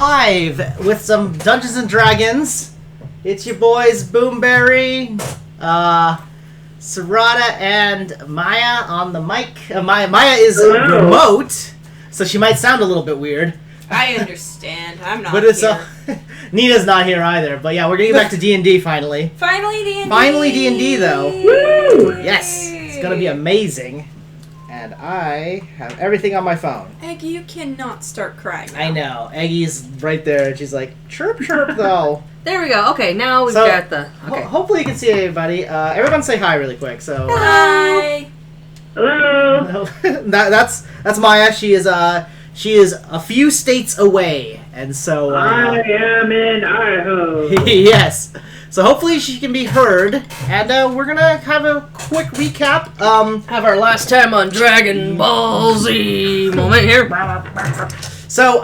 Live with some Dungeons and Dragons. It's your boys Boomberry, Sarada, and Maya on the mic. Maya is remote, so she might sound a little bit weird. I understand. I'm not. But it's here. Nina's not here either. But yeah, we're getting back to D&D finally. Finally D&D. Finally D&D though. Woo! Yes, it's gonna be amazing. And I have everything on my phone. Eggy, you cannot start crying now. I know. Eggy's right there, and she's like, chirp, chirp, though. There we go. Okay, now we've got the... Okay. Hopefully you can see everybody. Everyone say hi really quick. So. Hi. Hello. That's Maya. She is a few states away, and so. I am in Idaho. Yes. So hopefully she can be heard, and we're gonna have a quick recap. Have our last time on Dragon Ball Z moment here. So,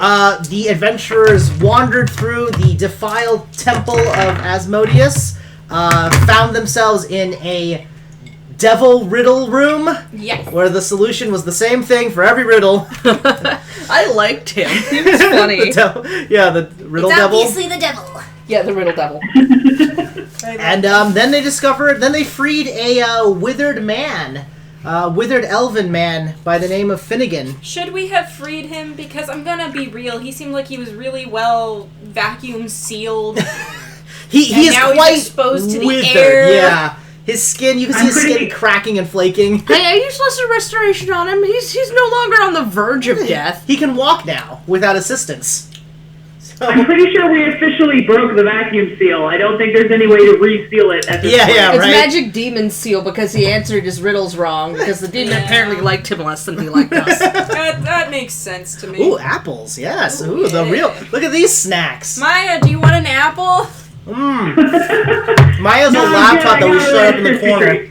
the adventurers wandered through the defiled temple of Asmodeus, found themselves in a devil riddle room. Yes. Where the solution was the same thing for every riddle. I liked him. He was funny. the riddle It's devil. obviously the devil. Yeah, the riddle devil. And then they freed a withered man. Withered elven man by the name of Finnegan. Should we have freed him? Because I'm gonna be real, he seemed like he was really well vacuum sealed. He is now quite he's exposed to the withered. air. Yeah, his skin, you can see his skin cracking and flaking. Hey, I used lesser restoration on him. He's no longer on the verge of death. He can walk now without assistance. So, I'm pretty sure we officially broke the vacuum seal. I don't think there's any way to reseal it at this point. It's right? magic demon seal because he answered his riddles wrong because the demon apparently liked him less than he liked us. That makes sense to me. Ooh, apples, yes. Ooh, yeah. the real. Look at these snacks. Maya, do you want an apple? Maya's a laptop that we showed up in the corner.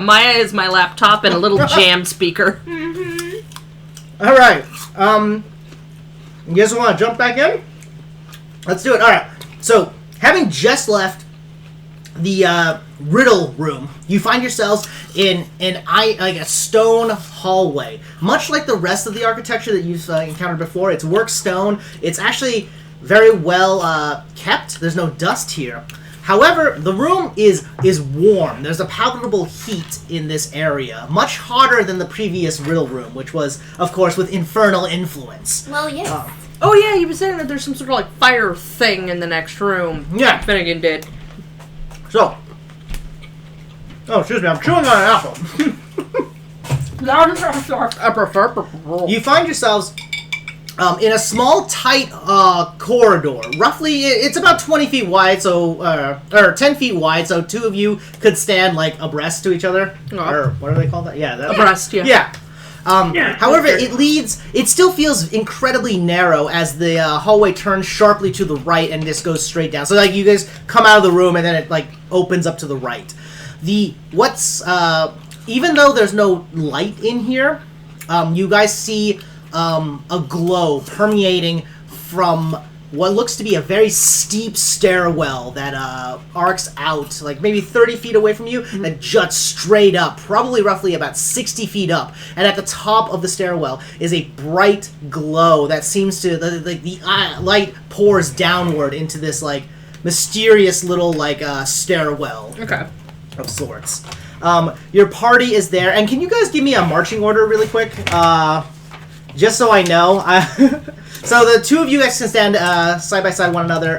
Maya is my laptop and a little jam speaker. All right. You guys want to jump back in? Let's do it. All right. So, having just left the riddle room, you find yourselves in a stone hallway, much like the rest of the architecture that you've encountered before. It's work stone. It's actually very well kept. There's no dust here. However, the room is warm. There's a palpable heat in this area, much hotter than the previous riddle room, which was, of course, with infernal influence. Well, yes. Oh yeah, he was saying that there's some sort of like fire thing in the next room. Yeah. Finnegan did. So, excuse me, I'm chewing on an apple. You find yourselves in a small, tight corridor. Roughly, it's about 20 feet wide, or 10 feet wide, so two of you could stand, like, abreast to each other. Oh. Or, what do they call that? Yeah. Abreast, yeah. Yeah. However, it still feels incredibly narrow as the hallway turns sharply to the right and just goes straight down. So, like, you guys come out of the room and then it, like, opens up to the right. Even though there's no light in here, you guys see a glow permeating from what looks to be a very steep stairwell that arcs out, like maybe 30 feet away from you, that juts straight up, probably roughly about 60 feet up. And at the top of the stairwell is a bright glow that seems to, the light pours downward into this, like, mysterious little, like, stairwell. Okay. Of sorts. Your party is there, and can you guys give me a marching order really quick? Just so I know. So the two of you guys can stand side by side one another.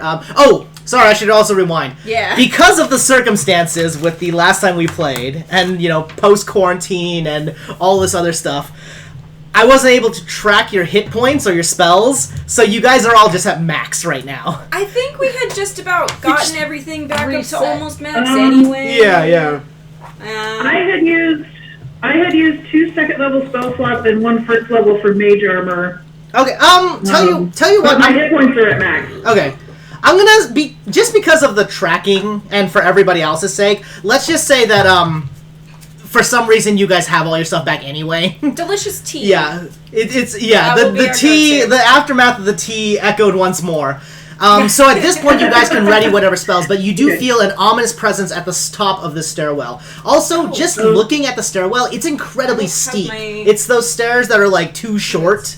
Sorry, I should also rewind. Yeah. Because of the circumstances with the last time we played, and, post-quarantine and all this other stuff, I wasn't able to track your hit points or your spells, so you guys are all just at max right now. I think we had just about gotten everything back reset. up to almost max anyway. Yeah. I had used 2 second-level spell slots and 1 first level for mage armor. Okay, tell you what. My hit points are at max. Okay. I'm gonna be, just because of the tracking and for everybody else's sake, let's just say that, for some reason you guys have all your stuff back anyway. Delicious tea. Yeah. That will be The our tea, go-to. the aftermath of the tea echoed once more. So at this point, you guys can ready whatever spells, but you do feel an ominous presence at the top of the stairwell. Also, just looking at the stairwell, it's incredibly steep. It's those stairs that are, like, too short.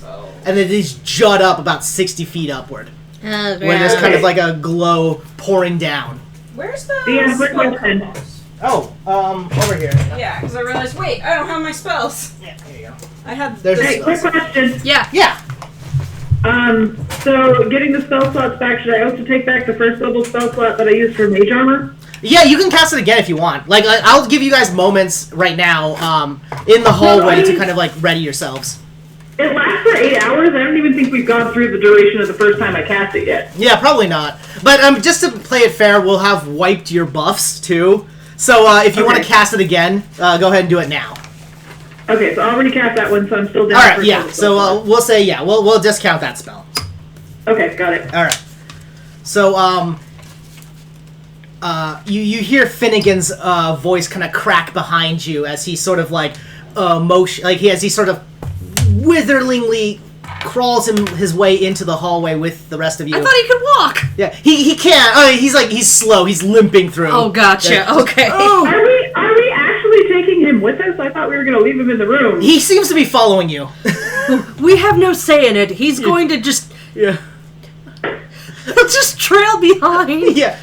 and then these jut up about 60 feet upward. Where Where there's kind of like a glow pouring down. Where's the Yeah, quick spell question. box? Oh, over here. Yeah, because I realized, wait, I don't have my spells. Yeah, here you go. I have There's the Hey, quick question. Yeah. Yeah. So getting the spell slots back, should I also take back the first level spell slot that I used for mage armor? Yeah, you can cast it again if you want. Like, I'll give you guys moments right now, in the hallway to kind of, like, ready yourselves. It lasts for 8 hours. I don't even think we've gone through the duration of the first time I cast it yet. Yeah, probably not. But, just to play it fair, we'll have wiped your buffs, too. So, if you want to Okay. cast it again, go ahead and do it now. Okay, so I already cast that one, so I'm still down. Alright, for yeah. spell So, slot. we'll say, yeah, we'll discount that spell. Okay, got it. Alright. So, you hear Finnegan's voice kind of crack behind you as he sort of like as he sort of witherlingly crawls his way into the hallway with the rest of you. I thought he could walk. Yeah, he can't. Oh, he's slow. He's limping through. Oh, gotcha. Yeah. Okay. Oh, Are we actually taking him with us? I thought we were going to leave him in the room. he seems to be following you. We have no say in it. He's going to just Yeah. just trail behind. Yeah.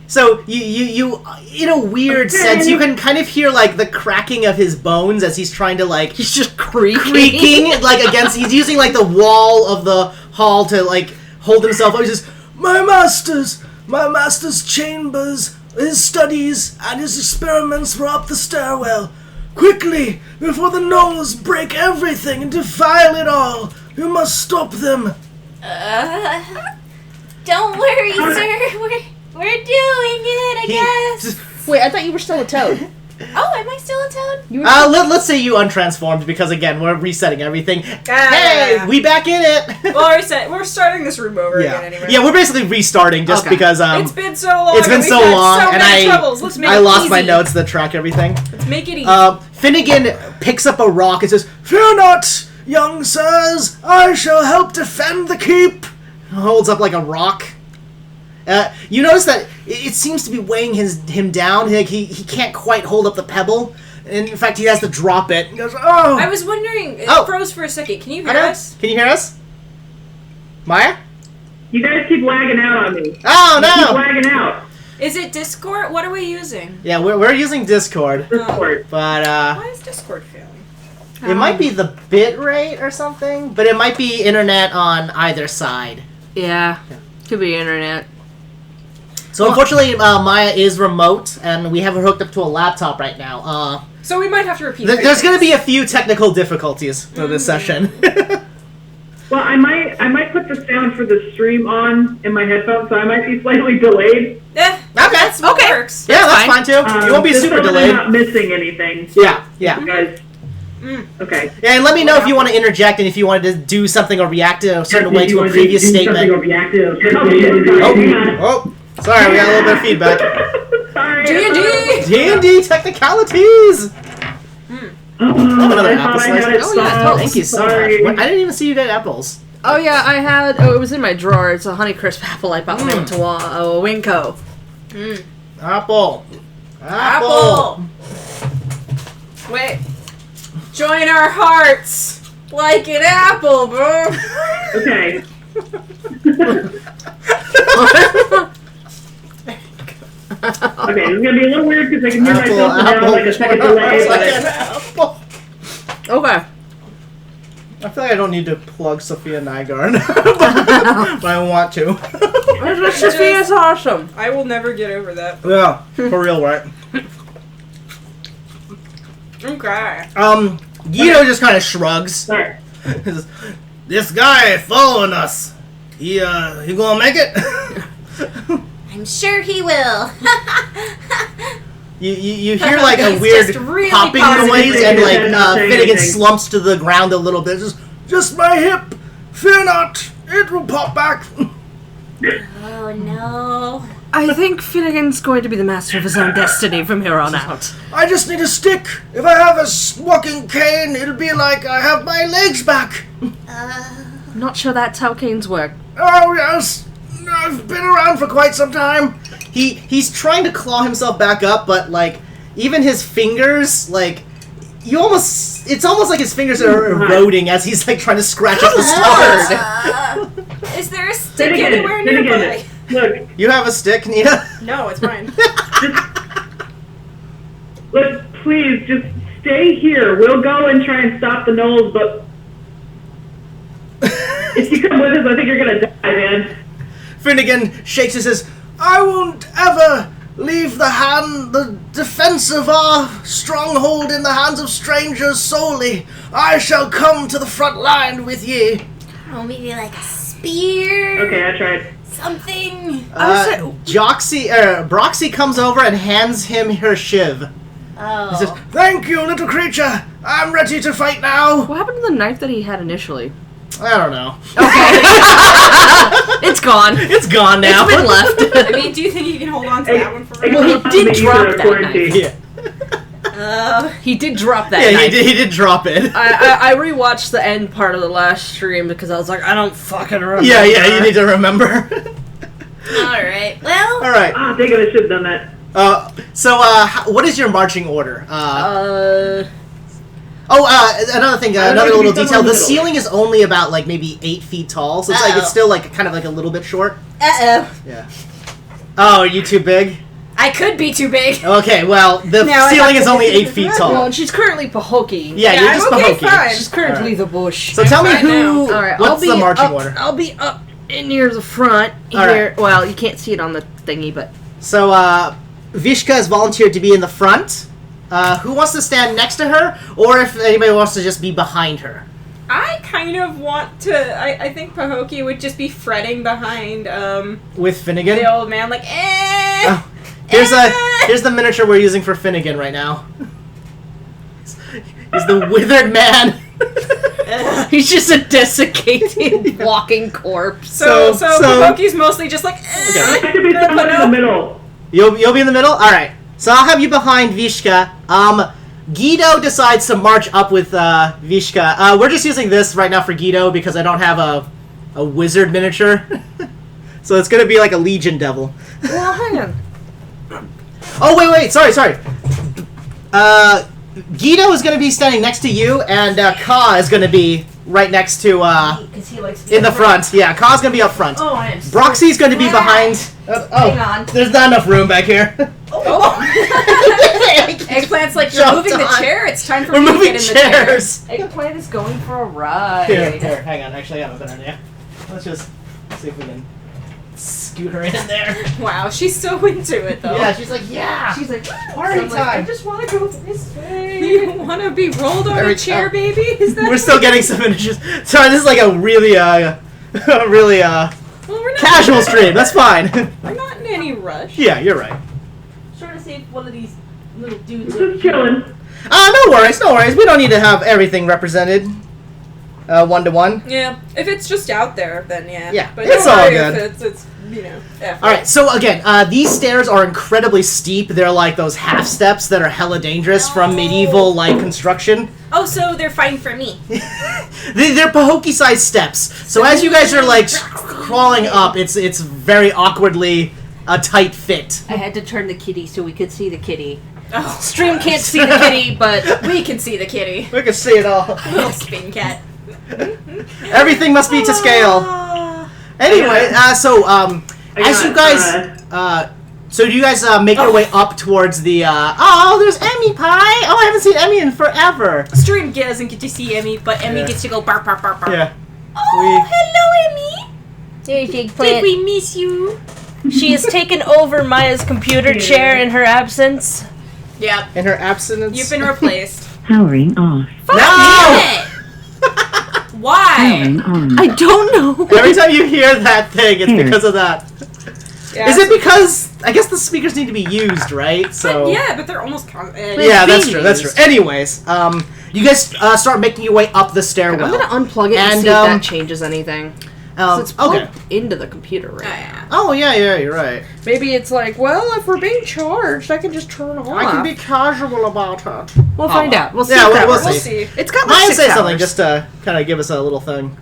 So you in a weird sense, you can kind of hear like the cracking of his bones as he's trying to like He's just creaking. creaking like against. He's using like the wall of the hall to like hold himself up. He says, my master's chambers, his studies, and his experiments were up the stairwell. Quickly, before the Gnolls break everything and defile it all, you must stop them. Don't worry, sir. We're doing it, I guess. Wait, I thought you were still a toad. Oh, am I still a toad? You were Let's say you untransformed because again we're resetting everything. Hey, we back in it. Well, we're starting this room over again anyway. Yeah, we're basically restarting just Okay. because It's been so long. it's been and so we've had long, so and many troubles. Let's make I it lost my easy. notes that track everything. Let's make it easy. Finnegan picks up a rock and says, "Fear not, young sirs. I shall help defend the keep." Holds up like a rock. You notice that it seems to be weighing him down. Like he can't quite hold up the pebble. In fact, he has to drop it. He goes, "Oh!" I was wondering. It Oh. froze for a second. Can you I hear know. us? Can you hear us, Maya? You guys keep lagging out on me. Oh You keep no! lagging out. Is it Discord? What are we using? Yeah, we're using Discord, Discord. but Why is Discord failing? it might be the bit rate or something. But it might be internet on either side. Yeah. Could be internet. So unfortunately, Maya is remote, and we have her hooked up to a laptop right now. So we might have to repeat. There's going to be a few technical difficulties for this session. Well, I might put the sound for the stream on in my headphones, so I might be slightly delayed. That's what okay. works. Yeah, that's fine. fine too. You won't be Just super so that delayed. I'm not missing anything. Yeah, yeah. You guys. Okay. Yeah, and let me know if you want to interject and if you wanted to do something or react in a certain way to a previous statement. Oh, Oh, sorry, we got a little bit of feedback. Sorry. D&D. D&D technicalities! Another I apple thought I had slice. it Oh, yeah, solved. Thank you so Sorry. much. I didn't even see you get apples. Oh yeah, I had. Oh, it was in my drawer. It's a Honeycrisp apple I bought when I went to Winco. Apple. Apple. Wait. Join our hearts like an apple, bro. Okay. Okay, this is gonna be a little weird because I can hear myself now like a second delay. Apple. Okay. I feel like I don't need to plug Sophia Nygaard, but I want to. Sophia's awesome. I will never get over that. Yeah, for real, right? Okay. Guido just kind of shrugs. Sorry. This guy following us. He gonna make it? I'm sure he will. You hear like a He's weird just really popping positive. noise and like Not saying Finnegan anything. slumps to the ground a little bit. Just my hip. Fear not. It will pop back. Oh no. I think Finnegan's going to be the master of his own destiny from here on out. I just need a stick. If I have a walking cane, it'll be like I have my legs back. I'm not sure that's how canes work. Oh yes, I've been around for quite some time. He's trying to claw himself back up, but like even his fingers, like you almost it's almost like his fingers are eroding as he's like trying to scratch up the stars. Is there a stick anywhere nearby? Look, You have a stick, Nina? No, it's mine. look, please, just stay here. We'll go and try and stop the Gnolls, but if you come with us, I think you're gonna die, man. Finnegan shakes and says, I won't ever leave the defense of our stronghold in the hands of strangers solely. I shall come to the front line with ye. Oh, maybe like a spear. Okay, I tried. Something. Broxy comes over and hands him her shiv. Oh. He says, thank you, little creature. I'm ready to fight now. What happened to the knife that he had initially? I don't know. It's gone. It's gone now. It's been left. I mean, do you think you can hold on to that one for me? Well, he did drop that quarantine. Yeah, He did drop that yeah, knife. he did drop it. I rewatched the end part of the last stream because I was like, I don't fucking remember. Yeah, you need to remember. Alright, well. All right. Ah, dang it, I should have done that. What is your marching order? Another thing, I would another like to little be somewhere detail. in The the middle. ceiling is only about like maybe 8 feet tall, so it's like it's still like kind of like a little bit short. Uh-oh. Yeah. Oh, are you too big? I could be too big. Okay, well the Now I ceiling have is to- only 8 feet Well, tall. and she's currently Pahokee. Yeah, Yeah, you're I'm just okay, Pahokee. fine. She's currently Alright. the bush. So tell me fine now. All right, what's the marching order? I'll be up in near the front All here. right. Well, you can't see it on the thingy, but So Vishka has volunteered to be in the front. Who wants to stand next to her, or if anybody wants to just be behind her? I kind of want to. I think Pahokee would just be fretting behind With Finnegan? the old man, like, eh. Oh, here's the miniature we're using for Finnegan right now. He's the withered man. he's just a desiccated walking corpse. So so- Pahokee's mostly just like, eh. Okay. I should be somewhere in the middle. You'll be in the middle? Alright. So I'll have you behind Vishka. Guido decides to march up with Vishka. We're just using this right now for Guido because I don't have a wizard miniature. So it's gonna be like a Legion Devil. Well, hang on. Oh, wait, sorry. Guido is gonna be standing next to you, and Ka is gonna be right next to, Because he likes to in the front. Yeah, Ka's gonna be up front. Oh, I am. Broxy's gonna be behind. Hang on. There's not enough room back here. Eggplant's like, you're Jump moving the on. chair. It's time for We're me to moving get in the chair. chairs. Eggplant is going for a ride. Here, hang on. Actually, I have a better idea. Let's just see if we can scoot her in there. Wow, she's so into it though. Yeah, she's like, yeah. She's like, Party I'm like, time. I just want to go this way. You want to be rolled on Every a chair, time. baby? Is that? We're still getting some images. Sorry, this is like a really, really Well, we're not casual stream. That's fine. We're not in any rush. Yeah, you're right. Trying to see if one of these little dudes. Just chilling. No worries. We don't need to have everything represented, 1-to-1. Yeah, if it's just out there, then yeah. Yeah, but it's don't all worry good. If it's yeah. All right. So again, these stairs are incredibly steep. They're like those half steps that are hella dangerous from medieval like construction. Oh, so they're fine for me. They're Pahokee-sized steps. So as you guys are like crawling up, it's very awkwardly a tight fit. I had to turn the kitty so we could see the kitty. Oh, Stream can't see the kitty, but we can see the kitty. We can see it all. Little spin cat. Everything must be to scale. Anyway, as you guys, so do you guys make your way up towards the? Oh, there's Emmy Pie. Oh, I haven't seen Emmy in forever. Stream doesn't get to see Emmy, but Emmy Yeah. gets to go bark, bark, bark, bark. Yeah. Oh, hello, Emmy. there's Did Eggplant. we miss you? She has taken over Maya's computer chair in her absence. Yep. In her absence. You've been replaced. Powering off. No! Why? Powering on. I don't know. Every time you hear that thing, it's Here. because of that. Yeah, Is it because I guess the speakers need to be used, right? So Yeah, but they're almost. yeah, that's being true. That's true. used. Anyways, you guys start making your way up the stairwell. I'm gonna unplug it and, And, see if that changes anything. So it's plugged okay. into the computer right now. Yeah. Oh yeah, you're right. Maybe it's like, well, if we're being charged, I can just turn off. I can be casual about it. We'll find out. We'll see. Yeah, if that we'll works. see. It's got like Maya 6 say hours. something just to kind of give us a little thing.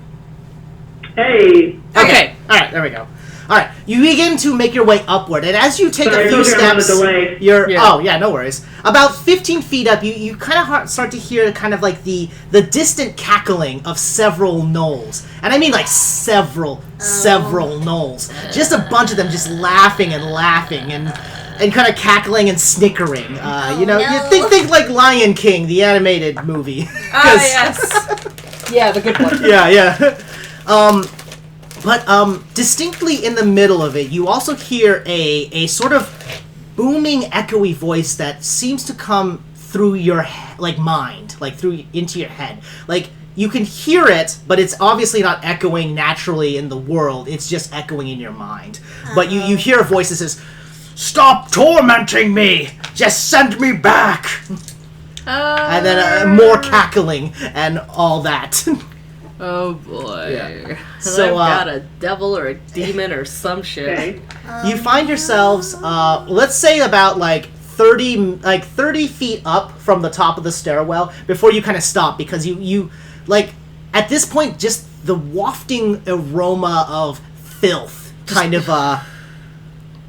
Hey. Okay. All right. There we go. All right. You begin to make your way upward, and as you take Sorry, a few I'm on a steps, delay. you're Yeah. oh yeah, no worries. About 15 feet up, you kind of start to hear kind of like the distant cackling of several gnolls, and I mean like several gnolls. Just a bunch of them just laughing and kind of cackling and snickering. You know, no. you think like Lion King, the animated movie. Ah, yes. Yeah, the good one. Yeah. But distinctly in the middle of it, you also hear a sort of booming, echoey voice that seems to come through your mind, like through into your head. Like you can hear it, but it's obviously not echoing naturally in the world. It's just echoing in your mind. But you hear a voice that says, "Stop tormenting me! Just send me back!" And then more cackling and all that. Oh boy. Yeah. So So, I've got a devil or a demon or some shit. Okay. You find yourselves, let's say about like 30 feet up from the top of the stairwell before you kind of stop, because you like at this point just the wafting aroma of filth kind of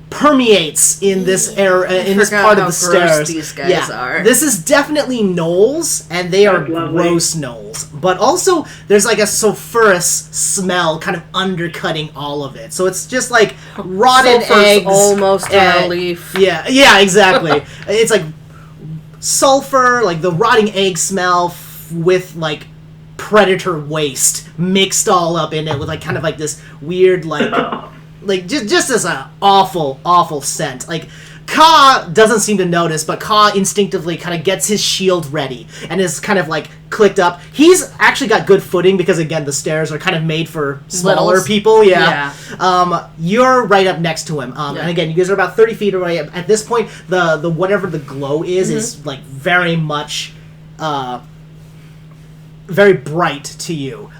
permeates in this area, in this forgot part of how the gross stairs. these guys are. This is definitely gnolls, and they are That's lovely. gross gnolls. But also, there's like a sulfurous smell kind of undercutting all of it. So it's just like rotted Sulfur's eggs. almost a and- relief. Yeah, exactly. It's like sulfur, like the rotting egg smell with like predator waste mixed all up in it with like kind of like this weird like just as an awful scent. Like Ka doesn't seem to notice, but Ka instinctively kind of gets his shield ready and is kind of like clicked up. He's actually got good footing because again the stairs are kind of made for smaller Littles. people. Yeah. You're right up next to him. And again, you guys are about 30 feet away. At this point, the whatever the glow is like very much very bright to you.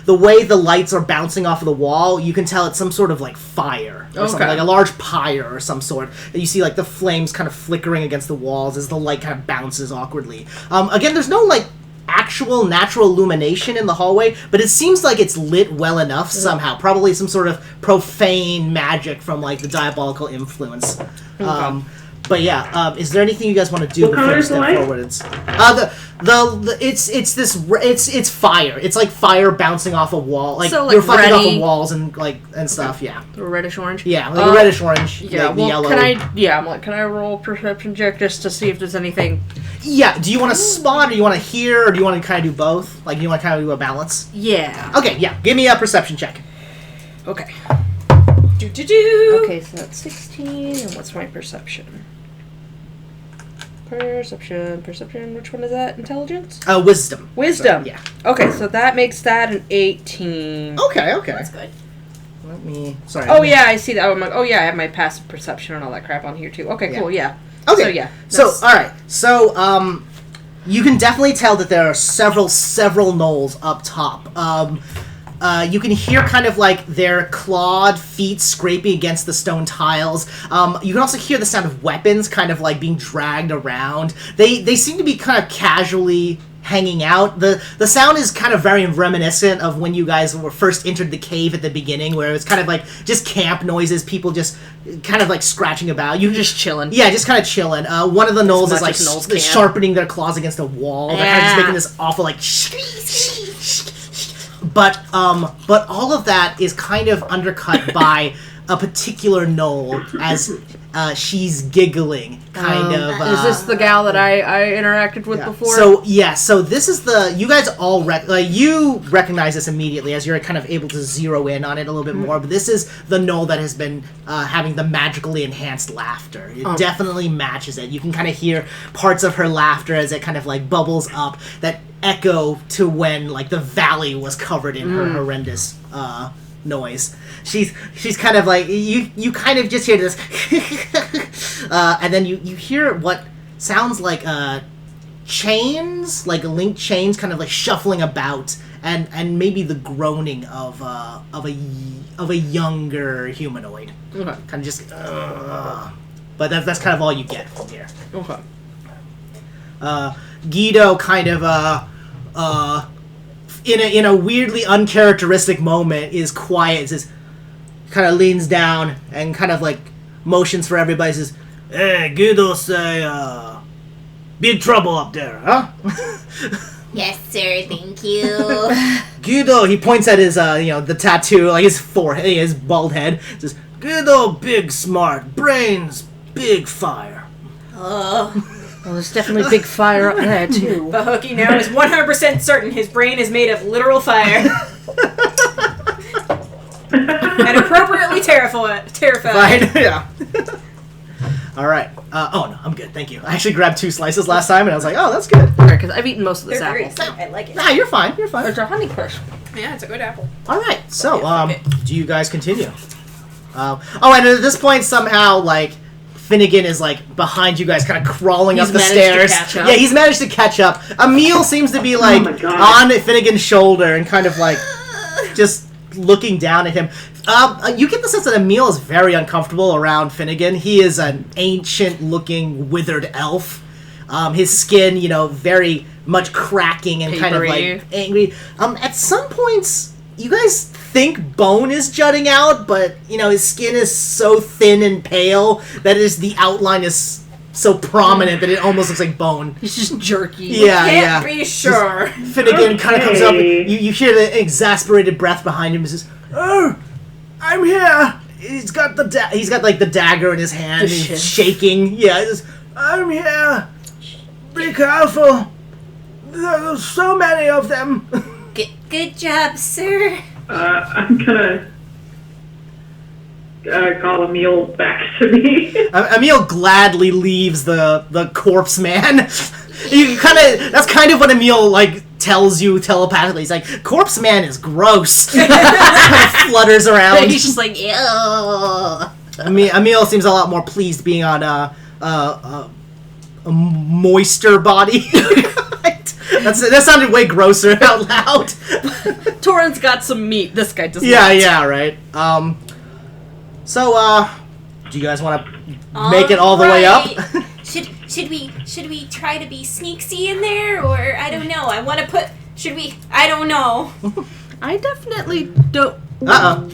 The way the lights are bouncing off of the wall, you can tell it's some sort of like fire or something, Okay. like a large pyre or some sort. You see like the flames kind of flickering against the walls as the light kind of bounces awkwardly. Again, there's no like actual natural illumination in the hallway, but it seems like it's lit well enough somehow. Probably some sort of profane magic from like the diabolical influence. But yeah, is there anything you guys want to do What before color you is the step light? forward? It's fire. It's like fire bouncing off a wall, like, So, like, reflecting off reddy- of walls and stuff. Yeah, Reddish orange. yeah, like a reddish orange. Yeah. like the Well, yellow. can I roll a perception check just to see if there's anything? Yeah. Do you want to spot, or do you want to hear, or do you want to kind of do both? Like, do you want to kind of do a balance? Yeah. Okay. Yeah. Give me a perception check. Okay. Do. Okay, so that's 16, and what's my perception? Perception, which one is that? Intelligence? Wisdom. Wisdom. So, yeah. Okay, so that makes that an 18. Okay. That's good. Let me. Sorry. Oh yeah, I see that. Oh, I'm like, oh yeah, I have my passive perception and all that crap on here too. Okay, Yeah. cool, yeah. Okay. So yeah. So all right. So you can definitely tell that there are several gnolls up top. You can hear kind of like their clawed feet scraping against the stone tiles. You can also hear the sound of weapons kind of like being dragged around. They seem to be kind of casually hanging out. The sound is kind of very reminiscent of when you guys were first entered the cave at the beginning, where it's kind of like just camp noises, people just kind of like scratching about. You just chilling. Yeah, just kind of chilling. One of the gnolls is much like as gnolls can. sharpening their claws against a wall. They're kind of just Yeah. making this awful like but all of that is kind of undercut by a particular gnoll as she's giggling, kind of. Is this the gal that I interacted with before? So this is you guys all you recognize this immediately as you're kind of able to zero in on it a little bit more, but this is the gnoll that has been having the magically enhanced laughter. It definitely matches it. You can kind of hear parts of her laughter as it kind of like bubbles up that echo to when like the valley was covered in her horrendous noise. She's kind of like you kind of just hear this and then you hear what sounds like chains, like linked chains kind of like shuffling about, and maybe the groaning of a younger humanoid. Okay. Kind of just but that's kind of all you get from here. Okay. Guido kind of in a weirdly uncharacteristic moment is quiet and says, kind of leans down and kind of like motions for everybody. Says, "Hey, Guido say, big trouble up there, huh?" Yes, sir. Thank you. Guido, he points at his, the tattoo, like his forehead, his bald head. Says, "Guido, big smart, brains, big fire." Oh. Well, there's definitely big fire up there, too. But Hooky now is 100% certain his brain is made of literal fire. And appropriately terrified. Fine, yeah. All right. Oh no, I'm good. Thank you. I actually grabbed 2 slices last time, and I was like, "Oh, that's good." Because I've eaten most of this They're very apple. sweet. I like it. Nah, you're fine. You're fine. There's a honey crush. Yeah, it's a good apple. All right. So, Okay. do you guys continue? And at this point, somehow, like, Finnegan is like behind you guys, kind of crawling He's up the managed to stairs. catch up. Yeah, he's managed to catch up. Emil seems to be like my God. on Finnegan's shoulder and kind of like just looking down at him. You get the sense that Emil is very uncomfortable around Finnegan. He is an ancient-looking, withered elf. His skin, very much cracking and kind of Papery. like angry. At some points, you guys think bone is jutting out, but his skin is so thin and pale that the outline is so prominent that it almost looks like bone. He's just jerky. Yeah, Can't be sure. Finnegan kind of comes up. Okay. You hear the exasperated breath behind him. He says, "Oh, I'm here." He's got the the dagger in his hand. The And shit. he's shaking. Yeah, he says, "I'm here. Be careful. There's so many of them." Good job, sir. I'm gonna call Emil back to me. Emil gladly leaves the corpse man. That's kind of what Emil tells you telepathically. He's like, "Corpse man is gross." Kind of flutters around. He's just like, ew. Emil seems a lot more pleased being on a moister body. That sounded way grosser out loud. Torrent's got some meat. This guy does Yeah, not. yeah, right. So, do you guys want to make it all the way up? Should we try to be sneaky in there, or I don't know. I want to put. Should we? I don't know. I definitely don't. Uh-oh.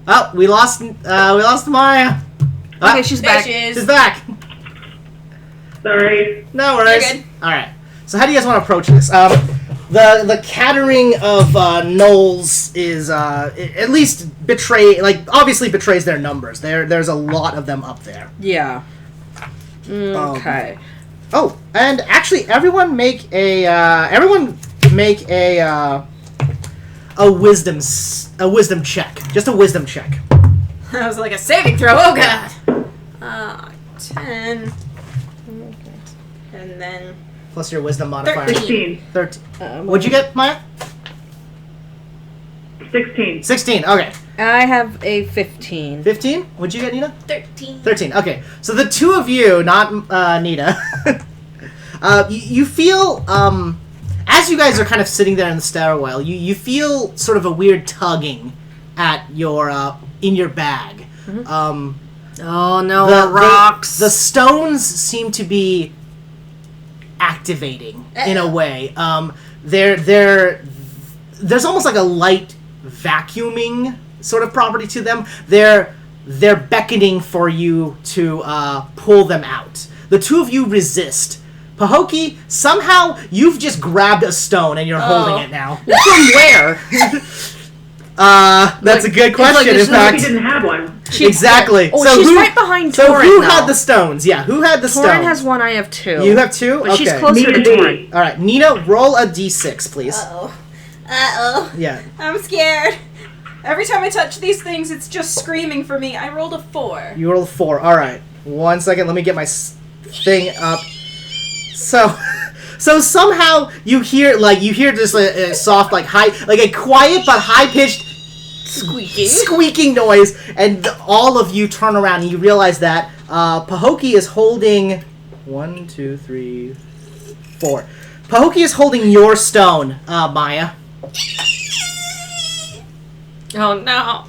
Oh, we lost Maya. Okay, she's There back. she is. She's back. Sorry. No worries. You're good. All right. So how do you guys want to approach this? The cattering of Gnolls is at least obviously betrays their numbers. There's a lot of them up there. Yeah. Okay. Oh, and actually, everyone make a wisdom check. Just a wisdom check. That was like a saving throw. Oh god. 10. And then Plus your wisdom modifier. 13. 13. What'd you get, Maya? 16. 16. Okay. I have a 15. 15. What'd you get, Nina? 13. 13. Okay. So the two of you, not Nita, you feel as you guys are kind of sitting there in the stairwell, you feel sort of a weird tugging at your in your bag. Oh no, rocks. The stones seem to be activating in a way. There's almost like a light vacuuming sort of property to them. They're beckoning for you to pull them out. The two of you resist. Pahokee, somehow you've just grabbed a stone and you're holding it now. From where? That's a good question. there's in no- fact, He didn't have one. exactly. Oh, so she's who, right behind So Torrent who now. had the stones? Yeah, who had the Torrent stones? has one, I have two. You have two? But she's Okay. closer Me to and Torrent. D. All right, Nina, roll a d6, please. Uh-oh. Yeah. I'm scared. Every time I touch these things, it's just screaming for me. I rolled a 4. You rolled 4. All right. 1 second. Let me get my thing up. So somehow you hear just a soft, a quiet but high pitched squeaking noise, and all of you turn around and you realize that Pahokee is holding 1, 2, 3, 4. Pahokee is holding your stone, Maya. Oh no.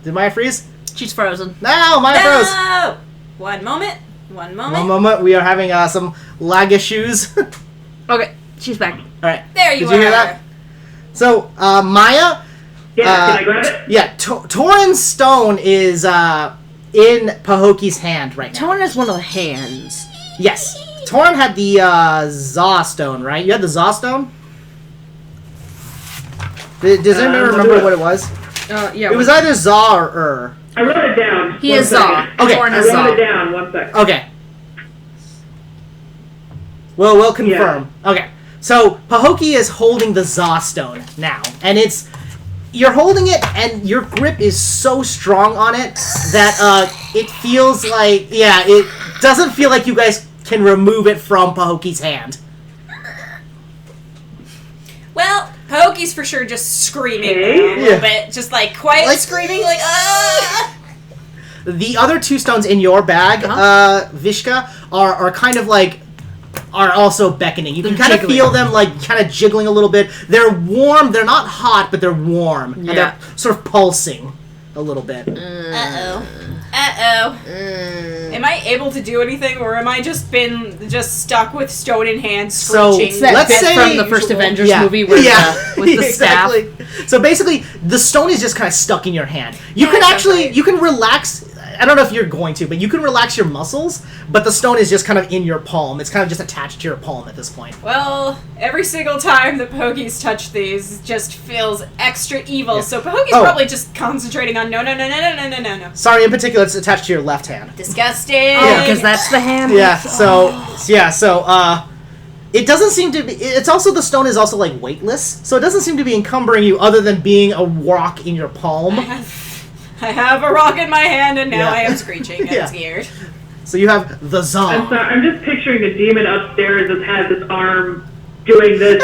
Did Maya freeze? She's frozen. No, Maya froze. No! One moment. One moment. We are having some lag issues. All Okay, she's back. right. There you Did you hear are. that? So, Maya, Yeah, can I grab it? Yeah, Torin's stone is in Pahokie's hand right now. Torn is one of the hands. Yes. Torin had the Zaw stone, right? You had the Zaw stone? Does anybody remember what it was? Yeah. It was either Zaw or I wrote it down. He One is Zaw. second. Okay. Torn I is wrote Zaw. it down. 1 sec. Okay. Well, we'll confirm. Okay. So, Pahokie is holding the Zaw stone now. And you're holding it, and your grip is so strong on it that it feels like, it doesn't feel like you guys can remove it from Pahokie's hand. Well, Pokey's for sure just screaming Okay. now a little bit. Just like quiet screaming, like, ah! The other two stones in your bag, Vishka, are kind of like, are also beckoning. You can kind of feel them like kind of jiggling a little bit. They're warm. They're not hot, but they're warm. And they're sort of pulsing a little bit. Uh-oh. Am I able to do anything, or am I just stuck with stone in hand screeching? So, let's say from the first Avengers movie with the staff. So basically, the stone is just kind of stuck in your hand. You can right. you can relax. I don't know if you're going to, but you can relax your muscles, but the stone is just kind of in your palm. It's kind of just attached to your palm at this point. Well, every single time that Pokey's touched these, it just feels extra evil. Yeah. So Pokey's probably just concentrating on no. Sorry, in particular, it's attached to your left hand. Disgusting. Oh, because that's the hand. So it doesn't seem to be. It's also, the stone is also like weightless, so it doesn't seem to be encumbering you other than being a rock in your palm. I have a rock in my hand, and now I am screeching. I'm scared. So you have the Zaw. I'm sorry. I'm just picturing a demon upstairs that has his arm doing this.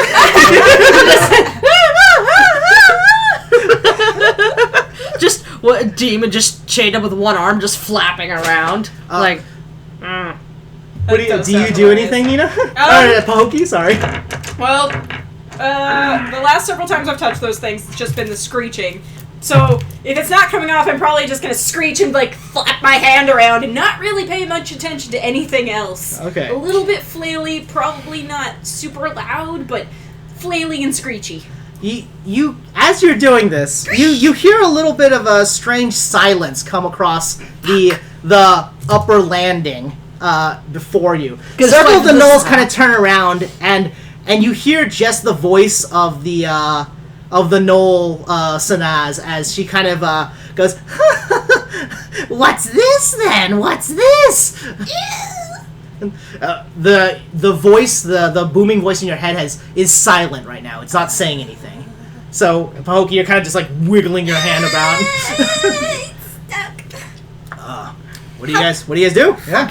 Just what a demon just chained up with one arm, just flapping around, What do you do anything, Nina? Pahokee, sorry. Well, the last several times I've touched those things, it's just been the screeching. So, if it's not coming off, I'm probably just gonna screech and, like, flap my hand around and not really pay much attention to anything else. Okay. A little bit flaily, probably not super loud, but flaily and screechy. You as you're doing this, you hear a little bit of a strange silence come across the upper landing before you. Several of the Gnolls kind of turn around, and you hear just the voice of the Gnoll Sanaz as she kind of goes, "What's this then? What's this?" The voice, the booming voice in your head is silent right now. It's not saying anything. So, Pahokee, you're kind of just like wiggling your hand about. What do you guys do? Yeah.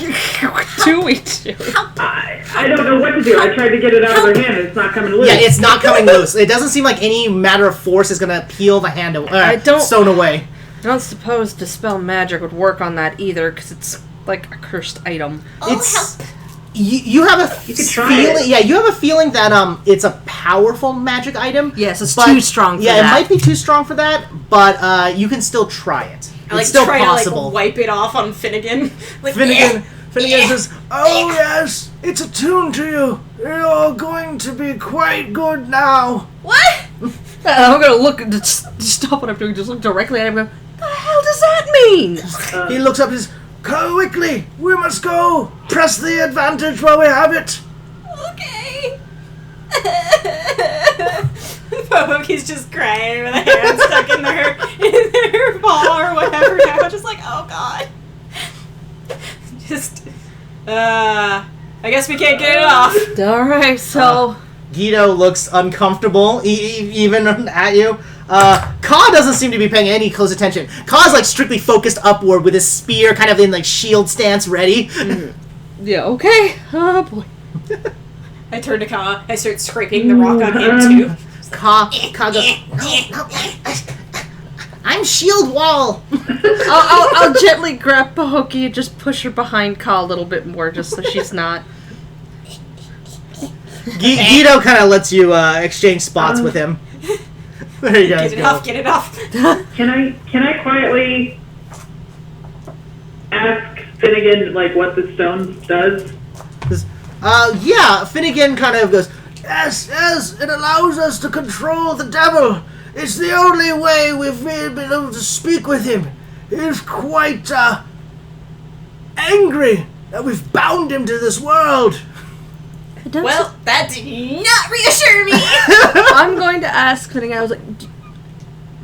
do we do? I don't know what to do. I tried to get it out of her hand, and it's not coming loose. Yeah, it's not coming loose. It doesn't seem like any matter of force is gonna peel the hand stone away. I don't suppose Dispel Magic would work on that either, because it's like a cursed item. It's you have a could try feeling. it. Yeah, you have a feeling that it's a powerful magic item. Yes, it's too strong for that. Yeah, it might be too strong for that, but you can still try it. I It's still try possible. to like wipe it off on Finnegan. Like, Finnegan says, "Oh yes, it's attuned to you. You're going to be quite good now." What? I'm gonna look, just stop what I'm doing, just look directly at him and go, the hell does that mean? He looks up and says, "Come quickly, we must go. Press the advantage while we have it." Okay. Popoke's just crying with a hand stuck in her paw or whatever now, just like, oh god. Just, I guess we can't get it off. Alright, so... Guido looks uncomfortable, even at you. Ka doesn't seem to be paying any close attention. Ka's like strictly focused upward with his spear kind of in like shield stance ready. Yeah, okay. Oh boy. I turn to Ka, I start scraping the rock on him too. Ka goes, no, I'm shield wall. I'll gently grab Pahokee and just push her behind Ka a little bit more, just so she's not... Guido kind of lets you exchange spots with him. There you guys go. Get it off. Can I quietly ask Finnegan like what the stone does? Yeah, Finnegan kind of goes, yes, it allows us to control the devil. It's the only way we've been able to speak with him. He's quite angry that we've bound him to this world. Well, that did not reassure me. I'm going to ask Finnegan. I was like,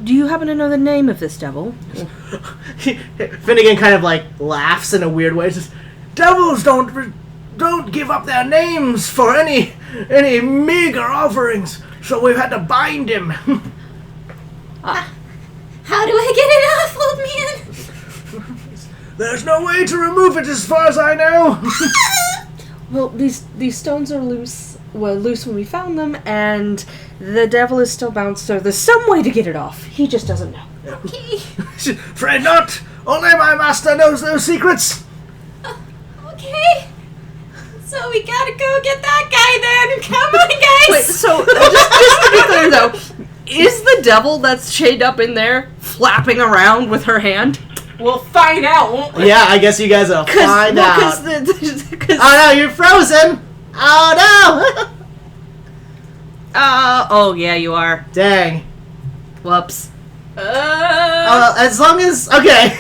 do you happen to know the name of this devil? Finnegan kind of like laughs in a weird way. Says, "Devils don't give up their names for any meager offerings. So we've had to bind him." How do I get it off, old man? There's no way to remove it as far as I know. Well, these stones are loose. Well, loose when we found them, and the devil is still bound. So there's some way to get it off. He just doesn't know. Okay. Fret not. Only my master knows those secrets. Okay. So we gotta go get that guy then. Come on, guys. Wait, so just to be clear though, is the devil that's chained up in there flapping around with her hand? We'll find out, won't we? Yeah, I guess you guys will find out. Because Oh no, you're frozen. Oh no. oh yeah, you are. Dang. Whoops. As long as okay.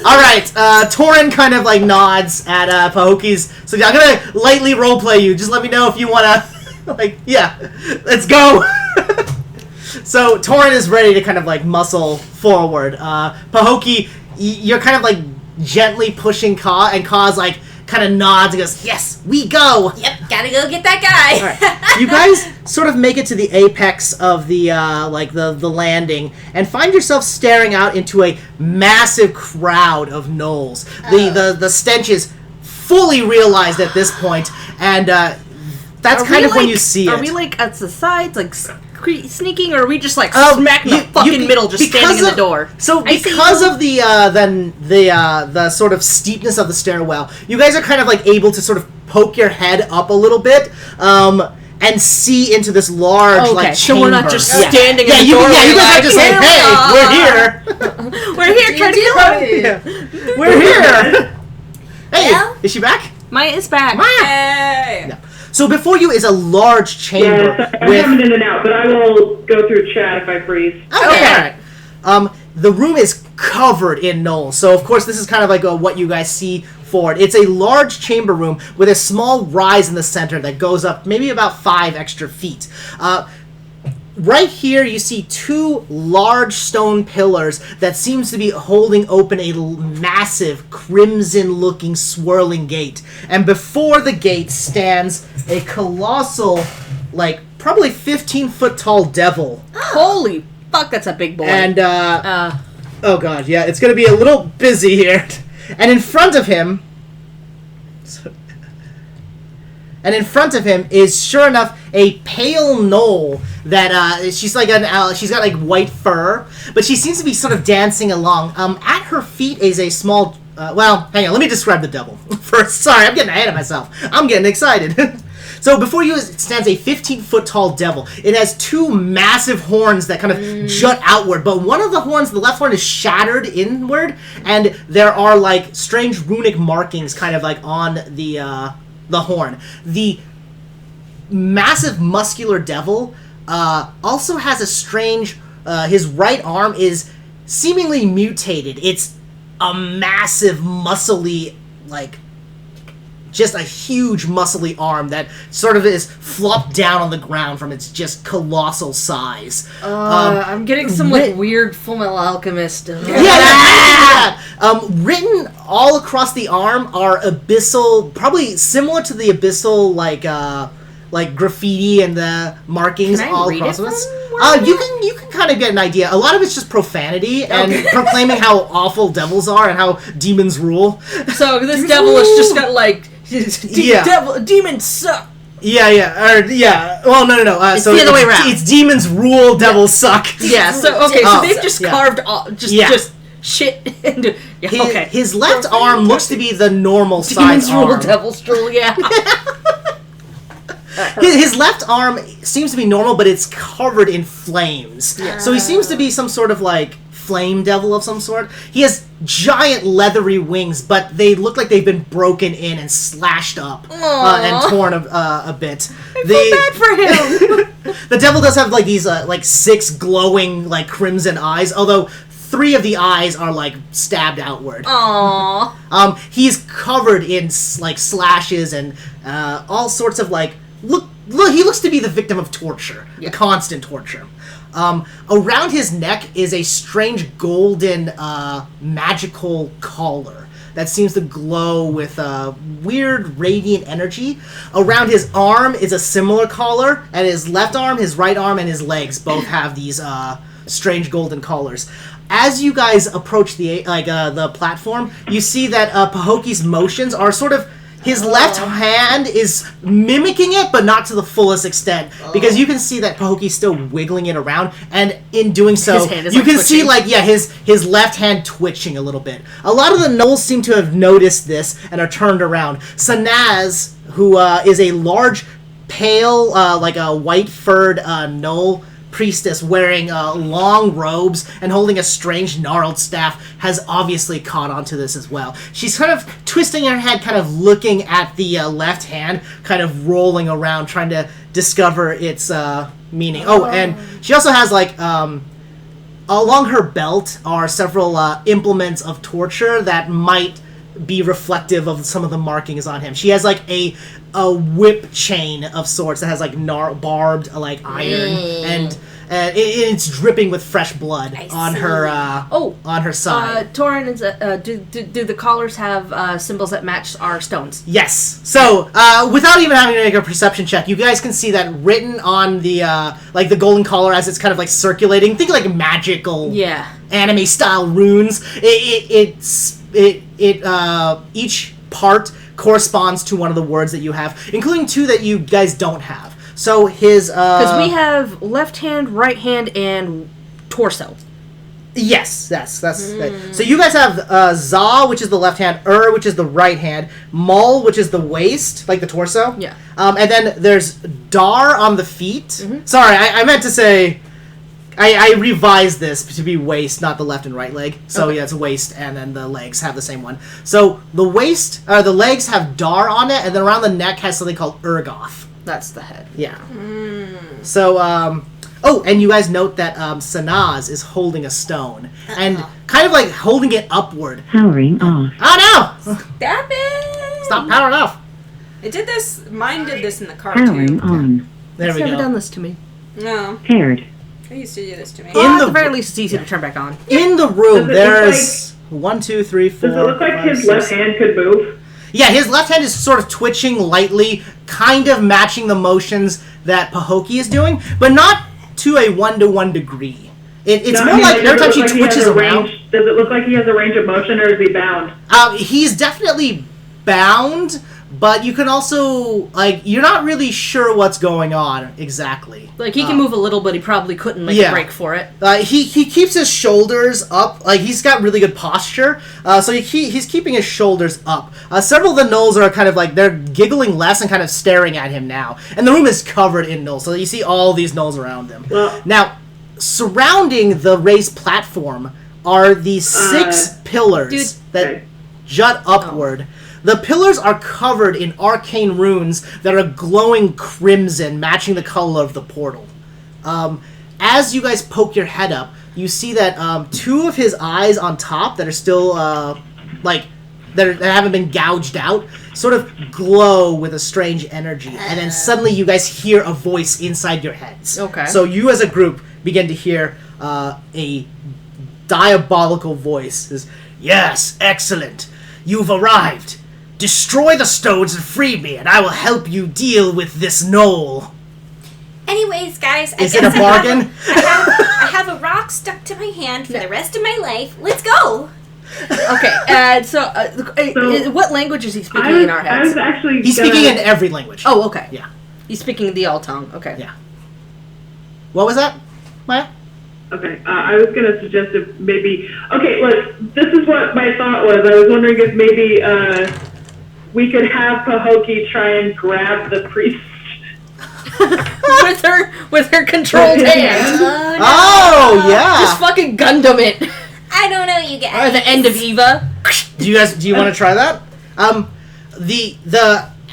All right. Torin kind of like nods at Pahokie's. So I'm gonna lightly roleplay you. Just let me know if you wanna. Like, yeah, let's go. So Torin is ready to kind of like muscle forward. Pahokie, you're kind of like gently pushing Ka, and Ka's like kind of nods and goes, "Yes, we go." Yep, gotta go get that guy. All right. You guys sort of make it to the apex of the the landing and find yourself staring out into a massive crowd of gnolls. The stench is fully realized at this point, and that's kind of when you see it. Are we like at the sides, like sneaking, or are we just like Oh, smack in the fucking middle, just standing in the door? So I see because you. of the sort of steepness of the stairwell, you guys are kind of like able to sort of poke your head up a little bit, and see into this large Okay, like so chamber. we're not just standing in the you doorway guys like, are just like, "Here we "Hey, are." we're here. We're here trying to get away. Yeah. We're here. Hey, Well? is she back? Maya is back. Hey. No. So before you is a large chamber Yeah, I'm with. coming in and out, but I will go through chat if I freeze. Okay. All right. The room is covered in gnolls, so of course this is kind of like what you guys see forward. It's a large chamber room with a small rise in the center that goes up maybe about 5 extra feet. Right here you see 2 large stone pillars that seems to be holding open a massive crimson-looking swirling gate. And before the gate stands a colossal, like probably 15-foot tall devil. Holy fuck, that's a big boy. And oh god, yeah, it's gonna be a little busy here. And in front of him, is sure enough a pale gnoll that she's like she's got like white fur, but she seems to be sort of dancing along. At her feet is a small. Well, hang on, let me describe the devil first. Sorry, I'm getting ahead of myself. I'm getting excited. So before you stands a 15-foot tall devil. It has 2 massive horns that kind of jut outward, but one of the horns, the left horn, is shattered inward, and there are like strange runic markings kind of like on the horn. The massive muscular devil also has a strange. His right arm is seemingly mutated. It's a massive, muscly, like. Just a huge muscly arm that sort of is flopped down on the ground from its just colossal size. I'm getting some like weird Fullmetal Alchemist. Yeah. Written all across the arm are abyssal, probably similar to the abyssal like graffiti and the markings Can I all read across it of us. from You can kind of get an idea. A lot of it's just profanity and proclaiming how awful devils are and how demons rule. So this devil has just got like demons suck. Yeah. Well, no. It's the other way around. It's demons rule, devils suck. Yeah. So okay. So they've just carved all just shit into. Yeah, okay. His left arm looks to be the normal Demons size rule, arm. devils rule. Yeah. His left arm seems to be normal, but it's covered in flames. Yeah. So he seems to be some sort of like flame devil of some sort. He has giant leathery wings, but they look like they've been broken in and slashed up and torn a bit. I feel bad for him. The devil does have like these like 6 glowing like crimson eyes, although 3 of the eyes are like stabbed outward. Aww. He's covered in like slashes and all sorts of like look. He looks to be the victim of torture, constant torture. Around his neck is a strange golden magical collar that seems to glow with weird radiant energy. Around his arm is a similar collar, and his left arm, his right arm, and his legs both have these strange golden collars. As you guys approach the platform, you see that Pahokie's motions are sort of. His left hand is mimicking it, but not to the fullest extent, because you can see that Pahokie's still wiggling it around, and in doing so, His hand is, you like, can twitching. see his left hand twitching a little bit. A lot of the Gnolls seem to have noticed this and are turned around. Sanaz, who is a large, pale, like a white-furred Gnoll priestess wearing long robes and holding a strange gnarled staff, has obviously caught on to this as well. She's kind of twisting her head, kind of looking at the left hand, kind of rolling around, trying to discover its meaning. Oh, and she also has like along her belt are several implements of torture that might be reflective of some of the markings on him. She has like a whip chain of sorts that has like barbed like iron, and it's dripping with fresh blood on her on her side. Torin, do the collars have symbols that match our stones? Yes. So without even having to make a perception check, you guys can see that written on the like the golden collar as it's kind of like circulating. Think like magical anime style runes. Each part corresponds to one of the words that you have, including 2 that you guys don't have. So his because we have left hand, right hand, and torso. Yes, that's that. So you guys have Za, which is the left hand, which is the right hand, Mul, which is the waist, like the torso. Yeah. And then there's Dar on the feet. Mm-hmm. Sorry, I meant to say. I revised this to be waist, not the left and right leg. So yeah, it's waist, and then the legs have the same one. So the the legs have Dar on it, and then around the neck has something called Urgoth. That's the head. Yeah. So, and you guys note that Sanaz is holding a stone, and kind of like holding it upward. Powering off. Oh no! Stop it! Stop powering off. It did this. Mine did this in the cartoon. Powering on. There we Never go. done this to me. No, Paired. they used to do this to me. At the very least, it's easy to turn back on. In the room, Does it there's 1, 2, 3, 4. Does it look like 5, his 6. left hand could move? Yeah, his left hand is sort of twitching lightly, kind of matching the motions that Pahokie is doing, but not to a 1-to-1 degree. It's more like every time she twitches around. Does it look like he has a range of motion, or is he bound? He's definitely bound, but you can also, like, you're not really sure what's going on exactly. Like, he can move a little, but he probably couldn't make a break for it. He keeps his shoulders up. Like, he's got really good posture. So he's keeping his shoulders up. Several of the Gnolls are kind of like, they're giggling less and kind of staring at him now. And the room is covered in Gnolls. So you see all these Gnolls around him. Well, now, surrounding the raised platform are these 6 pillars that jut upward. The pillars are covered in arcane runes that are glowing crimson, matching the color of the portal. As you guys poke your head up, you see that 2 of his eyes on top that are still, that haven't been gouged out, sort of glow with a strange energy. And then suddenly you guys hear a voice inside your heads. Okay. So you as a group begin to hear a diabolical voice. It says, "Yes, excellent. You've arrived. Destroy the stones and free me, and I will help you deal with this Gnoll." Anyways, guys, Is it a bargain? I have a rock stuck to my hand for the rest of my life. Let's go. Okay, and so, what language is he speaking in our I was heads? actually He's speaking in every language. Oh, okay. Yeah. He's speaking the all tongue. Okay. Yeah. What was that, Maya? Okay, I was going to suggest if maybe... Okay, look, this is what my thought was. I was wondering if maybe we could have Pahokie try and grab the priest. with her controlled hand. Oh, yeah. Just fucking Gundam it. I don't know, you guys. Or the end of Eva. Do you want to try that?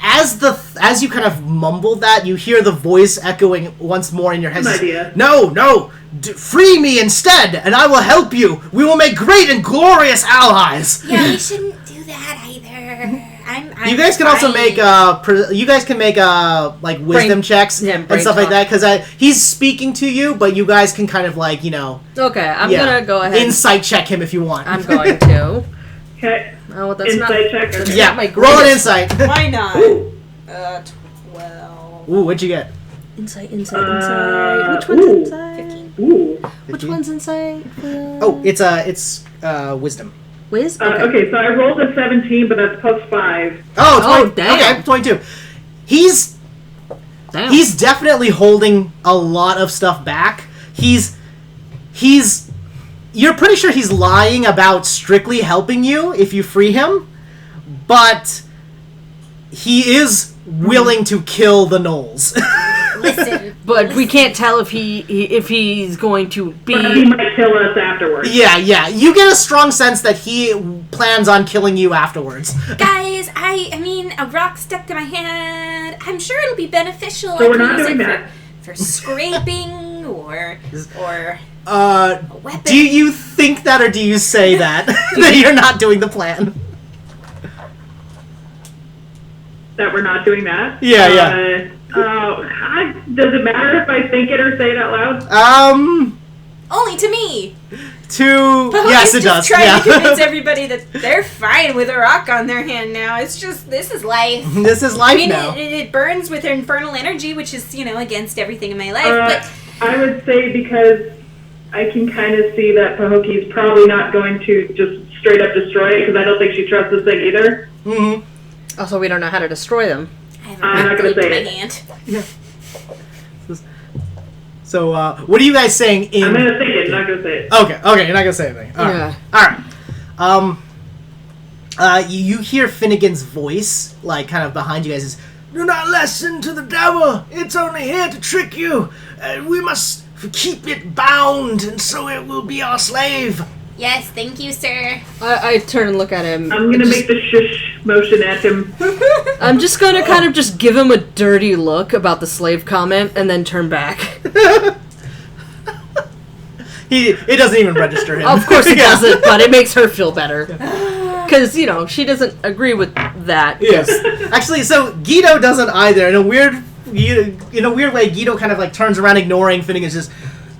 As you kind of mumble that, you hear the voice echoing once more in your head. Good idea. No, free me instead, and I will help you. We will make great and glorious allies. Yeah, we shouldn't do that either. I'm You guys can also make like wisdom checks yeah, and brain stuff like talk. that, because he's speaking to you, but you guys can kind of like Okay, I'm gonna go ahead. insight check him if you want. I'm going to. Okay. Oh, that's Insight check. that's Okay. yeah, not my roll an greatest. insight. Why not? Ooh. 12. Ooh, what'd you get? Insight. Which one's ooh. inside? Ooh. Which one's inside? Oh, it's wisdom. Wiz? Okay, so I rolled a 17, but that's plus 5. Oh, damn. Okay, 22. He's Damn. definitely holding a lot of stuff back. You're pretty sure he's lying about strictly helping you if you free him, but he is willing to kill the Gnolls. Listen. But we can't tell if he's going to But he be. might kill us afterwards. Yeah. You get a strong sense that he plans on killing you afterwards. Guys, I mean, a rock stuck to my hand. I'm sure it'll be beneficial. So I we're can not use doing it that. for scraping or weapon. Do you think that, or do you say that that you're not doing the plan? That we're not doing that? Yeah. Does it matter if I think it or say it out loud? Only to me. Yes, it He's just does. trying Yeah. to convince everybody that they're fine with a rock on their hand now. It's just This is life. This is life I mean, now. it burns with infernal energy, which is, against everything in my life. Uh, I would say because I can kind of see that Pahoki's probably not going to just straight up destroy it, because I don't think she trusts this thing either. Mm-hmm. Also, we don't know how to destroy them. I have I'm a not rock gonna glued to say my it. hand. So, what are you guys saying in... I'm going to think it, not going to say it. Okay, you're not gonna say anything. All right. All right. You hear Finnegan's voice, like, kind of behind you guys, is, "Do not listen to the devil! It's only here to trick you! We must keep it bound, and so it will be our slave!" Yes, thank you, sir. I turn and look at him. I'm going to make the shush motion at him. I'm just going to kind of just give him a dirty look about the slave comment and then turn back. It doesn't even register him. Of course it Yeah. doesn't, but it makes her feel better. Because, she doesn't agree with that. Yes. Actually, so Guido doesn't either. In a weird way, Guido kind of like turns around, ignoring Finnegan, and says,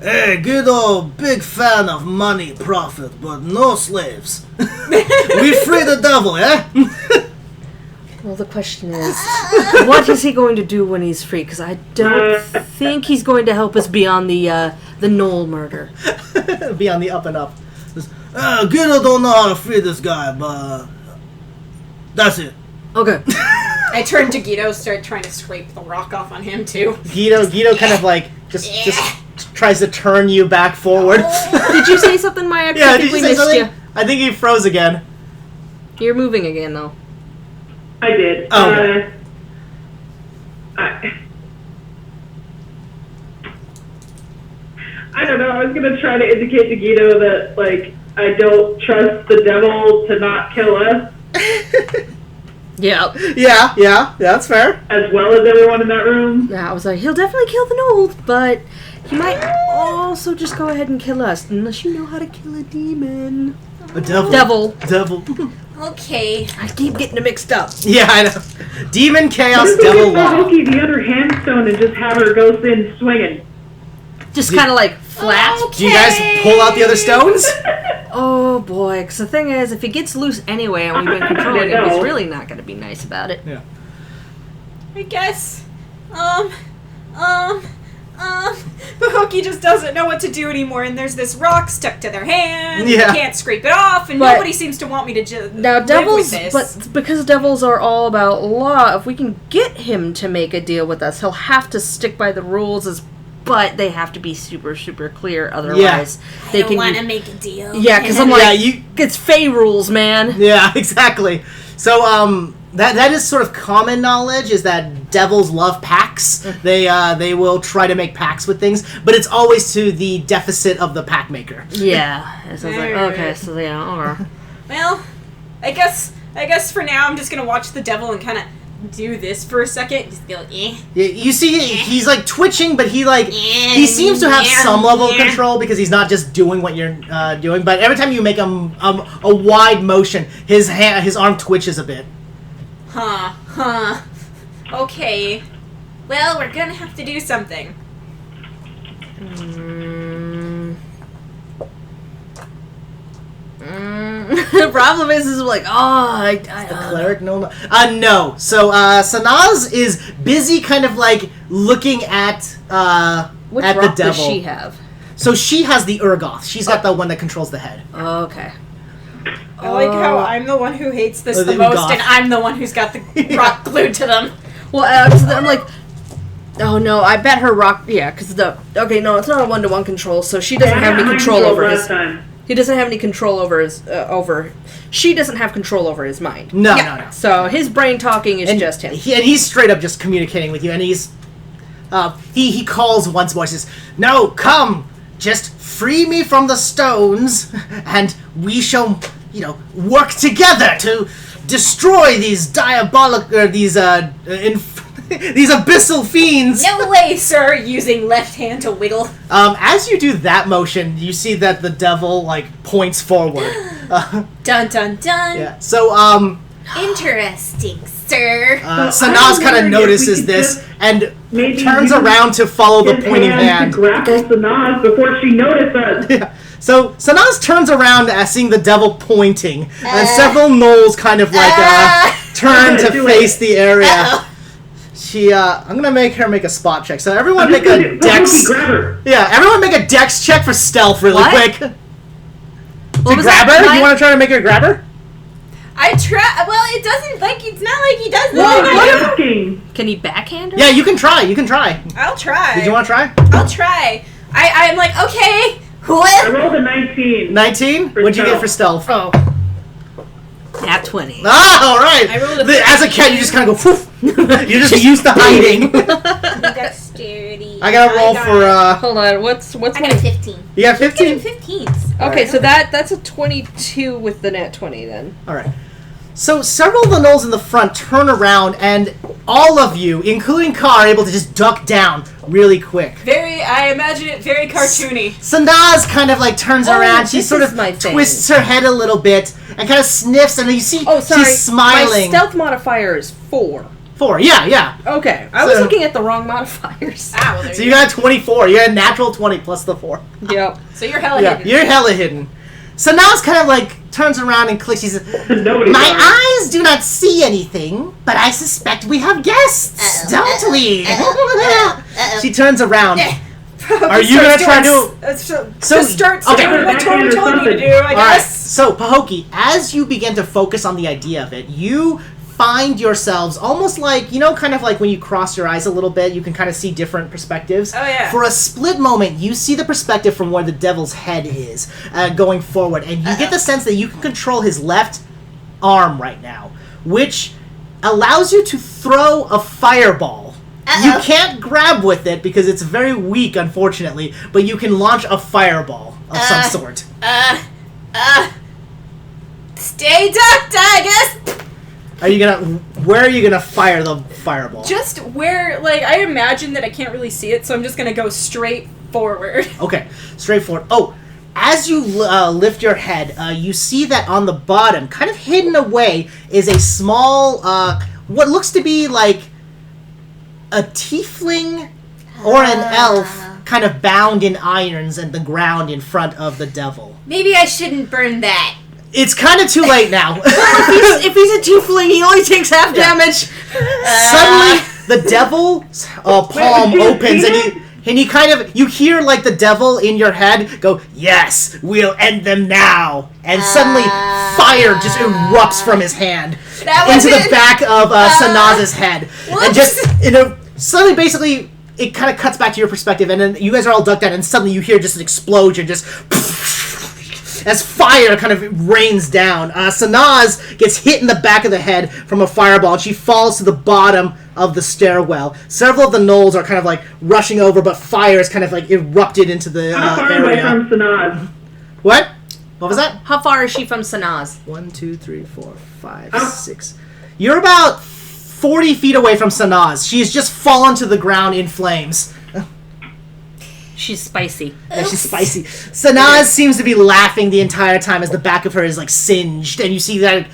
"Hey, Guido, big fan of money, profit, but no slaves. We free the devil, eh?" Well, the question is, what is he going to do when he's free? Because I don't think he's going to help us beyond the Gnoll murder. Be on the up and up. Guido don't know how to free this guy, but that's it. Okay. I turn to Guido, start trying to scrape the rock off on him too. Guido kind of like just tries to turn you back forward. Did you say something, Maya? Yeah, did you we say missed something? you. I think he froze again. You're moving again, though. I did. Oh, okay. I don't know. I was going to try to indicate to Guido that, like, I don't trust the devil to not kill us, Yeah. Yeah, that's fair. as well as everyone in that room. Yeah, I was like, he'll definitely kill the Gnolls, but he might also just go ahead and kill us, unless you know how to kill a demon. A devil. Devil. Okay. I keep getting it mixed up. Yeah, I know. Demon, chaos, What if we devil, give law. Pahoki the other handstone and just have her go in swinging? Just kind of like flat. Do you guys pull out the other stones? Oh boy, because the thing is, if he gets loose anyway and we've been controlling him, he's really not going to be nice about it. Yeah. I guess. Pahoki just doesn't know what to do anymore, and there's this rock stuck to their hand. Yeah. They can't scrape it off, and But- nobody seems to want me to just Now, live devils, with this. but because devils are all about law, if we can get him to make a deal with us, he'll have to stick by the rules, but they have to be super, super clear. Otherwise, I don't want to make a deal. Yeah, because I'm like, Yeah, you- it's Fey rules, man. Yeah, exactly. So, that is sort of common knowledge, is that devils love pacts. They will try to make pacts with things, but it's always to the deficit of the pack maker. Yeah. So it's like, Alright. okay, so yeah, okay. Well, I guess for now I'm just gonna watch the devil and kind of do this for a second. Just go, eh. You see, he's like twitching, but he seems to have some level of control because he's not just doing what you're doing. But every time you make a wide motion, his arm twitches a bit. Huh. Okay. Well, we're gonna have to do something. The problem is like, The cleric, no. So Sanaz is busy, kind of like looking at which at rock the devil. does she have? So she has the Urgoth. She's got the one that controls the head. Okay. I like how I'm the one who hates this Oh, the the most, goth. and I'm the one who's got the rock glued to them. Well, so I'm like, oh no, I bet her rock. Yeah, because it's not a 1-to-1 control, so she doesn't have any control over his. He doesn't have any control over his She doesn't have control over his mind. No. So his brain talking is And just him. He's straight up just communicating with you, and he calls once more. Says, "No, come, just free me from the stones, and we shall, work together to destroy these these abyssal fiends." No way, sir, using left hand to wiggle. As you do that motion, you see that the devil points forward. Dun dun dun. Yeah. So Interesting, sir. Sanaz kind of notices this and maybe turns use around to follow the his pointing hand hand. to grapple Sanaz before she noticed us. Yeah. So Sanaz turns around as seeing the devil pointing, and several gnolls kind of turn to Do face it. the area. Uh-oh. I'm gonna make her make a spot check. So everyone make a dex. Grab her. Yeah, everyone make a dex check for stealth really What? quick. To What was grab that? her? What? You want to try to make her grab her? I try. Well, it doesn't it's not like he does What am that. I asking? Can he backhand her? Yeah, you can try. I'll try. Did you want to try? I'll try. I'm like, okay. I What? rolled a 19. 19? For What'd you get stealth. for stealth? Oh. Nat 20. Ah, all right. I rolled a As a cat, you just kind of go, poof. You're just used to hiding. Dexterity. I gotta roll for, Hold on. What's I my... got a 15. you got Getting 15? 15s. Okay, so that's a 22 with the nat 20 then. All right. So several of the gnolls in the front turn around, and all of you, including Car, are able to just duck down really quick. I imagine it very cartoony. Sanaz kind of turns around. She this sort is of my thing. twists her head a little bit and kind of sniffs, and you see Oh, sorry. she's smiling. My stealth modifier is 4. 4, yeah. Okay, I was So- looking at the wrong modifiers. Ah, well, there So you got 24. You got a natural 20 plus the 4. Yep. So you're hella Yeah, hidden. you're hella hidden. Sanaz kind of turns around and clicks. She says, Nobody saw her. "My eyes do not see anything, but I suspect we have guests, don't we?" She turns around. Are you gonna try to? So- Just start okay. doing what Tori told me to do, I All right. guess. So Pahoki, as you begin to focus on the idea of it, you find yourselves almost kind of like when you cross your eyes a little bit, you can kind of see different perspectives. Oh, yeah. For a split moment, you see the perspective from where the devil's head is going forward, and you get the sense that you can control his left arm right now, which allows you to throw a fireball. You can't grab with it because it's very weak, unfortunately, but you can launch a fireball of some sort. Stay ducked, I guess. Where are you gonna fire the fireball? Just where, I imagine that I can't really see it, so I'm just gonna go straight forward. Okay, straightforward. Oh, as you lift your head, you see that on the bottom, kind of hidden away, is a small, what looks to be like a tiefling or an elf, kind of bound in irons in the ground in front of the devil. Maybe I shouldn't burn that. It's kind of too late now. if he's a tiefling, he only takes half damage. Suddenly, the devil's palm did you opens, see and you kind of you hear the devil in your head go, "Yes, we'll end them now." And suddenly, fire just erupts from his hand That into the wasn't- back of Sanaz's head, and just suddenly, basically, it kind of cuts back to your perspective, and then you guys are all ducked down, and suddenly you hear just an explosion, just. as fire kind of rains down. Sanaz gets hit in the back of the head from a fireball, and she falls to the bottom of the stairwell. Several of the gnolls are kind of like rushing over, but fire is kind of like erupted into the How far away area. from Sanaz? What? What was that? How far is she from Sanaz? 1, 2, 3, 4, 5, 6. You're about 40 feet away from Sanaz. She has just fallen to the ground in flames. She's spicy. Yeah, she's spicy. Sanaz seems to be laughing the entire time as the back of her is like singed, and you see that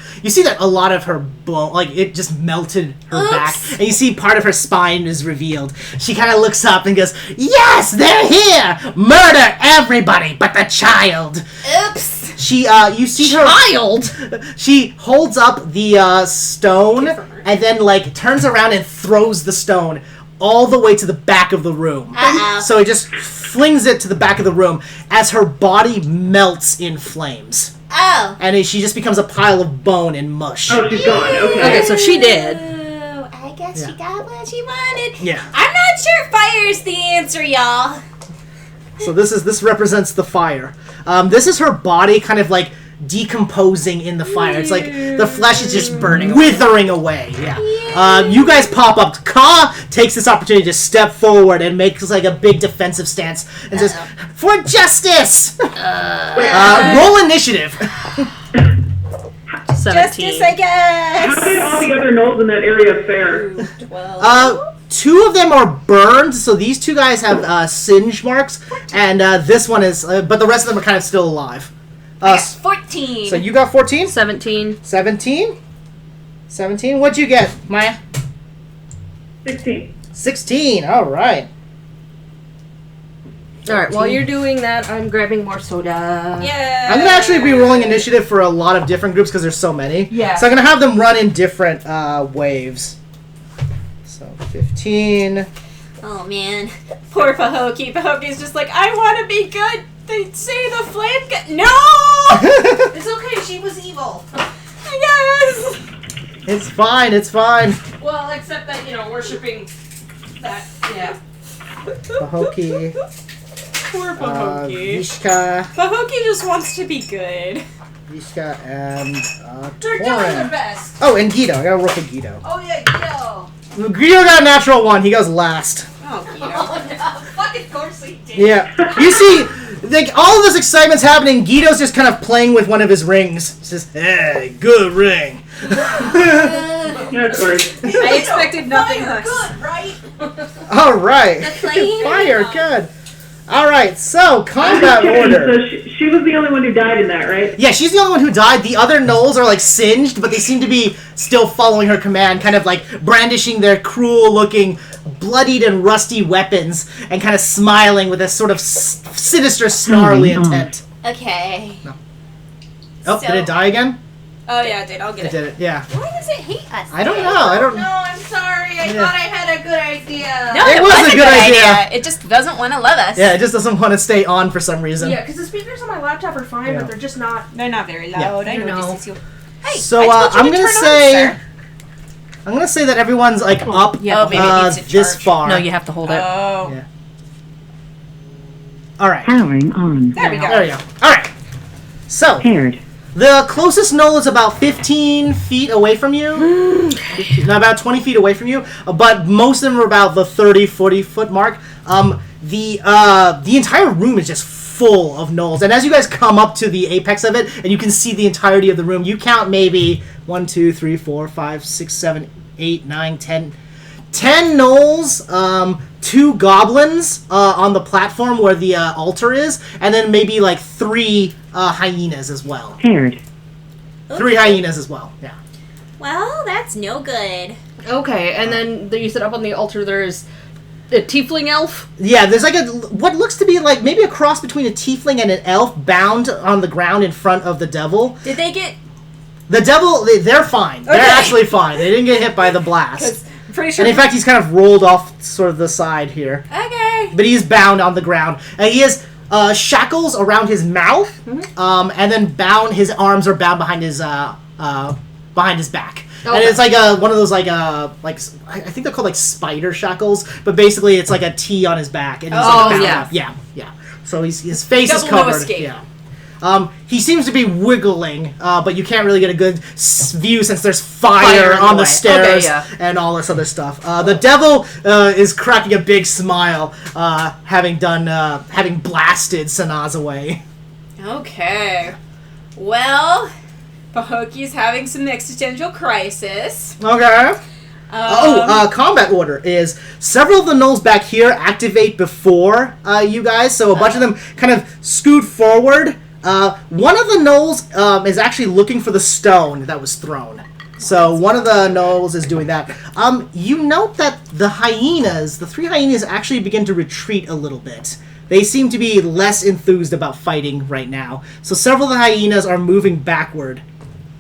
a lot of her bone, like it just melted her back, and you see part of her spine is revealed. She kind of looks up and goes, "Yes, they're here! Murder everybody but the child." Oops. She, you see her. Child. She holds up the stone and then like turns around and throws the stone all the way to the back of the room. Uh-oh. So it just flings it to the back of the room as her body melts in flames. Oh. And she just becomes a pile of bone and mush. Oh, she's gone. Okay. Okay, so she did. Oh, I guess Yeah. she got what she wanted. Yeah. I'm not sure fire's the answer, y'all. So this represents the fire. This is her body kind of like decomposing in the fire. It's like the flesh is just burning, withering away. Yeah. You guys pop up. Ka takes this opportunity to step forward and makes like a big defensive stance and says, "For justice!" Roll initiative. 17. Justice, I guess. How did all the other gnolls in that area fare? 12. 2 of them are burned, so these 2 guys have singe marks, and this one is, but the rest of them are kind of still alive. 14. So you got 14? 17. 17? 17? What'd you get, Maya? 16. 16, alright. Alright, while you're doing that, I'm grabbing more soda. Yeah. I'm gonna actually be rolling initiative for a lot of different groups because there's so many. Yeah. So I'm gonna have them run in different waves. So 15. Oh, man. Poor Pahokee. Pahokee's just like, I want to be good. They say the flame No! It's okay, she was evil. Yes! It's fine, it's fine. Well, except that, worshipping that, yeah. Pahokee, Poor Pahokee. Vishka, Pahokee just wants to be good. Vishka, and They're doing their Torin. best. Oh, and Guido. I gotta roll for Guido. Oh, yeah, Guido. Guido got a natural 1. He goes last. Oh, Guido. Oh, no. Fucking course he did. Yeah. You see, like, all of this excitement's happening. Guido's just kind of playing with one of his rings. He says, "Hey, good ring." Yeah, of course. I expected nothing Fire, less. good, right? All right. The flame? Fire, good. All right, so combat order. So she was the only one who died in that, right? Yeah, she's the only one who died. The other gnolls are like singed, but they seem to be still following her command, kind of like brandishing their cruel-looking, bloodied and rusty weapons, and kind of smiling with a sort of sinister, snarly intent. Okay. Oh, did it die again? Oh, yeah, I did. I'll get It it. did it. Yeah. Why does it hate us? I don't know. I don't. No, I'm sorry. I Yeah. thought I had a good idea. No, It it was was a a good good idea. idea. It just doesn't want to love us. Yeah, it just doesn't want to stay on for some reason. Yeah, because the speakers on my laptop are fine, Yeah. but they're just not. They're not very loud. I You know. know. This is you. Hey, So I told you I'm to gonna turn on, say, sir. I'm gonna say that everyone's like up Yeah, Oh, maybe it needs to this charge. far. No, you have to hold it. Oh. Yeah. All right. Powering on. There we go. There we go. All right. So Paired. the closest knoll is about 15 feet away from you. 15, no, about 20 feet away from you. But most of them are about the 30, 40 foot mark. The entire room is just full of gnolls. And as you guys come up to the apex of it, and you can see the entirety of the room, you count maybe 1, 2, 3, 4, 5, 6, 7, 8, 9, 10. 10 gnolls, 2 goblins on the platform where the altar is, and then maybe like 3 hyenas as well. Paired. 3 hyenas as well, yeah. Well, that's no good. Okay, and then you said up on the altar there's a tiefling elf. Yeah, there's like what looks to be like maybe a cross between a tiefling and an elf bound on the ground in front of the devil. Did they get... The devil, they're fine. They're Okay. actually fine. They didn't get hit by the blast. I'm pretty sure. And in fact, he's kind of rolled off sort of the side here. Okay. But he's bound on the ground. And he has shackles around his mouth, and then his arms are bound behind his back. And Okay. it's like one of those like I think they're called like spider shackles, but basically it's like a T on his back, and he's Oh, like bound yeah. up. Yeah. So his face is Double no covered. escape. Yeah. He seems to be wiggling, but you can't really get a good view since there's fire on the stairs and all this other stuff. The devil is cracking a big smile, having blasted Sanaz away. Okay. Well, Pahokie's having some existential crisis. Okay. Combat order is several of the gnolls back here activate before you guys, so a bunch of them kind of scoot forward. One of the gnolls is actually looking for the stone that was thrown. So one of the gnolls is doing that. You note that the three hyenas actually begin to retreat a little bit. They seem to be less enthused about fighting right now. So several of the hyenas are moving backward.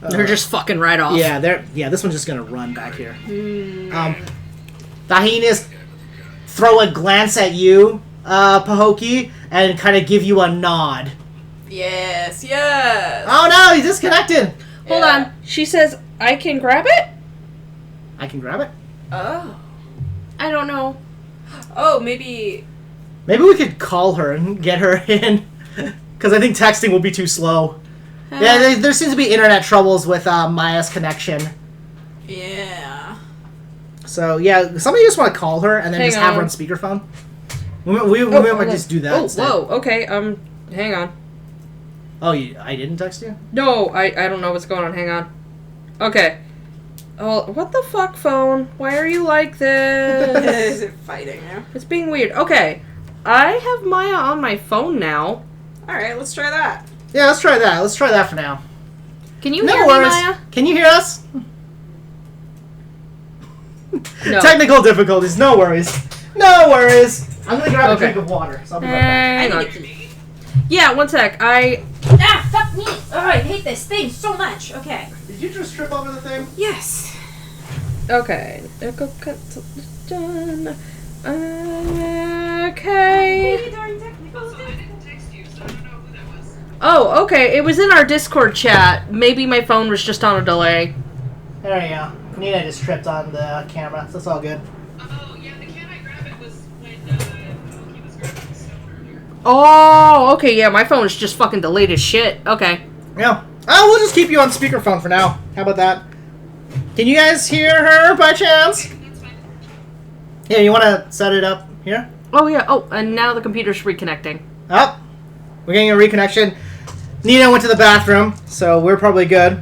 They're just fucking right off. Yeah, this one's just gonna run back here. The hyenas throw a glance at you, Pahoki, and kind of give you a nod. Yes. Oh no, he's disconnected! Hold on. She says, I can grab it? I can grab it? Oh. I don't know. Oh, maybe... Maybe we could call her and get her in. Because I think texting will be too slow. Yeah, there seems to be internet troubles with Maya's connection. Yeah. So, yeah, somebody just want to call her and then just have her on speakerphone. We might just do that instead. Whoa, okay, hang on. Oh, I didn't text you? No, I don't know what's going on, hang on. Okay. Oh, what the fuck, phone? Why are you like this? Is it fighting now? It's being weird. Okay, I have Maya on my phone now. Alright, let's try that. Yeah, let's try that. Let's try that for now. Can you hear me, Maya? Can you hear us? No. Technical difficulties. No worries. No worries. I'm gonna grab a drink of water. So I'll be right back. Hang on. Yeah, one sec. Ah, fuck me! Oh, I hate this thing so much. Okay. Did you just trip over the thing? Yes. Okay. Okay. Oh, okay. It was in our Discord chat. Maybe my phone was just on a delay. There you go. Nina just tripped on the camera, so it's all good. Oh, yeah, the can I grab it was when he was grabbing the stone earlier. Oh, okay. Yeah, my phone is just fucking delayed as shit. Okay. Yeah. Oh, we'll just keep you on speakerphone for now. How about that? Can you guys hear her by chance? That's fine. Yeah, you want to set it up here? Oh, yeah. Oh, and now the computer's reconnecting. Oh, we're getting a reconnection. Nina went to the bathroom, so we're probably good.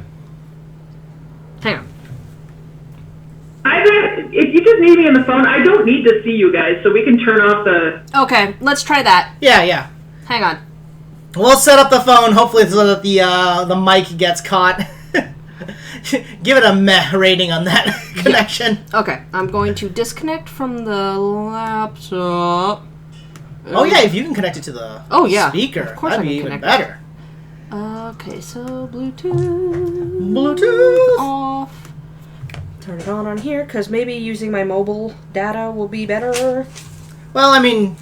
Hang on. If you just need me on the phone, I don't need to see you guys, so we can turn off the... Okay, let's try that. Yeah. Hang on. We'll set up the phone, hopefully so that the mic gets caught. Give it a meh rating on that connection. Okay, I'm going to disconnect from the laptop. Oh yeah, if you can connect it to the speaker, of course that'd be I can even connect better. Okay, so Bluetooth off. Turn it on here, because maybe using my mobile data will be better. Well, I mean,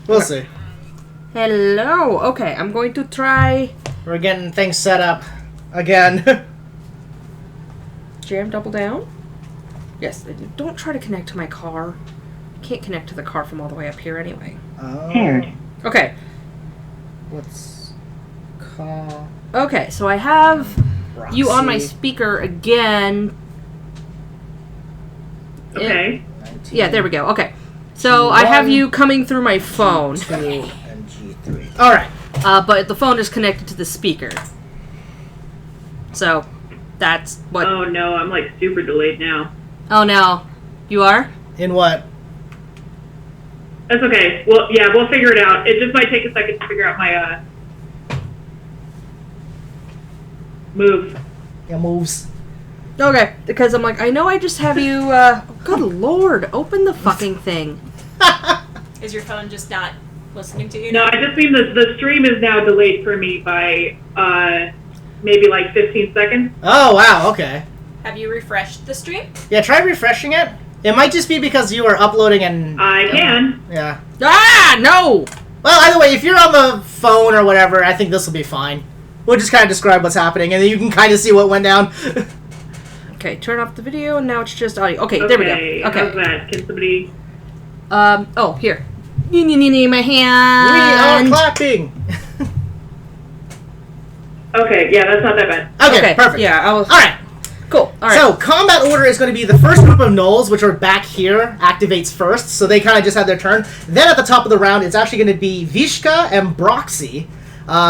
we'll see. Hello. Okay, I'm going to try We're getting things set up again. jam double down. Yes, don't try to connect to my car. Can't connect to the car from all the way up here anyway. Paired. Okay. Let's call. Okay, so I have Roxy. you on my speaker again. Okay. 19, Yeah, there we go. Okay. So I have you coming through my phone. G2 and G3. All right. But the phone is connected to the speaker. So that's what. Oh no, I'm like super delayed now. Oh no, you are? In what? That's okay. Well, yeah, we'll figure it out. It just might take a second to figure out my move. Yeah, moves. Okay, because I'm like, I know I just have you. Good lord, open the fucking thing. Is your phone just not listening to you? No, I just mean the stream is now delayed for me by maybe like 15 seconds. Oh wow. Okay. Have you refreshed the stream? Yeah, try refreshing it. It might just be because you are uploading and... I can. Yeah. Ah, no! Well, either way, if you're on the phone or whatever, I think this will be fine. We'll just kind of describe what's happening, and then you can kind of see what went down. Okay, turn off the video, and now it's just audio. Okay, there we go. Okay. How's that? Can somebody... Oh, here. My We hand. are clapping. Okay, yeah, that's not that bad. Okay, perfect. Yeah, I was. All right. Cool. All right. So, combat order is going to be the first group of Gnolls, which are back here, activates first, so they kind of just have their turn. Then at the top of the round, it's actually going to be Vishka and Broxy.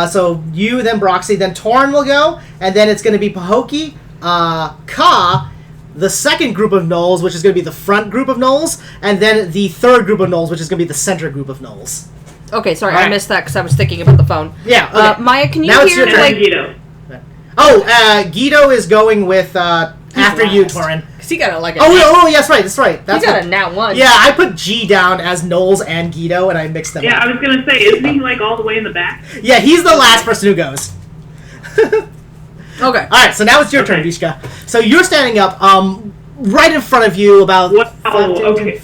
So, you, then Broxy, then Torin will go, and then it's going to be Pahokee, Ka, the second group of Gnolls, which is going to be the front group of Gnolls, and then the third group of Gnolls, which is going to be the center group of Gnolls. Okay, sorry, Alright. I missed that because I was thinking about the phone. Yeah, okay. Maya, can you Now it's hear your turn. like? Guido. Oh, Guido is going with, after you, last. Torin. Because he got a like. Oh, yes, right, that's right. He That's got what- a nat 1. Yeah, I put G down as Gnolls and Guido, and I mixed them Yeah, up. I was gonna say, isn't he like all the way in the back? Yeah, he's the last person who goes. Okay. Alright, so now it's your turn, Okay. Vishka. So you're standing up, right in front of you, about Wow, 5, 10, okay.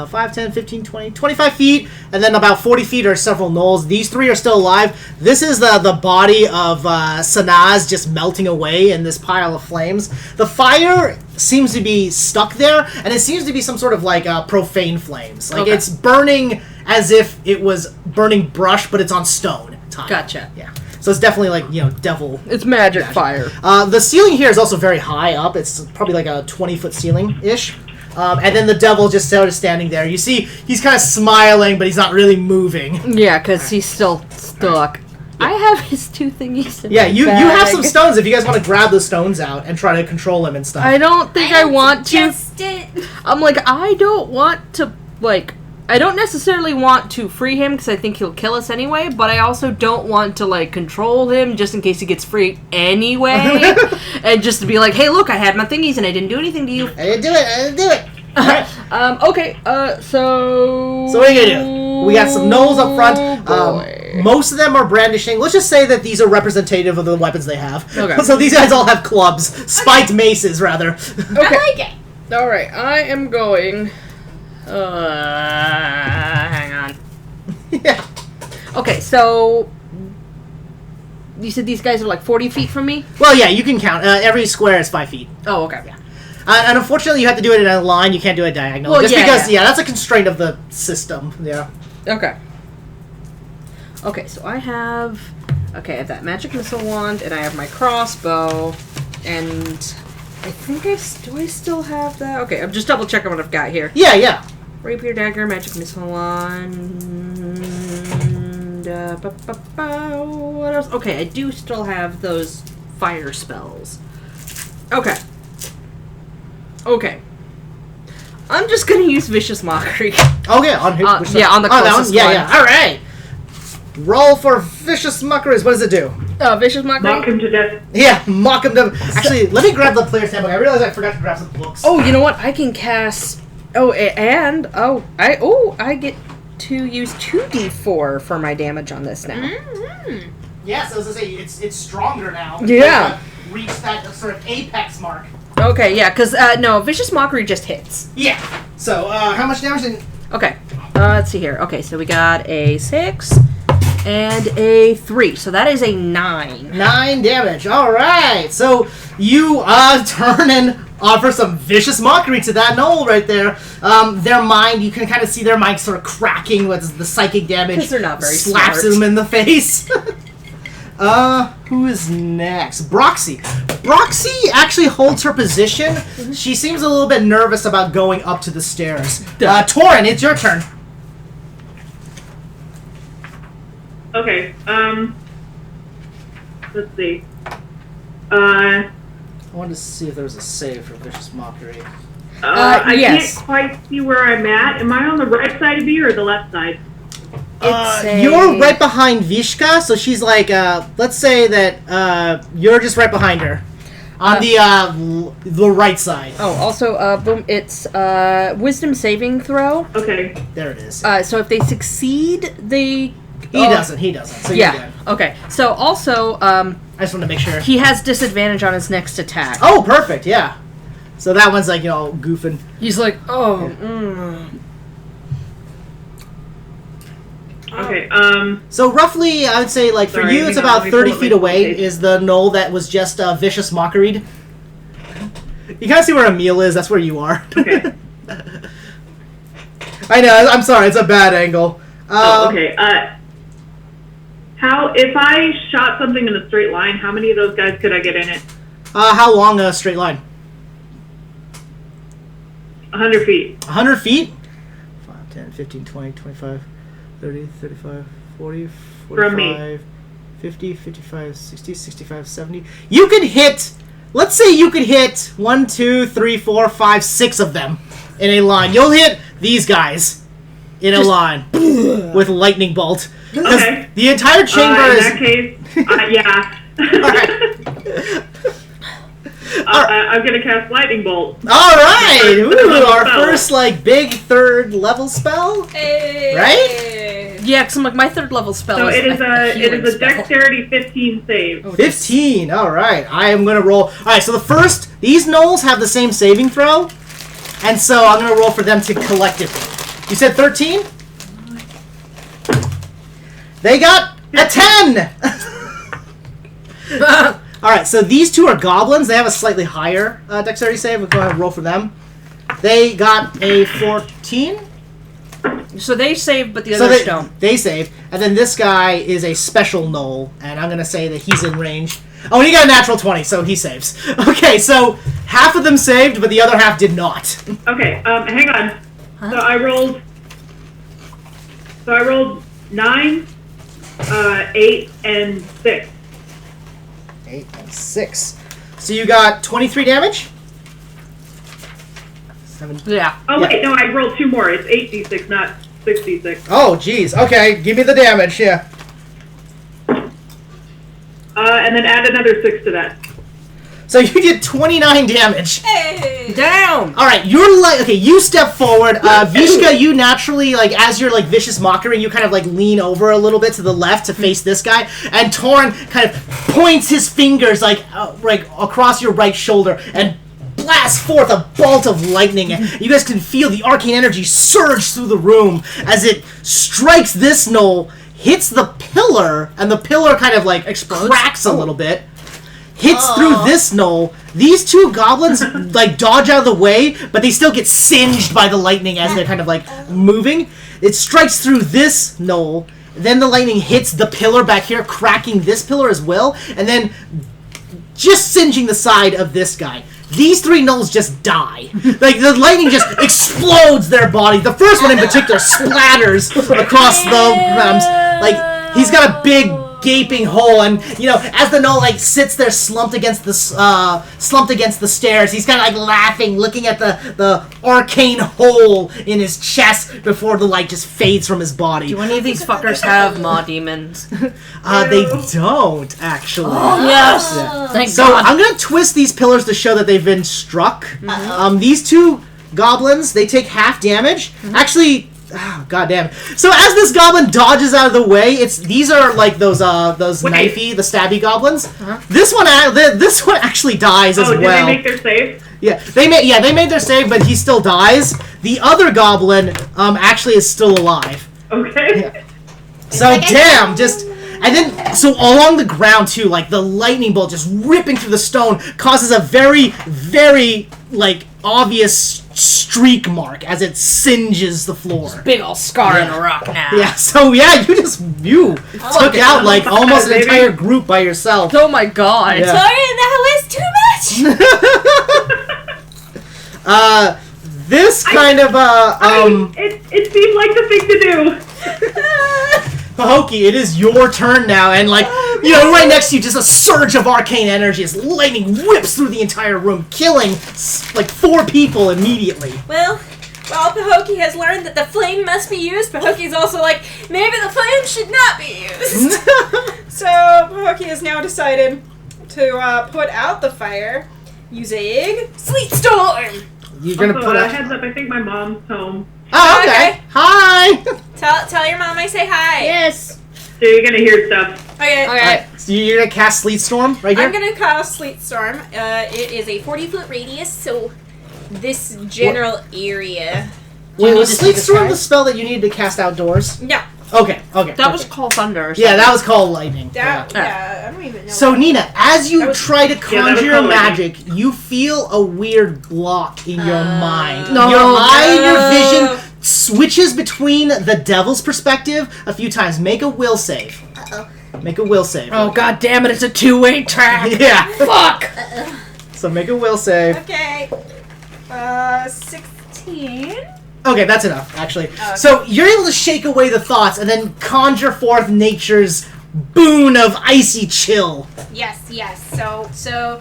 5, 10, 15, 20, 25 feet, and then about 40 feet are several Gnolls. These three are still alive. This is the body of Sanaz just melting away in this pile of flames. The fire seems to be stuck there, and it seems to be some sort of like profane flames. Like Okay. it's burning as if it was burning brush, but it's on stone. Tile. Gotcha. Yeah. So it's definitely like, devil. It's magic fire. The ceiling here is also very high up. It's probably like a 20-foot ceiling-ish. And then the devil just sort of standing there. You see, he's kind of smiling, but he's not really moving. Yeah, because he's still stuck. I have his 2 thingies in Yeah, my you have bag. some stones if you guys want to grab those stones out and try to control him and stuff. I don't think I want to. Just it. I'm like, I don't want to, like, I don't necessarily want to free him because I think he'll kill us anyway, but I also don't want to, like, control him just in case he gets free anyway. And just to be like, hey, look, I had my thingies and I didn't do anything to you. I didn't do it. Alright. Okay, so... So what are you gonna do? We got some Gnolls up front. boy. Most of them are brandishing. Let's just say that these are representative of the weapons they have. Okay. So these guys all have clubs. Spiked maces, rather. Okay. I like it. Alright, I am going... hang on. Yeah. Okay, so... You said these guys are like 40 feet from me? Well, yeah, you can count. Every square is 5 feet. Oh, okay. And unfortunately, you have to do it in a line. You can't do it diagonal. Well, just yeah, because, yeah. that's a constraint of the system. Yeah. Okay. Okay, so I have that magic missile wand, and I have my crossbow, and I think I still have that. Okay, I'm just double checking what I've got here. Yeah. Rapier, dagger, magic missile wand. What else? Okay, I do still have those fire spells. Okay. I'm just gonna use Vicious Mockery. Okay, on who? which yeah, side? on the that closest one? one. Yeah. All right. Roll for vicious mockeries. What does it do? Vicious Mockery? Mock him to death. Yeah, mock him to. Actually, let me grab the player's handbook. I realized I forgot to grab some books. Oh, you know what? I can cast. I get to use 2d4 for my damage on this now. Mm-hmm. Yeah. So as I say, it's stronger now. Yeah. Reach that sort of apex mark. Okay, yeah, because no, Vicious Mockery just hits. Yeah. So how much damage? Okay, let's see here. Okay, so we got a 6 and a 3, so that is a 9. 9 damage. All right. So you turn and offer some vicious mockery to that Gnoll right there. Their mind, you can kind of see their mind sort of cracking with the psychic damage. 'Cause they're not very slaps smart. them in the face. Who is next? Broxy. Broxy actually holds her position. She seems a little bit nervous about going up to the stairs. Torin, it's your turn. Okay, let's see. I I wanted to see if there was a save for vicious mockery. Yes. can't quite see where I'm at. Am I on the right side of you or the left side? You're right behind Vishka, so she's like, let's say that you're just right behind her. On the right side. Oh, also, boom, it's Wisdom saving throw. Okay. There it is. So if they succeed, they... He doesn't. So you're Yeah, good. okay. So also, I just want to make sure. he has disadvantage on his next attack. Oh, perfect, yeah. So that one's like, goofing. He's like, oh, Okay. So roughly, I would say, like, for Sorry, you, it's hang on, about let me 30 pull up feet my away page. is the Gnoll that was just vicious mockeried. You kind of see where Emil is. That's where you are. Okay. I know. I'm sorry. It's a bad angle. Okay. How if I shot something in a straight line? How many of those guys could I get in it? How long a straight line? 100 feet. 100 feet? 5, 10, 15, 20, 25, 30, 35, 40, From me. 45, 50, 55, 60, 65, 70. You could hit, let's say you could hit 1, 2, 3, 4, 5, 6 of them in a line. You'll hit these guys in a line with lightning bolt. Because Okay. the entire chamber In is... that case, yeah. I'm gonna cast lightning bolt. All right! Ooh, our Spell. first, like, big third level spell. Hey. Right? Yeah, because I'm like, my third level spell So is it is a healing spell. dexterity 15 save. 15. All right. I am going to roll. All right, so the first, these gnolls have the same saving throw, and so I'm going to roll for them to collectively. You said 13? They got a 10! All right, so these two are goblins. They have a slightly higher dexterity save. We'll go ahead and roll for them. They got a 14. So they save, but the So others don't. they save. And then this guy is a special gnoll, and I'm going to say that he's in range. Oh, and he got a natural 20, so he saves. Okay, so half of them saved, but the other half did not. Okay, hang on. So I rolled 9, 8, and 6. 8 and 6. So you got 23 damage? 7. Yeah. Oh Yeah. wait, no, I rolled 2 more. It's 8d6, not 6d6. Oh, jeez. Okay, give me the damage, yeah. And then add another 6 to that. So you did 29 damage. Hey. Down! Alright, you're like, okay, you step forward. Vishka, you naturally, like, as you're, like, vicious mockery, you kind of, like, lean over a little bit to the left to face this guy. And Torin kind of points his fingers, like across your right shoulder and blasts forth a bolt of lightning. You guys can feel the arcane energy surge through the room as it strikes this gnoll, hits the pillar, and the pillar kind of, like, cracks a little bit. Hits through this gnoll. These two goblins, like, dodge out of the way, but they still get singed by the lightning as they're kind of, like, moving. It strikes through this gnoll. Then the lightning hits the pillar back here, cracking this pillar as well. And then just singeing the side of this guy. These 3 gnolls just die. Like, the lightning just explodes their body. The first one in particular splatters across the realms. Like, he's got a big gaping hole, and you know, as the gnoll like sits there slumped against the stairs, he's kind of like laughing, looking at the arcane hole in his chest before the light just fades from his body. Do any of these fuckers have maw demons? They don't actually. Oh, yes! Thank So God. I'm gonna twist these pillars to show that they've been struck. These 2 goblins, they take half damage. Actually. Oh, God damn it. So as this goblin dodges out of the way, these are like those knifey, the stabby goblins. This one actually dies as Oh, did well. they make their save? Yeah, they made their save, but he still dies. The other goblin actually is still alive. Okay. So damn, and then so along the ground too, like the lightning bolt just ripping through the stone causes a very, very like obvious streak mark as it singes the floor. Big ol' scar in the rock now. Yeah, so yeah, you took out like almost an baby. entire group by yourself. Oh my God. Yeah. Sorry, that was too much. This kind of It seemed like the thing to do. Pahoki, it is your turn now, and like, you know, right next to you, just a surge of arcane energy as lightning whips through the entire room, killing like 4 people immediately. Well, Pahoki has learned that the flame must be used. Pahoki's also like, maybe the flame should not be used. So Pahoki has now decided to put out the fire using Sleet Storm. You're gonna Also, put out. heads up, I think my mom's home. Oh, okay. Okay. Hi. Tell your mom I say hi. Yes. So you're gonna hear stuff. Okay. Okay. So you're gonna cast Sleet Storm right here. I'm gonna cast Sleet Storm. It is a 40-foot radius, so this general area. Wait, need was to Sleet see the Storm sky? the spell that you needed to cast outdoors? No. Okay. That was perfect. called thunder. Or Yeah, something. that was called lightning. Yeah, Yeah. yeah, I don't even know. So Nina, as you That was- try to that conjure was your called magic, you feel a weird block in your mind. No. Your eye and your Oh. vision switches between the devil's perspective a few times. Make a will save. Make a will save. Oh god damn it! It's a two-way track. Yeah. Fuck. So make a will save. Okay. 16. Okay, that's enough, actually. Okay. So you're able to shake away the thoughts and then conjure forth nature's boon of icy chill. Yes. So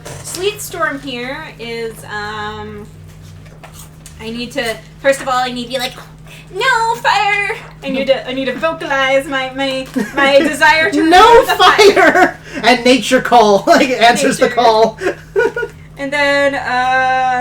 sleet storm here is I need to first of all I need to be like, no fire. I need to vocalize my desire to No remove the fire! And nature call, answers the Nature. call. And then,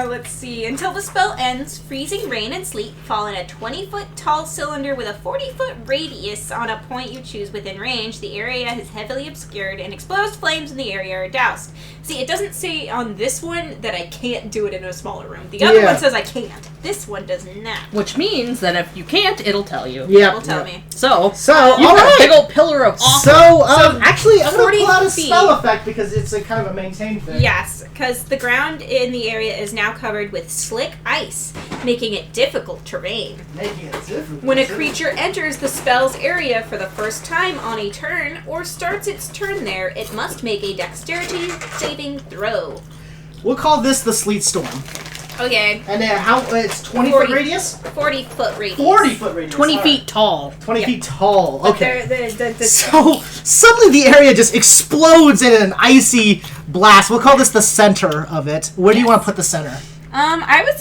let's see. Until the spell ends, freezing rain and sleet fall in a 20-foot tall cylinder with a 40-foot radius on a point you choose within range. The area is heavily obscured, and exposed flames in the area are doused. See, it doesn't say on this one that I can't do it in a smaller room. The other Yeah. one says I can't. This one does not. Which means that if you can't, it'll tell you. Yeah. It'll tell me. So So, you've got a alright. big old pillar of awful. So, actually, I'm going 40 to pull out a feet. spell effect because it's a kind of a maintained thing. Yes, because the ground in the area is now covered with slick ice, making it difficult terrain. Making it difficult. When a creature enters the spell's area for the first time on a turn or starts its turn there, it must make a dexterity saving throw. We'll call this the sleet storm. Okay, And it's 20 40. foot radius? 40-foot radius. 40 foot radius. 20 All feet tall. 20 Yeah. feet tall. But Okay. the So suddenly the area just explodes in an icy blast. We'll call this the center of it. Where do you want to put the center?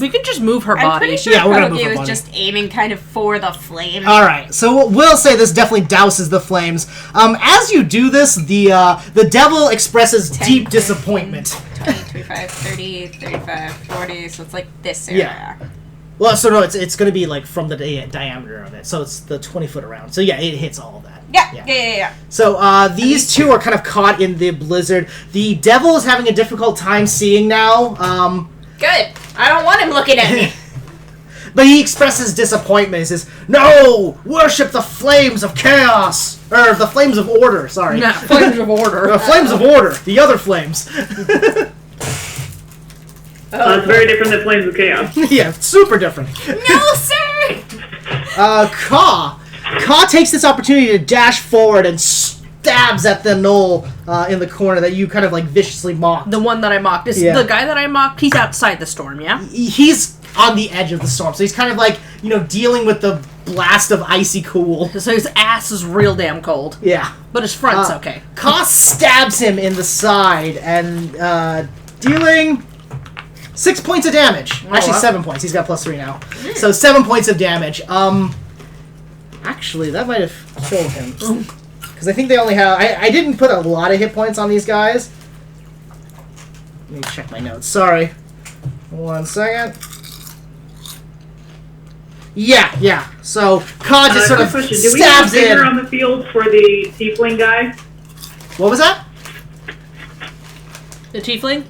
We could just move her I'm body. pretty sure Yeah, we're gonna move Kogi her was body. just aiming kind of for the flame. All right. So we'll say this definitely douses the flames. As you do this, the devil expresses deep disappointment. 20, 25, 30, 35, 40, so it's like this area. Yeah. Well, so no, it's going to be like from the diameter of it. So it's the 20 foot around. So yeah, it hits all of that. Yeah. So these two are kind of caught in the blizzard. The devil is having a difficult time seeing now. Good. I don't want him looking at me. But he expresses disappointment. He says, "No! Worship the flames of chaos! Or the flames of order, sorry. Not flames of order. The flames of order. The other flames." It's very different than Flames of Chaos. Yeah, super different. No, sir! Ka takes this opportunity to dash forward and stabs at the gnoll in the corner that you kind of like viciously mocked. The one that I mocked. Is Yeah. the guy that I mocked, he's outside the storm, yeah? He's on the edge of the storm, so he's kind of like, dealing with the blast of icy cool. So his ass is real damn cold. Yeah. But his front's okay. Ka stabs him in the side and dealing 6 points of damage. Actually, wow. 7 points. He's got +3 now. So 7 points of damage. Actually, that might have killed him. Because I think they only have... I didn't put a lot of hit points on these guys. Let me check my notes. Sorry. 1 second. Yeah. So, Ka just sort of Quick question. Do we have a stabs figure in. on the field for the tiefling guy? What was that? The tiefling?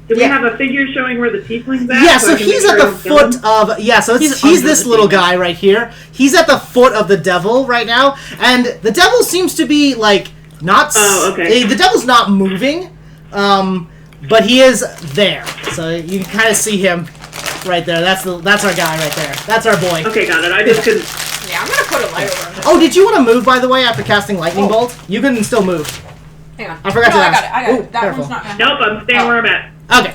Do we Yeah. have a figure showing where the tiefling's at? Yeah, so I can he's make at sure I the don't kill him? foot of... Yeah, so He's he's under this the little demon. guy right here. He's at the foot of the devil right now, and the devil seems to be, like, not... Oh, okay. The devil's not moving, but he is there. So you can kind of see him right there. That's our guy right there. That's our boy. Okay, got it. I just couldn't... Yeah, I'm gonna put a light over him. Oh, did you want to move, by the way, after casting Lightning Bolt? You can still move. Hang on. I forgot to I ask. got it. I got Ooh, it. That careful. one's not gonna Nope, I'm staying where I'm at. Okay.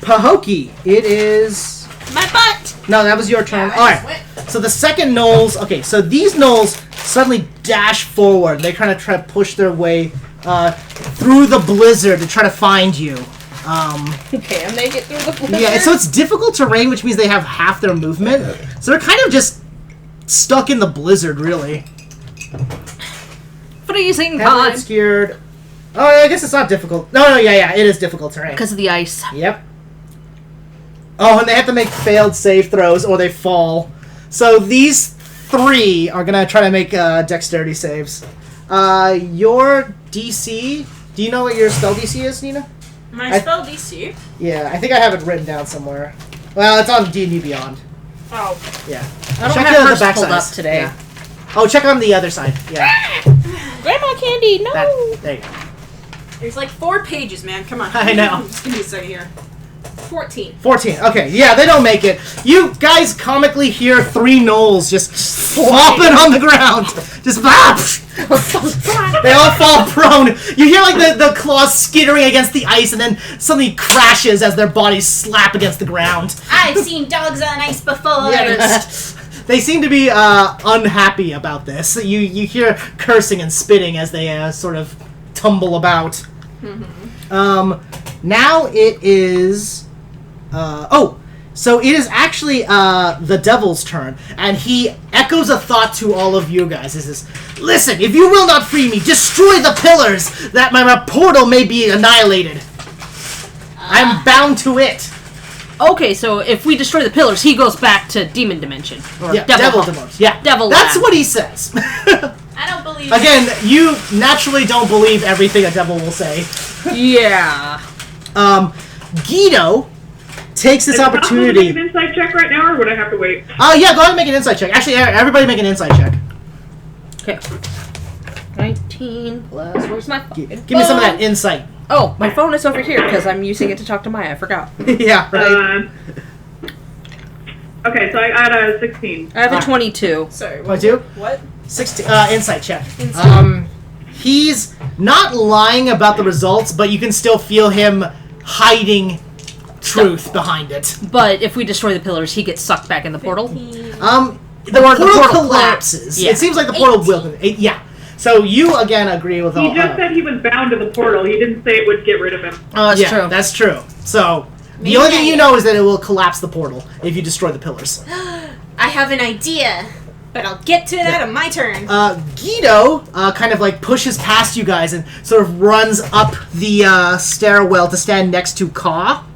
Pahokee, it is... My butt! No, that was your turn. Yeah, I Alright. just went. So the second Gnolls... Okay, so these Gnolls suddenly dash forward. They kind of try to push their way through the blizzard to try to find you. Can they get through the blizzard? Yeah, so it's difficult terrain, which means they have half their movement. So they're kind of just stuck in the blizzard, really. Freezing Heavily time. obscured. Oh, I guess it's not difficult. No, yeah, it is difficult terrain. Because of the ice. Yep. Oh, and they have to make failed save throws or they fall. So these three are going to try to make dexterity saves. Your DC... Do you know what your spell DC is, Nina? My spell DC. Yeah, I think I have it written down somewhere. Well, it's on D&D Beyond. Oh. Yeah. I don't Check have the hers back pulled sides. up today. Yeah. Oh, check on the other side. Yeah. Grandma Candy, no! That, there you go. There's like 4 pages, man. Come on. I know. Just give me a second here. 14. 14. Okay, yeah, they don't make it. You guys comically hear 3 gnolls just flopping on the ground. Just they all fall prone. You hear like the claws skittering against the ice, and then something crashes as their bodies slap against the ground. I've seen dogs on ice before. They seem to be unhappy about this. You hear cursing and spitting as they sort of tumble about. Now it is. So it is actually the devil's turn, and he echoes a thought to all of you guys. He says, "Listen, if you will not free me, destroy the pillars, that my portal may be annihilated. I'm bound to it." Okay, so if we destroy the pillars, he goes back to demon dimension. Or Yeah, devil dimension. Yeah, Devil That's land. what he says. I don't believe Again, you naturally don't believe everything a devil will say. Yeah. Guido takes this Is it possible to opportunity. make an insight check right now, or would I have to wait? Yeah, go ahead and make an insight check. Actually, everybody make an insight check. Okay. 19 plus. Where's my phone? Give me some of that insight. Oh, my phone is over here because I'm using it to talk to Maya. I forgot. Yeah, right. Okay, so I got a 16. I have a 22. Sorry. What, you? What? 16. Insight check. He's not lying about the results, but you can still feel him hiding truth behind it. But if we destroy the pillars, he gets sucked back in the portal. The Or the portal portal collapses. Yeah. It seems like the portal will. Yeah. So you again agree with all. He just said he was bound to the portal. He didn't say it would get rid of him. Oh, that's yeah, true. that's true. So the Maybe only thing you know is that it will collapse the portal if you destroy the pillars. I have an idea, but I'll get to that on my turn. Guido kind of like pushes past you guys and sort of runs up the stairwell to stand next to Ka.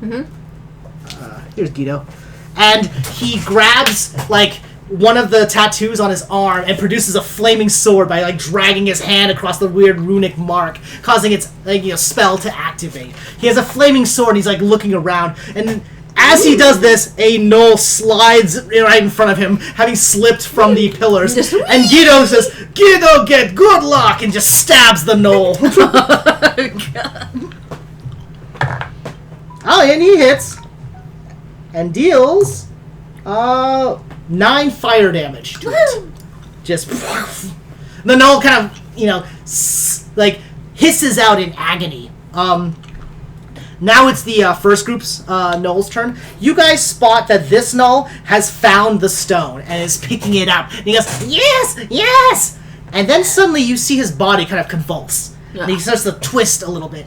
Here's Guido. And he grabs like one of the tattoos on his arm and produces a flaming sword by like dragging his hand across the weird runic mark, causing its spell to activate. He has a flaming sword and he's like looking around, and as he does this, a gnoll slides right in front of him, having slipped from the pillars. And Guido says, "Guido, get good luck," and just stabs the gnoll. Oh, and he hits. And deals 9 fire damage to it. Just the gnoll kind of, like hisses out in agony. Now it's the first group's Gnoll's turn. You guys spot that this Gnoll has found the stone and is picking it up. And he goes, "Yes, yes!" And then suddenly you see his body kind of convulse. And he starts to twist a little bit.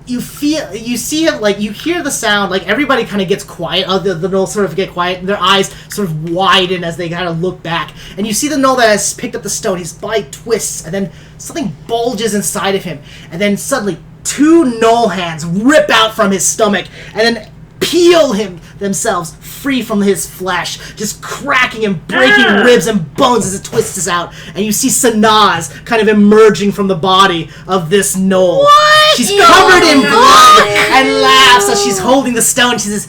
You see him, like, you hear the sound, like, everybody kind of gets quiet. The Gnoll sort of get quiet, and their eyes sort of widen as they kind of look back. And you see the Gnoll that has picked up the stone, his body twists, and then something bulges inside of him. And then suddenly, 2 Gnoll hands rip out from his stomach, and then peel themselves free from his flesh, just cracking and breaking ribs and bones as it twists out. And you see Sanaz kind of emerging from the body of this Gnoll. What? She's covered in blood and laughs as she's holding the stone. She says,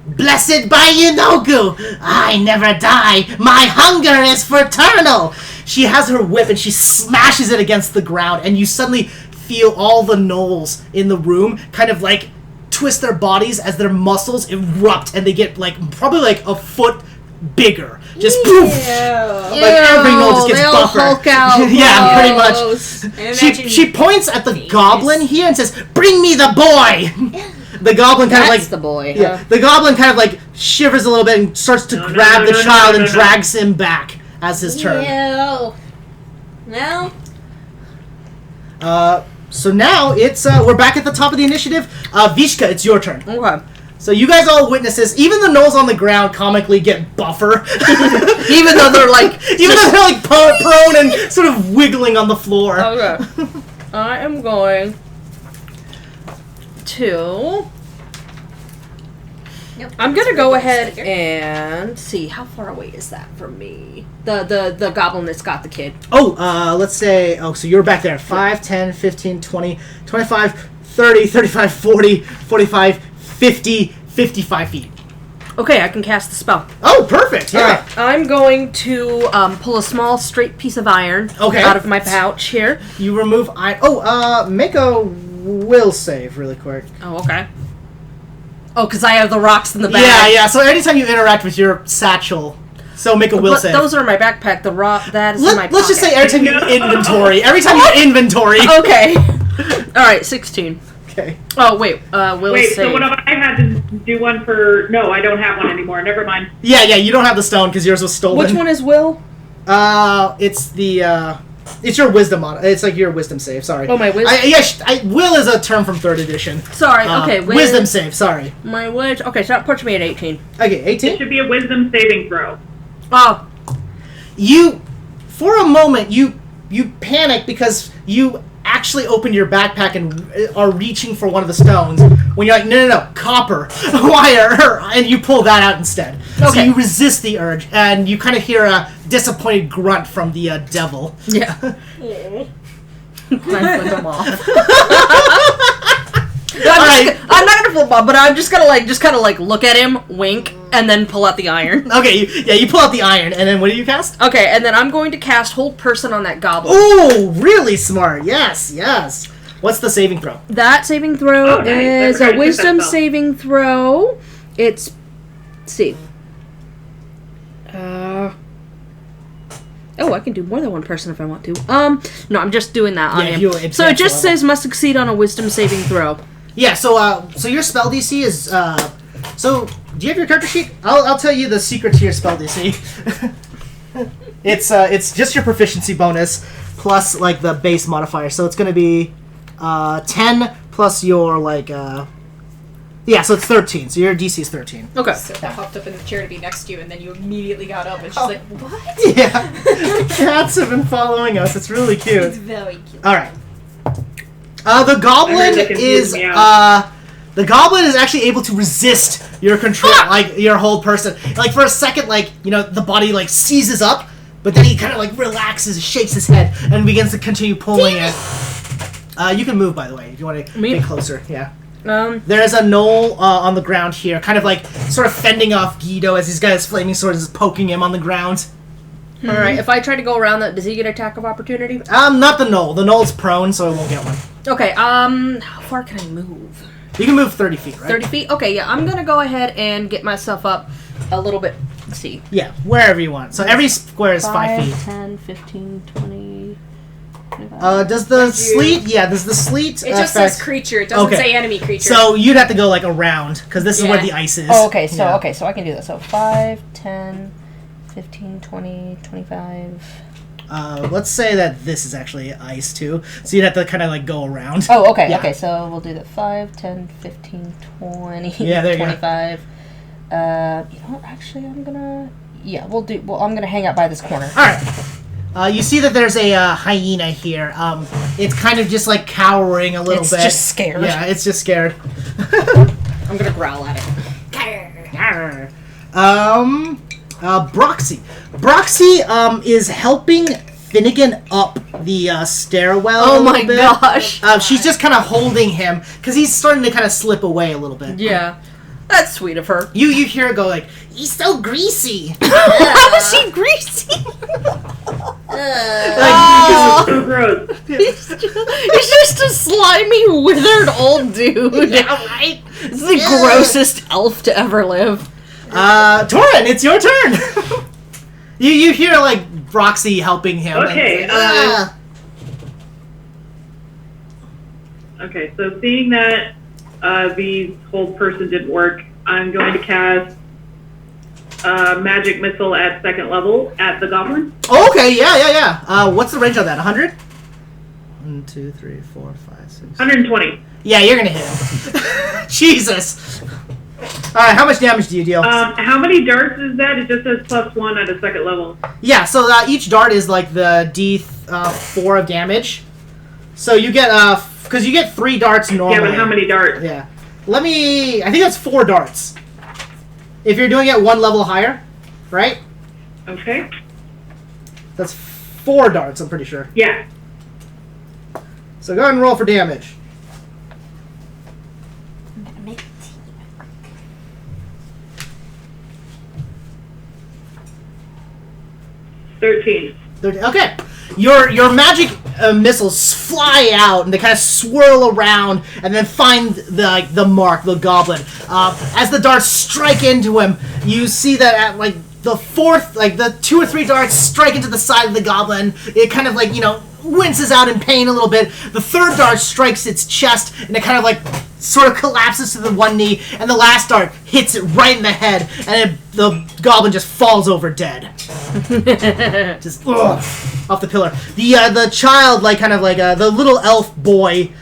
"Blessed by Inogu, I never die. My hunger is fraternal." She has her whip and she smashes it against the ground, and you suddenly feel all the gnolls in the room kind of like twist their bodies as their muscles erupt, and they get like probably like a foot bigger. Just poof! Like every gnoll just gets they all buffer. Hulk out. Yeah, pretty much. Imagine She points at the goblin here and says, "Bring me the boy." The goblin kind of That's like the boy. yeah. The goblin kind of like shivers a little bit and starts to grab the child and drags him back as his turn. Ew. No. So now it's we're back at the top of the initiative. Vishka, it's your turn. Okay. So you guys all witness this. Even the gnolls on the ground comically get buffer. Even though they're like... Even though they're like prone and sort of wiggling on the floor. Okay. I am going to... Nope, I'm that's gonna a go regular ahead sticker. and see how far away is that from me. The goblin that's got the kid. Oh, let's say, so you're back there. 5, 10, 15, 20, 25, 30, 35, 40, 45, 50, 55 feet. Okay, I can cast the spell. Oh, perfect. Yeah. Alright, I'm going to pull a small straight piece of iron out of my pouch here. You remove iron. Oh, make a will save really quick. Oh, okay. Oh, because I have the rocks in the bag. Yeah. So anytime you interact with your satchel, so make a will But save. those are in my backpack. The rock that is in my pocket. Let's just say every time you inventory. Every time you inventory. Okay. All right, 16. Okay. Oh wait, will Wait, save. so what if I had to do one for... No, I don't have one anymore. Never mind. Yeah. You don't have the stone because yours was stolen. Which one is will? It's the it's your wisdom on. It's like your wisdom save. Sorry. Oh, my wisdom. Will is a term from 3rd edition. Sorry. Okay. Wisdom save. Sorry. My witch. Okay, so that puts me at 18. Okay, It 18. should be a wisdom saving throw. Oh. You, for a moment, you panic because you actually open your backpack and are reaching for one of the stones when you're like, no, copper wire, and you pull that out instead. So Okay. you resist the urge, and you kind of hear a disappointed grunt from the devil. Yeah. I flip them off. I'm not gonna flip him off, but I'm just gonna kind of look at him, wink, and then pull out the iron. Okay, you pull out the iron, and then what do you cast? Okay, and then I'm going to cast Hold Person on that goblin. Ooh, really smart. Yes. What's the saving throw? That saving throw Oh, nice. is I a forgot to wisdom put that saving throw. Let's see. Oh, I can do more than one person if I want to. No, I'm just doing that on Yeah, him. you So it advance just level. says must succeed on a wisdom saving throw. Yeah, so your spell DC is so do you have your character sheet? I'll tell you the secret to your spell DC. It's just your proficiency bonus plus like the base modifier. So it's going to be 10 plus your so it's 13. So your DC is 13. Okay. So I popped up in the chair to be next to you, and then you immediately got up, and she's like, "What?" Yeah. Cats have been following us. It's really cute. It's very cute. All right. The goblin I heard they confused is me out. the goblin is actually able to resist your control, like your whole person. Like for a second, the body seizes up, but then he kind of relaxes, shakes his head, and begins to continue pulling it. You can move, by the way, if you want to Me? get closer. Yeah. There is a gnoll on the ground here, kind of sort of fending off Guido as he's got his flaming sword is poking him on the ground. All right. If I try to go around that, does he get attack of opportunity? Not the gnoll. The gnoll's prone, so it won't get one. Okay. How far can I move? You can move 30 feet, right? 30 feet? Okay, yeah. I'm going to go ahead and get myself up a little bit. Let's see. Yeah, wherever you want. So every square is 5 feet. 10, 15, 20, 25. Does the sleet? Yeah, does the sleet? It just affect- says creature. It doesn't Okay. say enemy creature. So you'd have to go around because this is where Yeah. the ice is. Oh, okay. So Yeah. so I can do that. So 5, 10, 15, 20, 25. Let's say that this is actually ice too. So you'd have to kind of go around. Oh, okay. Yeah. Okay, so we'll do that. 5, 10, 15, 20, Yeah, there you go. 25. You know what? Actually, I'm going to... Yeah, I'm going to hang out by this corner. All right. You see that there's a hyena here. It's kind of just cowering a little It's bit. just scared. Yeah, it's just scared. I'm going to growl at it. Arr. Broxy. Broxy is helping Finnegan up the stairwell. Oh a my little bit. gosh. She's just kind of holding him because he's starting to kind of slip away a little bit. Yeah. That's sweet of her. You hear her go he's so greasy. How is she greasy? So gross. He's just a slimy, withered old dude. Yeah, right? It's the grossest elf to ever live. Torin, it's your turn. you hear Broxy helping him. Okay, And, Okay, so seeing that the hold person didn't work, I'm going to cast magic missile at 2nd level at the goblin. okay, yeah. What's the range on that? 100? 1, 2, 3, 4, 5, 6. 120. Yeah, you're gonna hit him. Jesus. Alright, how much damage do you deal? How many darts is that? It just says +1 at a 2nd level. Yeah, so each dart is the D4 of damage. So you get, because you get 3 darts normally. Yeah, but how many darts? Yeah. I think that's 4 darts. If you're doing it 1 level higher, right? Okay. That's 4 darts, I'm pretty sure. Yeah. So go ahead and roll for damage. $13. Okay. your magic missiles fly out and they kind of swirl around and then find the mark, the goblin. As the darts strike into him, you see that at the fourth, the 2 or 3 darts strike into the side of the goblin. It kind of winces out in pain a little bit. The third dart strikes its chest and it kind of sort of collapses to the one knee, and the last dart hits it right in the head, and the goblin just falls over dead. Just off the pillar. The child, the little elf boy,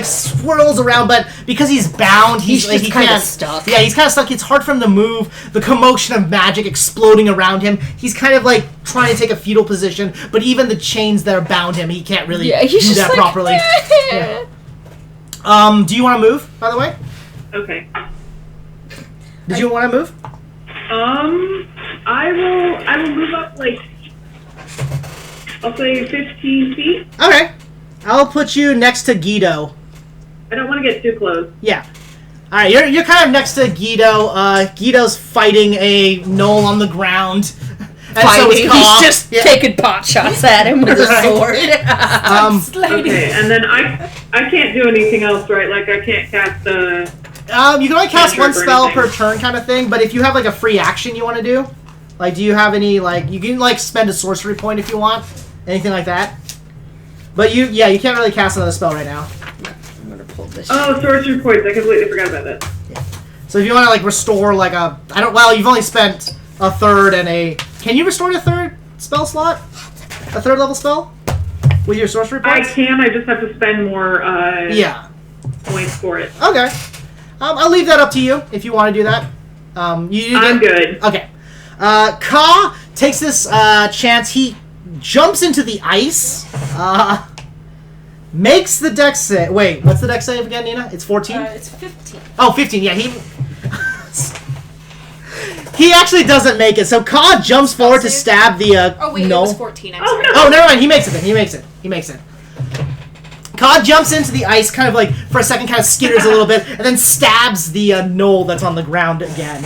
swirls around, but because he's bound, he can't. Stuck. Yeah, he's kind of stuck. It's hard for him to move. The commotion of magic exploding around him. He's kind of trying to take a fetal position, but even the chains that are bound him, he can't really do that properly. Yeah. Do you want to move, by the way? Okay. Did you want to move? I will move up, I'll say 15 feet. Okay. I'll put you next to Guido. I don't want to get too close. Yeah. Alright, you're kind of next to Guido. Guido's fighting a gnoll on the ground. And so is He's just taking pot shots at him with a sword. Okay, and then I can't do anything else, right? I can't cast you can only cast one spell anything. per turn kind of thing, but if you have a free action you want to do, do you have any, you can spend a sorcery point if you want, anything like that. But you can't really cast another spell right now. I'm gonna pull this. Oh, sorcery points, I completely forgot about that. Yeah. So if you want to restore you've only spent a third and can you restore a third spell slot? A third level spell? With your sorcery points? I can, I just have to spend more points for it. Okay. I'll leave that up to you if you want to do that. I'm good. Okay. Ka takes this chance. He jumps into the ice. Makes the dex save. Wait, what's the dex save again, Nina? It's 14? It's 15. Oh, 15. Yeah, he actually doesn't make it. So Ka jumps forward to stab the Oh, wait, gnoll. it was 14. I'm sorry. Oh, never mind. He makes it then. He makes it. Ka jumps into the ice, kind of for a second, kind of skitters a little bit, and then stabs the gnoll that's on the ground again.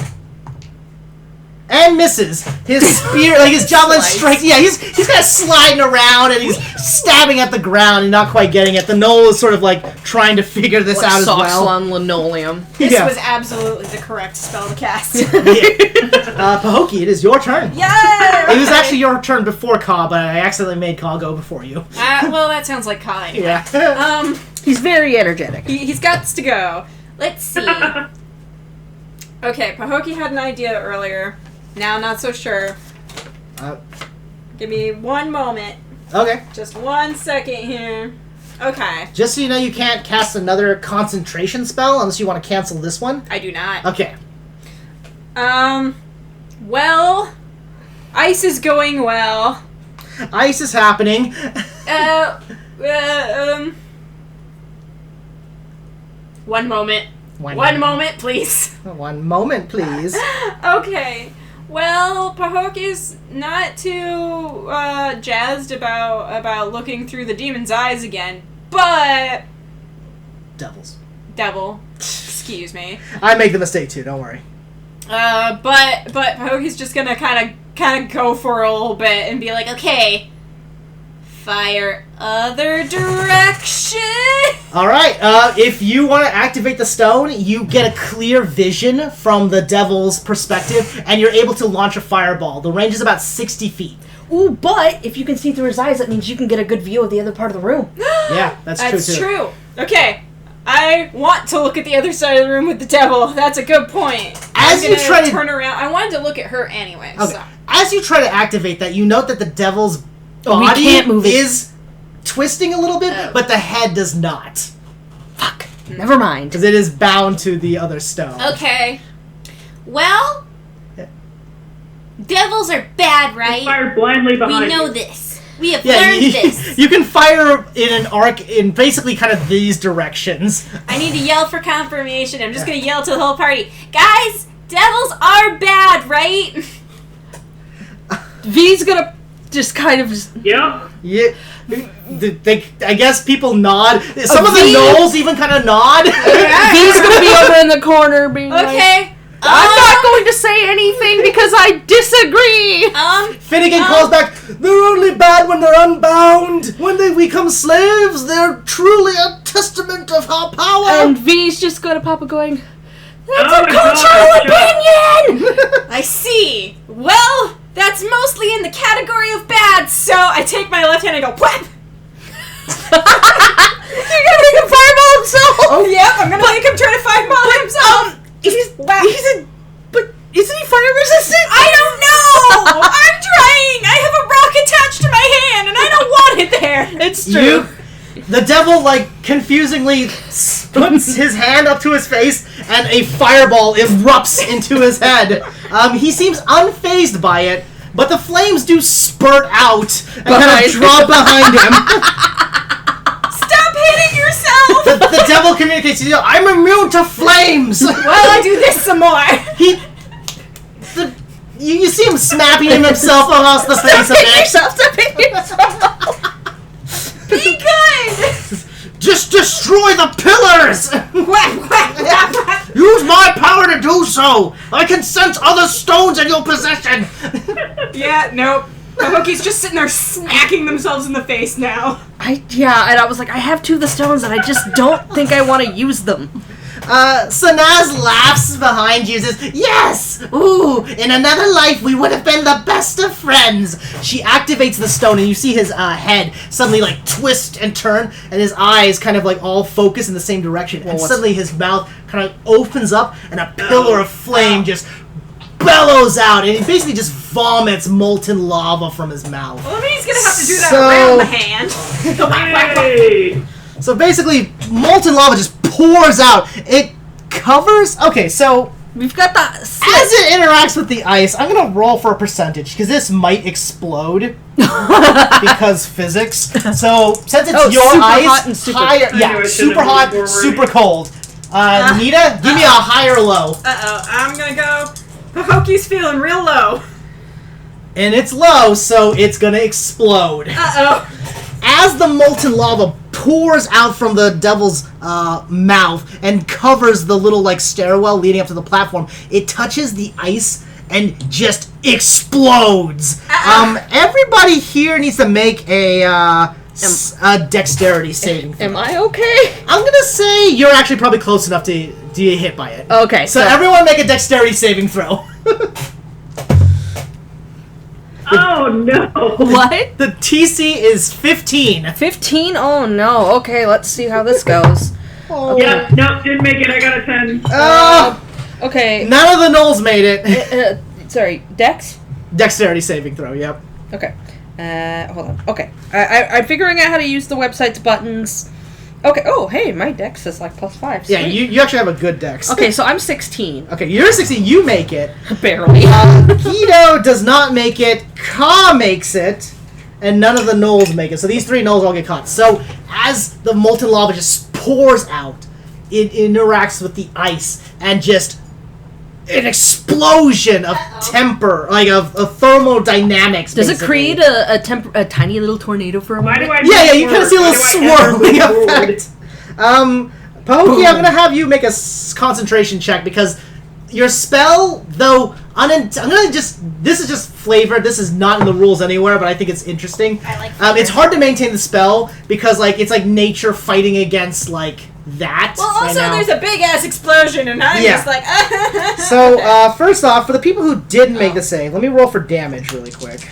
And misses. His spear, his javelin strikes. Yeah, he's kind of sliding around and he's stabbing at the ground and not quite getting it. The gnoll is sort of trying to figure this out as well. on linoleum. This was absolutely the correct spell to cast. Pahokee, it is your turn. Yay! It was actually your turn before Ka, but I accidentally made Ka go before you. Well, that sounds like Ka anyway. Yeah. He's very energetic. He's got to go. Let's see. Okay, Pahokee had an idea earlier. Now, not so sure. Give me one moment. Okay. Just 1 second here. Okay. Just so you know, you can't cast another concentration spell unless you want to cancel this one. I do not. Okay. Well, ice is going well. Ice is happening. One moment. One moment, please. One moment, please. Okay. Well, Pahoke's not too jazzed about looking through the demon's eyes again, but devil. Excuse me. I make the mistake too. Don't worry. But Pahoke's just gonna kind of go for a little bit and be like, okay, fire other direction. All right. If you want to activate the stone, you get a clear vision from the devil's perspective, and you're able to launch a fireball. The range is about 60 feet. Ooh, but if you can see through his eyes, that means you can get a good view of the other part of the room. Yeah, that's true too. That's true. Okay. I want to look at the other side of the room with the devil. That's a good point. As you try to turn around, I wanted to look at her anyway. Okay. So. As you try to activate that, you note that the devil's we body can't move it. is twisting a little bit, but the head does not. Fuck. Never mind. Because it is bound to the other stone. Okay. Well, devils are bad, right? Fire blindly behind We know you. this. We have learned this. You can fire in an arc in basically kind of these directions. I need to yell for confirmation. I'm just going to yell to the whole party. Guys, devils are bad, right? V's gonna just kind of just... Yep. Yeah. I guess people nod. Some of the gnolls even kind of nod. V's gonna be over in the corner being Okay. I'm not going to say anything because I disagree. Finnegan calls back, they're only bad when they're unbound. When they become slaves, they're truly a testament of our power. And V's just going to Papa going, that's Oh a my cultural God, opinion! I see. Well, that's mostly in the category of bad, so I take my left hand and go, whap! You're gonna make him fireball himself! Oh, yep, I'm gonna make him try to fireball himself. But isn't he fire resistant? I don't know! I'm trying! I have a rock attached to my hand, and I don't want it there! It's true. The devil, like, confusingly puts his hand up to his face, and a fireball erupts into his head. He seems unfazed by it, but the flames do spurt out and kind of drop behind him. Stop hitting yourself! The devil communicates to you, I'm immune to flames! Well, I do this some more. You see him snapping himself across the face of it. Stop hitting yourself! Be good! Just destroy the pillars! Whack, whack, whack, whack. Use my power to do so! I can sense other stones in your possession! Yeah, nope. The Hokies just sitting there smacking themselves in the face now. And I was like, I have 2 of the stones and I just don't think I want to use them. Sanaz laughs behind you and says, yes! Ooh, in another life we would have been the best of friends! She activates the stone and you see his head suddenly like twist and turn and his eyes kind of like all focus in the same direction. And suddenly his mouth kind of opens up and a pillar of flame just bellows out and he basically just vomits molten lava from his mouth. Well, I mean, he's gonna have to do that around the hand. Hey! So basically, molten lava just pours out. It covers... Okay, so We've got the... as it interacts with the ice, I'm going to roll for a percentage, because this might explode. Because physics. So, since it's your super ice... hot and super... higher, I knew yeah, I super shouldn't have hot, moved forward. super cold. Nita, give me a high or low. Uh-oh, I'm gonna go... The Hoki's feeling real low. And it's low, so it's going to explode. Uh-oh. As the molten lava pours out from the devil's mouth and covers the little like stairwell leading up to the platform, it touches the ice and just explodes. Everybody here needs to make a dexterity saving throw. Am I okay? I'm gonna say you're actually probably close enough to get hit by it. Okay, So everyone make a dexterity saving throw. Oh no! What? The TC is 15. 15? Oh no. Okay, let's see how this goes. Yeah, no, didn't make it. I got a 10. Okay. None of the Gnolls made it. Sorry, Dex? Dexterity saving throw, yep. Okay. Hold on. Okay. I'm figuring out how to use the website's buttons. Okay. Oh, hey, my Dex is like +5. Yeah, Sweet. you actually have a good dex. Okay, so I'm 16. Okay, you're 16, you make it. Barely. Kido does not make it, Ka makes it, and none of the Gnolls make it. So these 3 Gnolls all get caught. So as the molten lava just pours out, it interacts with the ice, and just an explosion of temper, like of thermodynamics. Does it basically. create a tiny little tornado for a Why moment? do I? Yeah, you kind of see a little swirling effect. Pokey, I'm gonna have you make a concentration check because your spell, though, I'm gonna just. This is just flavor. This is not in the rules anywhere, but I think it's interesting. I like flavor. It's hard to maintain the spell because, like, it's like nature fighting against like that. Well, right also, now. there's a big-ass explosion, and I'm Yeah. just like... So, first off, for the people who didn't make the save, let me roll for damage really quick.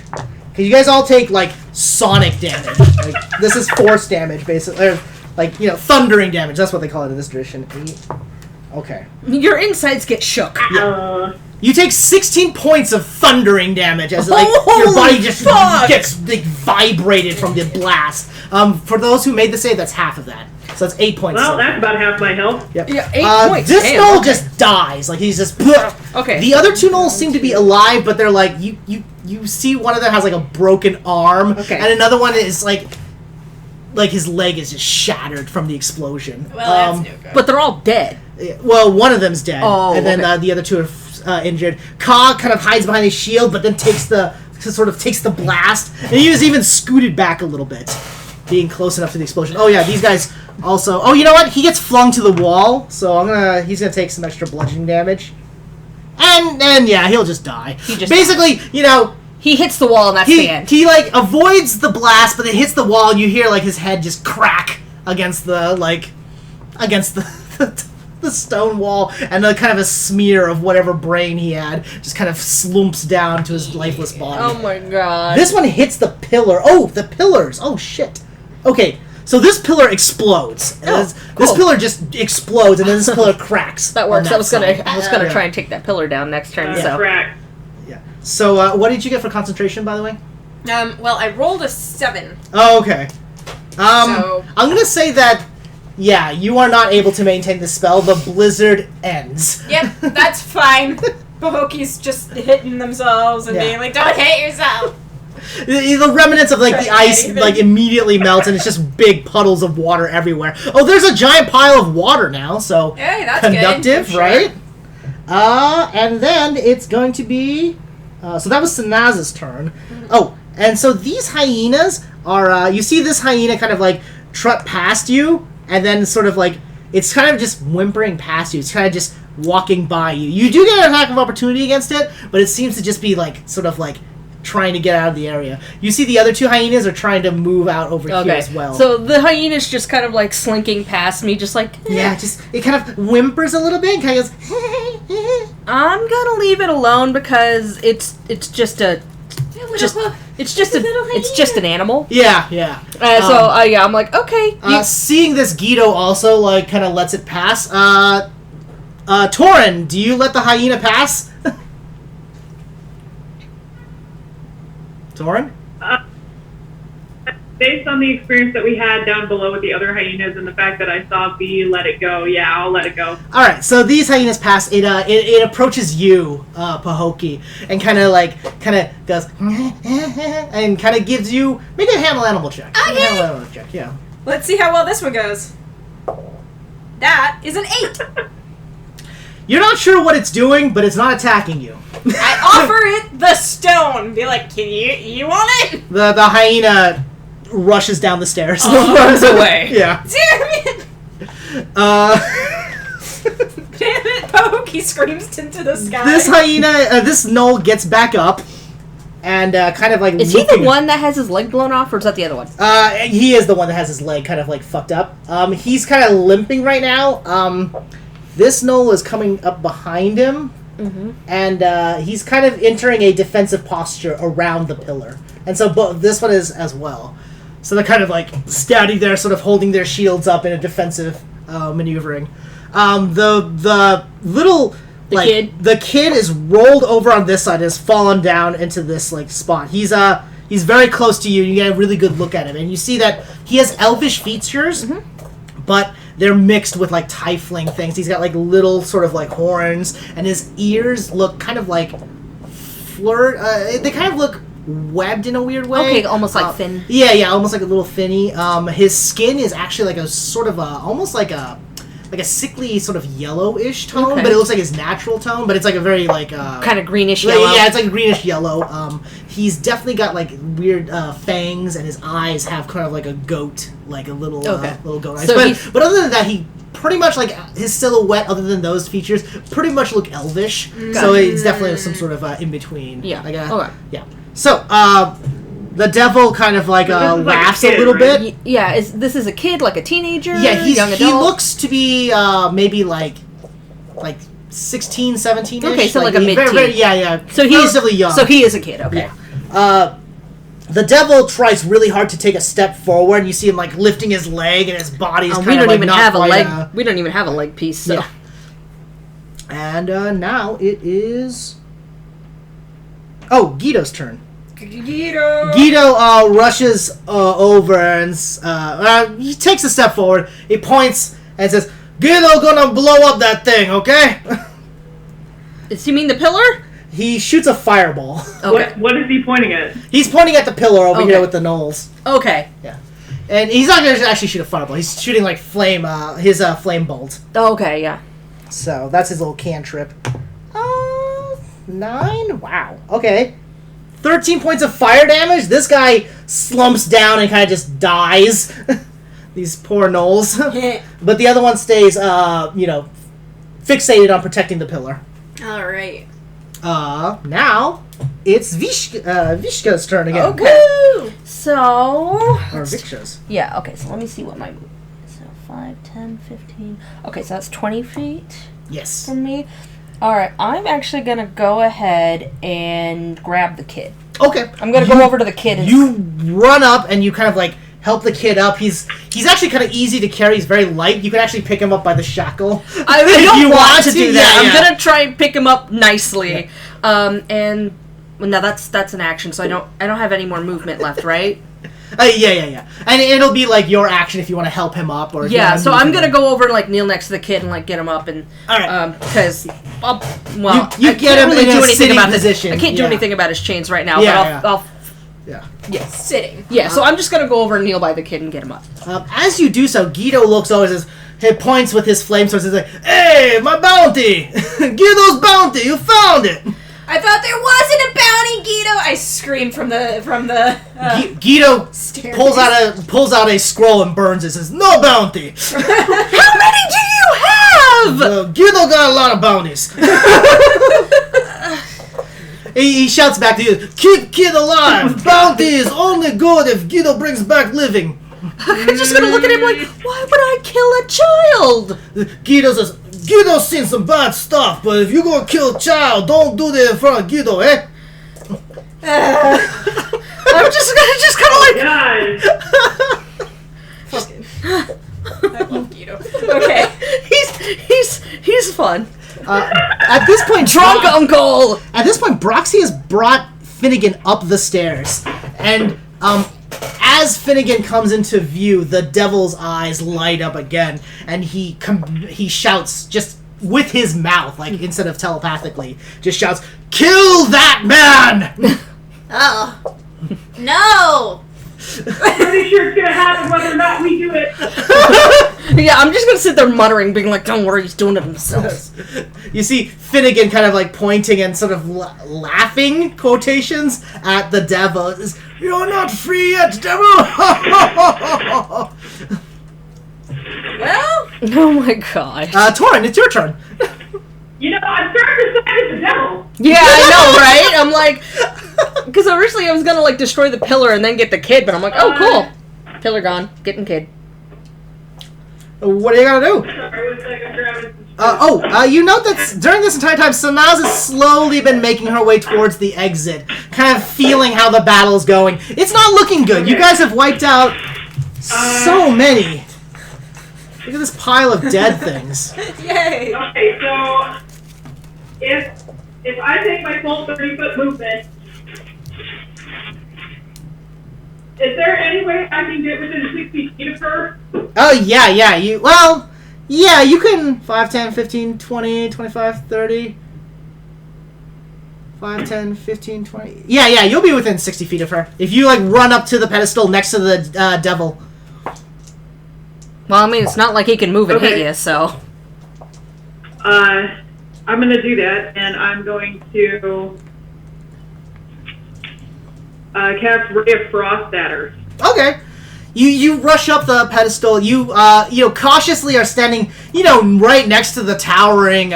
Because you guys all take, like, sonic damage. Like, this is force damage, basically. Or, like, you know, thundering damage. That's what they call it in this tradition. Okay. Your insides get shook. You take 16 points of thundering damage as, like, your Holy body just fuck! gets, like, vibrated from the blast. For those who made the save, that's half of that. So that's 8 points. Well, that's about half my health. Yep. Yeah, 8 points. This Damn, Gnoll okay. just dies. Like, he's just... Okay. The other 2 Gnolls seem to be alive, but they're like... You see one of them has, like, a broken arm. Okay. And another one is, like his leg is just shattered from the explosion. Well, that's no good. But they're all dead. Well, one of them's dead. Oh, and then okay. the other 2 are injured. Ka kind of hides behind his shield, but then takes the blast. And he was even scooted back a little bit, being close enough to the explosion. Oh yeah, these guys also... Oh, you know what? He gets flung to the wall, so he's gonna take some extra bludgeoning damage. And yeah, he'll just die. He just basically, you know, he hits the wall and that's the end. he like avoids the blast, but it hits the wall. And you hear like his head just crack against the the stone wall, and kind of a smear of whatever brain he had just kind of slumps down to his lifeless body. Oh my god. This one hits the pillar. Oh, the pillars. Oh shit. Okay. So this pillar explodes. This pillar just explodes, and then this pillar cracks. That works. on I was gonna side. try and take that pillar down next turn. So Correct. Yeah. So what did you get for concentration, by the way? Well, I rolled a 7. Oh, okay. So- I'm gonna say that. Yeah, you are not able to maintain the spell. The blizzard ends. Yep, that's fine. Bahoki's just hitting themselves and Yeah. being like, "Don't hit yourself." The remnants of like the Try ice anything. like immediately melts, and it's just big puddles of water everywhere. Oh, there's a giant pile of water now, so Hey, that's conductive, good. Sure. right? And then it's going to be. So that was Sanaz's turn. Oh, and so these hyenas are. You see this hyena kind of like trot past you, and then sort of like it's kind of just whimpering past you. It's kind of just walking by you. You do get an attack of opportunity against it, but it seems to just be like sort of like trying to get out of the area. You see the other two hyenas are trying to move out over here as well. So the hyena's just kind of like slinking past me, just like yeah, just it kind of whimpers a little bit and kind of goes. I'm gonna leave it alone because it's just an animal. Yeah. Yeah, I'm like, okay. Seeing this, Guido also like kind of lets it pass. Torin, do you let the hyena pass? Torin? Based on the experience that we had down below with the other hyenas and the fact that I saw B let it go, yeah, I'll let it go. All right, so these hyenas pass. It approaches you, Pahoki, and kind of goes and kind of gives you make a handle animal check. Okay. Handle animal check, yeah. Let's see how well this one goes. That is an 8. You're not sure what it's doing, but it's not attacking you. I offer it the stone. Be like, can you want it? The hyena rushes down the stairs. Runs away. Yeah. Damn it! Damn it! Pahoki screams into the sky. This hyena, this gnoll gets back up, and kind of like. Is he the one that has his leg blown off, or is that the other one? He is the one that has his leg kind of like fucked up. He's kind of limping right now. This gnoll is coming up behind him, and he's kind of entering a defensive posture around the pillar, and so this one is as well. So they're kind of like standing there, sort of holding their shields up in a defensive maneuvering. The little the kid is rolled over on this side, has fallen down into this like spot. He's very close to you. You get a really good look at him, and you see that he has elvish features, but they're mixed with like tiefling things. He's got like little sort of like horns, and his ears look kind of like they kind of look webbed in a weird way. Okay, almost like thin. Yeah, almost like a little thinny. His skin is actually like a sort of almost like a sickly sort of yellowish tone, Okay. but it looks like his natural tone. But it's like a very like kind of greenish yellow. Yeah, it's like greenish yellow. He's definitely got like weird fangs, and his eyes have kind of like a goat, like a little little goat eyes. So but other than that, he pretty much like his silhouette, other than those features, pretty much look elvish. So it's definitely some sort of in between. Yeah. Like Okay. Yeah. So the devil kind of like This is like laughs a kid, a little right? bit. Yeah, this is a kid, like a teenager? Yeah, young adult? he looks to be maybe like 16, 17 -ish. Okay, so like a very, mid-teen. very, yeah. So he's relatively young. So he is a kid, okay. Yeah. The devil tries really hard to take a step forward. You see him like lifting his leg, and his body's kind We of don't like even not have a quite, leg. We don't even have a leg piece. So. Yeah. And now it is. Oh, Guido's turn. Guido. Guido rushes over and he takes a step forward. He points and says, "Guido gonna blow up that thing, okay?" Does he mean the pillar? He shoots a fireball. Okay. What is he pointing at? He's pointing at the pillar over Okay. here with the Gnolls. Okay. And he's not gonna actually shoot a fireball. He's shooting like flame, his flame bolt. Okay, yeah. So that's his little cantrip. 9? Wow. Okay. 13 points of fire damage. This guy slumps down and kind of just dies. These poor Gnolls. But the other one stays, fixated on protecting the pillar. All right. Now it's Vishka's turn again. Okay. So. Or Viksha's. Yeah, okay, so let me see what my move is. So 5, 10, 15. Okay, so that's 20 feet Yes. from me. Alright, I'm actually gonna go ahead and grab the kid. Okay. I'm gonna go over to the kid and. You run up and you kind of like help the kid up. He's actually kind of easy to carry. He's very light. You can actually pick him up by the shackle. I if don't you want to do that. Yeah, I'm gonna try and pick him up nicely. And. Well, no, that's an action, so I don't have any more movement left, right? Yeah. And it'll be like your action if you want to help him up or. If you Yeah, wanna so move I'm him. gonna go over and like kneel next to the kid and like get him up and Alright. because You I get can't him really in a do anything sitting about position, I can't do yeah. anything about his chains right now, Yeah, but I'll Yeah. Sitting. yeah. So I'm just gonna go over and kneel by the kid and get him up. As you do so, Guido looks over and says, he points with his flame sword and says, like, "Hey, my bounty! Guido's bounty! You found it!" I thought there wasn't a bounty, Guido. I scream from the. Guido Stairs. pulls out a scroll and burns it. Says, "No bounty." How many do you have? Guido got a lot of bounties. He shouts back to you, "Keep kid alive. Bounty is only good if Guido brings back living." I'm just gonna look at him like, why would I kill a child? Guido says, "Guido's seen some bad stuff, but if you go kill a child, don't do that in front of Guido, eh?" I'm just kind of like, God. I love Guido. Okay. he's fun. At this point, Drunk uncle. At this point, Broxy has brought Finnegan up the stairs, and as Finnegan comes into view, the devil's eyes light up again, and he shouts just with his mouth, like instead of telepathically, just shouts, "Kill that man!" Oh. No! Pretty sure it's gonna happen whether or not we do it. Yeah, I'm just gonna sit there muttering, being like, "Don't worry, he's doing it himself." You see Finnegan kind of like pointing and sort of laughing quotations at the devil. "You're not free yet, devil!" Well, Oh my god. Torin, it's your turn. You know, I'm starting to side with the devil. Yeah, I know, right? I'm like, because originally I was gonna like destroy the pillar and then get the kid, but I'm like, oh cool, pillar gone, getting kid. What are you gonna do? Sorry, one second, I'm grabbing some You note that during this entire time, Sanaz has slowly been making her way towards the exit, kind of feeling how the battle's going. It's not looking good. You guys have wiped out so many. Look at this pile of dead things. yay. Okay, so if I take my full 30-foot movement, is there any way I can get within 60 feet of her? Oh, yeah, you can 5, 10, 15, 20, 25, 30. 5, 10, 15, 20. Yeah, you'll be within 60 feet of her. If you, like, run up to the pedestal next to the devil. Well, I mean, it's not like he can move and hit Okay. you, so. I'm gonna do that, and I'm going to cast Ray of Frost at her. Okay. You rush up the pedestal. You cautiously are standing, right next to the towering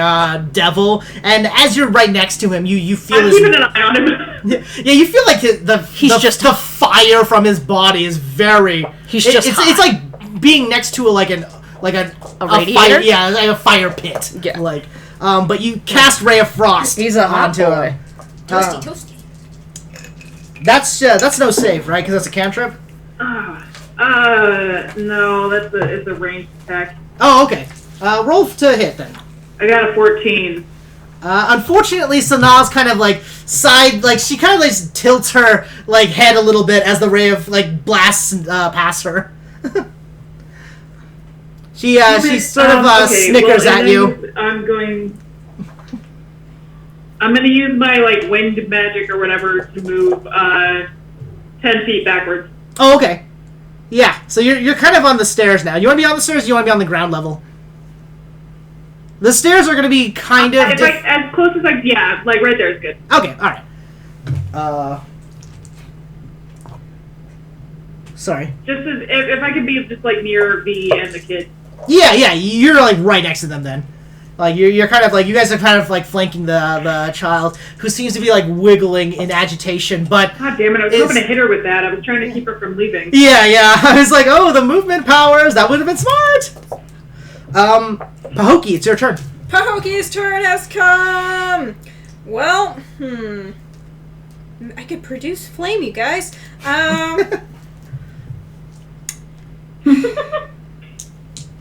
devil. And as you're right next to him, you feel I'm keeping an eye on him. Yeah, you feel like the fire from his body is very. He's just hot. It's like being next to a radiator? fire, yeah, like a fire pit. Yeah. Like, but you cast Ray of Frost. He's a hot onto boy. him. Toasty. That's no save, right? Because that's a cantrip. No, it's a ranged attack. Oh, okay. Roll to hit then. I got a 14. Unfortunately, Sanaz kind of she kind of like tilts her like head a little bit as the ray of blasts past her. she sort of snickers at you. I'm going to use my wind magic or whatever to move 10 feet backwards. Oh, okay. Yeah, so you're kind of on the stairs now. You want to be on the stairs? Or you want to be on the ground level? The stairs are going to be kind of as close as right there is good. Okay, all right. Sorry. Just if I could be just near V and the kid. Yeah, you're right next to them then. Like you're kind of like you guys are kind of like flanking the child who seems to be like wiggling in agitation, but God damn it! I was hoping to hit her with that. I was trying to keep her from leaving. yeah. I was like, oh, the movement powers. That would have been smart. Pahokee, it's your turn. Pahoki's turn has come. Well, I could produce flame, you guys. Hold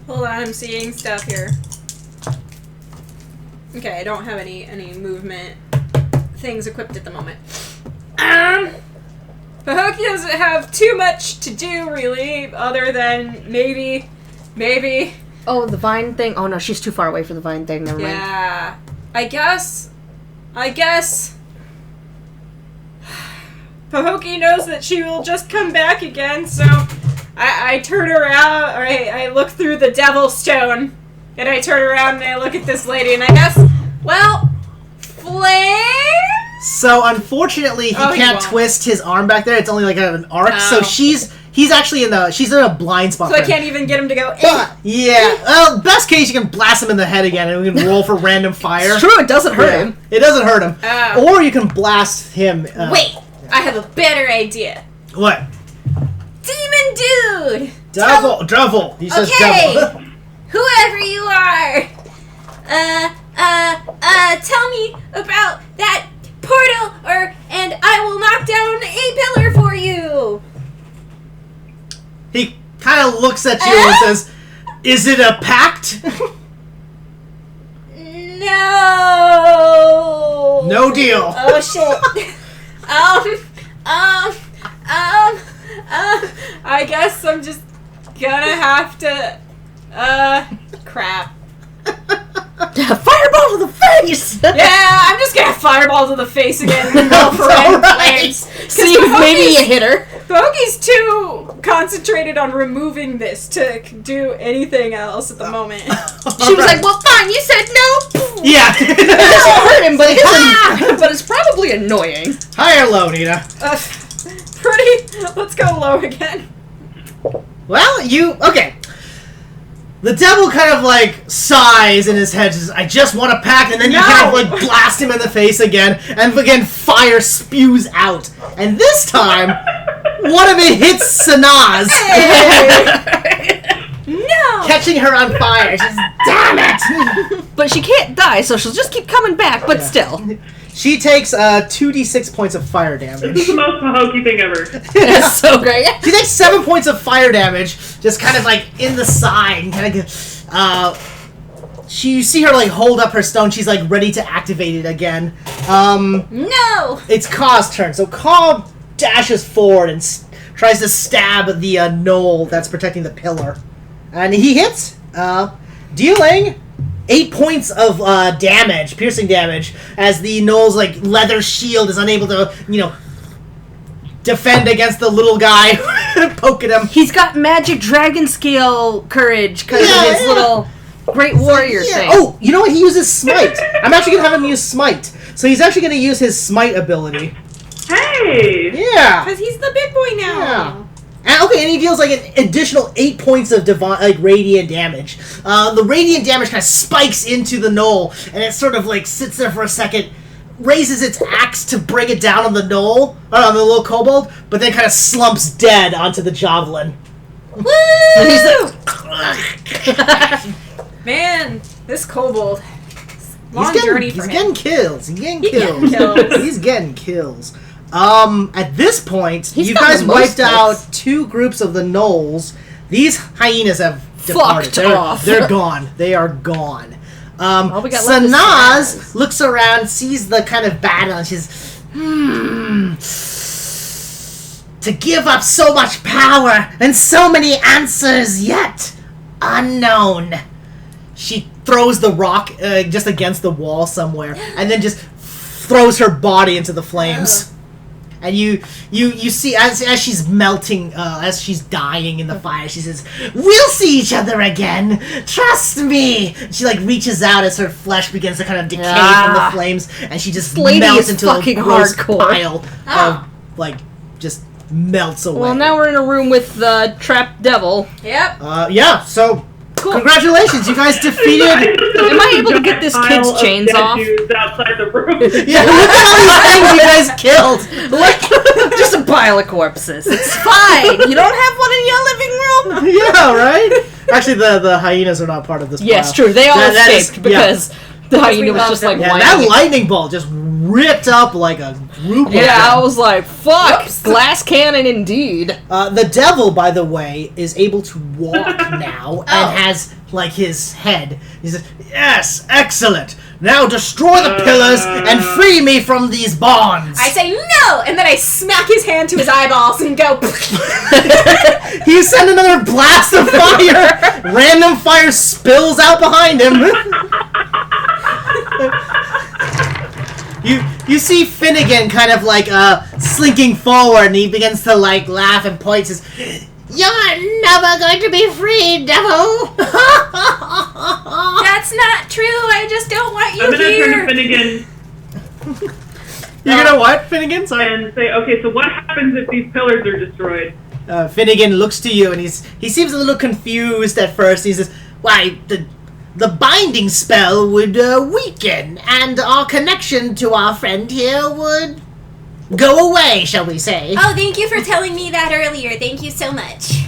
on, I'm seeing stuff here. Okay, I don't have any movement things equipped at the moment. Pahoki doesn't have too much to do, really, other than maybe... Oh, the vine thing? Oh, no, she's too far away for the vine thing. Never mind. Yeah, I guess... Pahoki knows that she will just come back again, so I turn around, or I look through the Devil Stone, and I turn around and I look at this lady, and I guess, well, flame? So unfortunately, he can't won't. twist his arm back there. It's only like an arc. So Oh. she's actually she's in a blind spot. So for I him. can't even get him to go, But, yeah. Well, best case, you can blast him in the head again, and we can roll for random fire. It's true, it doesn't hurt Yeah. him. It doesn't hurt him. Oh. Or you can blast him. Wait, I have a better idea. What? Demon dude! Devil. He says Okay. devil. Whoever you are, tell me about that portal, and I will knock down a pillar for you. He kind of looks at you and says, "Is it a pact?" No. No deal. Oh shit. I guess I'm just gonna have to, crap. Fireball to the face! Yeah, I'm just gonna fireball to the face again and roll for All random right. flames. See if maybe you hit her. Pahoki's too concentrated on removing this to do anything else at the moment. She was like, well, fine, you said no. Yeah. It doesn't hurt him, but but it's probably annoying. High or low, Nina? Let's go low again. Well, okay. The devil kind of like sighs in his head, says, "I just want to pack," and then you kind of like blast him in the face again, and again fire spews out. And this time, one of it hits Sanaz, No. catching her on fire. She says, "Damn it!" But she can't die, so she'll just keep coming back, but still. She takes 2d6 points of fire This is damage. the most Pahokee thing ever. It's so great. She takes 7 points of fire damage, just kind of like in the side, and kind of you see her like hold up her stone. She's like ready to activate it again. No. It's Kaw's turn. So Kaw dashes forward and tries to stab the gnoll that's protecting the pillar, and he hits, dealing 8 points of damage, piercing damage, as the gnoll's like leather shield is unable to, defend against the little guy poking him. He's got magic dragon scale courage because of his little great warrior thing. Oh, you know what? He uses smite. I'm actually gonna have him use smite. So he's actually gonna use his smite ability. Hey! Yeah. Because he's the big boy now. Yeah. And he deals like an additional 8 points of radiant damage. The radiant damage kind of spikes into the gnoll, and it sort of like sits there for a second, raises its axe to bring it down on the gnoll, on the little kobold, but then kind of slumps dead onto the javelin. Woo! And he's like, Man, this kobold. Long journey for he's him. getting kills. He's getting getting kills. kills. He's getting kills. At this point, He's you got guys the most wiped out hits. 2 groups of the gnolls. These hyenas have departed. Fucked off. They're gone. They are gone. All we got left is Sanaz Sanaz. looks around, sees the kind of battle, and she's, to give up so much power and so many answers yet unknown. She throws the rock just against the wall somewhere, and then just throws her body into the flames. And you see as she's melting, as she's dying in the fire, she says, "We'll see each other again. Trust me." She like reaches out as her flesh begins to kind of decay from the flames, and she just lady melts is into a fucking gross hardcore. pile of like just melts away. Well, now we're in a room with the trapped devil. Yep. Yeah. So Cool. Congratulations, you guys defeated. Am I able to get this kid's Pile of chains dead off? dudes outside the room. Yeah, look at all these things you guys killed. Just a pile of corpses. It's fine. You don't have one in your living room? Yeah, right? Actually, the hyenas are not part of this Yes, pile. true. They all That is- escaped because the hyena was love just them. like Yeah, whining. that lightning bolt just ripped up like a group of Yeah, I them. was like, fuck, Whoops. glass cannon indeed. The devil, by the way, is able to walk now and has, like, his head. He says, yes, excellent. Now destroy the pillars and free me from these bonds. I say no, and then I smack his hand to his eyeballs and go. You send another blast of fire. Random fire spills out behind him. You see Finnegan kind of like slinking forward, and he begins to like laugh and points his. You're never going to be free, devil. That's not true. I just don't want you I'm gonna here. turn to Finnegan You're gonna what, Finnegan? Sorry. and say, okay, so what happens if these pillars are destroyed? Finnegan looks to you, and he seems a little confused at first. He says, "Why, the binding spell would weaken, and our connection to our friend here would go away, shall we say?" Oh, thank you for telling me that earlier. Thank you so much.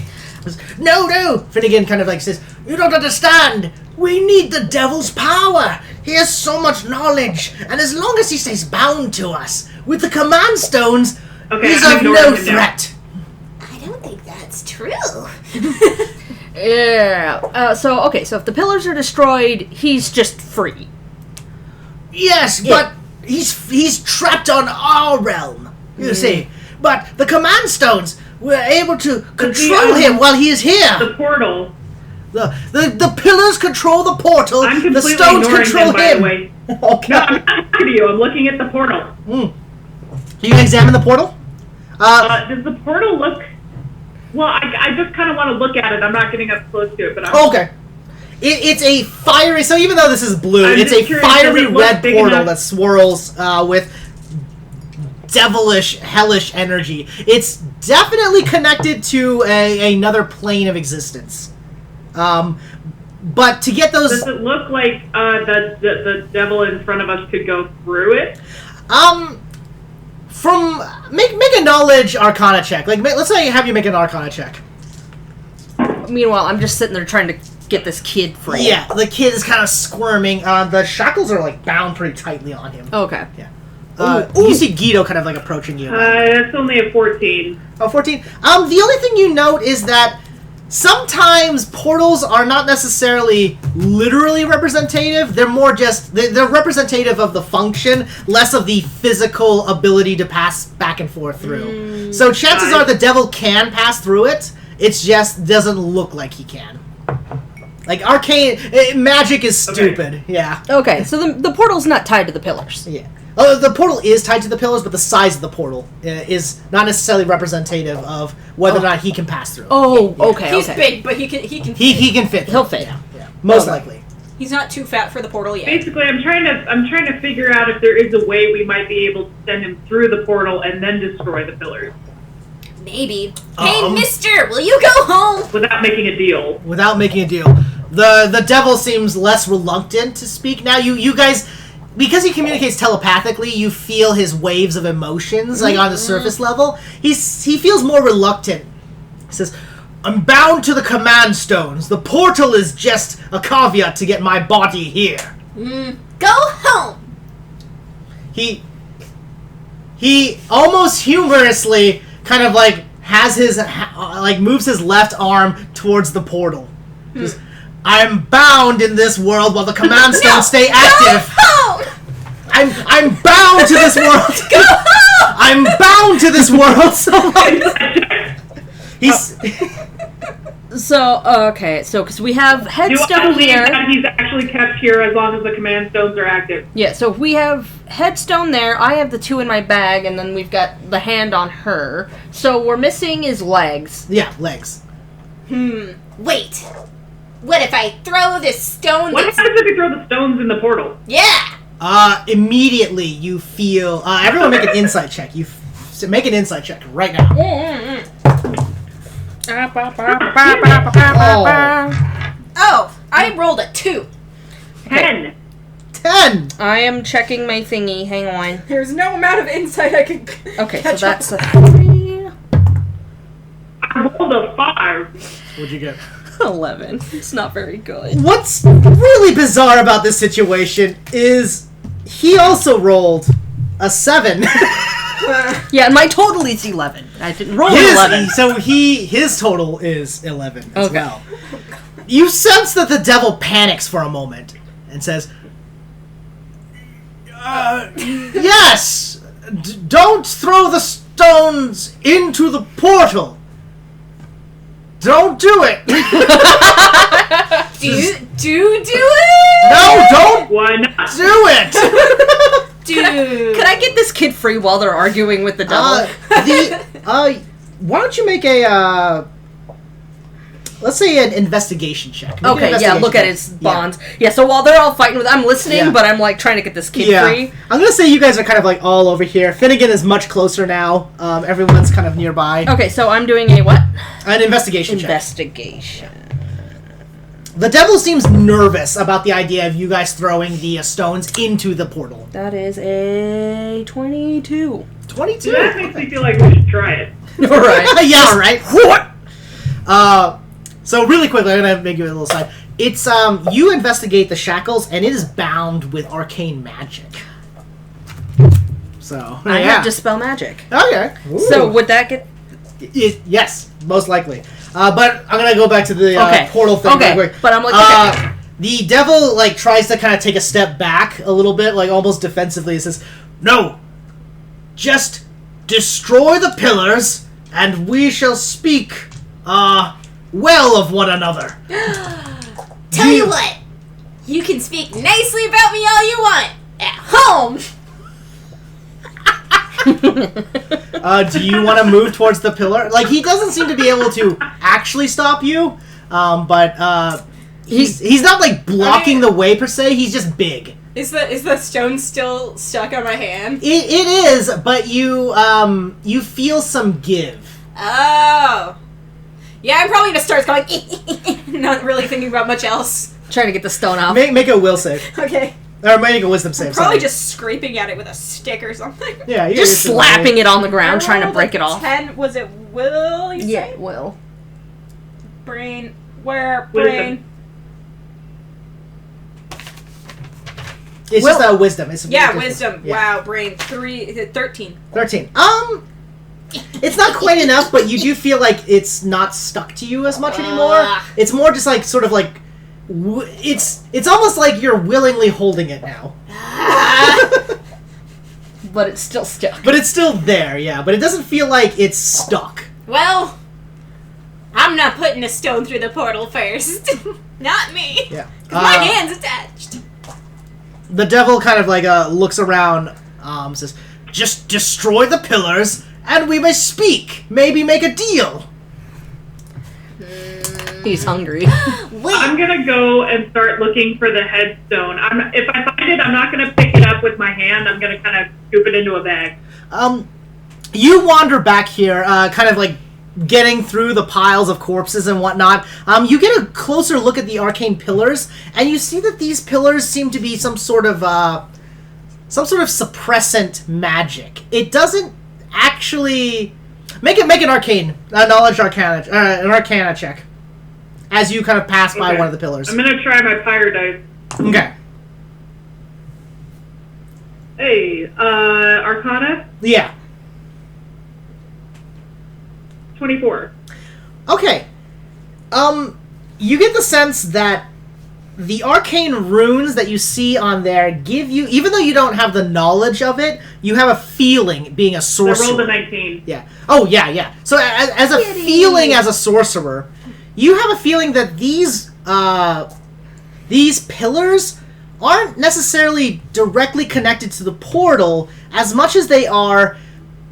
No. Finnegan kind of like says, "You don't understand. We need the devil's power. He has so much knowledge, and as long as he stays bound to us with the command stones, Okay, he's I'm of ignoring no him now. threat." I don't think that's true. Yeah. So if the pillars are destroyed, he's just free. Yes, but he's trapped on our realm, you see. But the command stones, we're able to control him while he is here. The portal. The pillars control the portal. I'm The completely stones ignoring control him, by him. the way. Okay. No, I'm not talking to you. I'm looking at the portal. You can examine the portal. Does the portal look... Well, I just kind of want to look at it. I'm not getting up close to it, but I'm... Okay. It's a fiery. So even though this is blue, I'm it's just a curious, fiery does it look red big portal enough? that swirls with devilish, hellish energy. It's definitely connected to another plane of existence. But to get those, Does it look like the devil in front of us could go through it? from make a knowledge arcana check. Like, let's say I have you make an arcana check. Meanwhile, I'm just sitting there trying to get this kid free. Yeah, the kid is kind of squirming. The shackles are like bound pretty tightly on him. Okay. Yeah. You see Guido kind of like approaching you. It's only a 14. Oh, 14. The only thing you note is that sometimes portals are not necessarily literally representative. They're more just they're representative of the function, less of the physical ability to pass back and forth through. So chances are the devil can pass through it. It just doesn't look like he can. Like arcane magic is stupid. Okay. Yeah. Okay, so the portal's not tied to the pillars. Yeah. The portal is tied to the pillars, but the size of the portal is not necessarily representative of whether or not he can pass through. Oh, okay, He's okay. big, but he can. He can fit. He'll fit. Yeah. Most Okay. likely. He's not too fat for the portal yet. Basically, I'm trying to figure out if there is a way we might be able to send him through the portal and then destroy the pillars Maybe. Hey, mister, will you go home? without making a deal. Without making a deal. The devil seems less reluctant to speak now. You guys, because he communicates telepathically, you feel his waves of emotions like on the surface level. He feels more reluctant. He says, "I'm bound to the command stones. The portal is just a caveat to get my body here." Go home. He almost humorously kind of like has his like moves his left arm towards the portal. Just, "I'm bound in this world while the command stones stay active. Home. I'm bound to this world. I'm bound to this world." So he's So, okay, so, because we have Do I headstone believe here. that he's actually kept here as long as the command stones are active? Yeah, so if we have headstone there, I have the 2 in my bag, and then we've got the hand on her. So we're missing his legs. yeah, legs. Wait. What if I throw this stone What that's... happens if you throw the stones in the portal? Yeah. Immediately you feel. Everyone make an insight check. Make an insight check right now. Oh, I rolled a 2. 10. 10. I am checking my thingy. Hang on. There's no amount of insight I can. Okay, so catch that's up. a 3. I rolled a 5. What'd you get? 11. It's not very good. What's really bizarre about this situation is he also rolled a 7. Yeah, and my total is 11. I didn't roll His, 11. so his total is 11 as Okay. well. You sense that the devil panics for a moment and says, yes! Don't throw the stones into the portal! Don't do it! Do it! No, don't Why not? do it! Dude. Could I get this kid free while they're arguing with the devil? Why don't you make a, let's say an investigation check. Make an Okay, yeah, investigation look at check. his bonds. Yeah, so while they're all fighting with, I'm listening, Yeah. but I'm like trying to get this kid Yeah. free. I'm gonna say you guys are kind of like all over here. Finnegan is much closer now. Everyone's kind of nearby. Okay, so I'm doing a what? An investigation check. Investigation. The devil seems nervous about the idea of you guys throwing the stones into the portal. That is a 22. 22. That makes me feel like we should try it. Alright. Yeah, right. So really quickly, I'm gonna make you a little side. It's you investigate the shackles, and it is bound with arcane magic. So I yeah. have Dispel Magic. Okay. So would that get... Yes, most likely. But I'm gonna go back to the Okay. portal thing Okay, real quick. but I'm like, okay. The devil like tries to kind of take a step back a little bit, like almost defensively. He says, "No, just destroy the pillars, and we shall speak, well of one another." Tell you what, you can speak nicely about me all you want at home. Do you want to move towards the pillar? Like, he doesn't seem to be able to actually stop you, but he's not like blocking the way per se. He's just big. Is the stone still stuck on my hand? It is, but you feel some give. Oh. Yeah, I'm probably gonna start going, not really thinking about much else. Trying to get the stone off. Make a will save, Okay. or make a wisdom save. Probably sorry. just scraping at it with a stick or something. Yeah, you Just slapping it on the ground, trying to break it off. 10, was it will, you Yeah, say? it will. Brain, where, Wisdom. brain? It's just a wisdom. It's Yeah, wisdom. Yeah. Wow, brain. 13. 13. It's not quite enough, but you do feel like it's not stuck to you as much anymore. It's more just like sort of like it's almost like you're willingly holding it now. But it's still stuck. But it's still there, yeah. But it doesn't feel like it's stuck. Well, I'm not putting a stone through the portal first. Not me. Yeah. 'Cause my hand's attached. The devil kind of like looks around, says, "Just destroy the pillars, and we may speak. Maybe make a deal." He's hungry. Wait. I'm gonna go and start looking for the headstone. If I find it, I'm not gonna pick it up with my hand. I'm gonna kind of scoop it into a bag. You wander back here, kind of like getting through the piles of corpses and whatnot. You get a closer look at the arcane pillars, and you see that these pillars seem to be some sort of suppressant magic. It doesn't actually make an arcane, an arcana check, as you kind of pass by Okay. one of the pillars. I'm gonna try my pyre dice. Okay. Hey, Arcana, Yeah. 24. Okay. You get the sense that the arcane runes that you see on there give you, even though you don't have the knowledge of it, you have a feeling being a I sorcerer. rolled a 19. Yeah. Oh, yeah, yeah. So as a feeling as a sorcerer, you have a feeling that these pillars aren't necessarily directly connected to the portal as much as they are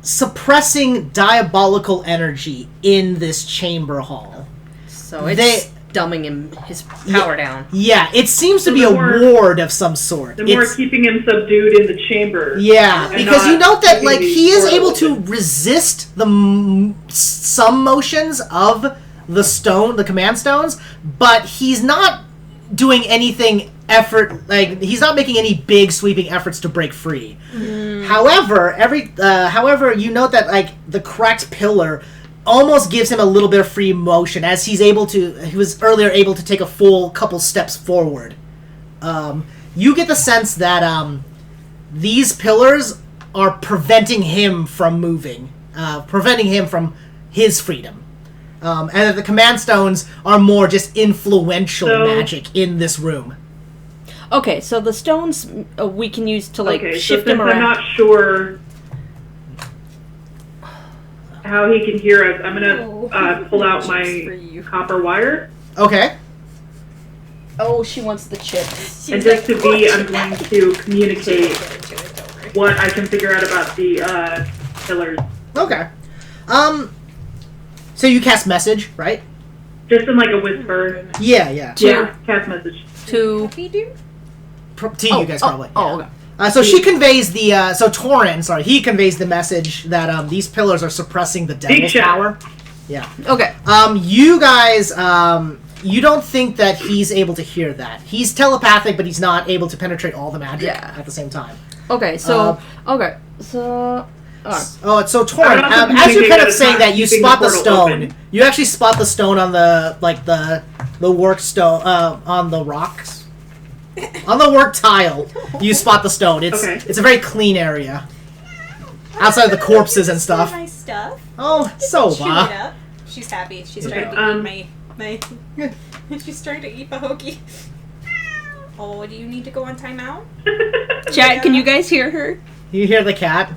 suppressing diabolical energy in this chamber hall. So it's dumbing his power down. Yeah, it seems to So be the a more- ward of some sort. The more It's- keeping him subdued in the chamber. Yeah, and because not you note that keeping like the he is portal able to open. resist the some motions of the stone, the command stones, but he's not doing anything he's not making any big sweeping efforts to break free. However, however, you note that like the cracked pillar almost gives him a little bit of free motion as he was earlier able to take a full couple steps forward. You get the sense that these pillars are preventing him from moving, preventing him from his freedom. And that the command stones are more just influential magic in this room. Okay, so the stones we can use to shift so him around. I'm not sure how he can hear us. I'm gonna pull out my copper wire. Okay. Oh, she wants the chips. And just to be, I'm going to communicate what I can figure out about the pillars. Okay. So you cast message, right? Just in like a whisper. Yeah. Yeah, cast message. To You guys probably. Oh, okay. So she conveys Torin, he conveys the message that these pillars are suppressing the devil's power. Yeah. Okay. You guys, you don't think that he's able to hear that. He's telepathic, but he's not able to penetrate all the magic at the same time. Okay, so... Oh, so Torin, as you're kind of saying that, you spot the stone. Open. You actually spot the stone on the work stone, on the rocks. On the work tile, you spot the stone. It's a very clean area. Outside of the corpses and stuff. My stuff. Oh, so Chew it up. She's happy. She's trying to eat my she's trying to eat Pahokee. Oh, do you need to go on timeout? Chat, can you guys hear her? You hear the cat?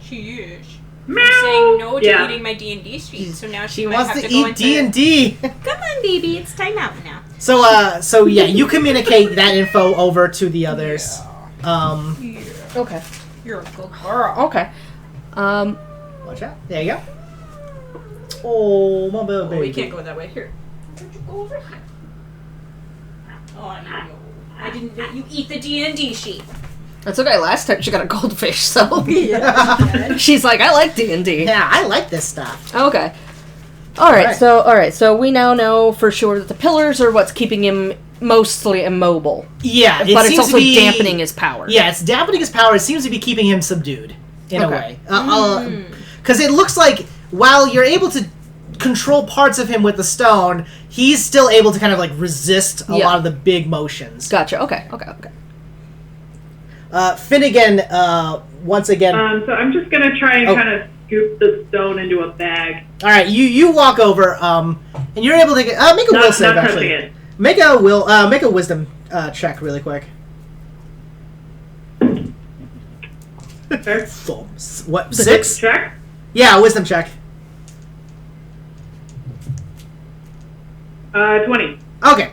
She is. Meow. I'm saying no to eating my D&D sheet, so now she might wants have to to go eat into... D&D. Come on, baby, it's timeout now. So yeah, you communicate that info over to the others. Okay. You're a good girl. Okay. Watch out. There you go. Oh, my baby. Oh, we can't go that way. Here. Why don't you go over here? Oh, I didn't let you eat the D&D sheet. That's okay. Last time she got a goldfish, so Yeah. she's like, I like D&D. Yeah, I like this stuff. Okay. All right. So we now know for sure that the pillars are what's keeping him mostly immobile. Yeah, but it's also dampening his power. Yeah, it's dampening his power. It seems to be keeping him subdued in a way. Because it looks like while you're able to control parts of him with the stone, he's still able to kind of like resist a lot of the big motions. Gotcha. Okay. Finnegan, once again. So I'm just gonna try and kind of scoop the stone into a bag. All right, you walk over, and you're able to get, make a will save actually. It. Make a wisdom check really quick. Okay. What, 6? Check. Yeah, wisdom check. 20. Okay.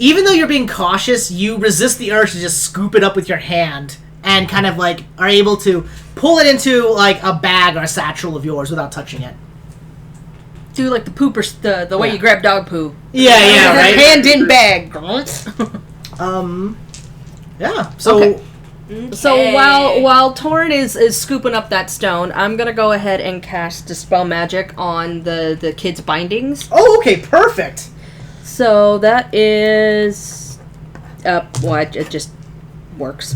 Even though you're being cautious, you resist the urge to just scoop it up with your hand and kind of like are able to pull it into like a bag or a satchel of yours without touching it. Do like the pooper, the way you grab dog poo. Yeah, right. Hand in bag. Yeah. So. Okay. So while Torin is scooping up that stone, I'm gonna go ahead and cast Dispel Magic on the kid's bindings. Oh, okay, perfect. So that is, it just works.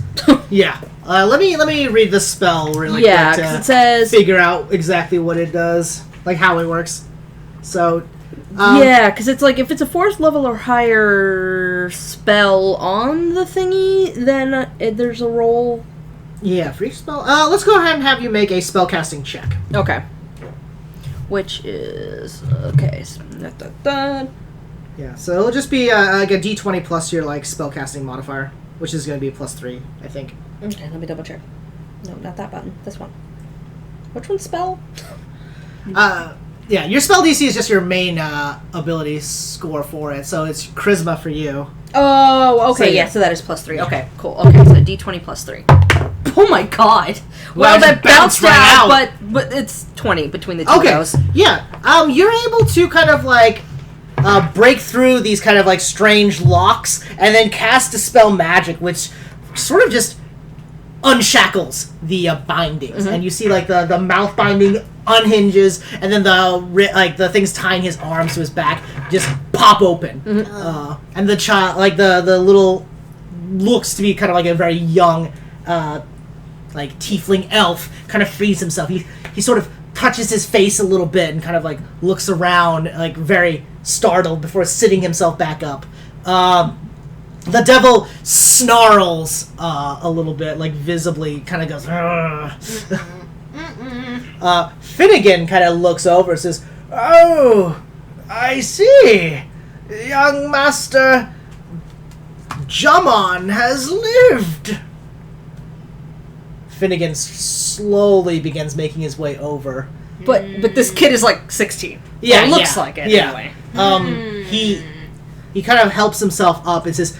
Yeah. Let me read the spell really quick. Yeah, because it says figure out exactly what it does, like how it works. So. Yeah, because it's like if it's a 4th level or higher spell on the thingy, then there's a roll. Yeah, free spell. Let's go ahead and have you make a spellcasting check. Okay. Which is okay. Yeah, so it'll just be like a D20 plus your like spellcasting modifier, which is going to be a +3, I think. Okay, let me double check. No, not that button. This one. Which one's spell? Yeah, your spell DC is just your main ability score for it, so it's charisma for you. Oh, okay, So, yeah, so that is +3. Okay, cool. Okay, so D20 +3. Oh my god. Well, that bounced out, but it's 20 between the two of those. Yeah. You're able to kind of like break through these kind of like strange locks and then cast Dispel Magic, which sort of just unshackles the bindings, and you see like the mouth binding unhinges, and then the things tying his arms to his back just pop open. And the child, like the little, looks to be kind of like a very young, like tiefling elf, kind of frees himself. He sort of touches his face a little bit and kind of like looks around, like very startled before sitting himself back up. The devil snarls a little bit, like visibly, kind of goes. Finnegan kind of looks over and says, "Oh, I see. Young Master Jamon has lived." Finnegan slowly begins making his way over. But this kid is like 16. Yeah, it looks like it anyway. He kind of helps himself up and says,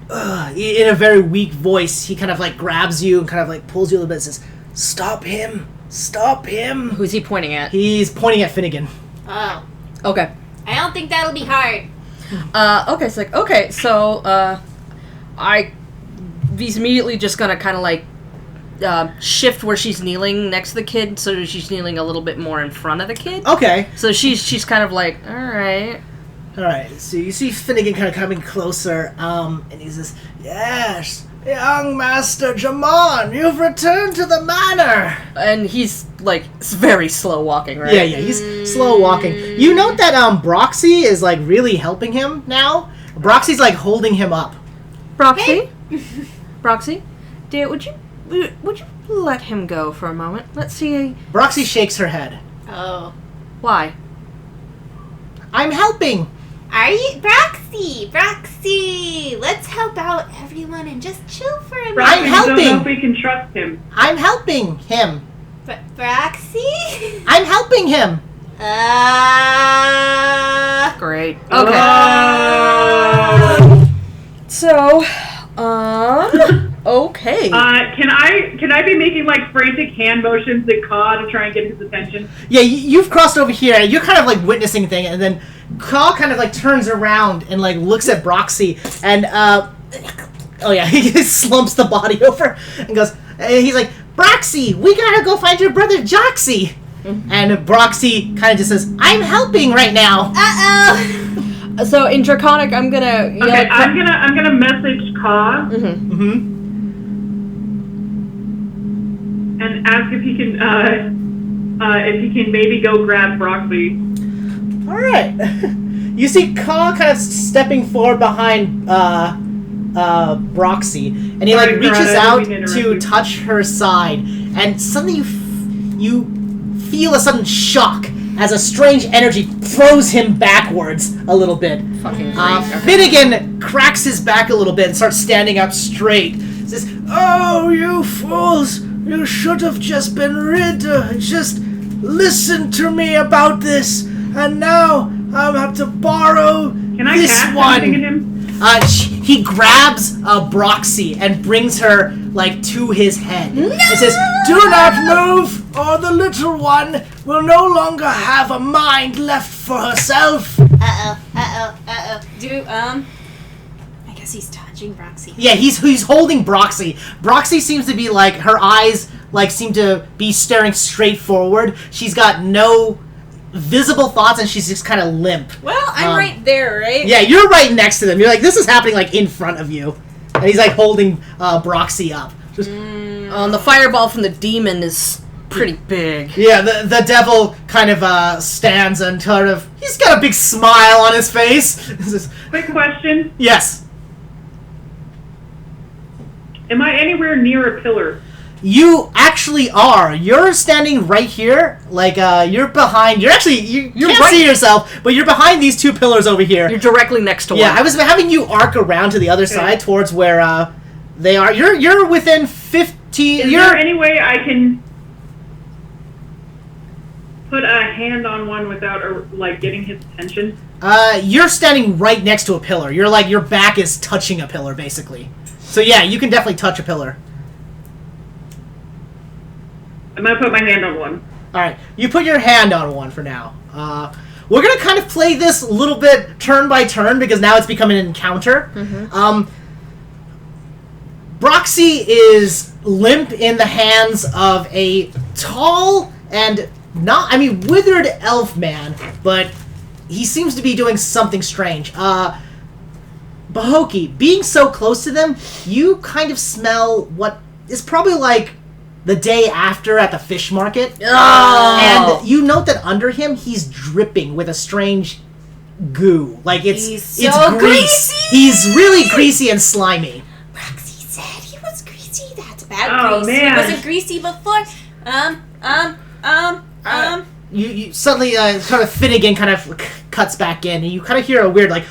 in a very weak voice, he kind of like grabs you and kind of like pulls you a little bit and says, "Stop him! Stop him!" Who's he pointing at? He's pointing at Finnegan. Oh. Okay. I don't think that'll be hard. He's immediately just gonna kind of like shift where she's kneeling next to the kid, so she's kneeling a little bit more in front of the kid. Okay. So she's kind of like, alright. Alright, so you see Finnegan kind of coming closer, and he says, "Yes, young Master Jamon, you've returned to the manor." And he's like very slow walking, right? Yeah, he's slow walking. You note that Broxy is like really helping him now. Broxy's like holding him up. Broxy? Broxy? Dear, would you let him go for a moment? Let's see. Broxy shakes her head. Oh. Why? "I'm helping." Are you Broxy? Let's help out everyone and just chill for a minute. I'm helping. I don't know if we can trust him. I'm helping him. Broxy? I'm helping him. Great. Okay. So, okay. Can I be making like frantic hand motions at Ka to try and get his attention? Yeah, you've crossed over here. You're kind of like witnessing thing, and then Ka kind of like turns around and like looks at Broxy, and he slumps the body over and goes. And he's like, "Broxy, we gotta go find your brother Joxy." And Broxy kind of just says, "I'm helping right now." So in Draconic, I'm gonna. Okay, I'm gonna message Ka. And ask if he can maybe go grab Broxy. All right. You see Ka kind of stepping forward behind Broxy, and he like reaches out to touch her side, and suddenly you feel a sudden shock as a strange energy throws him backwards a little bit. Fucking Finnegan cracks his back a little bit and starts standing up straight. Says, "Oh, you fools! You should have just been just listened to me about this, and now I'll have to borrow Can I this cast one." anything at him? He grabs Broxy and brings her like to his head. No! And says, "Do not move, or the little one will no longer have a mind left for herself." I guess he's touching Broxy. Yeah, he's holding Broxy. Broxy seems to be like, her eyes like seem to be staring straight forward. She's got no visible thoughts, and she's just kind of limp. Well, I'm right there, right? Yeah, you're right next to them. You're like, this is happening like in front of you. And he's like holding Broxy up. Just, the fireball from the demon is pretty big. yeah, the devil kind of stands and sort of, he's got a big smile on his face. Quick question. Yes. Am I anywhere near a pillar? You actually are. You're standing right here, like you're behind. You're actually you can't see yourself, but you're behind these two pillars over here. You're directly next to one. Yeah, I was having you arc around to the other side towards where they are. You're within 15. Is there any way I can put a hand on one without like getting his attention? You're standing right next to a pillar. You're like, your back is touching a pillar, basically. So yeah, you can definitely touch a pillar. I'm gonna put my hand on one. Alright, you put your hand on one for now. We're gonna kind of play this a little bit turn by turn, because now it's becoming an encounter. Broxy is limp in the hands of a tall and withered elf man, but he seems to be doing something strange. Bahoki, being so close to them, you kind of smell what is probably like the day after at the fish market. Oh. And you note that under him, he's dripping with a strange goo. Like He's so it's grease. greasy! He's really greasy and slimy. Roxy said he was greasy. That's bad Oh, grease. man. He wasn't greasy before. You suddenly kind of Finnegan kind of cuts back in, and you kind of hear a weird like.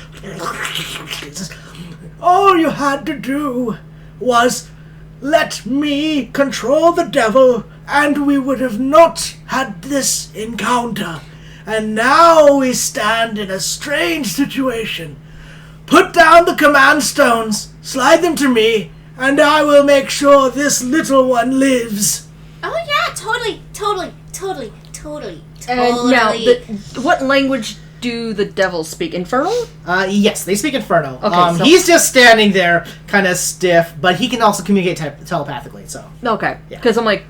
All you had to do was let me control the devil, and we would have not had this encounter. And now we stand in a strange situation. Put down the command stones, slide them to me, and I will make sure this little one lives. Oh yeah, totally. And now, what language do the devils speak? Infernal? Yes, they speak Inferno. Okay, so- He's just standing there, kind of stiff, but he can also communicate telepathically, so. Okay. Yeah. Because I'm like,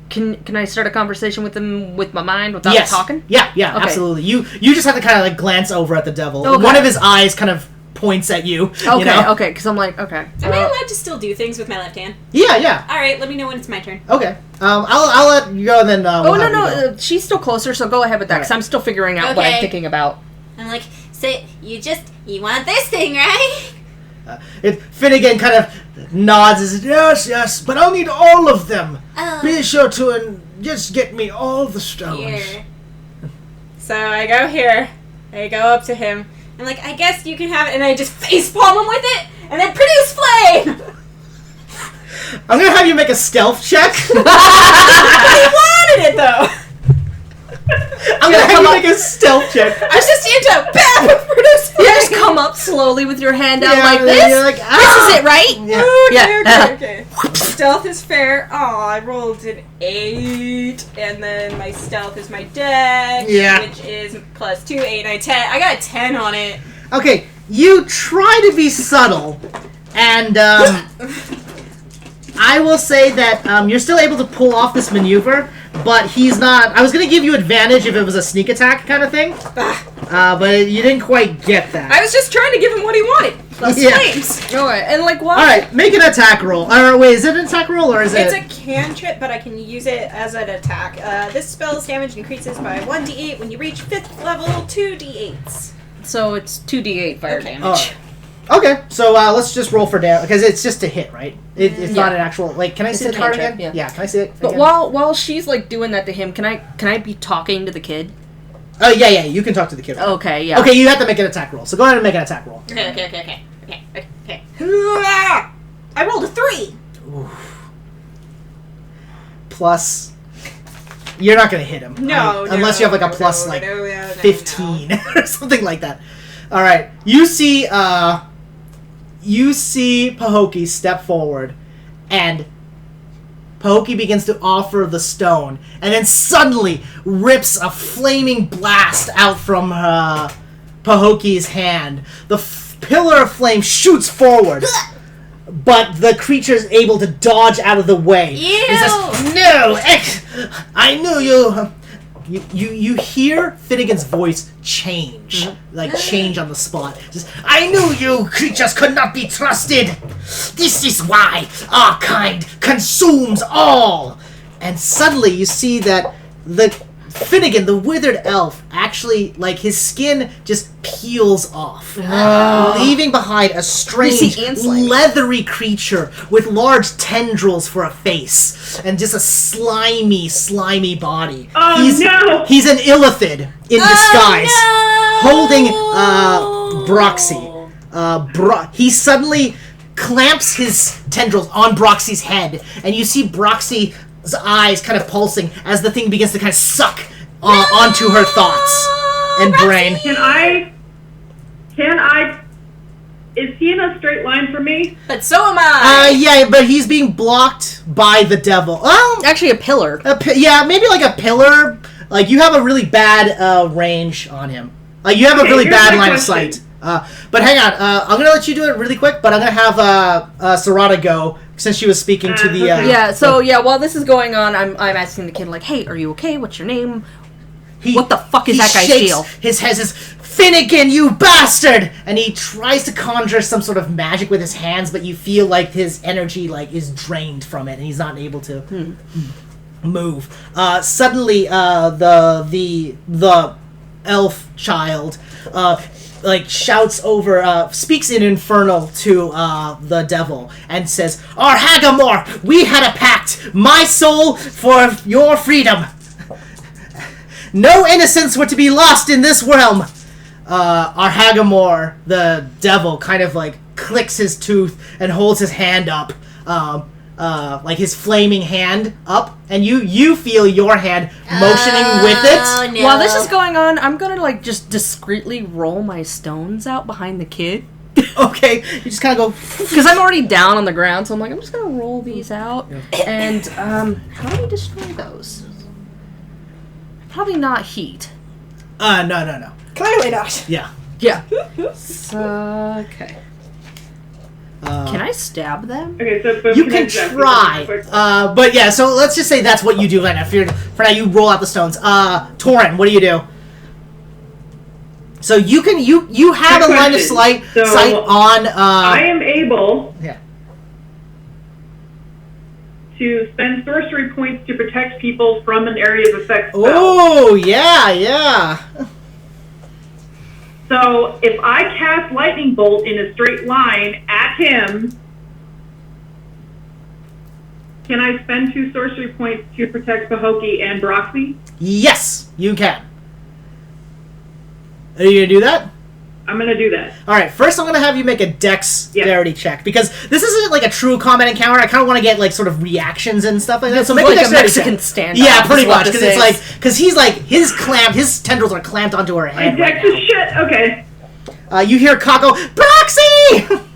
can I start a conversation with him with my mind without Yes. talking? Yeah, Okay. absolutely. You just have to kind of like glance over at the devil. Okay. One of his eyes kind of points at you. Okay, You know? okay, because I'm like, okay. Am I allowed to still do things with my left hand? Yeah. All right, let me know when it's my turn. Okay. I'll let you go, and then. Oh, we'll no, have you go. she's still closer, so go ahead with that, because Alright. I'm still figuring out what I'm Okay. thinking about. I'm like, so you want this thing, right? Finnegan kind of nods and says, yes, but I'll need all of them. Oh. Be sure to just get me all the stones. Here. So I go here. I go up to him. I'm like, I guess you can have it, and I just facepalm him with it, and then produce flame. I'm gonna have you make a stealth check. He wanted it though. I'm gonna have you make a stealth check. I was just into bam with produce flame. You just come up slowly with your hand out Yeah, like and then this. you're like, This "Ah!" is it, right? Yeah. Okay. Stealth is fair. Oh, I rolled an 8, and then my stealth is my dex, Yeah. which is plus 2, 8, 9, 10. I got a 10 on it. Okay, you try to be subtle, and I will say that you're still able to pull off this maneuver, but he's not. I was gonna give you advantage if it was a sneak attack kind of thing, but you didn't quite get that. I was just trying to give him what he wanted. Plus Yeah. flames. Alright, and like what? All right, make an attack roll. Or wait, is it an attack roll or is It's it? a cantrip, but I can use it as an attack. This spell's damage increases by 1d8 when you reach 5th level, 2d8s. So it's 2d8 fire Okay. damage. All right. Okay, so let's just roll for damage because it's just a hit, right? It's not Yeah. an actual. Like, can I It's see the a card cantrip, again? yeah. Can I see it? But again? while she's like doing that to him, can I be talking to the kid? Oh yeah, you can talk to the kid. Okay, yeah. Okay, you have to make an attack roll. So go ahead and make an attack roll. Okay. I rolled a 3. Plus, you're not gonna hit him. No, unless you have like a plus no, like no. 15 or something like that. All right, you see Pahoki step forward, and Pahoki begins to offer the stone, and then suddenly rips a flaming blast out from Pahoki's hand. The pillar of flame shoots forward, but the creature is able to dodge out of the way. Ew! He says, "No, I knew you." You hear Finnegan's voice change, like change on the spot. Just, I knew you creatures could not be trusted. This is why our kind consumes all. And suddenly you see that the Finnegan, the withered elf, actually, like, his skin just peels off, leaving behind a strange, Greasy and slimy. leathery creature with large tendrils for a face and just a slimy body. Oh, no! He's an illithid in disguise, holding Broxy. He suddenly clamps his tendrils on Broxy's head, and you see Broxy's eyes kind of pulsing as the thing begins to kind of suck onto her thoughts and brain. Can I? Is he in a straight line for me? But so am I. Yeah, but he's being blocked by the devil. Oh, Actually, a pillar. yeah, maybe like a pillar. Like, you have a really bad range on him. Like, you have a Okay, really here's bad my line of question. sight. But hang on, I'm gonna let you do it really quick. But I'm gonna have Sarada go since she was speaking to the. Okay. Yeah, so while this is going on, I'm asking the kid, like, hey, are you okay? What's your name? What the fuck is that guy's shakes deal? His head says, "Finnegan, you bastard!" And he tries to conjure some sort of magic with his hands, but you feel like his energy is drained from it, and he's not able to move. Suddenly, the elf child shouts over, speaks in Infernal to the devil and says, "Our Hagamore, we had a pact, my soul for your freedom. No innocents were to be lost in this realm." Our Hagamore, the devil, kind of clicks his tooth and holds his hand up, his flaming hand up, and you feel your hand motioning with it. No. While this is going on, I'm gonna just discreetly roll my stones out behind the kid. Okay, you just kind of go, Because I'm already down on the ground, so I'm just gonna roll these out. And how do we destroy those? Probably not heat. no. Clearly not. Yeah. Yeah. So, okay. Can I stab them? Okay, so but You can try, but yeah. So let's just say that's what you do right now. For now, you roll out the stones. Torrin, what do you do? So you can you have Good a line of question. sight on. I am able Yeah. to spend sorcery points to protect people from an area of effect spell. Oh yeah. So if I cast lightning bolt in a straight line at him, can I spend 2 sorcery points to protect Pahokee and Broxy? Yes, you can. Are you gonna do that? I'm gonna do that. All right. First, I'm gonna have you make a dexterity check because this isn't a true combat encounter. I kind of want to get sort of reactions and stuff like that. So make a like a dexterity Mexican check. standoff. Yeah, pretty is what much because this it's is. because he's his tendrils are clamped onto her My head right dex is shit. Okay. now. You hear Kako, Broxy!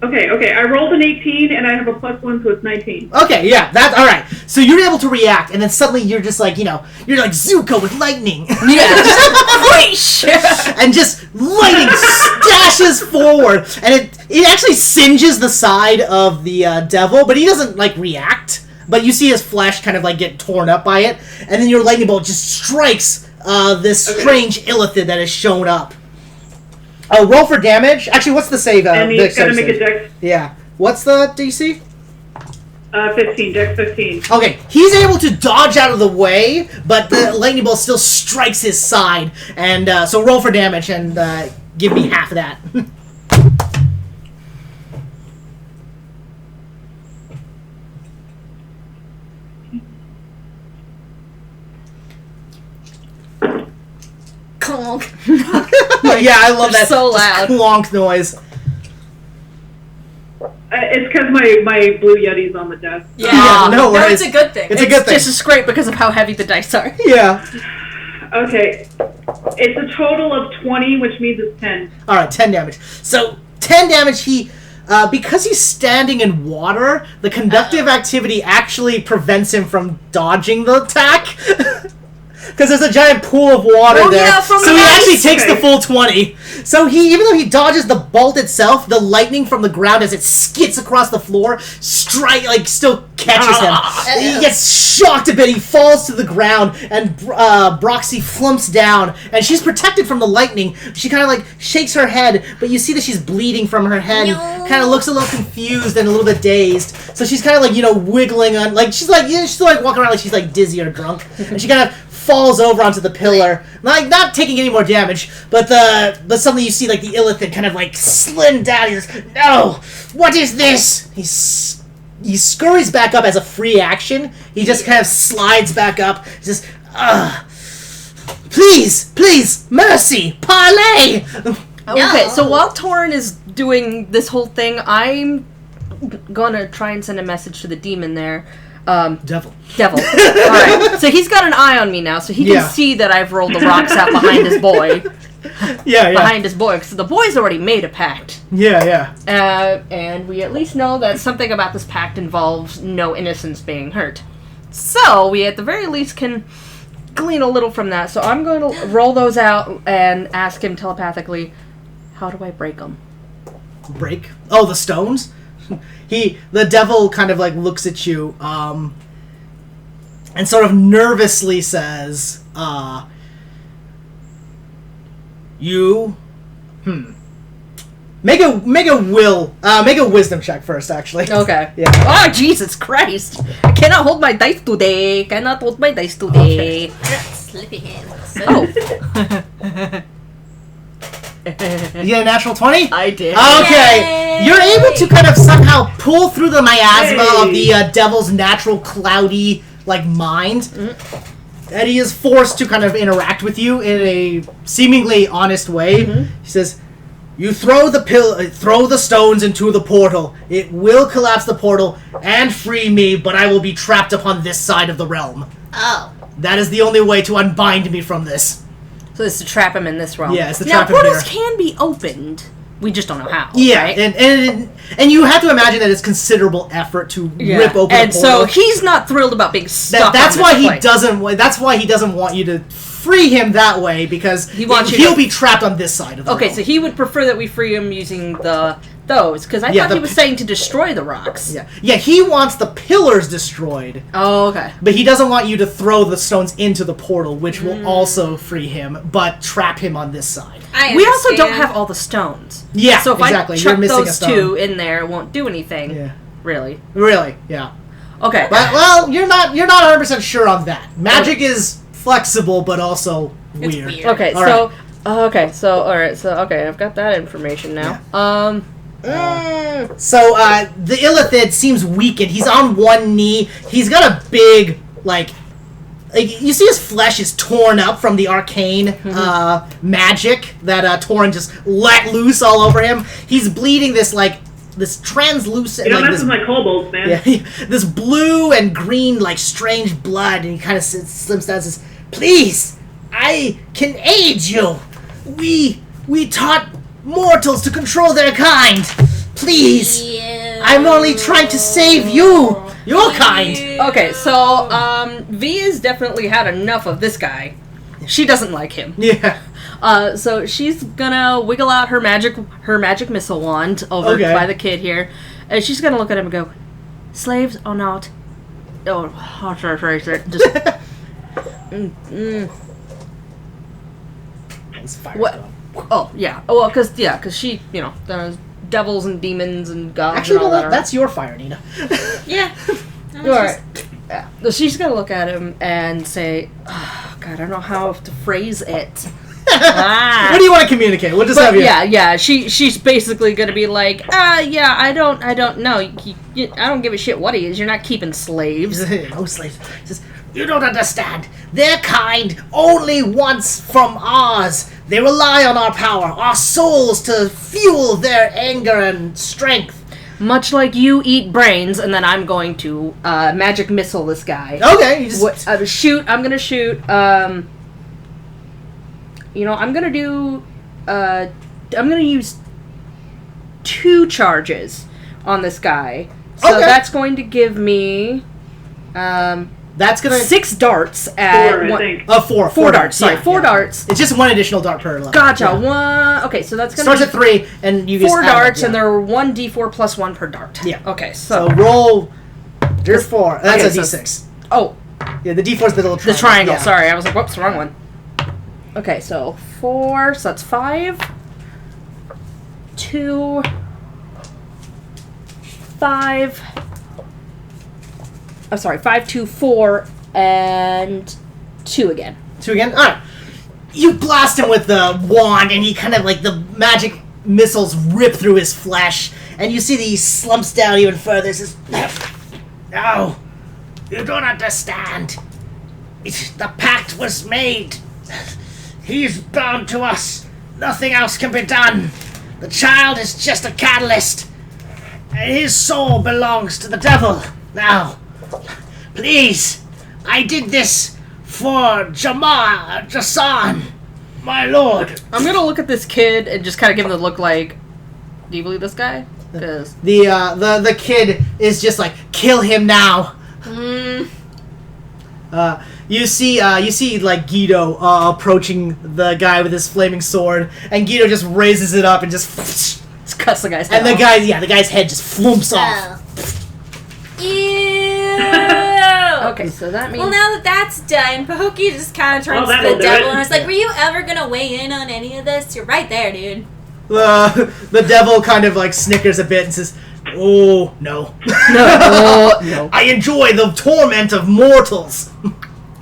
Okay. I rolled an 18 and I have a +1, so it's 19. Okay, yeah, that's all right. So you're able to react, and then suddenly you're just you're like Zuko with lightning. Yeah, just And just lightning stashes forward, and it actually singes the side of the devil, but he doesn't react. But you see his flesh kind of get torn up by it, and then your lightning bolt just strikes this strange illithid that has shown up. Roll for damage. Actually, what's the save? And he's gotta make a dex Yeah. What's the DC? 15, dex 15. Okay, he's able to dodge out of the way, but the lightning bolt still strikes his side. And so roll for damage and give me half of that. Clonk. Yeah, I love They're that. so Just loud. clonk noise. It's because my blue Yeti's on the desk. Yeah, no No, worries. it's a good thing. It's a good thing. This is great because of how heavy the dice are. Yeah. Okay. It's a total of 20, which means it's 10. All right, 10 damage. So 10 damage. He, because he's standing in water, the conductive activity actually prevents him from dodging the attack. Because there's a giant pool of water Oh, there, yeah, from so the he ice. actually takes the Okay. full 20. So even though he dodges the bolt itself, the lightning from the ground as it skids across the floor, still catches him. He gets shocked a bit. He falls to the ground, and Broxy flumps down, and she's protected from the lightning. She kind of shakes her head, but you see that she's bleeding from her head. Kind of looks a little confused and a little bit dazed. So she's kind of wiggling on, she's still walking around like she's dizzy or drunk, and she kind of falls over onto the pillar, not taking any more damage, but suddenly you see the illithid kind of slim down. He says, "No, what is this?" He scurries back up as a free action. He just kind of slides back up. He says, Please, mercy, parlay." Okay, so while Torrin is doing this whole thing, I'm gonna try and send a message to the demon there. Devil. Alright, so he's got an eye on me now, so he can see that I've rolled the rocks out behind his boy. Yeah. Behind his boy, because the boy's already made a pact. Yeah. And we at least know that something about this pact involves no innocents being hurt. So, we at the very least can glean a little from that. So I'm going to roll those out and ask him telepathically, how do I break them? Break? Oh, the stones? The devil kind of looks at you, and and sort of nervously says, "You, make a wisdom check first, actually." Okay. Yeah. Oh, Jesus Christ. I cannot hold my dice today. Okay. Slippy hands. Oh. You get a natural 20? I did. Okay. Yay! You're able to kind of somehow pull through the miasma Hey. of the devil's natural cloudy, mind. And he is forced to kind of interact with you in a seemingly honest way. He says, "You throw the stones into the portal. It will collapse the portal and free me, but I will be trapped upon this side of the realm. Oh. That is the only way to unbind me from this." So this is to trap him in this realm. Yeah, it's to now, trap him portals there. can be opened. We just don't know how. Yeah, right? and you have to imagine that it's considerable effort to rip open and a portal. so he's not thrilled about being stuck. That's on why this he place. doesn't. That's why he doesn't want you to free him that way, because He wants you he'll to- be trapped on this side of the Okay, realm. so he would prefer that we free him using those, because I Yeah, thought the he was saying to destroy the rocks. yeah, he wants the pillars destroyed, Oh, okay. but he doesn't want you to throw the stones into the portal, which will also free him, but trap him on this side. I We also don't understand. have all the stones. Yeah, So if exactly. I You're chuck missing a those stone. two in there, it won't do anything. Yeah, Really. really, yeah. Okay. But well, you're not 100% sure on that. Magic is flexible, but also It's weird. weird. Okay, All so I've got that information now. So, the Illithid seems weakened. He's on one knee. He's got a big, you see his flesh is torn up from the arcane magic that Torin just let loose all over him. He's bleeding this translucent, You don't mess this, with my kobolds, man. yeah, this blue and green, strange blood, and he kind of slims down and says, "Please, I can aid you. We taught mortals to control their kind. Please, I'm only trying to save you, your kind." Okay, so V has definitely had enough of this guy. She doesn't like him. Yeah. So she's gonna wiggle out her magic missile wand over Okay. by the kid here, and she's gonna look at him and go, "Slaves or not?" Oh, sorry. Just It's fire what? spell. Oh yeah. Oh well, cause she, there's devils and demons and gods. Actually, and all no, that. that's your fire, Nina. Yeah. All right. Yeah. So she's gonna look at him and say, oh, "God, I don't know how to phrase it." What do you want to communicate? We'll just have But you. yeah. She's basically gonna be like, yeah, I don't know. I don't give a shit what he is. You're not keeping slaves. No slaves. He says, "You don't understand. Their kind only wants from ours. They rely on our power, our souls, to fuel their anger and strength." Much like you eat brains, and then I'm going to magic missile this guy. Okay, you just... I'm gonna shoot. I'm gonna do. I'm gonna use 2 charges on this guy. So Okay. that's going to give me That's gonna... 6 darts at 4, I one. think. 4. 4 darts. Sorry, yeah, 4 yeah. darts. It's just 1 additional dart per level. Gotcha. Yeah. One. Okay, so that's gonna Starts be at 3, and you 4 just add up, darts, yeah. and they're 1d4 plus 1 per dart. Yeah. Okay, So so roll your 4. That's Okay, a so- d6. oh, Yeah, the d4 is the little the triangle. triangle. Yeah. Sorry, I was like, whoops, wrong one. Okay, so 4. So that's 5. 2. 5. I'm sorry, 5, 2, 4, and 2 again. 2 again? Alright. You blast him with the wand, and he kind of the magic missiles rip through his flesh, and you see that he slumps down even further. He says, "No, you don't understand. The pact was made. He's bound to us. Nothing else can be done. The child is just a catalyst, and his soul belongs to the devil. Now, please, I did this for Jasan, my lord." I'm gonna look at this kid and just kind of give him the look like, do you believe this guy? 'Cause- The kid is just like, "Kill him now." You see Guido approaching the guy with his flaming sword, and Guido just raises it up and just cuts the guy's head and the off. guy's head just flumps off. Ew. Okay, so that means... Well, now that that's done, Pahokee just kind of turns to that'll the do devil it. and is like, were you ever going to weigh in on any of this? You're right there, dude. The devil kind of like snickers a bit and says, "Oh no, No. I enjoy the torment of mortals." Is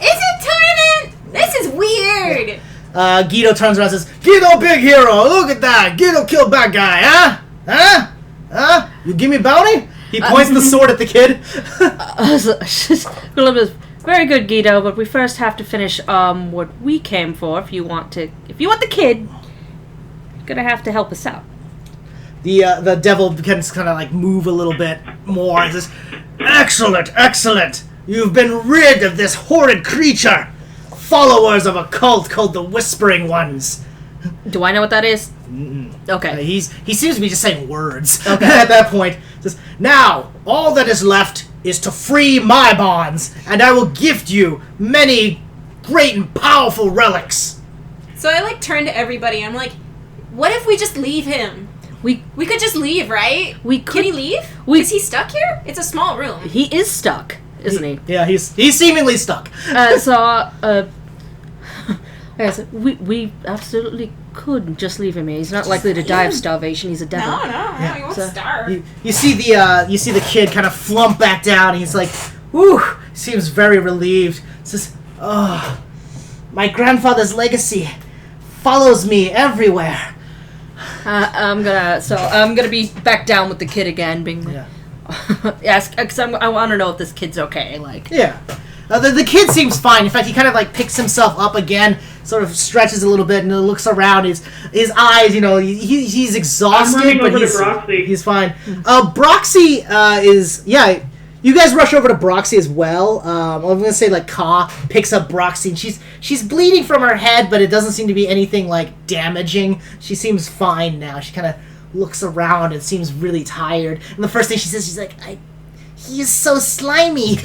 it tournament? This is weird. Guido turns around and says, "Guido, big hero, look at that! Guido killed bad guy, huh? Huh? You give me bounty?" He points the sword at the kid. Very good, Guido, but we first have to finish what we came for. If you want the kid, you're gonna have to help us out. The devil begins to kind of like move a little bit more and says, Excellent! You've been rid of this horrid creature! Followers of a cult called the Whispering Ones. Do I know what that is? Okay. He seems to be just saying words at that point. Says, now, all that is left is to free my bonds, and I will gift you many great and powerful relics. So I like turn to everybody. I'm like, what if we just leave him? We could just leave, right? We could. Can he leave? Is he stuck here? It's a small room. He is stuck, isn't he? Yeah, he's seemingly stuck. Yes, we absolutely could just leave him here. He's not likely to die of starvation. He's a devil. No, he won't starve. You see the kid kind of flump back down. And he's like, "Whew," seems very relieved. Says, "Oh, my grandfather's legacy follows me everywhere." I'm gonna be back down with the kid again, being like, ask because I want to know if this kid's okay. Like, yeah. The kid seems fine. In fact, he kind of like picks himself up again, sort of stretches a little bit, and looks around. His eyes, he's exhausted, I'm running but over to Broxy. he's fine. Broxy is You guys rush over to Broxy as well. I'm gonna say like Ka picks up Broxy, and she's bleeding from her head, but it doesn't seem to be anything like damaging. She seems fine now. She kind of looks around and seems really tired. And the first thing she says, she's like, "He is so slimy."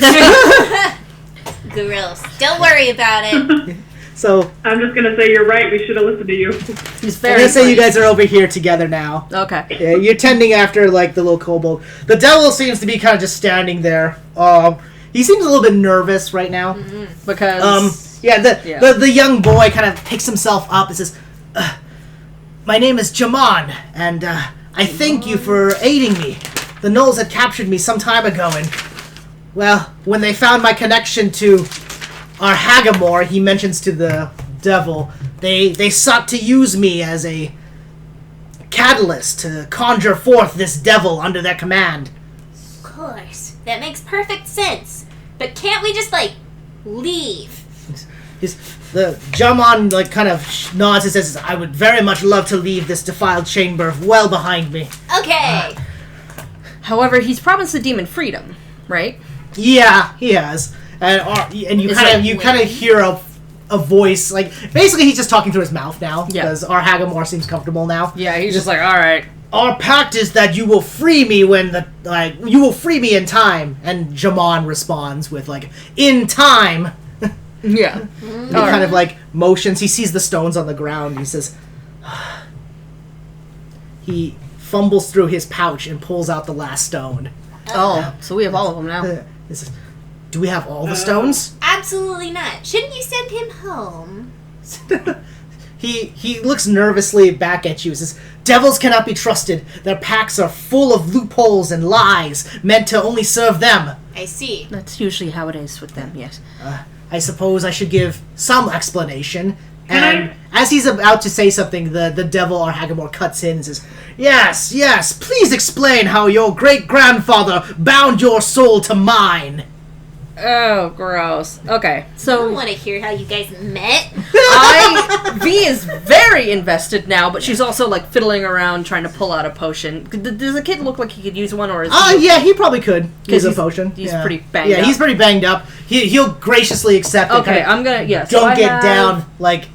Gross. Don't worry about it. So I'm just gonna say you're right. We should have listened to you. he's I'm very. gonna say you guys are over here together now. Okay. Yeah, you're tending after like the little kobold. The devil seems to be kind of just standing there. He seems a little bit nervous right now. Because The young boy kind of picks himself up and says, "My name is Jaman, and I thank you for aiding me. The Gnolls had captured me some time ago, and well, when they found my connection to our Hagamore," he mentions to the devil, they sought to use me as a catalyst to conjure forth this devil under their command. Of course. That makes perfect sense. But can't we just, leave? The Jaman kind of nods and says, "I would very much love to leave this defiled chamber well behind me." Okay. however, he's promised the demon freedom, right? Yeah, he has. And you kind of hear a voice, like, basically he's just talking through his mouth now, because our Hagamore seems comfortable now. Yeah, he's just like, alright. "Our pact is that you will free me you will free me in time." And Jaman responds with, "In time." Yeah. And he kind of, motions. He sees the stones on the ground. He says, he fumbles through his pouch and pulls out the last stone. Oh, so we have all of them now. He says, "Do we have all the stones?" Absolutely not. Shouldn't you send him home? He looks nervously back at you and says, "Devils cannot be trusted. Their pacts are full of loopholes and lies meant to only serve them." I see. That's usually how it is with them, yes. I suppose I should give some explanation. And as he's about to say something, the devil, or Hagamore, cuts in and says, Yes, please explain how your great-grandfather bound your soul to mine." Oh, gross. Okay, I so want to hear how you guys met. V is very invested now, but she's also fiddling around trying to pull out a potion. Does the kid look like he could use one, or is he? Yeah, he probably could use a potion. He's pretty banged up. Yeah, he's pretty banged up. He'll graciously accept it. Okay, I'm gonna Don't get down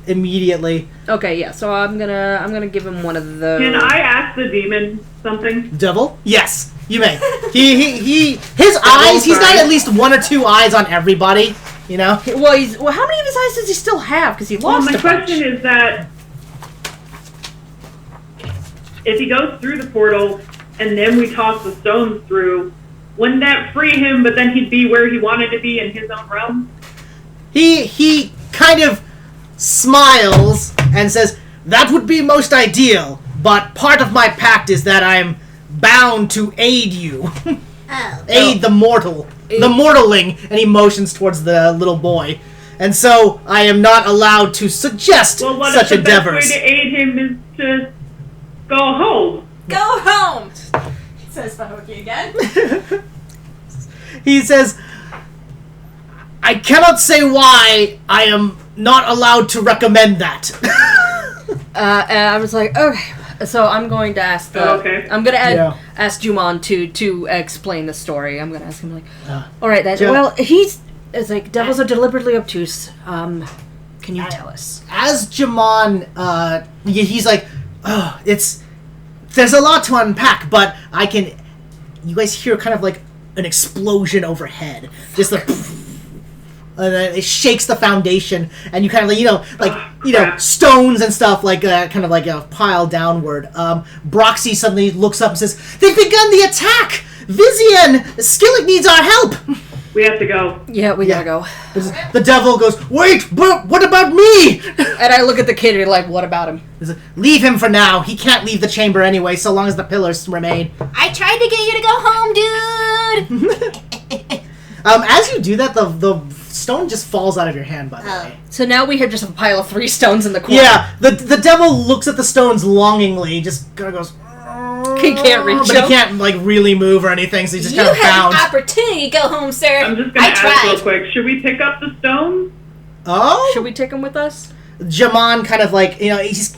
immediately. Okay, yeah. So I'm gonna give him one of those. Can I ask the demon something? Devil? Yes, you may. His eyes. He's got at least one or two eyes on everybody. You know. Well, how many of his eyes does he still have? Because he lost. Well, my a bunch. question is that if he goes through the portal and then we toss the stones through, wouldn't that free him, but then he'd be where he wanted to be in his own realm? He kind of smiles and says, "That would be most ideal, but part of my pact is that I'm bound to aid you." Aid the mortaling, and he motions towards the little boy. And so I am not allowed to suggest such endeavors. Best way to aid him is to go home. Go home, says Pahokee again. He says, "I cannot say why I am not allowed to recommend that." And I was like, okay. So I'm going to ask I'm going to ask Jumon to explain the story. I'm going to ask him all right, it's like devils are deliberately obtuse. Can you tell us? As Jamon, he's like, "Oh, there's a lot to unpack, but you guys hear kind of like an explosion overhead. Just like, and then it shakes the foundation, and you kind of stones and stuff kind of pile downward. Broxy suddenly looks up and says, "They've begun the attack! Vizian, Skillick needs our help!" We have to go. Yeah, we gotta go. The devil goes, "Wait, but what about me?" And I look at the kid and like, what about him? "Leave him for now. He can't leave the chamber anyway, so long as the pillars remain." I tried to get you to go home, dude. As you do that, the stone just falls out of your hand, by the way. So now we have just a pile of 3 stones in the corner. Yeah, the devil looks at the stones longingly, just kind of goes... He can't reach But them. he can't, really move or anything, so he's just kind of You had bound. an opportunity to go home, sir. I'm just going I to ask tried. real quick. Should we pick up the stones? Oh? Should we take him with us? Jamon kind of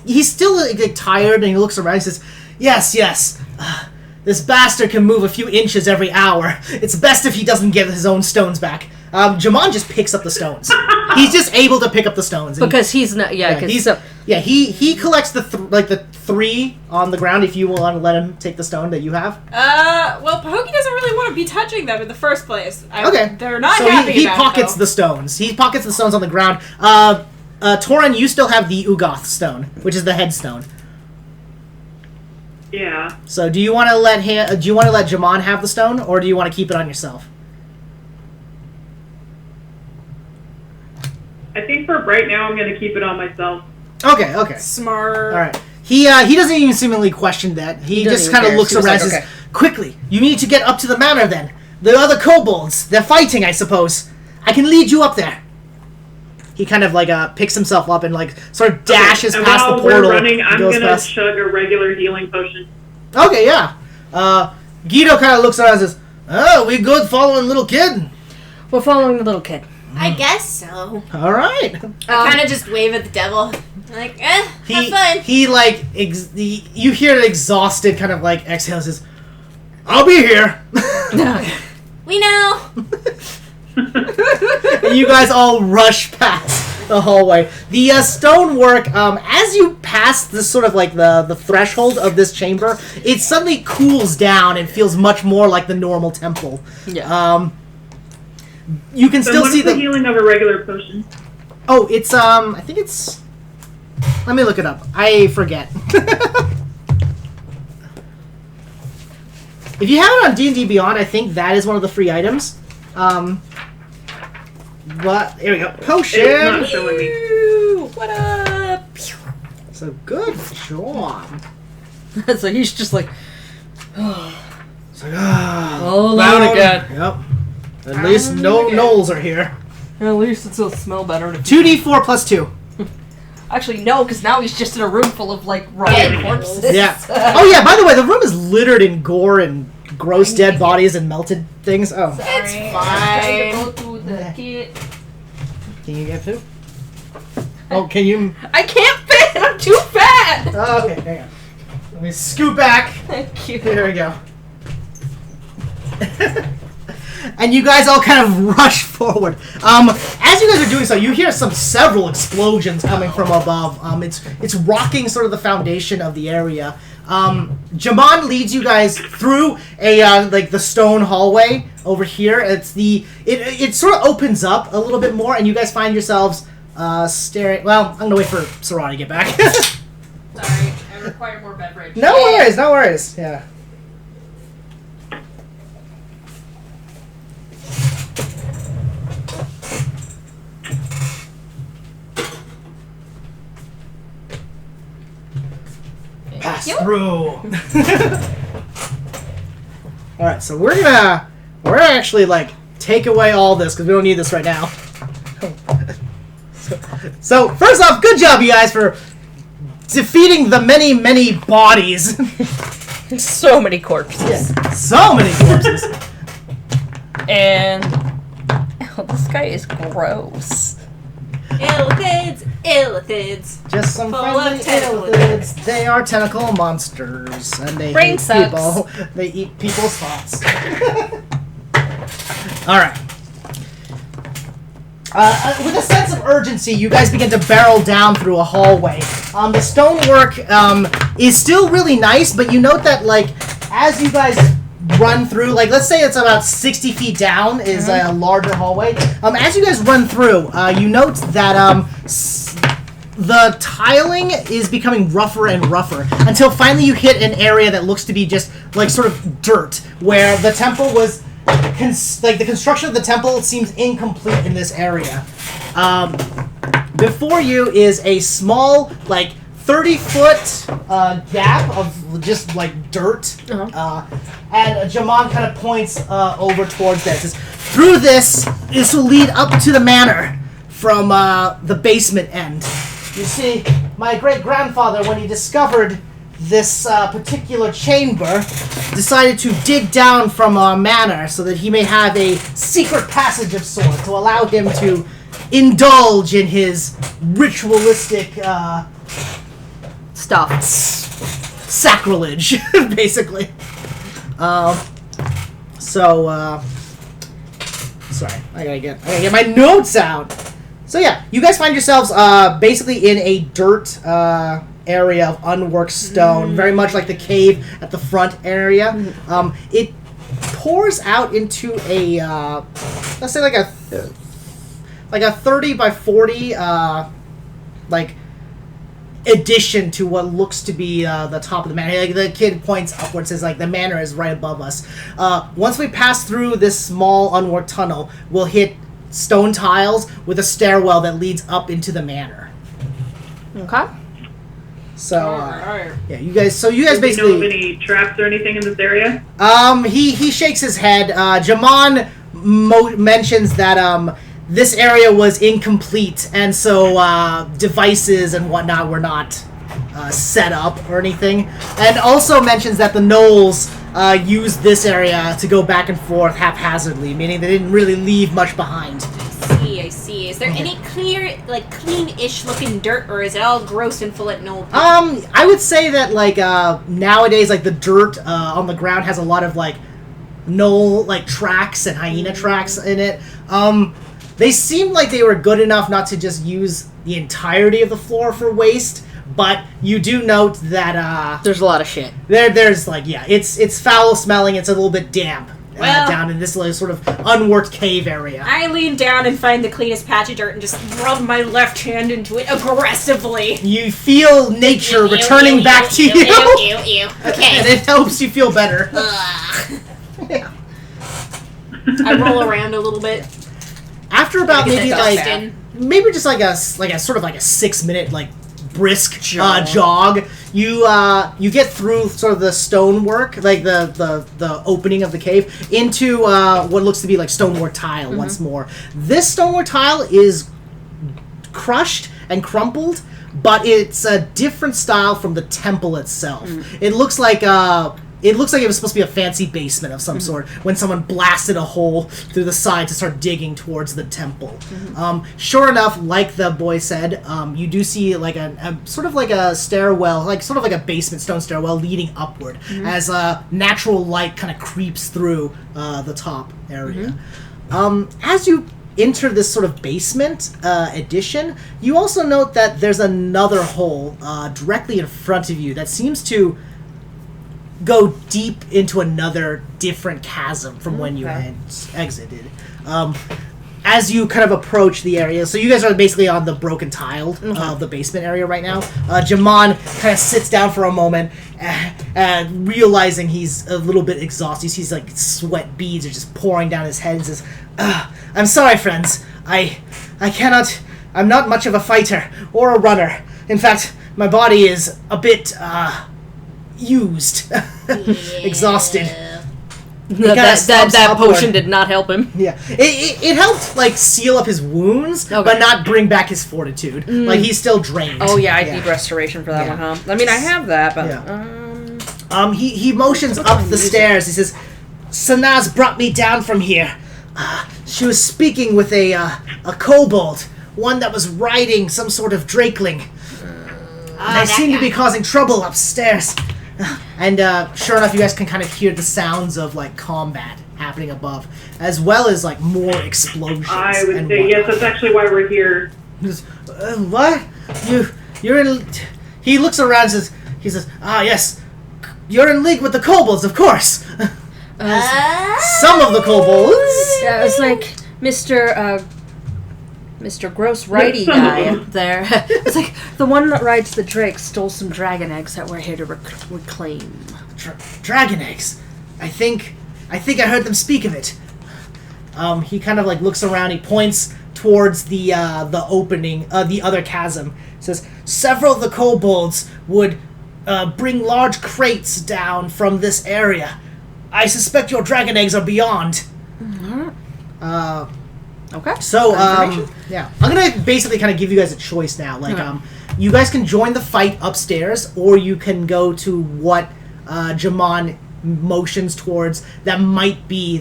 he's still tired, and he looks around and says, Yes. This bastard can move a few inches every hour. It's best if he doesn't get his own stones back. Jamon just picks up the stones. He's just able to pick up the stones. Because he's not... he collects the 3 on the ground if you want to let him take the stone that you have. Well, Pahokee doesn't really want to be touching them in the first place. Okay. They're not so happy he about pockets it, though. the stones. He pockets the stones on the ground. Torin, you still have the Ugoth stone, which is the headstone. Yeah. So do you want to let Jamon have the stone, or do you want to keep it on yourself? I think for right now I'm going to keep it on myself. Okay. Smart. All right. He doesn't even seemingly question that. He just kind of looks around and says, "Quickly, you need to get up to the manor then. The other kobolds, they're fighting, I suppose. I can lead you up there." He kind of picks himself up and sort of dashes and past the while portal. we're running, I'm goes going to past. chug a regular healing potion. Okay, yeah. Guido kind of looks around and says, "Oh, we good following little kid?" We're following the little kid. I guess so. All right. I kind of just wave at the devil. Like, have fun. You hear an exhausted kind of exhale and says, "I'll be here." We know. And you guys all rush past the hallway. The stonework, as you pass this sort of the threshold of this chamber, it suddenly cools down and feels much more like the normal temple. Yeah. You can still see the healing of a regular potion. Oh, it's I think it's. Let me look it up. I forget. If you have it on D&D Beyond, I think that is one of the free items. But here we go. Potion. It's not showing me. What up? So good job. So he's just like, It's like, oh, down Lord. again. Yep. At least no Gnolls are here. At least it'll smell better. 2d4 plus 2. Actually, no, because now he's just in a room full of rotten corpses. Yeah. Oh yeah. By the way, the room is littered in gore and gross dead bodies and melted things. Oh. It's Trying fine. to go through the kit. Can you get through? Oh, can you? I can't fit. I'm too fat. Oh, okay. Hang on. Let me scoot back. Thank you. Here we go. And you guys all kind of rush forward. As you guys are doing so, you hear several explosions coming from above. It's rocking sort of the foundation of the area. Jamon leads you guys through a the stone hallway over here. It sort of opens up a little bit more, and you guys find yourselves staring. Well, I'm gonna wait for Sarah to get back. Sorry, I require more beverage. No worries. Yeah. through. All right, so we're gonna actually like take away all this because we don't need this right now. So first off, good job, you guys, for defeating the many bodies. So many corpses. Yeah, so many corpses. And this guy is gross. Illithids. Just some Full friendly of tentacle illithids. They are tentacle monsters, and they Brain hate sucks. people. They eat people's thoughts. All right. With a sense of urgency, you guys begin to barrel down through a hallway. The stonework is still really nice, but you note that, like, as you guys run through, like, let's say it's about 60 feet down is a larger hallway. As you guys run through, you note that the tiling is becoming rougher and rougher until finally you hit an area that looks to be just, like, sort of dirt, where the temple was... the construction of the temple seems incomplete in this area. Before you is a small, like, 30-foot gap of just, like, dirt. And Jamon kind of points over towards that. Says, through this will lead up to the manor from the basement end. You see, my great-grandfather, when he discovered this particular chamber, decided to dig down from our manor so that he may have a secret passage of sorts to allow him to indulge in his ritualistic Stuff. sacrilege, basically. Sorry, I gotta get my notes out. So yeah, you guys find yourselves basically in a dirt area of unworked stone, very much like the cave at the front area. It pours out into a let's say like a 30 by 40 like addition to what looks to be the top of the manor. Like the kid points upwards, says like the manor is right above us. Once we pass through this small unworked tunnel, we'll hit stone tiles with a stairwell that leads up into the manor. Okay. So Alright. yeah, you guys Do we know of basically any traps or anything in this area? he shakes his head. Jamon mentions that this area was incomplete, and so devices and whatnot were not set up or anything. And also mentions that the Gnolls used this area to go back and forth haphazardly, meaning they didn't really leave much behind. I see. Is there any clear, like, clean-ish looking dirt, or is it all gross and full of gnoll? I would say that, like, nowadays, like, the dirt on the ground has a lot of, like, gnoll, like, tracks and hyena tracks in it. They seemed like they were good enough not to just use the entirety of the floor for waste, but you do note that, There's a lot of shit. there's, like, yeah, it's foul smelling, it's a little bit damp. Well- Down in this like, sort of unworked cave area. I lean down and find the cleanest patch of dirt and just rub my left hand into it aggressively. You feel nature Ew, returning ew, back ew, to ew, you, Ew, ew, ew. and Okay. it helps you feel better. Ugh. Yeah. I roll around a little bit. After about Get maybe the like dust in. maybe just like a sort of like a 6-minute like brisk jog, you get through sort of the stonework, like the opening of the cave, into what looks to be like stonework tile once more. This stonework tile is crushed and crumpled, but it's a different style from the temple itself. It looks like it was supposed to be a fancy basement of some sort when someone blasted a hole through the side to start digging towards the temple. Sure enough, like the boy said, you do see like a sort of like a stairwell, like sort of like a basement stone stairwell leading upward as natural light kind of creeps through the top area. As you enter this sort of basement addition, you also note that there's another hole directly in front of you that seems to go deep into another different chasm from when you had exited. As you kind of approach the area, so you guys are basically on the broken tile of the basement area right now. Jamon kind of sits down for a moment, and realizing he's a little bit exhausted, he sees like sweat beads are just pouring down his head, and says, "I'm sorry, friends. I cannot. I'm not much of a fighter or a runner. In fact, my body is a bit used, exhausted. That potion did not help him. Yeah, it helped like seal up his wounds, but not bring back his fortitude. Like he's still drained. Oh yeah, I need restoration for that one, huh? I mean, I have that, but he motions up the stairs. He says, "Sanaz brought me down from here. She was speaking with a kobold, one that was riding some sort of drakeling. They seem to be causing trouble upstairs." And sure enough, you guys can kind of hear the sounds of like combat happening above, as well as like more explosions. I would say yes. That's actually why we're here. What? You're in? He looks around and says, yes, you're in league with the kobolds, of course. Some of the kobolds. Yeah, it was like Mr. Gross Righty guy up there. It's like the one that rides the drake stole some dragon eggs that we're here to reclaim. Dragon eggs. I think I heard them speak of it. He kind of like looks around. He points towards the opening, the other chasm. Says several of the kobolds would bring large crates down from this area. I suspect your dragon eggs are beyond. Okay. So, yeah. I'm going to basically kind of give you guys a choice now. Like, you guys can join the fight upstairs, or you can go to what Jamon motions towards that might be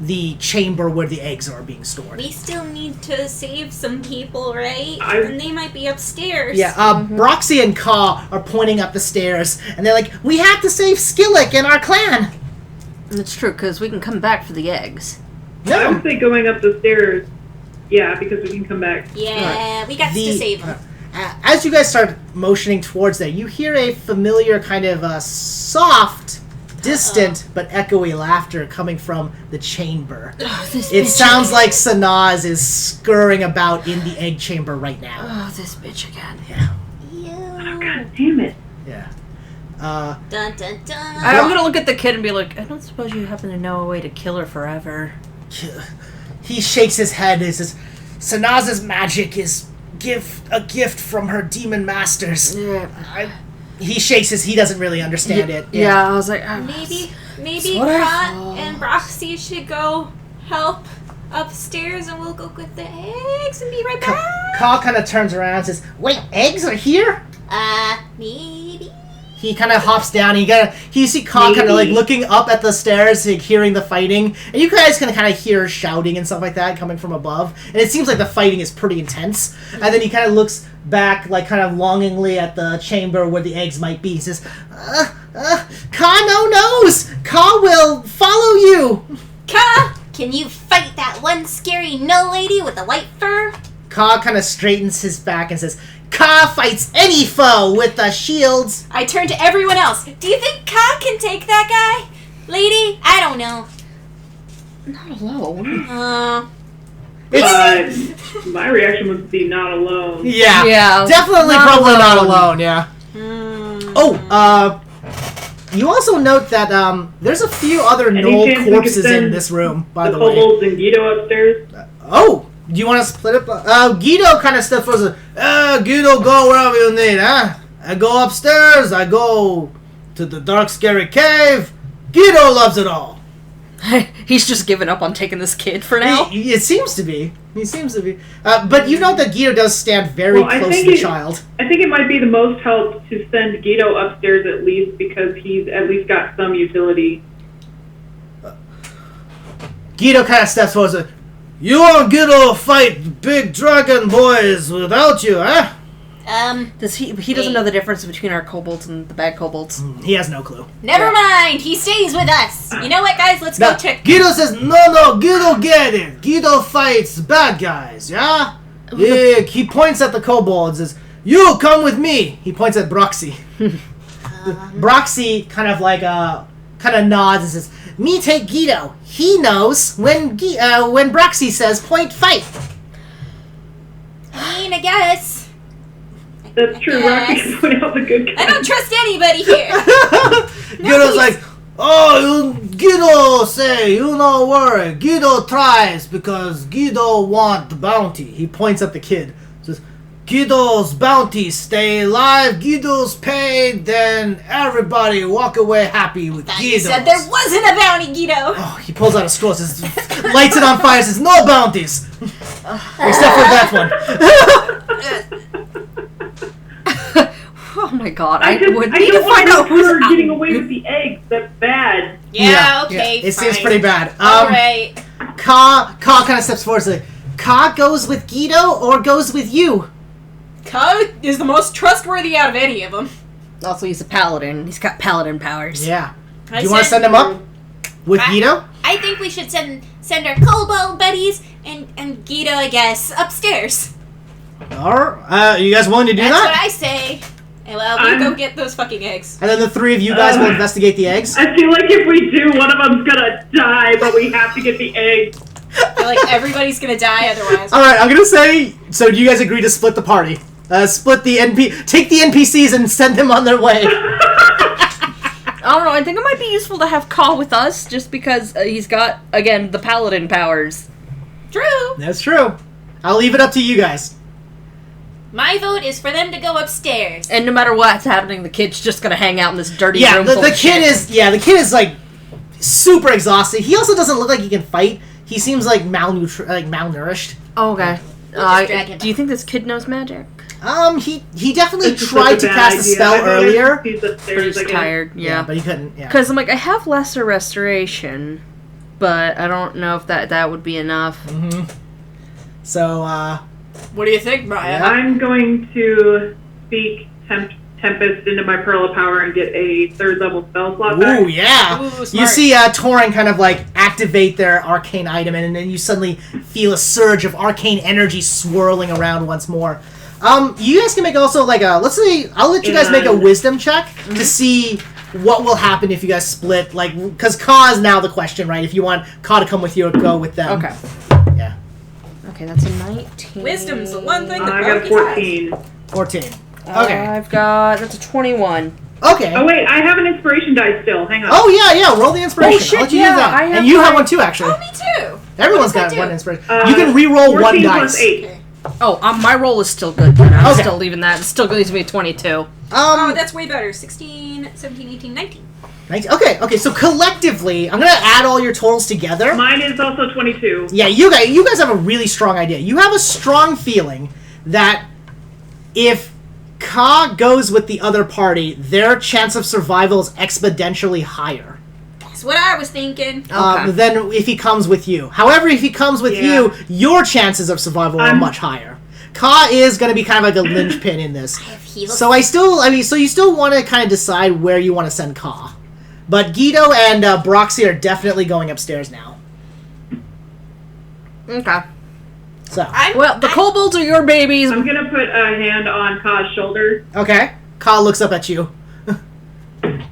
the chamber where the eggs are being stored. We still need to save some people, right? And they might be upstairs. Yeah, Broxy and Ka are pointing up the stairs, and they're like, we have to save Skillick and our clan! It's true, because we can come back for the eggs. No. I would say going up the stairs. Yeah, because we can come back. Yeah, we got to save them. As you guys start motioning towards there, you hear a familiar kind of soft, distant, but echoey laughter coming from the chamber. It sounds like Sanaz is scurrying about in the egg chamber right now. Oh, this bitch again. Yeah. Oh, God damn it. Yeah. Dun, dun, dun. I'm gonna look at the kid and be like, I don't suppose you happen to know a way to kill her forever. He shakes his head and says, Sanaz's magic is a gift from her demon masters. Yeah. He shakes he doesn't really understand it. Yeah, I was like, Maybe Kat and Broxy should go help upstairs and we'll go get the eggs and be right back. Ka kind of turns around and says, wait, eggs are here? Maybe. He kind of hops down. You see Ka kind of like looking up at the stairs, like, hearing the fighting, and you guys can kind of hear shouting and stuff like that coming from above. And it seems like the fighting is pretty intense. And then he kind of looks back, like kind of longingly at the chamber where the eggs might be. He says, "Ka knows. Ka will follow you." Ka, can you fight that one scary Gnoll lady with the white fur? Ka kind of straightens his back and says, Ka fights any foe with the shields. I turn to everyone else. Do you think Ka can take that guy? Lady? I don't know. Not alone. My reaction would be not alone. Yeah. Definitely probably not alone, yeah. You also note that there's a few other Gnoll corpses in this room, by the way. The kobolds and Guido upstairs? Do you want to split it? Guido kind of steps forward. Guido, go wherever you need, huh? I go upstairs. I go to the dark, scary cave. Guido loves it all. He's just given up on taking this kid for now. It seems to be. He seems to be. But you know that Guido does stand very close to the child. I think it might be the most help to send Guido upstairs at least, because he's at least got some utility. Guido kind of steps forward and says, you and Guido fight big dragon boys without you, huh? Does he doesn't know the difference between our kobolds and the bad kobolds. He has no clue. Never mind. He stays with us. You know what, guys? Let's go check. Guido says, no, Guido get it. Guido fights bad guys, yeah? Yeah, he points at the kobolds and says, you come with me. He points at Broxy. Broxy kind of nods and says, me take Guido. He knows when Broxy says point fight. I mean, I guess. That's true. Rocky can point out the good guys. I don't trust anybody here. Guido's like, Guido say, you no worry. Guido tries because Guido want the bounty. He points at the kid. Says, Guido's bounty, stay alive, Guido's paid, then everybody walk away happy with Thought Guido. you said there wasn't a bounty, Guido. Oh, he pulls out a scroll, says, lights it on fire, says, no bounties! Except for that one. Oh my god, I I just, would I need to don't find want out who's her out. getting away with the eggs. That's bad. Yeah, okay, It fine. seems pretty bad. Alright. Ka kind of steps forward and says, Ka goes with Guido or goes with you? Ka is the most trustworthy out of any of them. Also, he's a paladin. He's got paladin powers. Yeah. I Do you want to said- send him up with Guido? I think we should send our kobold buddies and Guido, I guess, upstairs. Or, you guys willing to do That's that? what I say. Hey, well, you go get those fucking eggs. And then the three of you guys will investigate the eggs? I feel like if we do, one of them's gonna die, but we have to get the eggs. I feel like everybody's gonna die otherwise. Alright, I'm gonna say, so do you guys agree to split the party? Split the take the NPCs and send them on their way. I don't know, I think it might be useful to have Ka with us, just because he's got, again, the paladin powers. True. That's true. I'll leave it up to you guys. My vote is for them to go upstairs. And no matter what's happening, the kid's just gonna hang out in this dirty Yeah, room the full of kid shit. the kid is like super exhausted. He also doesn't look like he can fight. He seems like malnourished. Oh, okay. just drag him Do you think this kid knows magic? He definitely This is tried such to a cast bad a idea. spell I vote earlier. He's But upstairs he's again. tired, yeah. But he couldn't. Yeah. Because I'm like, I have lesser restoration, but I don't know if that would be enough. So, What do you think, Brian? Yeah. I'm going to speak Tempest into my Pearl of Power and get a third level spell slot back. ooh, yeah. Ooh, You smart. see Torin kind of like activate their arcane item, and then you suddenly feel a surge of arcane energy swirling around once more. You guys can make also like a, let's say, I'll let you guys make a And- wisdom check to see what will happen if you guys split, like, because Ka is now the question, right? If you want Ka to come with you or go with them. Okay. Yeah. Okay, that's a 19. Wisdom's the one thing that I got a Brokey 14. 14. Okay. I've got, that's a 21. Okay. Oh wait, I have an inspiration die still. Hang on. Oh, yeah, roll the inspiration. Oh, shit, I'll let you yeah, use that. I have and you have mine. one too, actually. Oh, me too. Everyone's What does got that one do? inspiration. You can re-roll 14 one plus dice. 8. Oh, my roll is still good then. I'm Okay. still leaving that. It still leaves me at 22. Oh, that's way better. 16, 17, 18, 19. Okay, so collectively, I'm gonna add all your totals together. Mine is also 22. Yeah, you guys have a really strong idea. You have a strong feeling that if Ka goes with the other party, their chance of survival is exponentially higher That's what I was thinking. Okay. than if he comes with you. However, if he comes with Yeah. you, your chances of survival are much higher. Ka is going to be kind of like a linchpin in this. I have heals. So so you still want to kind of decide where you want to send Ka. But Guido and Broxy are definitely going upstairs now. Okay. So, Well, the kobolds are your babies. I'm gonna put a hand on Ka's shoulder. okay. Ka looks up at you.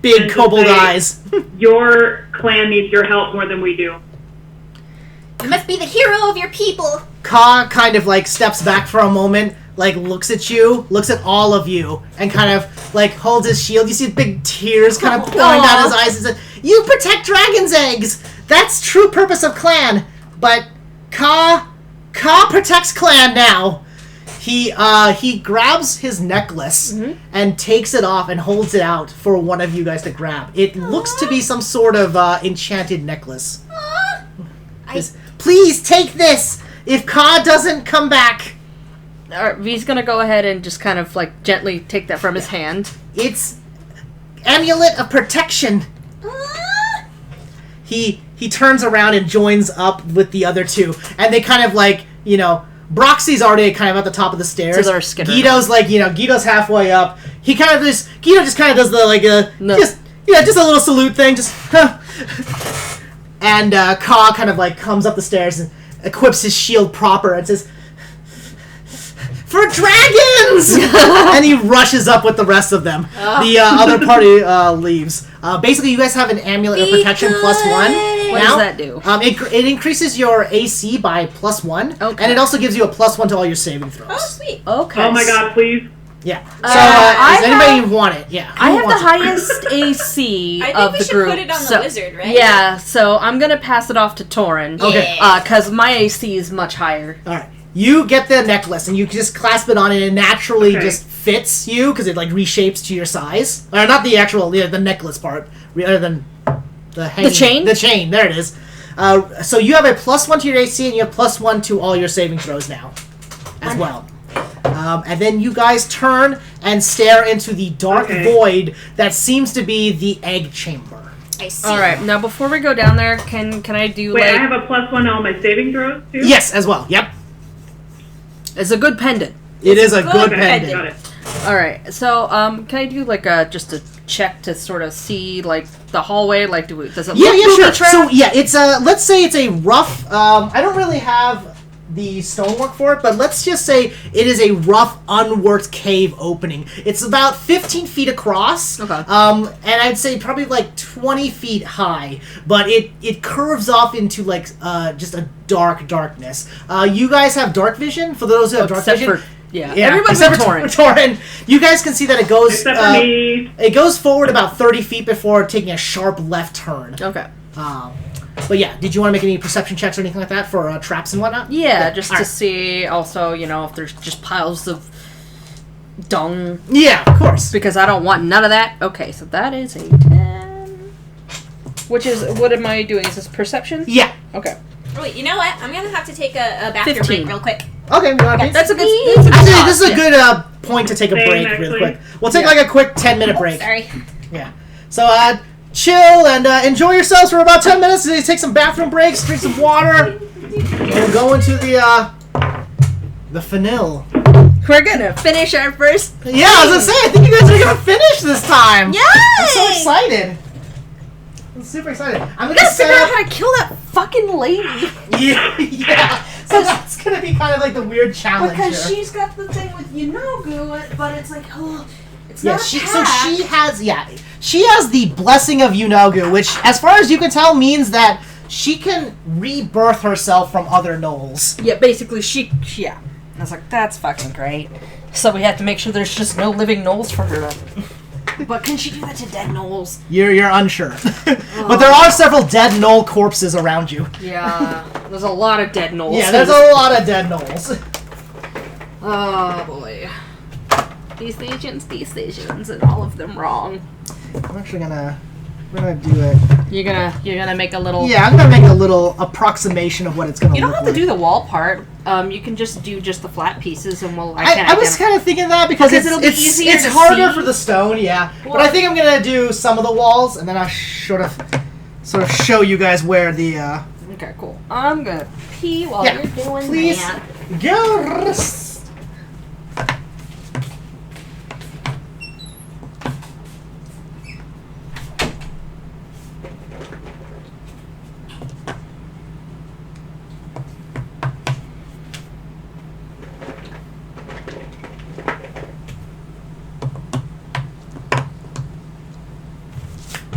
Big And kobold say- eyes. Your clan needs your help more than we do. You must be the hero of your people. Ka kind of like steps back for a moment, like looks at you, looks at all of you, and kind of like holds his shield. You see big tears kind of pouring down his eyes and says, "You protect dragon's eggs. That's true purpose of clan. But Ka protects clan now." He grabs his necklace and takes it off and holds it out for one of you guys to grab. It looks to be some sort of enchanted necklace. Says, "Please take this. If Ka doesn't come back." V's gonna go ahead and just kind of like gently take that from his hand. It's amulet of protection. He turns around and joins up with the other two, and they kind of like, Broxy's already kind of at the top of the stairs. So they're skittering. Guido's like, Guido's halfway up. Guido just kind of does the like No. just a little salute thing, just huh. And Ka kind of like comes up the stairs and equips his shield proper and says, "For dragons!" And he rushes up with the rest of them. The other party leaves. Basically, you guys have an amulet of protection +1. What now. does that do? It increases your AC by +1, Okay. and it also gives you a +1 to all your saving throws. Oh, sweet. Okay. Oh my god, please. Yeah. So, I does anybody want it? Yeah. I Who have the wants it? highest AC I think of we the should group. put it on the so, wizard, right? Yeah, so I'm gonna pass it off to Torin. Okay. Because my AC is much higher. All right. You get the necklace, and you just clasp it on, and it naturally Okay. just fits you because it like reshapes to your size. Or not the actual the necklace part, rather than the hanging, chain? The chain. There it is. So you have a +1 to your AC, and you have +1 to all your saving throws now, as well. And then you guys turn and stare into the dark void that seems to be the egg chamber. I see. All right. Now, before we go down there, can I do Wait, like? I have a +1 on all my saving throws too. Yes, as well. Yep. It's a good pendant. It is a good Okay, pendant. got it. All right. So, can I do like just a check to sort of see like the hallway? Like, does it Yeah, look yeah, booby sure. trapped? So yeah, it's a. Let's say it's a rough. I don't really have the stonework for it, but let's just say it is a rough, unworked cave opening. It's about 15 feet across. Okay. And I'd say probably like 20 feet high, but it curves off into like just a darkness. You guys have dark vision. For those who have dark Except vision. for everyone's except with for Torrent. Torrent. You guys can see that it goes. Except for me. It goes forward about 30 feet before taking a sharp left turn. Okay. But yeah, did you want to make any perception checks or anything like that for traps and whatnot? Yeah, just to alright. see also, if there's just piles of dung, Yeah, of course. because I don't want none of that. Okay, so that is a 10. Which is, what am I doing? Is this perception? Yeah. Okay. Wait, you know what? I'm gonna have to take a bathroom 15. break real quick. Okay, we want to That's a good. Actually, this is a yeah. good point to take a Same, break actually. really quick. We'll take like a quick 10-minute break. Sorry. Yeah. So, chill and enjoy yourselves for about 10 minutes. Take some bathroom breaks, drink some water, and we'll go into the finale. We're gonna finish our first. Yeah, I was gonna say, I think you guys are gonna finish this time. Yay! I'm so excited. I'm super excited. I'm We gonna gotta figure set out up. how to kill that fucking lady. Yeah. So that's gonna be kind of like the weird challenge Because here. she's got the thing with but it's like, oh, it's Yeah, not so attack. she has the blessing of Yunogu, which, as far as you can tell, means that she can rebirth herself from other Gnolls. Yeah, basically, yeah. I was like, that's fucking great. So we have to make sure there's just no living Gnolls for her to... But can she do that to dead Gnolls? You're unsure, but there are several dead Gnoll corpses around you. Yeah, there's a lot of dead Gnolls. Yeah, there's a lot of dead Gnolls. Oh, boy. These stations, and all of them wrong. I'm actually we're gonna do it. You're gonna make a little... Yeah, I'm gonna make a little approximation of what it's gonna You look don't have like. to do the wall part. You can just do just the flat pieces, and we'll... I was kind of thinking that because Because it'll be easier it's to harder see. for the stone, yeah. Well- But I think I'm gonna do some of the walls, and then I'll sort of show you guys where the Okay, cool. I'm gonna pee while Yeah, you're doing please. that. Yes.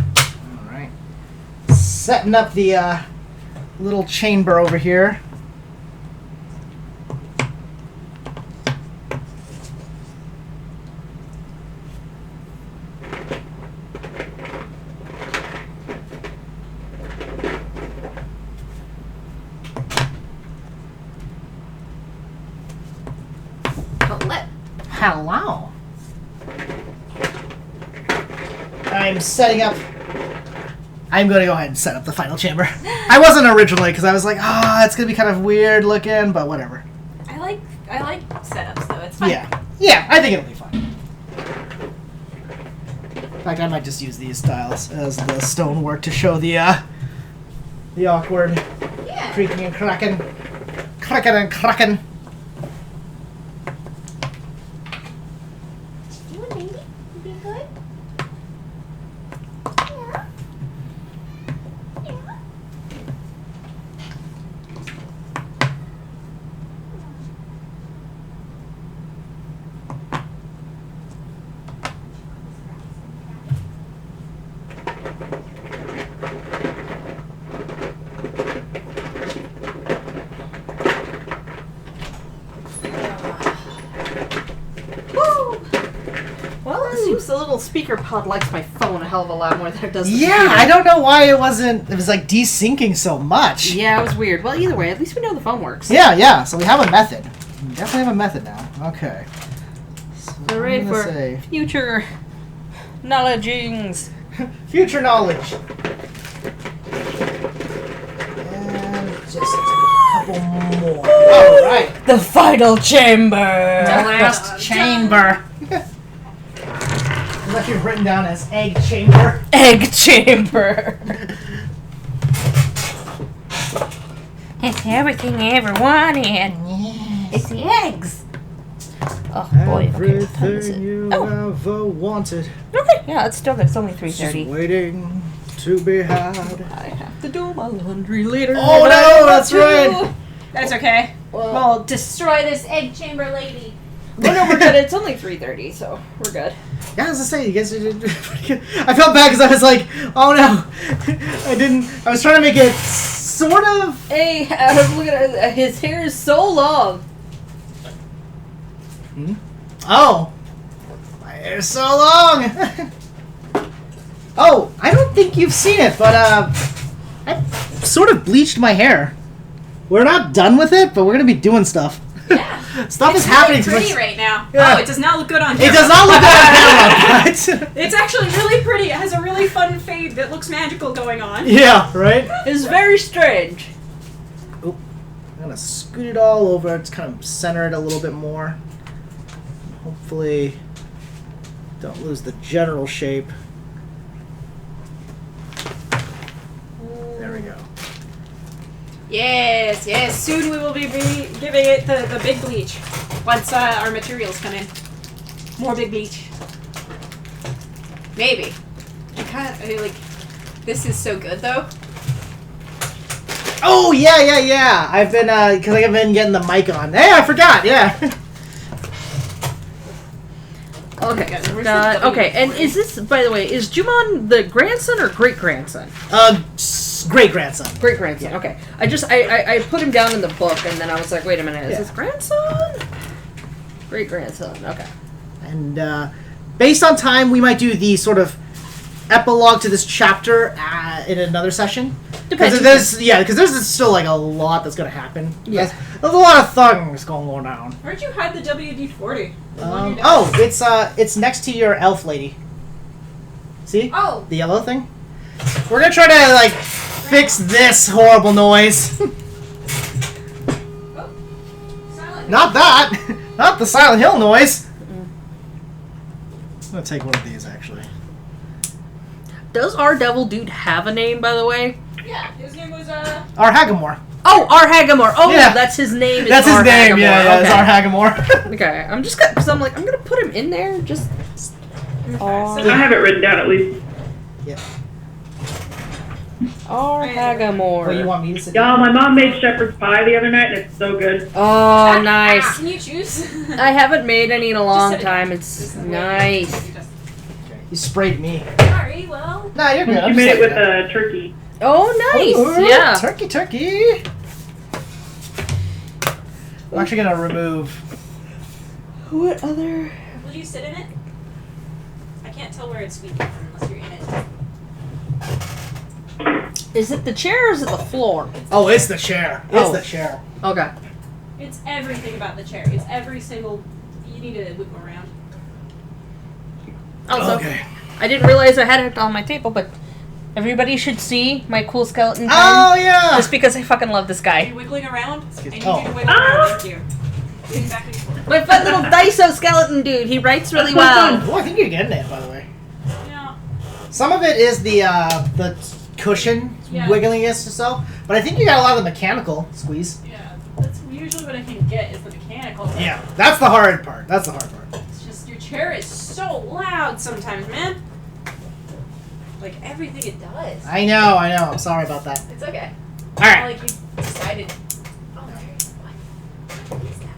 All right. Setting up the little chamber over here. Hello. I'm setting up. I'm going to go ahead and set up the final chamber. I wasn't originally because I was like, it's going to be kind of weird looking, but whatever. I like setups though. It's fun. Yeah, I think it'll be fun. In fact, I might just use these tiles as the stonework to show the awkward Yeah. creaking and cracking. Cracking and cracking. You and Amy, you be good? Yeah. Yeah. little speaker pod likes my phone a hell of a lot more than it does the Yeah, computer. I don't know why it was like desyncing so much. Yeah, it was weird. Well, either way, at least we know the phone works. Yeah, so we have a method. We definitely have a method now. Okay. So We're ready I'm gonna for say future knowledgings. future knowledge. And just a couple more. Alright. The final chamber. The last chamber. It's actually written down as egg chamber. Egg chamber. It's everything I ever wanted. It's the eggs. Oh boy, okay, what time is Everything it? you Oh, ever wanted. okay, yeah, it's still good. It's only Just 3:30. waiting to be had. I have to do my laundry later. Oh and I no, want that's to. right. That's okay. Well, We'll destroy this egg chamber lady. well, no, we're good. It's only 3:30, so we're good. Yeah, as I say, you guys did pretty good. I felt bad because I was like, oh no, I was trying to make it sort of. Hey, Adam, look at it. His hair is so long. Oh, my hair's so long. Oh, I don't think you've seen it, but I sort of bleached my hair. We're not done with it, but we're gonna be doing stuff. Yeah. Stuff It's is happening really pretty to us. right now. Yeah. Oh, it does not look good on It camera. does not look good on camera, but It's actually really pretty. It has a really fun fade that looks magical going on. yeah, right. It's very strange. I'm gonna scoot it all over. It's kind of center it a little bit more. Hopefully, don't lose the general shape. There we go. Yes, yes. Soon we will be giving it the big bleach. Once our materials come in. More big bleach. Maybe. I kind of like. This is so good though. Oh yeah. I've been because I've been getting the mic on. Hey, I forgot. Yeah. Okay. Where's the Okay, and W40? is this, by the way, is Jumon the grandson or great grandson? Great grandson. Great grandson. Yeah. Okay. I put him down in the book, and then I was like, wait a minute, is Yeah. this grandson? Great grandson. Okay. And based on time, we might do the sort of epilogue to this chapter in another session. Depends. Because there's still like a lot that's gonna happen. Yeah. There's a lot of things going down. Where'd you hide the WD-40? The one you It's next to your elf lady. See? Oh. The yellow thing? We're gonna try to like fix this horrible noise. Silent. Not that! Not the Silent Hill noise! I'm gonna take one of these actually. Does our devil dude have a name, by the way? Yeah, his name was Our Hagamore. Oh, our Hagamore. Oh, Yeah. that's his name. Is That's his Ar name, Hagamore. yeah, it's Okay. Our Hagamore. Okay, I'm just gonna, because I'm like, I'm gonna put him in there, just... I have it written down at least. Yeah. Our Hagamore. Oh, you want me to sit Y'all, my mom made shepherd's pie the other night and it's so good. Oh, nice. Can you choose? I haven't made any in a long sit it time. down. It's Just wait. nice. You sprayed me. Sorry, well. Nah, you're good. She I'm made just it with letting a turkey. Oh, nice. Ooh, Yeah. Turkey. I'm actually gonna remove. What other... Will you sit in it? I can't tell where it's sweet unless you're in it. Is it the chair or is it the floor? Oh, it's the chair. It's Oh. the chair. Okay. It's everything about the chair. It's every single. You need to wiggle around. Also, Okay. I didn't realize I had it on my table, but everybody should see my cool skeleton pen. Oh yeah. Just because I fucking love this Are guy. you wiggling around? I need Oh. you to wiggle around. Thank you. Moving back and forth. My fun little Daiso skeleton dude. He writes really well. Oh, I think you're getting it, by the way. Yeah. Some of it is the cushion Yeah. wiggling against itself, but I think you got a lot of the mechanical squeeze. Yeah. That's usually what I can get is the mechanical. Yeah, that's the hard part. That's the hard part. It's just your chair is so loud sometimes, man. Like everything it does. I know. I'm sorry about that. It's okay. All right. Like you decided. Oh, what is that?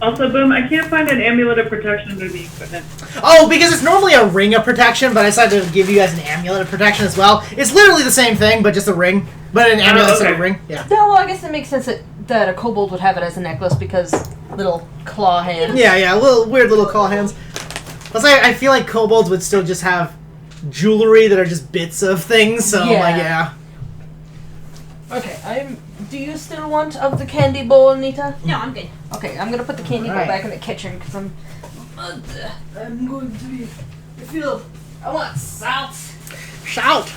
Also, Boom, I can't find an amulet of protection under the equipment. Oh, because it's normally a ring of protection, but I decided to give you guys an amulet of protection as well. It's literally the same thing, but just a ring. But an amulet instead of a ring. Yeah. No, well, I guess it makes sense that a kobold would have it as a necklace because little claw hands. Yeah, weird little claw hands. Plus, I feel like kobolds would still just have jewelry that are just bits of things. So Yeah. like, yeah. Okay, do you still want of the candy bowl, Anita? No, I'm good. Okay, I'm gonna put the candy bowl Alright. back in the kitchen because I'm going to be. I want salt. Shout!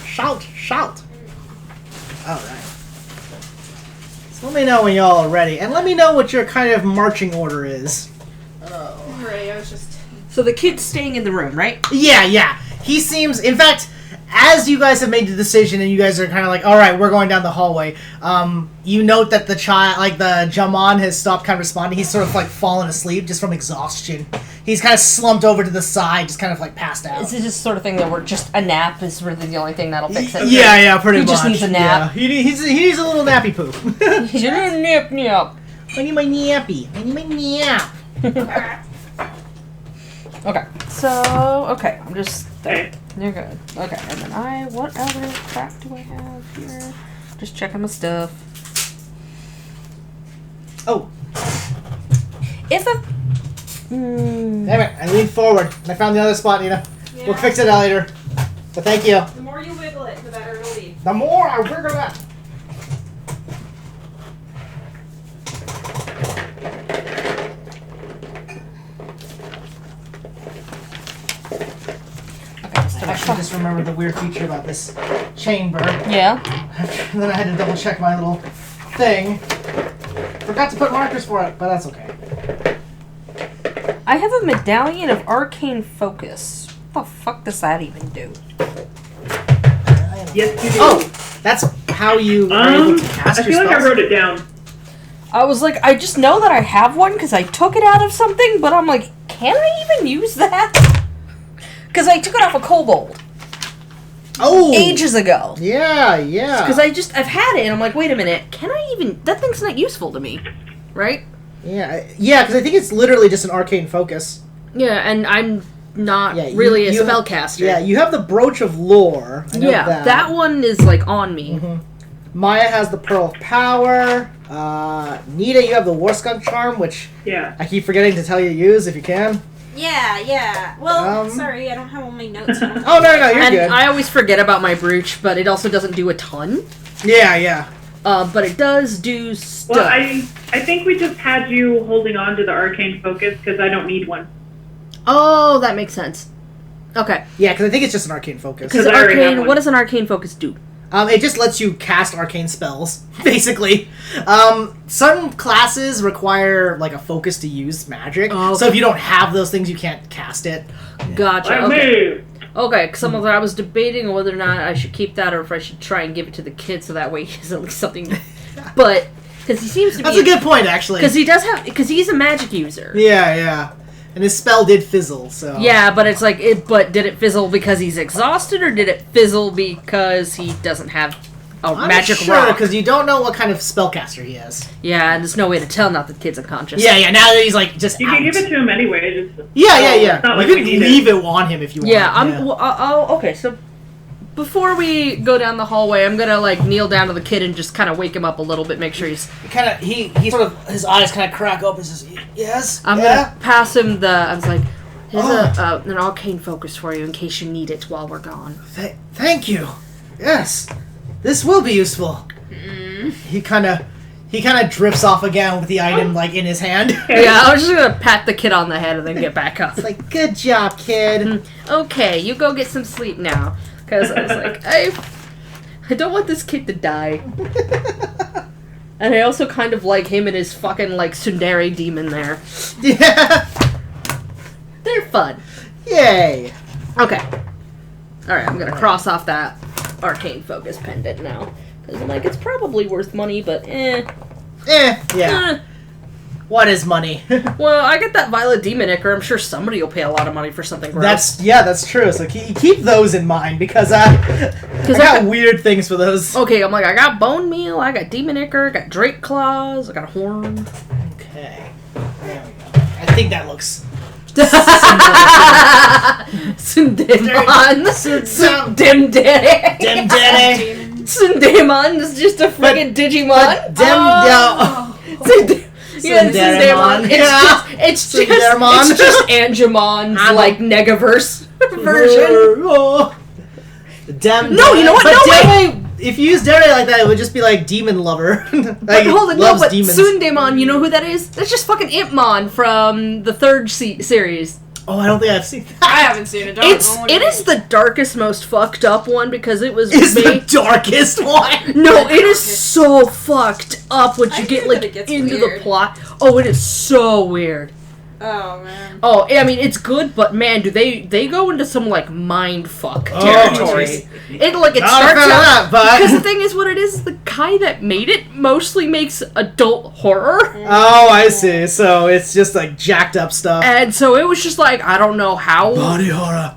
All right. So let me know when y'all are ready, and let me know what your kind of marching order is. Right, I was just. So the kid's staying in the room, right? Yeah. He seems, in fact, as you guys have made the decision and you guys are kind of like, all right, we're going down the hallway, you note that the child, like the Jaman has stopped kind of responding. He's sort of like fallen asleep just from exhaustion. He's kind of slumped over to the side, just kind of like passed out. Is this just sort of thing that we're just a nap is really the only thing that'll fix it? Yeah, pretty much. He just needs a nap. Yeah. He needs a little nappy poop. He's a little nap. I need my nappy. I need my nap. Okay, so, I'm just, Okay. you're good. Okay, and then what other crap do I have here? Just checking my stuff. Oh, If a, damn it. I leaned forward and I found the other spot, Nina. Yeah. We'll fix it out later. But thank you. The more you wiggle it, the better it'll be. The more I wiggle that. I actually just remembered the weird feature about this chamber. yeah. And then I had to double check my little thing. Forgot to put markers for it, but that's okay. I have a medallion of arcane focus. What the fuck does that even do? Yes, you do. Oh, that's how you are able to cast I your feel like I spells? wrote it down. I was like, I just know that I have one because I took it out of something, but I'm like, can I even use that? Because I took it off a kobold Oh! ages ago. Yeah. Because I've had it, and I'm like, wait a minute, can I even, that thing's not useful to me, right? Yeah, because I think it's literally just an arcane focus. Yeah, and I'm not Yeah, really a you spellcaster. Yeah, you have the Brooch of Lore. I know Yeah, that one is like on me. Mhm. Maya has the Pearl of Power. Nita, you have the War Skunk Charm, which Yeah. I keep forgetting to tell you to use if you can. Yeah. Well, Um, sorry, I don't have all my notes. I don't Oh, no, you're And good. I always forget about my brooch, but it also doesn't do a ton. Yeah. But it does do stuff. Well, I think we just had you holding on to the arcane focus because I don't need one. Oh, that makes sense. Okay. Yeah, because I think it's just an arcane focus. Because 'Cause I already have arcane, one. what does an arcane focus do? It just lets you cast arcane spells, basically. Some classes require, like, a focus to use magic. Oh, okay. So if you don't have those things, you can't cast it. Gotcha. Like Okay. me. Okay, because I was debating whether or not I should keep that or if I should try and give it to the kid so that way he has at least something. But because he seems to be, That's a good point, actually. because he's a magic user. Yeah. And his spell did fizzle, so... Yeah, but it's like, but did it fizzle because he's exhausted, or did it fizzle because he doesn't have a I'm magic sure, rock? because you don't know what kind of spellcaster he is. Yeah, and there's no way to tell now that the kid's unconscious. Yeah, now that he's, like, just You out. can give it to him anyway. Just, Yeah. It's not like You we can need leave it on him if you want. Yeah, okay, so before we go down the hallway, I'm gonna, like, kneel down to the kid and just kind of wake him up a little bit, make sure he's... He sort of, his eyes kind of crack open and says, yes? I'm gonna pass him I was like, here's Oh. an arcane focus for you in case you need it while we're gone. Thank you. Yes. This will be useful. He kind of drifts off again with the item, like, in his hand. Yeah, I was just gonna pat the kid on the head and then get back up. It's like, good job, kid. Okay, you go get some sleep now. Because I was like, I don't want this kid to die. And I also kind of like him and his fucking, like, tsundere demon there. Yeah. They're fun. Yay. Okay. Alright, I'm gonna cross off that arcane focus pendant now. Because I'm like, it's probably worth money, but Yeah. Eh. What is money? Well, I get that Violet Demon Ichor. I'm sure somebody will pay a lot of money for something gross. That's true. So keep those in mind because I got weird things for those. Okay, I'm like, I got Bone Meal, I got Demon Ichor, I got Drake Claws, I got a Horn. Okay. There we go. I think that looks. Sundemon. Sundemdere. Dem. Sundemon is just a friggin' Digimon. Dem. Yeah, this is Daemon. It's just Angemon's like Negaverse version. No, you know what? But No, Deme, if you use Deme like that, it would just be like Demon Lover. Like, But hold on, no, loves but demons. Sundemon, you know who that is? That's just fucking Impmon from the third series. Oh, I don't think I've seen that. I haven't seen it. It is the darkest, most fucked up one because it was It's made. the darkest one. No, it is so fucked up once I you hear get like that it gets into weird. the plot. Oh, it is so weird. Oh man. Oh, I mean, it's good, but man, do they go into some like mind fuck Oh, territory? jeez. It Not a starts fan of out that, but- because the thing is, what it is, the guy that made it mostly makes adult horror, Oh, I see. So it's just like jacked up stuff. and so it was just like I don't know how. Body horror.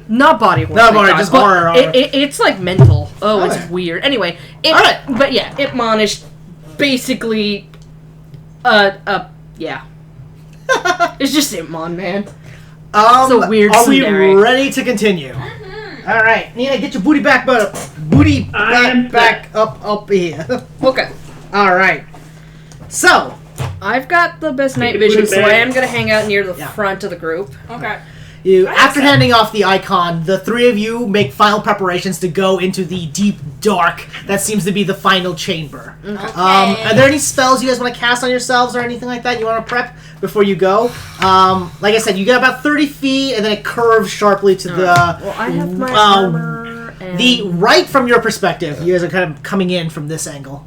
Not body horror. Not thank body, God, just but horror. It's like mental. Oh, Okay. it's weird. Anyway, Alright. but yeah, Ipmon is basically, yeah. It's just Ipmon, man. It's a weird Are we tsundere. ready to continue? All right, Nina, get your booty back, booty I am back up here. Okay. All right. So, I've got the best night Take a vision, booty so bag. I am gonna hang out near the Yeah. front of the group. Okay. after handing off the icon, the three of you make final preparations to go into the deep dark that seems to be the final chamber. Are there any spells you guys want to cast on yourselves or anything like that you want to prep before you go? Like I said, you get about 30 feet, and then it curves sharply to the Well, I have my armor and... the right from your perspective. You guys are kind of coming in from this angle.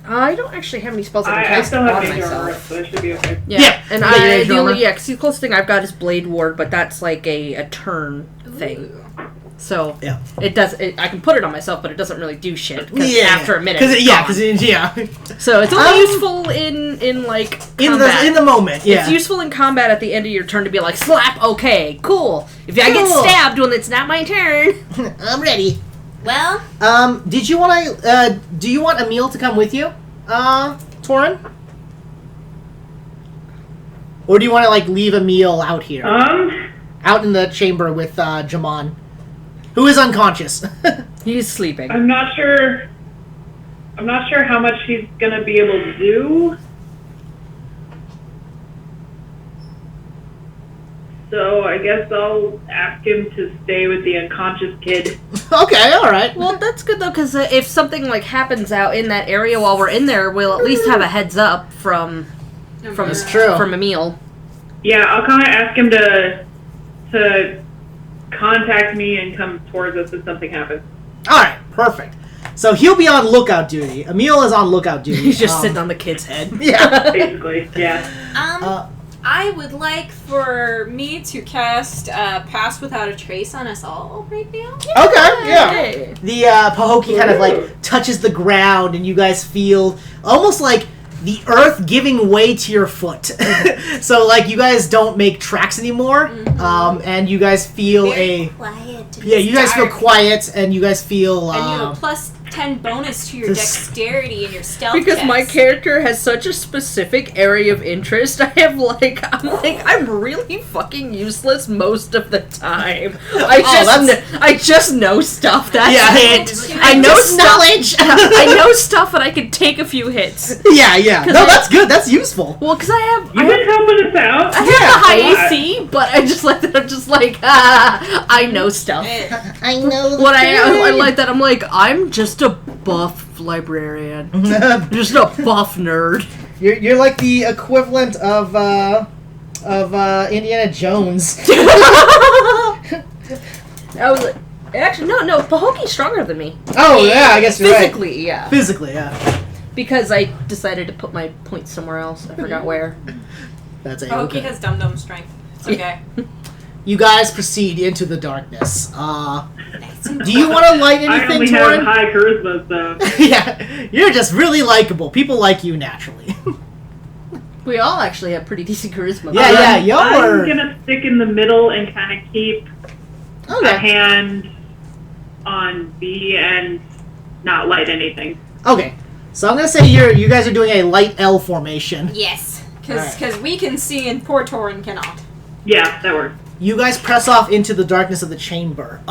I don't actually have any spells I can I cast still on have major armor, myself. so it should be okay. Yeah, and you got your I major the armor. only because the closest thing I've got is Blade Ward, but that's like a turn thing. So Yeah. it does. I can put it on myself, but it doesn't really do shit. 'Cause Yeah, after a minute, Because it's yeah, gone. So it's only Um, useful in like in combat. the moment. Yeah. It's useful in combat at the end of your turn to be like, slap, okay, cool. If I get Cool. stabbed when it's not my turn. I'm ready. Well, Did you want to? Do you want Emil to come with you, Torin? Or do you want to like leave Emil out here, out in the chamber with Jamon, who is unconscious? He's sleeping. I'm not sure how much he's gonna be able to do. So I guess I'll ask him to stay with the unconscious kid. Okay, all right. Well, that's good though, because if something like happens out in that area while we're in there, we'll at least have a heads up from That's true. from Emil. Yeah, I'll kind of ask him to contact me and come towards us if something happens. All right, perfect. So he'll be on lookout duty. Emil is on lookout duty. He's just sitting on the kid's head. Yeah. Basically, yeah. I would like for me to cast Pass Without a Trace on us all right now. Okay. Yeah. Hey. The Pahoki kind of like touches the ground, and you guys feel almost like the earth giving way to your foot. So like you guys don't make tracks anymore, and you guys feel very quiet. yeah, you guys feel quiet, and you guys feel And you have plus 10 bonus to your this- dexterity and your stealth Because my checks. character has such a specific area of interest, I'm really fucking useless most of the time. I just know stuff. That's it. I know just stuff. knowledge. I know stuff, and I can take a few hits. Yeah. No, that's good. That's useful. Well, because I You've been helping us out. have Yeah, the high a lot. AC, but I just like that. I'm just like, I know stuff. I know. What I like that. I'm like, I'm just a buff librarian, just a buff nerd. You're like the equivalent of Indiana Jones. I was like, actually, no, Pahoki's stronger than me. Oh yeah, I guess you're Physically, yeah. right. Physically, yeah. Because I decided to put my points somewhere else. I forgot where. That's a Pahoki okay. has dum-dum strength. It's okay. You guys proceed into the darkness. Do you want to light I anything, only have Torin? high charisma, so. Yeah, you're just really likable. People like you naturally. We all actually have pretty decent charisma. Yeah, y'all I'm are. gonna stick in the middle and kind of keep a Okay. hand on B and not light anything. Okay. So I'm gonna say you guys are doing a light L formation. Yes. Alright. Because we can see and poor Torin cannot. Yeah, that works. You guys press off into the darkness of the chamber.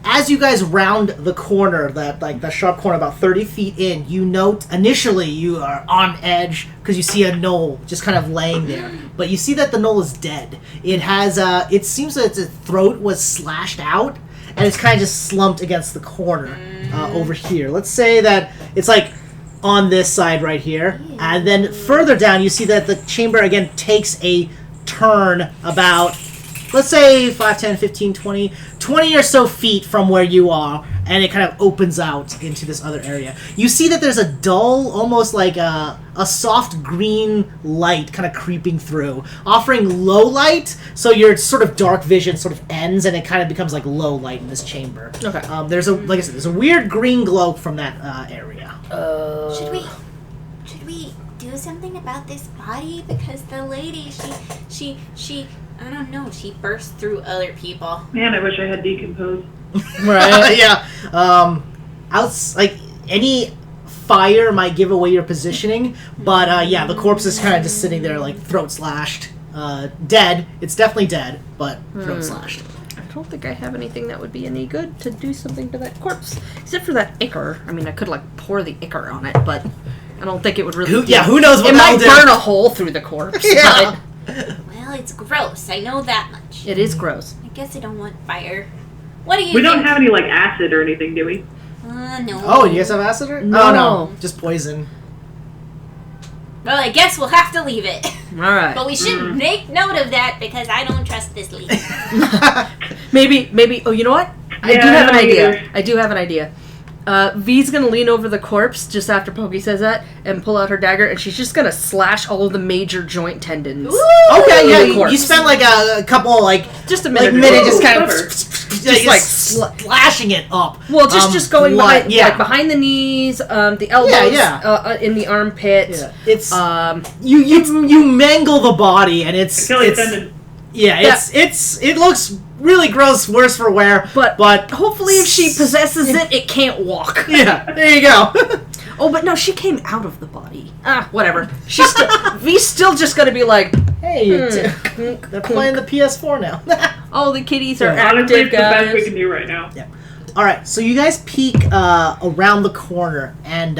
as you guys round the corner, the sharp corner about 30 feet in, you note initially you are on edge because you see a gnoll just kind of laying there. But you see that the gnoll is dead. It has it seems that its throat was slashed out and it's kind of just slumped against the corner over here. Let's say that it's like on this side right here. And then further down you see that the chamber again takes a turn about, let's say 5, 10, 15, 20 or so feet from where you are, and it kind of opens out into this other area. You see that there's a dull, almost like a soft green light kind of creeping through, offering low light, so your sort of dark vision sort of ends, and it kind of becomes like low light in this chamber. Okay. There's a, like I said, there's a weird green glow from that area. Should we do something about this body? Because the lady, she I don't know, she burst through other people. Man, I wish I had decomposed. Right. Yeah. Like any fire might give away your positioning, but yeah, the corpse is kind of just sitting there, like throat slashed, dead. It's definitely dead, but throat slashed. I don't think I have anything that would be any good to do something to that corpse, except for that ichor. I mean, I could like pour the ichor on it, but I don't think it would really. Who knows what it might that'll burn do. a hole through the corpse. Yeah. Well, it's gross. I know that much. It is gross. I guess I don't want fire. What do you We think? don't have any, like, acid or anything, do we? No. Oh, you guys have acid? No. Oh no, just poison. Well, I guess we'll have to leave it. All right. But we should make note of that because I don't trust this lady. Maybe. Oh, you know what? I Yeah, do have I an don't idea. either. I do have an idea. V's gonna lean over the corpse just after Pokey says that and pull out her dagger, and she's just gonna slash all of the major joint tendons. Okay, yeah, The you corpse. spend like a couple, like Just a minute. minute or just two. kind of clever. just like slashing it up. Well, just going blood, behind, yeah. like behind the knees, the elbows, yeah. In the armpit. Yeah. It's Um, you mangle the body, and it's Achilles tendon. yeah, it looks really gross, worse for wear. but hopefully, if she possesses it, it can't walk. yeah, there you go. Oh, but no, she came out of the body. Whatever. She's still, V's still just gonna be like, Hey, they're playing the PS4 now. oh, the kitties are Yeah. Honestly, active, it's the best we guys. can do right now. Yeah. All right, so you guys peek around the corner, and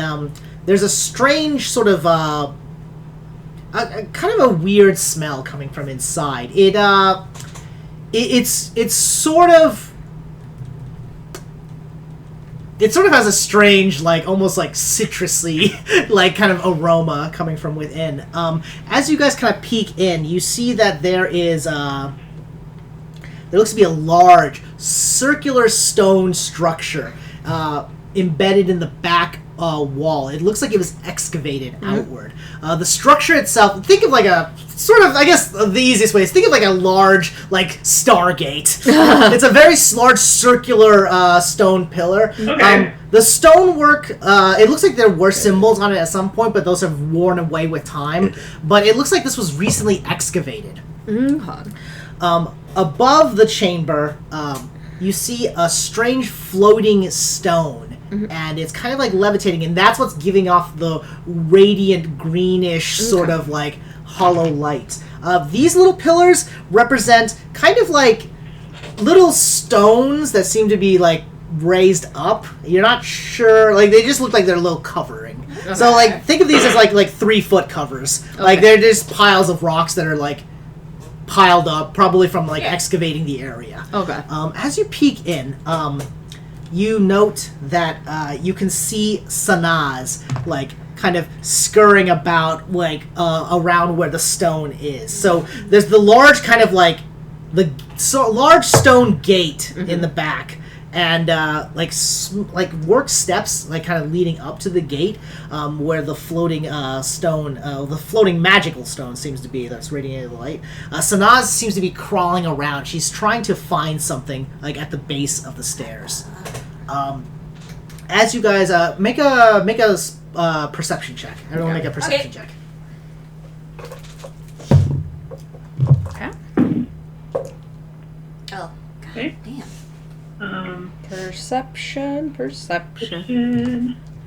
there's a strange sort of a kind of a weird smell coming from inside. It's sort of. It sort of has a strange, like, almost like citrusy, like, kind of aroma coming from within. As you guys kind of peek in, you see that there is, there looks to be a large, circular stone structure embedded in the back wall. It looks like it was excavated outward. The structure itself, think of like a, sort of, I guess the easiest way is think of like a large, like, Stargate. It's a very large circular stone pillar. Okay. The stonework, it looks like there were symbols on it at some point, but those have worn away with time. But it looks like this was recently excavated. Above the chamber, you see a strange floating stone. And it's kind of like levitating, and that's what's giving off the radiant greenish sort of like hollow light. These little pillars represent kind of like little stones that seem to be like raised up. You're not sure, like they just look like they're a little covering. So like think of these as like 3-foot covers. Like they're just piles of rocks that are like piled up, probably from like excavating the area. Okay. As you peek in, you note that you can see Sanaz, like, kind of scurrying about, like, around where the stone is. So there's the large kind of, like, large stone gate in the back, and, like work steps, like, kind of leading up to the gate, where the floating stone, the floating magical stone seems to be, that's radiating the light. Sanaz seems to be crawling around. She's trying to find something, like, at the base of the stairs. As you guys make a perception check. Everyone make a perception check. Okay. Oh, God Okay. damn. Perception.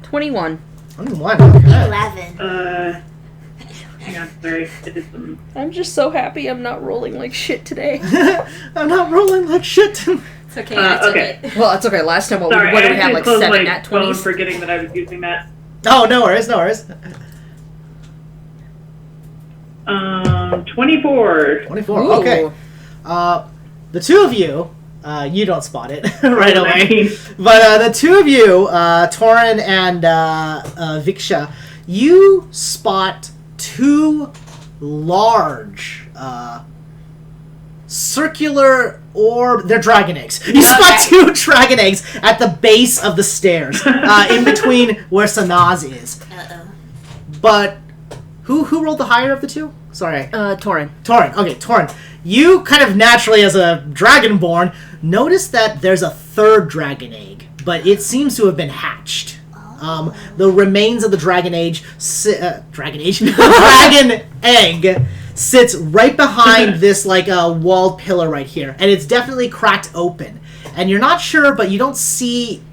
21. 21. Okay. 11. Hang on, sorry. I did some... I'm just so happy I'm not rolling like shit today. I'm not rolling like shit. It's okay. I took okay. it. Well, it's okay. Last time, what Sorry, do I we have? actually Like closed 7 my at phone 20s? forgetting that I was using that. Oh, no worries, no worries. 24. 24. Ooh. Okay. The two of you, you don't spot it right away. 19. But the two of you, Torin and Viksha, you spot two large circular orb. They're dragon eggs. You spot two dragon eggs at the base of the stairs, in between where Sanaz is. Uh-oh. But who rolled the higher of the two? Sorry. Torin. Torin. Okay, Torin. You kind of naturally, as a dragonborn, notice that there's a third dragon egg, but it seems to have been hatched. The remains of the dragon egg sits right behind this like walled pillar right here, and it's definitely cracked open. And you're not sure, but you don't see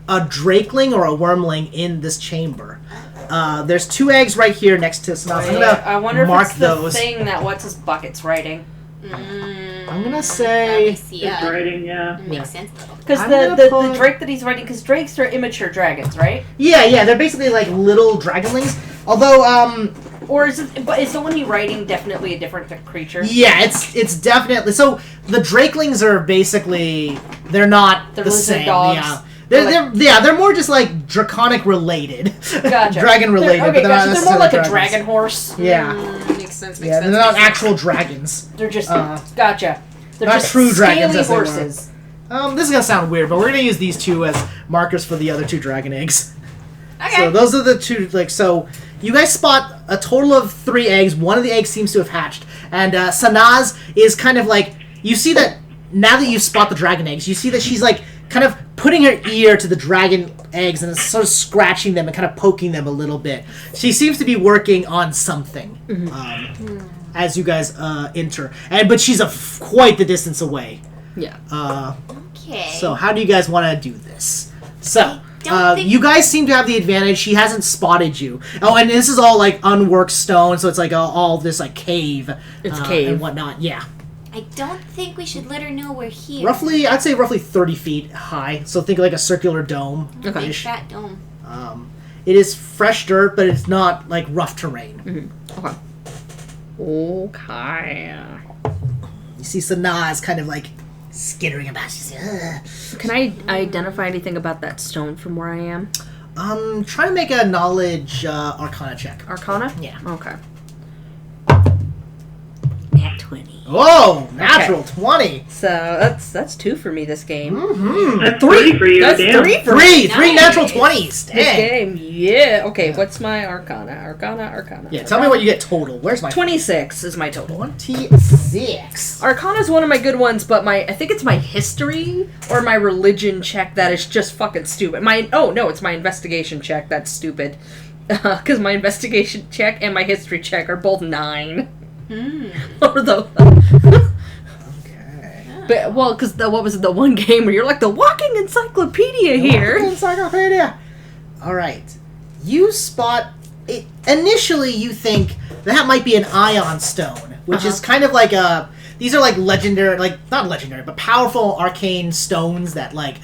a drakeling or a wormling in this chamber. There's two eggs right here next to Sanaz. I'm gonna I wonder mark if it's the those. thing that what's his bucket's writing. I'm gonna say. It's writing, yeah. Makes sense though. Because I'm the gonna put- drake that he's writing, because drakes are immature dragons, right? Yeah, they're basically like little dragonlings. Although, Or is it? But is the one he's writing definitely a different creature? yeah, it's definitely so. The drakelings are basically they're not They're the lizard same. dogs. Yeah. They're They're more just like draconic related, Gotcha. dragon related. Okay, but they're not gotcha. They're more necessarily like a dragons. dragon horse. Yeah, Makes sense. Makes yeah, sense. they're not makes sense. actual dragons. They're just Uh, gotcha. They're not just true dragons, scaly as they were. horses. This is gonna sound weird, but we're gonna use these two as markers for the other two dragon eggs. Okay. So those are the two. Like so, you guys spot a total of 3 eggs. One of the eggs seems to have hatched, and Sanaz is kind of like you see that now that you spot the dragon eggs, you see that she's like kind of putting her ear to the dragon eggs and sort of scratching them and kind of poking them a little bit. She seems to be working on something as you guys enter, but she's quite the distance away. Yeah. Okay. So how do you guys want to do this? So, don't think- you guys seem to have the advantage. She hasn't spotted you. Oh, and this is all like unworked stone, so it's like all this like cave. It's cave. and whatnot. Yeah, I don't think we should let her know we're here. I'd say roughly 30 feet high. So think like a circular dome. Big Okay. fat dome. It is fresh dirt, but it's not like rough terrain. Okay. Okay. You see Sanaz kind of like skittering about. She's like, Can I identify anything about that stone from where I am? try to make a knowledge arcana check. Arcana? Yeah. Okay. Nat 20. Whoa, natural 20. So that's 2 for me this game. That's 3 for you, That's damn. 3 for Three Nice. natural 20s. this Dang. game. Yeah. Okay. What's my Arcana? Arcana. Yeah, tell me what you get total. Where's my 26 is my total. 26. Arcana is one of my good ones, but I think it's my history or my religion check that is just fucking stupid. It's my investigation check that's stupid. Because my investigation check and my history check are both 9. Or the Okay. but because what was it, the one game where you're like the walking encyclopedia here? Encyclopedia. All right. You spot it. Initially, you think that might be an ion stone, which is kind of like a. These are like legendary, like not legendary, but powerful arcane stones that like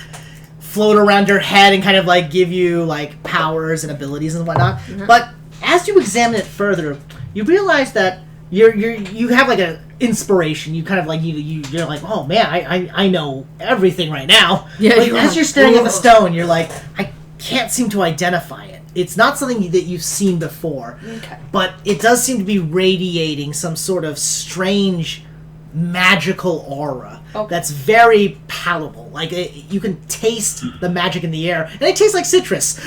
float around your head and kind of like give you like powers and abilities and whatnot. But as you examine it further, you realize that you have like an inspiration. You kind of like you're like, oh man, I know everything right now. Yeah, Like, you're as like, you're staring at the "Ugh." stone, you're like, I can't seem to identify it. It's not something that you've seen before, Okay. but it does seem to be radiating some sort of strange magical aura that's very palatable. Like you can taste the magic in the air, and it tastes like citrus.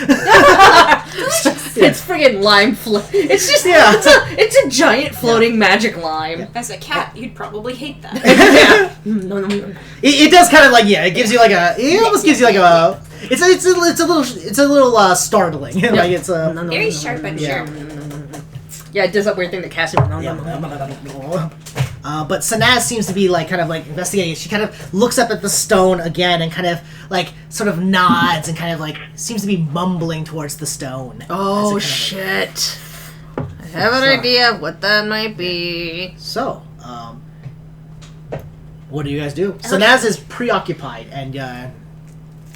It's friggin' lime It's just Yeah. it's a giant floating magic lime. As a cat, you'd probably hate that. It does kind of like it gives you like it almost gives you like a it's a little startling. Like it's a Very sharp and yeah. sharp. Yeah, it does that weird thing that Cassie. But Sanaz seems to be like kind of like investigating. She kind of looks up at the stone again and kind of like sort of nods and kind of like seems to be mumbling towards the stone. Oh As it kind of, like- shit! I have an idea of what that might be. So, What do you guys do? So Naz is preoccupied, and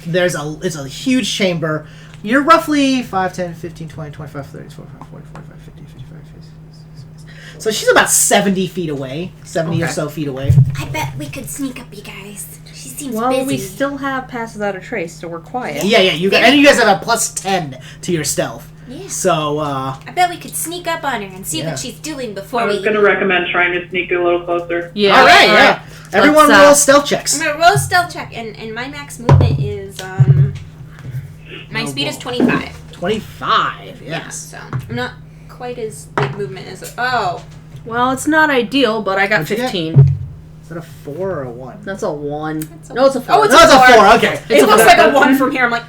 it's a huge chamber. You're roughly 5, 10, 15, 20, 25, 30, 45, 40, 45, 50, 55, 60. So she's about 70 feet away. 70 or so feet away. I bet we could sneak up, you guys. She seems Well, busy. we still have passes out of trace, so we're quiet. Yeah, you guys have a plus 10 to your stealth. Yeah. So, I bet we could sneak up on her and see Yeah. what she's doing before I was going to recommend trying to sneak a little closer. Yeah. all right, yeah. Everyone Let's, roll stealth checks. I'm gonna roll a stealth check, and my max movement is my speed is 25. 25, Yeah, yes. so I'm not quite as big movement as Well, it's not ideal, but I got What'd you get? 15. Is that a 4 or a 1? That's a 1. a No, it's a 4. Oh, it's No, it's a 4, okay. It looks a like four. a 1 from here. I'm like,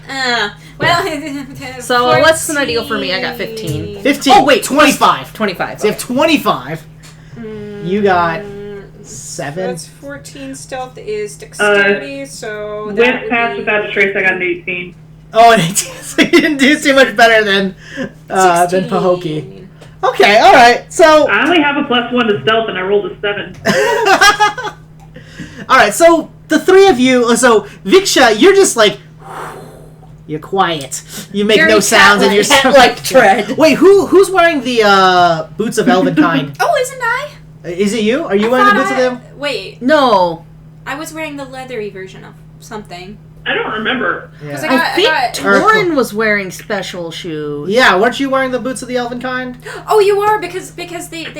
well. So what's the deal for me? I got 15. 15. Oh, wait, 25. 25. So you have 25. You got 7. That's 14. Stealth is dexterity, so that With would pass be without a trace, I got an 18. Oh, an 18. So you didn't do too much better than Pahokee. 16. Okay, alright. So, I only have a +1 to stealth, and I rolled a 7. alright, so the three of you, so Viksha, you're just like, you're quiet. You make Very no sounds and you're cat-like tread. Wait, who's wearing the boots of elven kind? Oh, isn't I? Is it you? Are you wearing the boots of them? Wait, No. I was wearing the leathery version of something. I don't remember. Yeah. I think got- Torin was wearing special shoes. Yeah, weren't you wearing the boots of the elven kind? Oh, you are because they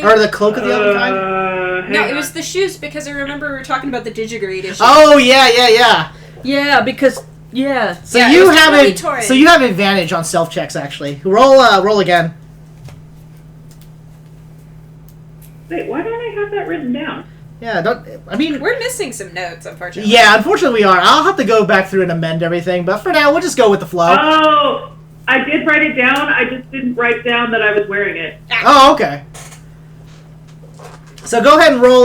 Or the cloak of the elven kind? no, hang it on. was the shoes because I remember we were talking about the Digigrade issue. Oh, yeah. Yeah, because So Yeah, it you was have totally it. Torin. So you have advantage on stealth checks actually. Roll again. Wait, why don't I have that written down? Yeah, We're missing some notes, unfortunately. yeah, unfortunately we are. I'll have to go back through and amend everything, but for now we'll just go with the flow. Oh, I did write it down. I just didn't write down that I was wearing it. Oh, okay. So go ahead and roll,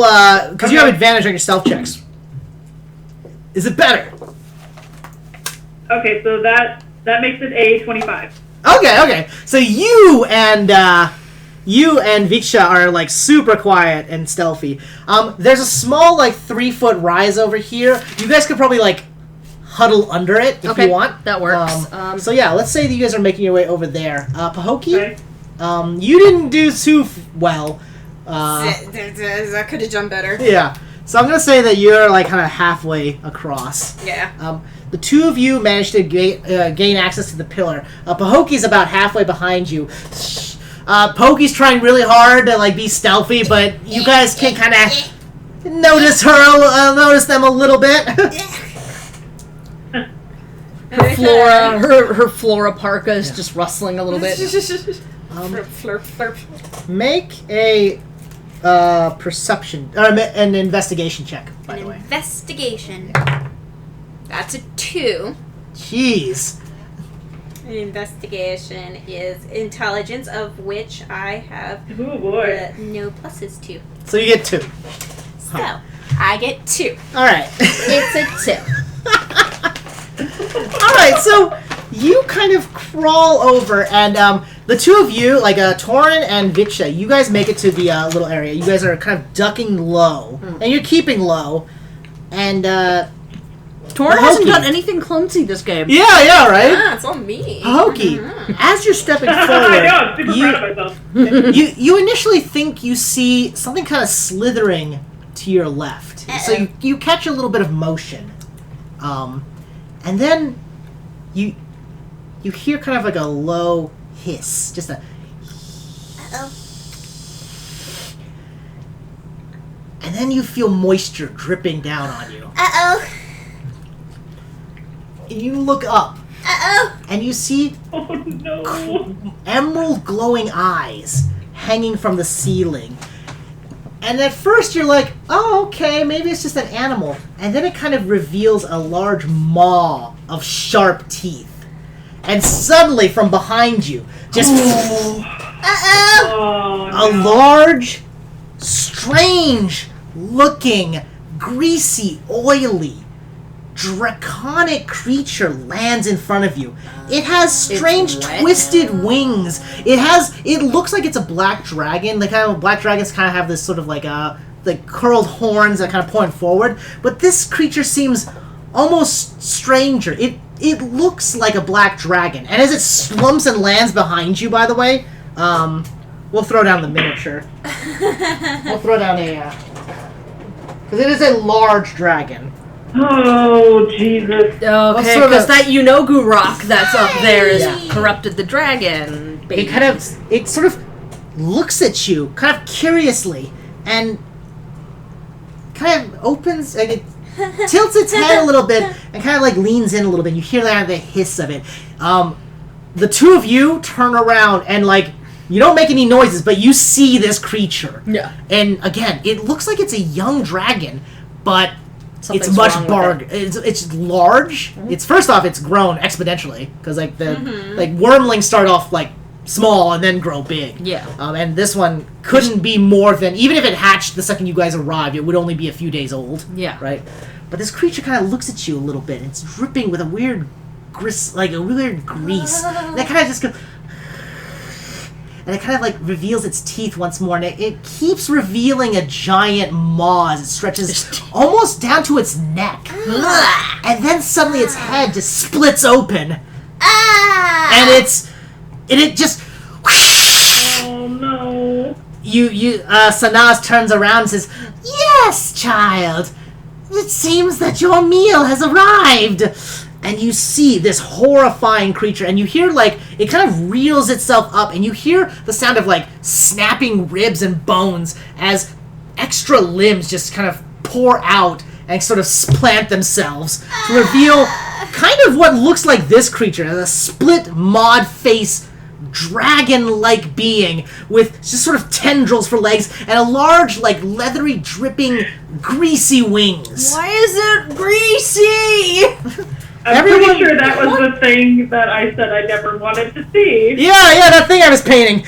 because you have Okay. advantage on your stealth checks. Is it better? Okay, so that makes it a 25. Okay. So you and Viksha are like super quiet and stealthy. There's a small like 3-foot rise over here. You guys could probably like huddle under it if you want. That works. So yeah, let's say that you guys are making your way over there. Pahokee, Okay. you didn't do too well. That could have jumped better. Yeah. So I'm gonna say that you're like kind of halfway across. Yeah. The two of you managed to gain access to the pillar. Pahokee's about halfway behind you. Pokey's trying really hard to like be stealthy, but you guys can kind of notice them a little bit. her Flora parka is just rustling a little bit. Flurp, flurp. Make a perception or an investigation check. By the way, Investigation. That's a 2. jeez. An investigation is intelligence, of which I have Oh boy. no pluses to. So you get 2. So, I get 2. All right. It's a 2. All right, so you kind of crawl over, and the two of you, like Torin and Viksha, you guys make it to the little area. You guys are kind of ducking low, and you're keeping low, and Torin hasn't Pahokee. done anything clumsy this game. yeah, right. Ah, it's all me. Pahokee, as you're stepping I know, forward, I'm super proud of myself. you initially think you see something kind of slithering to your left. So you catch a little bit of motion, and then you hear kind of like a low hiss, just a, Uh-oh. and then you feel moisture dripping down on you. Uh-oh. And you look up, Uh-oh. and you see Oh no. emerald glowing eyes hanging from the ceiling. And at first you're like, oh, okay, maybe it's just an animal. And then it kind of reveals a large maw of sharp teeth. And suddenly from behind you, just Uh-oh. Oh a no. large, strange looking, greasy, oily, draconic creature lands in front of you. It has strange red. twisted wings. It looks like it's a black dragon. The kind of black dragons kind of have this sort of like a like curled horns that kind of point forward. But this creature seems almost stranger. It looks like a black dragon, and as it slumps and lands behind you, by the way, we'll throw down the miniature. We'll throw down a because it is a large dragon. Oh, Jesus. Okay, because that Unogu rock that's up there is corrupted the dragon. Baby. It sort of looks at you, kind of curiously, and kind of opens, like it tilts its head a little bit, and kind of like leans in a little bit. You hear the hiss of it. The two of you turn around, and like, you don't make any noises, but you see this creature. Yeah. And again, it looks like it's a young dragon, but Something's it's much wrong with bigger. It's large. Mm-hmm. It's first off, it's grown exponentially because like like wormlings start off like small and then grow big. Yeah. And this one couldn't be more than, even if it hatched the second you guys arrived, it would only be a few days old. Yeah. Right. But this creature kind of looks at you a little bit. And it's dripping with a weird grease. And that kind of just goes. And it kind of like reveals its teeth once more, and it keeps revealing a giant maw as it stretches almost down to its neck. And then suddenly its head just splits open. And it just Oh, no. Sanaz turns around and says, "Yes, child. It seems that your meal has arrived." And you see this horrifying creature, and you hear, like, it kind of reels itself up, and you hear the sound of, like, snapping ribs and bones as extra limbs just kind of pour out and sort of plant themselves to reveal kind of what looks like this creature, as a split mod face dragon-like being with just sort of tendrils for legs and a large, like, leathery, dripping, greasy wings. Why is it greasy? I'm pretty sure that was the thing that I said I never wanted to see. Yeah, that thing I was painting.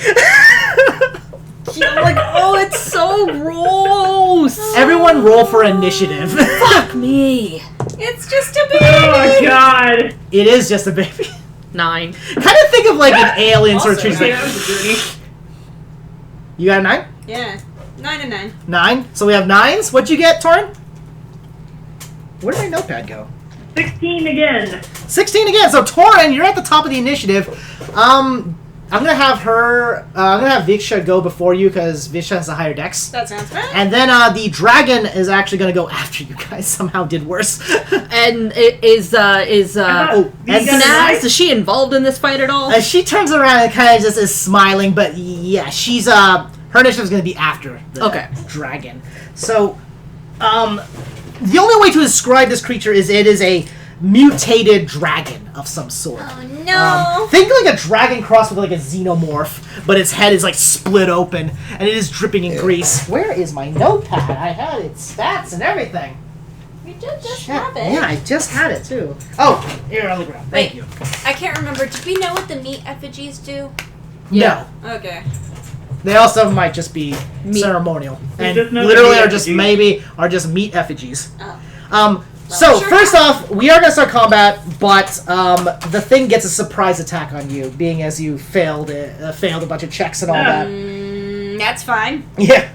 Like, oh, it's so gross. Everyone roll for initiative. Fuck me. It's just a baby. Oh, God. It is just a baby. 9. Kind of think of like an alien sort of Also, treatment. That was a journey. You got a 9? Yeah. 9 and 9. 9? So we have 9s. What'd you get, Torin? Where did my notepad go? 16 again. 16 again. So Torin, you're at the top of the initiative. I'm gonna have Viksha go before you because Viksha has a higher dex. That sounds good. And then the dragon is actually gonna go after you guys. Somehow did worse. And is and Naz, is she involved in this fight at all? She turns around and kind of just is smiling, but yeah, she's her initiative is gonna be after the dragon. So, the only way to describe this creature is it is a mutated dragon of some sort. Oh no! Think like a dragon crossed with like a xenomorph, but its head is like split open and it is dripping in grease. Where is my notepad? I had its stats and everything. You just Shit. have it. Yeah, I just had it too. Oh, here on the ground. Thank you. I can't remember. Did we know what the meat effigies do? No. Okay. They also might just be ceremonial, and just know literally they're are just meat effigies. Oh. So first off, we are gonna start combat, but the thing gets a surprise attack on you, being as you failed a bunch of checks and all that. That's fine. Yeah.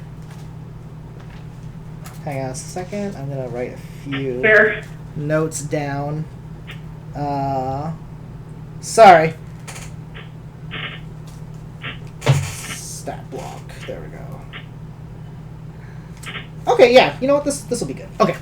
Hang on a second. I'm gonna write a few Fair. notes down. Sorry. Stat block. There we go. Okay, yeah. You know what? This will be good. Okay.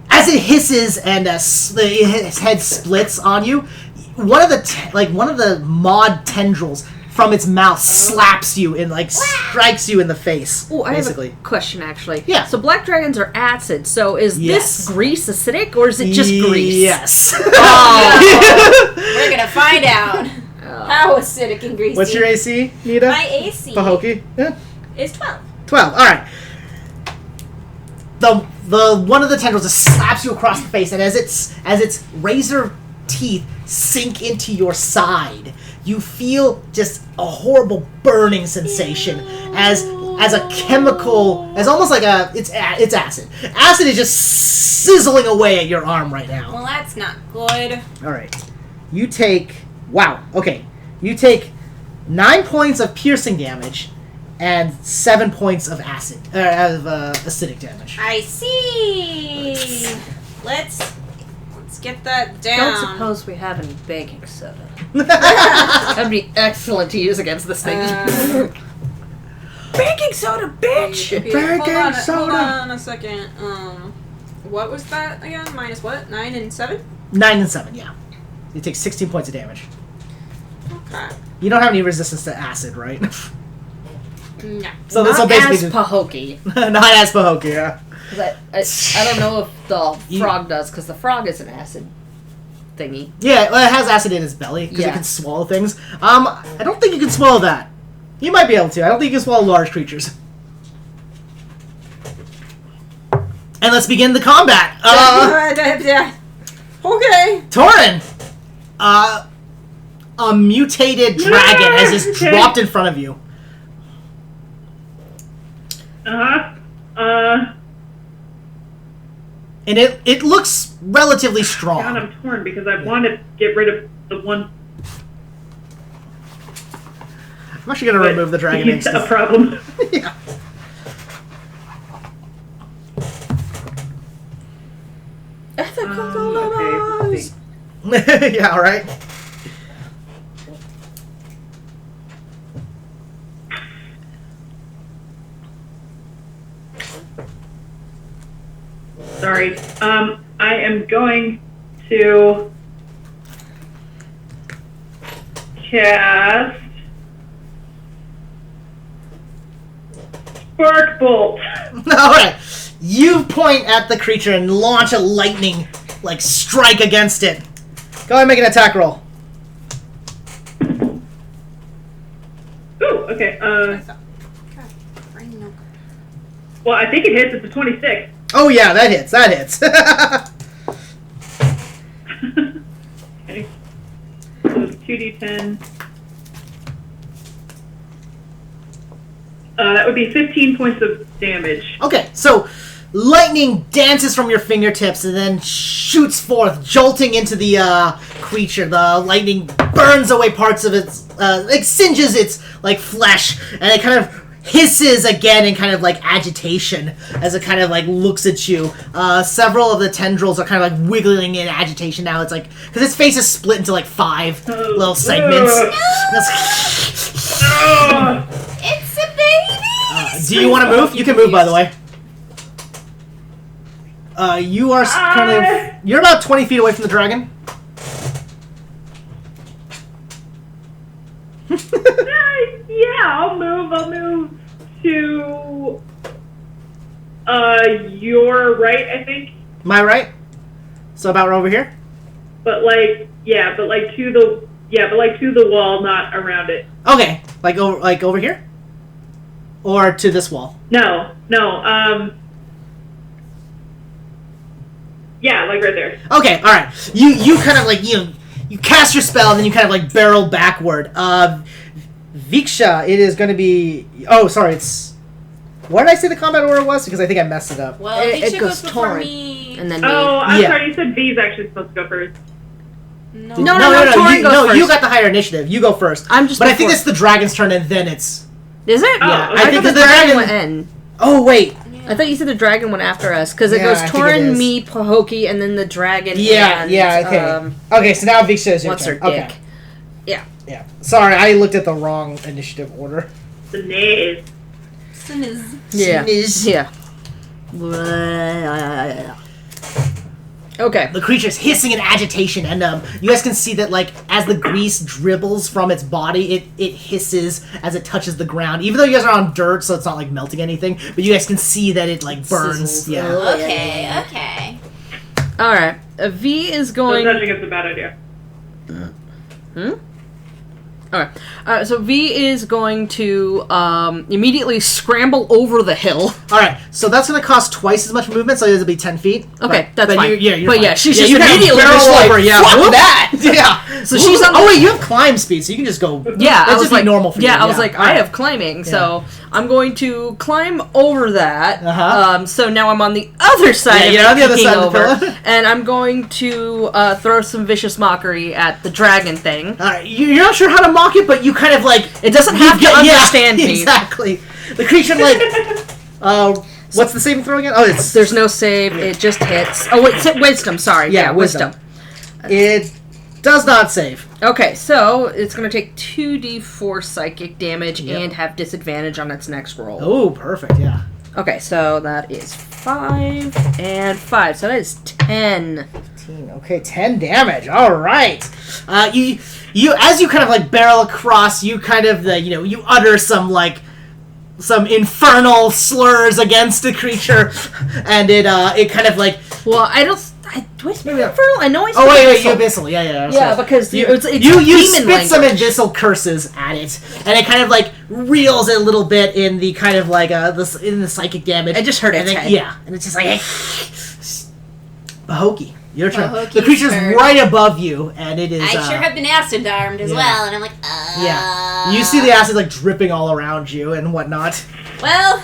As it hisses and its head splits on you, one of the mod tendrils from its mouth slaps you and strikes you in the face. Oh, I basically. have a question actually. Yeah. So black dragons are acid. So is Yes. this grease acidic or is it just grease? Yes. Oh. We're gonna find out how acidic and greasy. What's your AC, Nita? My AC Pahoki? Yeah. is 12. 12. All right. The one of the tendrils just slaps you across the face, and as its razor teeth sink into your side, you feel just a horrible burning sensation as a chemical, as almost like it's acid. Acid is just sizzling away at your arm right now. Well, that's not good. All right. You take 9 points of piercing damage and 7 points of acidic damage. I see. Let's get that down. Don't suppose we have any baking soda. That'd be excellent to use against this thing. Baking soda, bitch! Hold on a second. What was that again? Minus what? 9 and 7? 9 and 7, yeah. You take 16 points of damage. Okay. You don't have any resistance to acid, right? No. So Not this will basically as Pahokee. not as Pahokee, yeah. 'Cause I don't know if the frog does, because the frog is an acid thingy. Yeah, well, it has acid in its belly because it Yeah. can swallow things. I don't think you can swallow that. You might be able to. I don't think you can swallow large creatures. And let's begin the combat. Okay. Torin, a mutated dragon has just dropped in front of you. And it looks relatively strong. God, I'm torn because I want to get rid of the one. I'm actually going to remove the dragon eggs. It's a problem. Yeah. Yeah, right? Sorry. I am going to cast Spark Bolt. Alright. You point at the creature and launch a lightning, strike against it. Go ahead and make an attack roll. Ooh, okay. Well, I think it hits. It's a 26. Oh yeah, that hits. That hits. Okay. So it's 2d10. That would be 15 points of damage. Okay, so lightning dances from your fingertips and then shoots forth, jolting into the creature. The lightning burns away parts of its, singes its flesh, and it kind of hisses again in kind of agitation as it kind of looks at you. Several of the tendrils are kind of wiggling in agitation now. It's because its face is split into 5 little segments. It's a baby! Do you want to move? You can move, by the way. You are you're about 20 feet away from the dragon. Yeah, I'll move to your right, I think. Am I right? So about over here? But to the wall, not around it. Okay. Over here? Or to this wall? No. Yeah, right there. Okay, alright. You kind of you cast your spell and then you kind of barrel backward. Viksha, it is going to be... Oh, sorry, it's... What did I say the combat order was? Because I think I messed it up. Well, It goes before Torin, me. and then me. Oh, I'm Yeah. sorry, you said V's actually supposed to go first. No. Torin goes You first. got the higher initiative. You go first. I'm just But I think before. it's the dragon's turn and then it's... Is it? Yeah, okay. I think thought that the dragon... went in. Oh, wait. I thought you said the dragon went after us, because it Yeah, goes I think it Torin, is. me, Pahokee, and then the dragon. Yeah, and, okay. Okay, so now Viksha is your What's her turn. dick? Okay. Yeah. Yeah. Sorry, I looked at the wrong initiative order. The nays. Yeah. Sniz. Yeah. Okay. The creature's hissing in agitation, and you guys can see that, as the grease dribbles from its body, it hisses as it touches the ground. Even though you guys are on dirt, so it's not, melting anything, but you guys can see that it, burns. Sizzles. Yeah. Okay. Alright. V is So going... touching is a bad idea. Alright. So V is going to immediately scramble over the hill. Alright, so that's going to cost twice as much movement, so it'll be 10 feet. Okay, But- that's but fine. you're but fine. yeah, she's you just kind of immediately barrel just over, yeah. fuck Whoop. that! Yeah. So she's on. Oh wait, you have climb speed, so you can just go. Yeah, That's just like normal for you. I was like, I have climbing, so I'm going to climb over that. So now I'm on the other side. You're on the other side over, of the pillar. and I'm going to throw some vicious mockery at the dragon thing. You're not sure how to mock it, but you kind of like it doesn't have to understand me. Exactly. The creature like. What's the saving throw again? Oh, there's no save. It just hits. Oh, wait, wisdom. Sorry. Yeah, wisdom. It does not save. Okay, so it's going to take 2d4 psychic damage and have disadvantage on its next roll. Oh, perfect. Yeah. Okay, so that is 5 and 5. So that is 10. 15. Okay, 10 damage. All right. You as you kind of like barrel across, you kind of you utter some infernal slurs against the creature, and it kind of like. Well, do I speak infernal? I know I speak Oh wait, abyssal. you abyssal. Yeah. Yeah, because it's you demon spit language. some abyssal curses at it, and it kind of like reels it a little bit in the kind of like in the psychic damage. I just heard its head. Yeah, and it's just like Bahokey. Your turn. Bahokey's The creature's turn. right above you, and it is. I sure have been acid armed as well, and I'm like, Yeah. You see the acid like dripping all around you and whatnot. Well,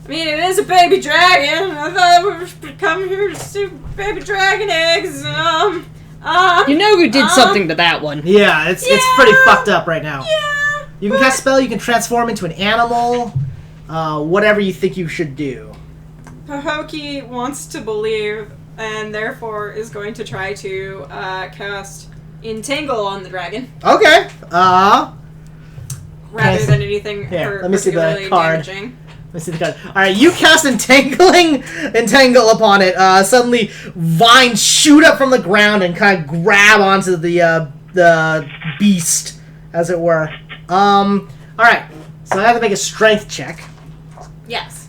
I mean, it is a baby dragon. I thought we were coming here to steal baby dragon eggs. You know who did something to that one. Yeah, it's pretty fucked up right now. Yeah. You can cast a spell. You can transform into an animal. Whatever you think you should do. Pahokee wants to believe, and therefore is going to try to cast Entangle on the dragon. Okay. Rather Nice. than anything Here, let me see the particularly card. damaging. Let's see the card. All right, you cast entangle upon it. Suddenly, vines shoot up from the ground and kind of grab onto the beast, as it were. All right. So I have to make a strength check yes.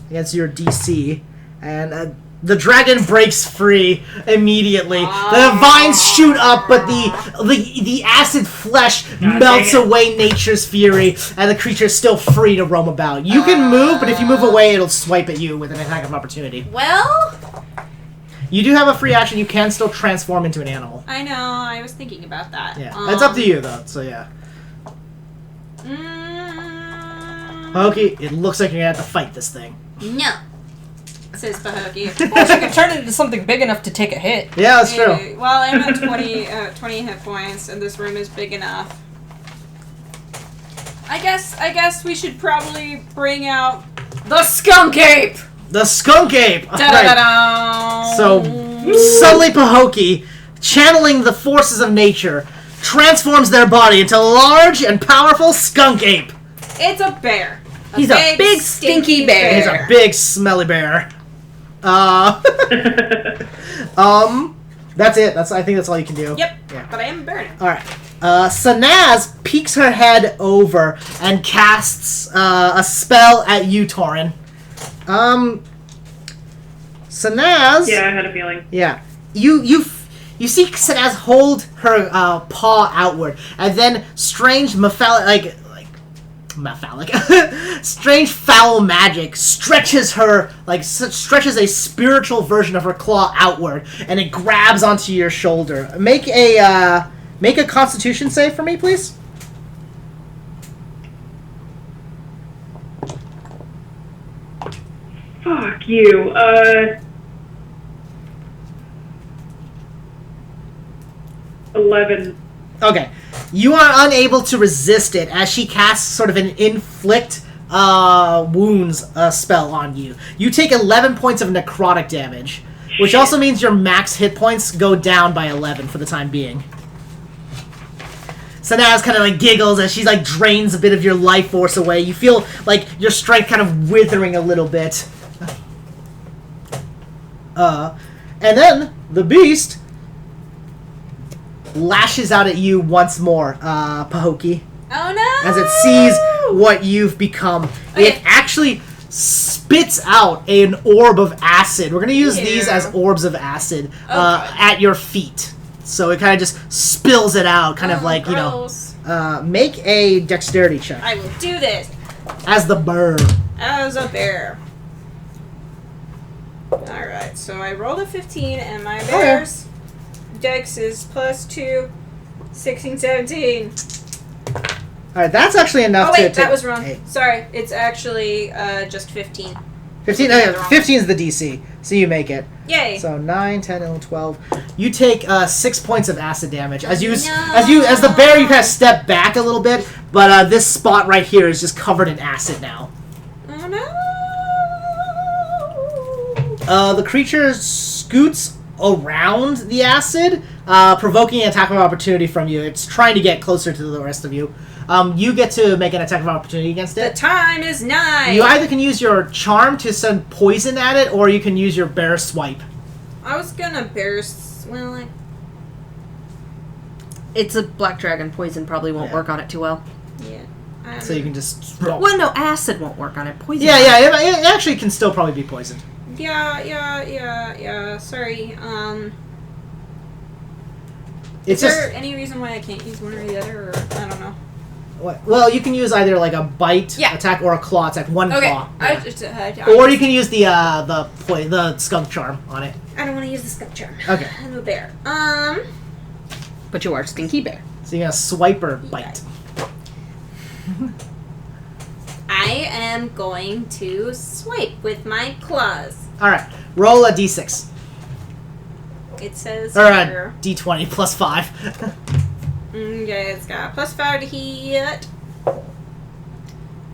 against your DC, and the dragon breaks free immediately. The vines shoot up, but the acid flesh melts away nature's fury, and the creature is still free to roam about. You can move, but if you move away, it'll swipe at you with an attack of opportunity. Well, You do have a free action. You can still transform into an animal. I know, I was thinking about that. Yeah, it's up to you though. So yeah. Okay, it looks like you're gonna have to fight this thing. no. Says Pahokee. Well, you could turn it into something big enough to take a hit. Yeah, that's true. Well, I'm at 20 hit points, and this room is big enough. I guess we should probably bring out the skunk ape. The skunk ape. All right. Da-da-da-da. So suddenly, Pahokee, channeling the forces of nature, transforms their body into a large and powerful skunk ape. It's a bear. He's a big, stinky bear. He's a big, smelly bear. That's it. I think that's all you can do. Yep. Yeah. But I am a bear now. All right. Sanaz peeks her head over and casts a spell at you, Torin. Sanaz. Yeah, I had a feeling. Yeah. You see Sanaz hold her paw outward, and then strange strange foul magic stretches a spiritual version of her claw outward, and it grabs onto your shoulder. Make a Constitution save for me, please. Fuck you. 11. Okay. You are unable to resist it as she casts sort of an inflict wounds spell on you. You take 11 points of necrotic damage, which also means your max hit points go down by 11 for the time being. Sanaz kind of like giggles as she like drains a bit of your life force away. You feel like your strength kind of withering a little bit. And then the beast lashes out at you once more, Pahokee. Oh no! As it sees what you've become. Okay. It actually spits out an orb of acid. We're going to use these as orbs of acid at your feet. So it kind of just spills it out, kind of like, gross. Make a dexterity check. I will do this As the bird. as a bear. Alright, so I rolled a 15, and my bear's dex is +2, 16, 17. All right, that's actually enough Oh, wait, to take... that was wrong. Hey, Sorry, it's actually just 15. 15, Yeah, they're wrong. 15 is the DC, so you make it. Yay. So 9, 10, 11, 12. You take 6 points of acid damage as No. as the bear. You kind of step back a little bit, but this spot right here is just covered in acid now. Oh, no. The creature scoots around the acid, provoking an attack of opportunity from you. It's trying to get closer to the rest of you. You get to make an attack of opportunity against The it. time is 9. You either can use your charm to send poison at it, or you can use your bear swipe. I was gonna bear... Well, It's a black dragon. Poison probably won't Yeah. work on it too well. yeah. So you can just... Well, no, acid won't work on it. Poison. Yeah, it actually can still probably be poisoned. Yeah. Sorry. It's Is just... there any reason why I can't use one or the other, or I don't know? What? Well, you can use either like a bite Yeah. attack or a claw attack. One Okay. claw. I Yeah. just, Or you can use the skunk charm on it. I don't want to use the skunk charm. Okay. I'm a bear. But you are Stinky Bear. So you're gonna swipe or bite. I am going to swipe with my claws. All right. Roll a d6 It says or a here. d20 plus 5. Okay, it's got +5 to hit.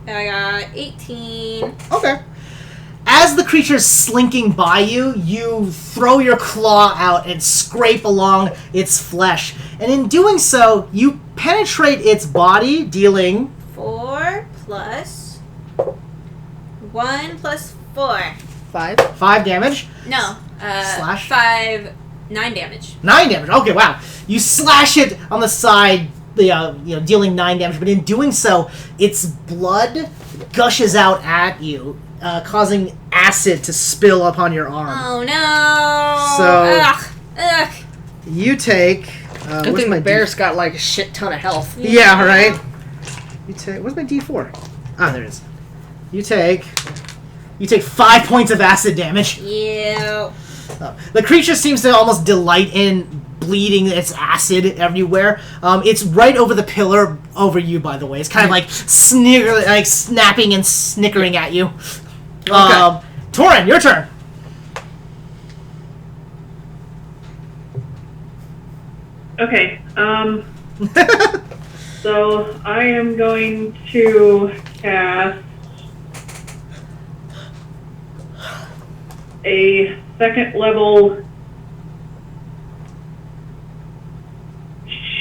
I got 18. Okay. As the creature's slinking by you, you throw your claw out and scrape along its flesh. And in doing so, you penetrate its body, dealing... 4 plus 1 plus 4. 5. 5 damage. No. Slash? 5. 9 damage. 9 damage. Okay, wow. You slash it on the side, dealing 9 damage. But in doing so, its blood gushes out at you, causing acid to spill upon your arm. Oh no! So- Ugh. You take... Good thing the bear's got like a shit ton of health. Yeah, right? You take... Where's my d4? Ah, there it is. You take 5 points of acid damage. You. The creature seems to almost delight in bleeding its acid everywhere. It's right over the pillar over you, by the way. It's kind of like snapping and snickering at you. Okay. Torin, your turn. Okay. So I am going to cast a 2nd level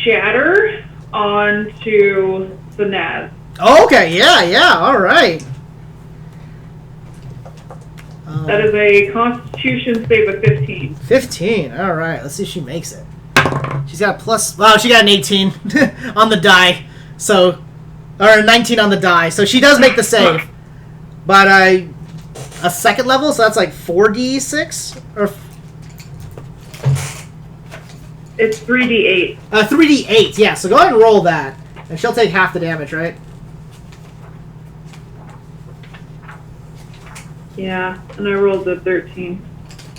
shatter onto the Naz. Okay, yeah, all right. That is a Constitution save of 15. 15. All right. Let's see if she makes it. She's got she got an 18 on the die. So, or a 19 on the die. So she does make the save. But a 2nd level, so that's like 4d6 or It's 3d8. 3d8. Yeah. So go ahead and roll that, and she'll take half the damage, right? Yeah, and I rolled a 13.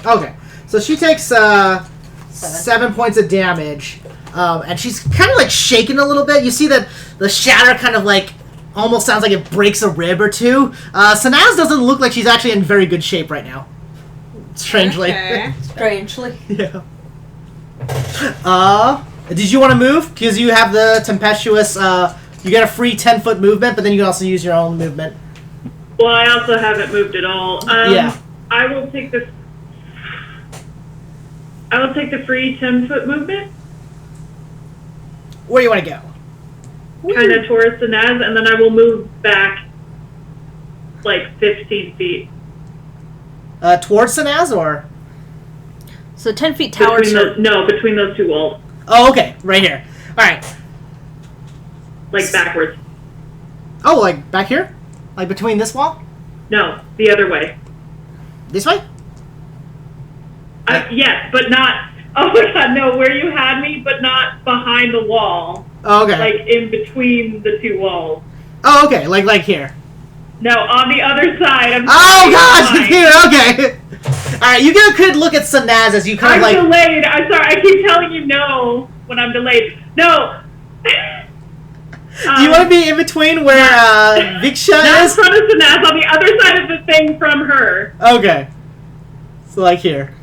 Okay. So she takes 7 points of damage, and she's kind of like shaking a little bit. You see that the shatter kind of like almost sounds like it breaks a rib or two. Sanaz doesn't look like she's actually in very good shape right now. Strangely. Okay. Strangely. Yeah. Did you want to move? Because you have the tempestuous. You get a free 10-foot movement, but then you can also use your own movement. Well, I also haven't moved at all. Yeah. I will take the free 10-foot movement, Where do you want to go? kind of towards the Naz, and then I will move back like 15 feet. Towards Sanaz, or? So 10 feet towards her. Between those two walls, Oh, okay, right here. All right. like backwards. Oh, like back here, like between this wall, No, the other way. this way. Yes, but not. Oh my God, no! Where you had me, but not behind the wall. Oh, okay. Like in between the two walls. Oh, okay, like here. No, on the other side. I'm Oh gosh, behind. here. Okay. All right, you get a good look at Sanaz as you kind I'm of like. delayed. I'm sorry. I keep telling you no. when I'm delayed. No. Do you want to be in between where Viksha Not in is? front of Sanaz, on the other side of the thing from her. Okay. So like here.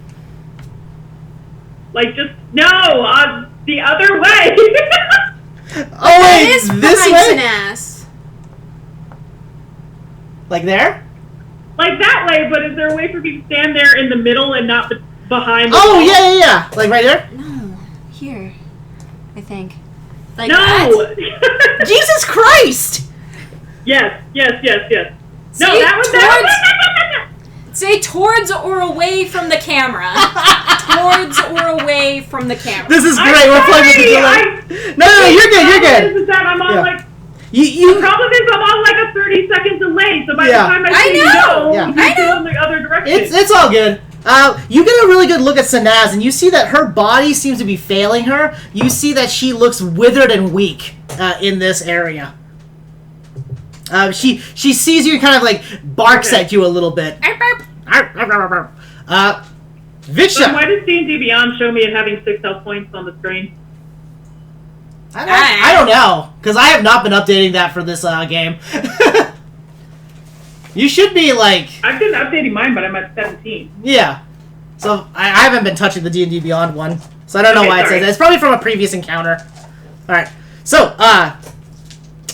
Like just no, the other way. Oh wait, It is this behind way? Sanaz. Like there? Like that way, but is there a way for me to stand there in the middle and not behind the Oh wall? yeah. Like right there? No, here. I think. Like No! that? Jesus Christ! Yes. No, See, that was that. Say towards or away from the camera. Towards or away from the camera. This is great. We're playing with the delay. No, you're good. You're good. Is that I'm on Yeah. like. You The problem is I'm on like a 30-second delay, so by Yeah. the time I I say know! no, Yeah. you go in the other direction. it's all good. You get a really good look at Sanaz, and you see that her body seems to be failing her. You see that she looks withered and weak in this area. She sees you and kind of like barks Okay. at you a little bit. So Viksha. why does D&D Beyond show me it having 6 health points on the screen? I don't know, because I have not been updating that for this game. You should be like, I've been updating mine, but I'm at 17. yeah. So I haven't been touching the D&D Beyond one, so I don't know Okay, why it says sorry. that. It's probably from a previous encounter. All right. So,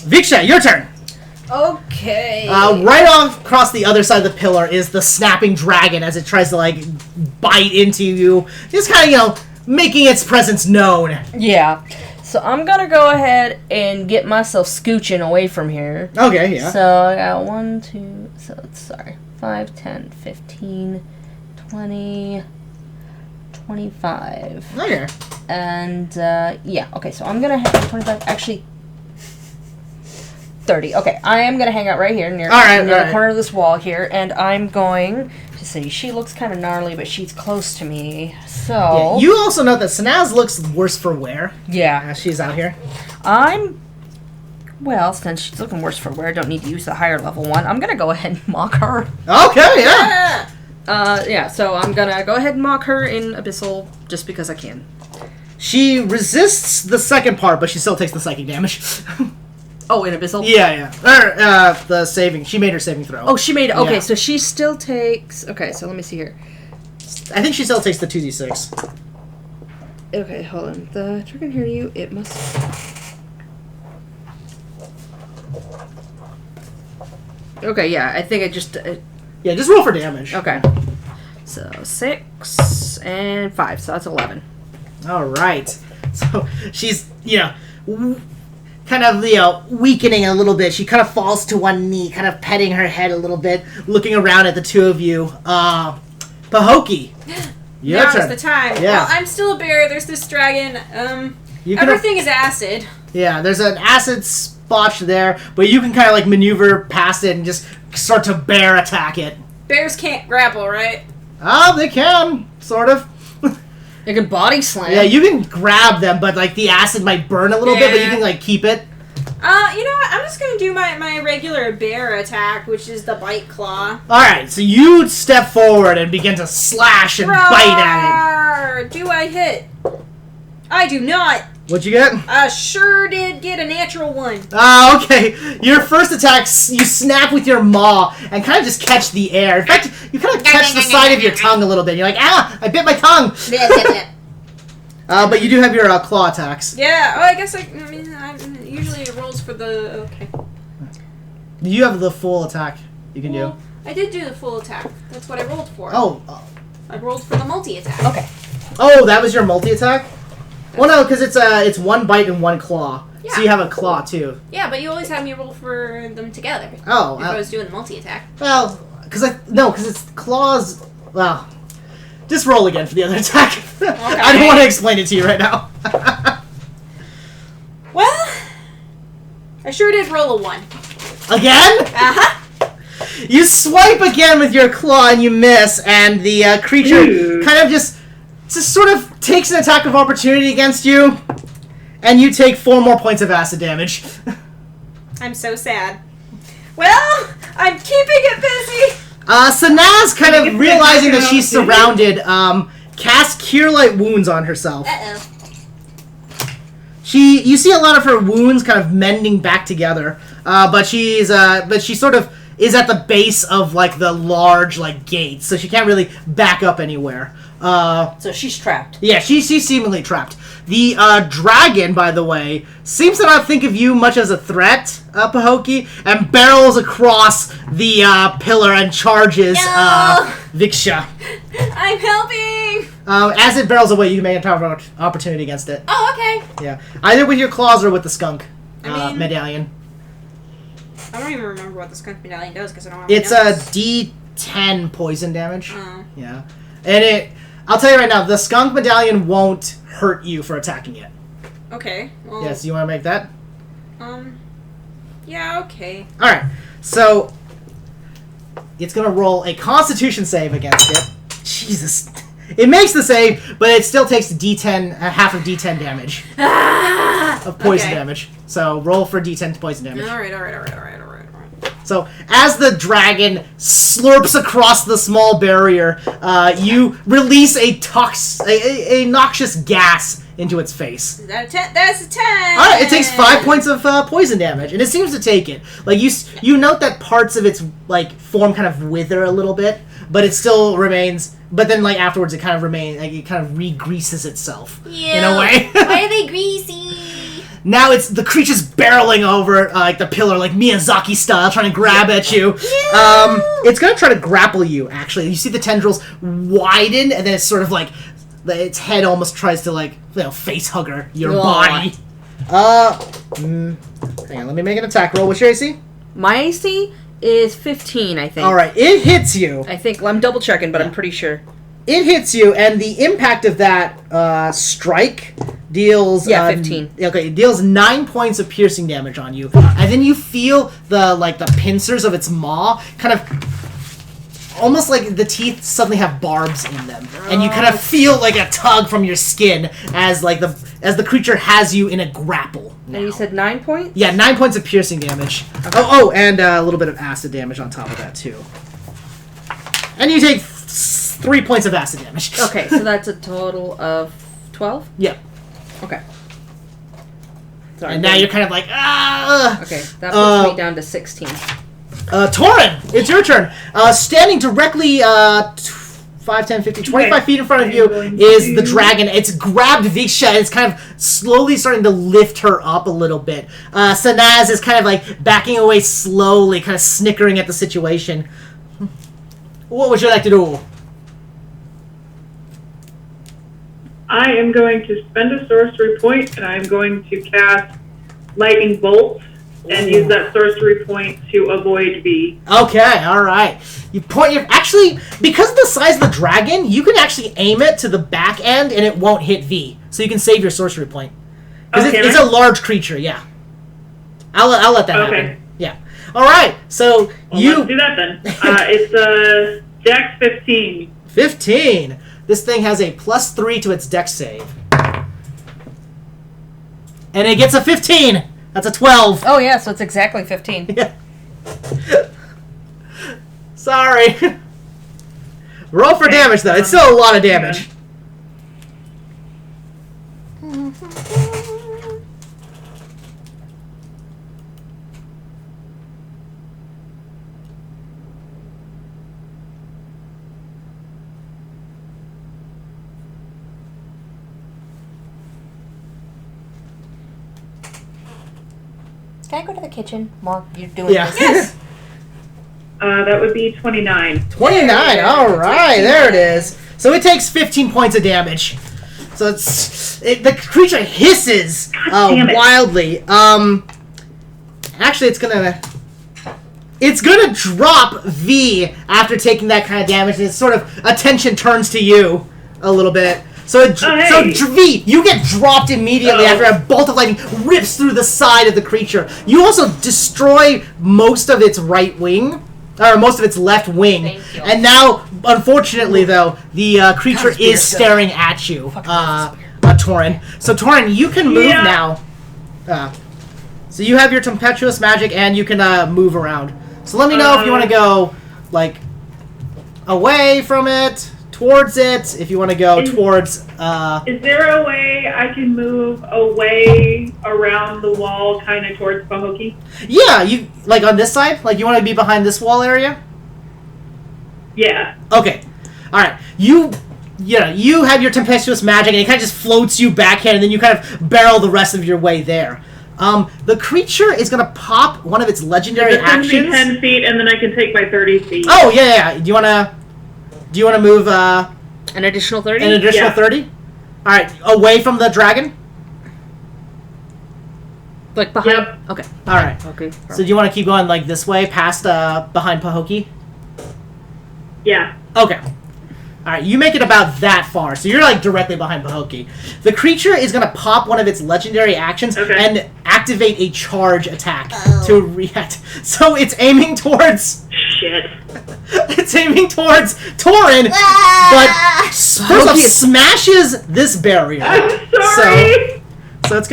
Viksha, your turn. Okay. Right off across the other side of the pillar is the snapping dragon as it tries to like bite into you, just kind of making its presence known. Yeah. So I'm gonna go ahead and get myself scooching away from here. Okay, yeah. So I got 1, 2, 5, 10, 15, 20, 25. Okay. And, yeah, okay, so I'm gonna have 25, actually, 30. Okay, I am gonna hang out right here near, near the corner of this wall here, and I'm going to see, she looks kind of gnarly, but she's close to me, so... Yeah, you also know that Sanaz looks worse for wear Yeah. as she's out here. Well, since she's looking worse for wear, I don't need to use the higher level one. I'm gonna go ahead and mock her. Okay, yeah. Yeah, so I'm gonna go ahead and mock her in Abyssal just because I can. She resists the second part, but she still takes the psychic damage. Oh, in Abyssal? Yeah. The saving. She made her saving throw. Oh, she made it. Okay, Yeah. so she still takes... Okay, so let me see here. I think she still takes the 2d6. Okay, hold on. The trigger can hear you. It must... Okay, yeah, I think I just... Yeah, just roll for damage. okay. So, 6 and 5, so that's 11. All right. So she's, kind of, weakening a little bit. She kind of falls to one knee, kind of petting her head a little bit, looking around at the two of you. Pahokee. Your Now's turn. the time. Yeah. Well, I'm still a bear. There's this dragon. You can Everything is acid. Yeah, there's an acid splotch there, but you can kind of, maneuver past it and just start to bear attack it. Bears can't grapple, right? They can, sort of. You can body slam. Yeah, you can grab them, but, the acid might burn a little bit, but you Yeah. can, keep it. You know what? I'm just gonna do my regular bear attack, which is the bite claw. Alright, so you step forward and begin to slash and bite at Roar! Do I hit? I do not. it. What'd you get? I sure did get a natural one. Okay. Your first attack, you snap with your maw and kind of just catch the air. In fact, you kind of catch the side of your tongue a little bit. You're like, I bit my tongue. But you do have your claw attacks. Yeah. Oh, I guess usually it rolls for the. Okay. You have the full attack you can Well, do. I did do the full attack. That's what I rolled for. Oh. I rolled for the multi attack. Okay. Oh, that was your multi-attack? Well, no, because it's one bite and one claw. Yeah. So you have a claw, too. Yeah, but you always have me roll for them together. Oh. If I was doing the multi attack. Well, because it's claws. Well, just roll again for the other attack. I don't want to explain it to you right now. Well, I sure did roll a 1. Again? Uh-huh. You swipe again with your claw and you miss, and the creature kind of just sort of takes an attack of opportunity against you, and you take 4 more points of acid damage. I'm so sad. Well, I'm keeping it busy. Sanaz, kind of realizing that she's surrounded, casts Cure Light Wounds on herself. Uh-oh. you see a lot of her wounds kind of mending back together, but she sort of is at the base of like the large like gates, so she can't really back up anywhere. So she's trapped. Yeah, she's seemingly trapped. The dragon, by the way, seems to not think of you much as a threat, Pahokee, and barrels across the pillar and charges Viksha. I'm helping! As it barrels away, you can make an attack of opportunity against it. Oh, okay. Yeah, either with your claws or with the skunk medallion. I don't even remember what the skunk medallion does because I don't have It's my a notes. D10 poison damage. Oh. Yeah, and I'll tell you right now, the skunk medallion won't hurt you for attacking it. Okay. Well, Yes, you want to make that? Yeah, okay. Alright, so it's going to roll a constitution save against it. Jesus. It makes the save, but it still takes D10, half of D10 damage. Of poison damage. So roll for D10 poison damage. Alright. So as the dragon slurps across the small barrier, you release a noxious gas into its face. Is that a 10? That's a 10! Alright, it takes 5 points of poison damage, and it seems to take it. Like, you note that parts of its, like, form kind of wither a little bit, but it still remains, but then, like, afterwards it kind of remains, like, it kind of re-greases itself, in a way. Why are they greasy? Now it's the creature's barreling over like the pillar, like Miyazaki style, trying to grab at you. It's gonna try to grapple you. Actually, you see the tendrils widen, and then it's sort of like its head almost tries to like face hugger your body. Hang on, let me make an attack roll. What's your AC? My AC is 15, I think. All right, it hits you. I think I'm double checking, but I'm pretty sure. It hits you, and the impact of that strike deals 15. Okay, it deals 9 points of piercing damage on you, and then you feel the pincers of its maw kind of almost like the teeth suddenly have barbs in them, and you kind of feel like a tug from your skin as the creature has you in a grapple. Now. And you said 9 points? Yeah, 9 points of piercing damage. Okay. And a little bit of acid damage on top of that too. And you take 3 points of acid damage. Okay, so that's a total of 12? Yeah. Okay. Sorry, And now you're kind of like, ah! Okay, that puts me down to 16. Torin, it's your turn. Standing directly 5, 10, 15, 25 feet in front of you is the dragon. It's grabbed Viksha and it's kind of slowly starting to lift her up a little bit. Sanaz is kind of like backing away slowly, kind of snickering at the situation. What would you like to do? I am going to spend a sorcery point, and I'm going to cast lightning bolt and use that sorcery point to avoid V. Okay, all right. You point your actually because of the size of the dragon, you can actually aim it to the back end and it won't hit V, so you can save your sorcery point because it's a large creature. Yeah, I'll let that happen. Yeah. All right. So Let's do that then. It's Dex 15. 15. This thing has a +3 to its dex save. And it gets a 15. That's a 12. Oh, yeah, so it's exactly 15. Yeah. Sorry. Roll for damage, though. It's still a lot of damage. Can I go to the kitchen while you're doing Yeah. this? Yes. That would be 29. 29. All right, there it is. So it takes 15 points of damage. So the creature hisses wildly. Actually, it's gonna drop V after taking that kind of damage, and its sort of attention turns to you a little bit. So V, you get dropped immediately after a bolt of lightning rips through the side of the creature. You also destroy most of its right wing, or most of its left wing. Thank you. And now, unfortunately, though, the creature is staring at you, Torin. So Torin, you can move now. So you have your tempestuous magic, and you can move around. So let me know if you want to go, like, away from it, towards it. If you want to go towards... Is there a way I can move away around the wall, kind of towards Pahoki? Yeah, you like on this side? Like you want to be behind this wall area? Yeah. Okay. Alright. You have your tempestuous magic and it kind of just floats you backhand and then you kind of barrel the rest of your way there. The creature is going to pop one of its legendary It's going to be actions. 10 feet, and then I can take my 30 feet. Oh, yeah. Do you want to move An additional 30? an additional Yeah. 30? Alright, away from the dragon? Like behind? Yep. Okay. Alright. Okay. So do you want to keep going like this way, past behind Pahoki? Yeah. Okay. Alright, you make it about that far, so you're like directly behind Pahoki. The creature is going to pop one of its legendary actions and activate a charge attack to react. So it's aiming towards... Shit. It's aiming towards Torin, but first off, smashes this barrier. I'm sorry. So it's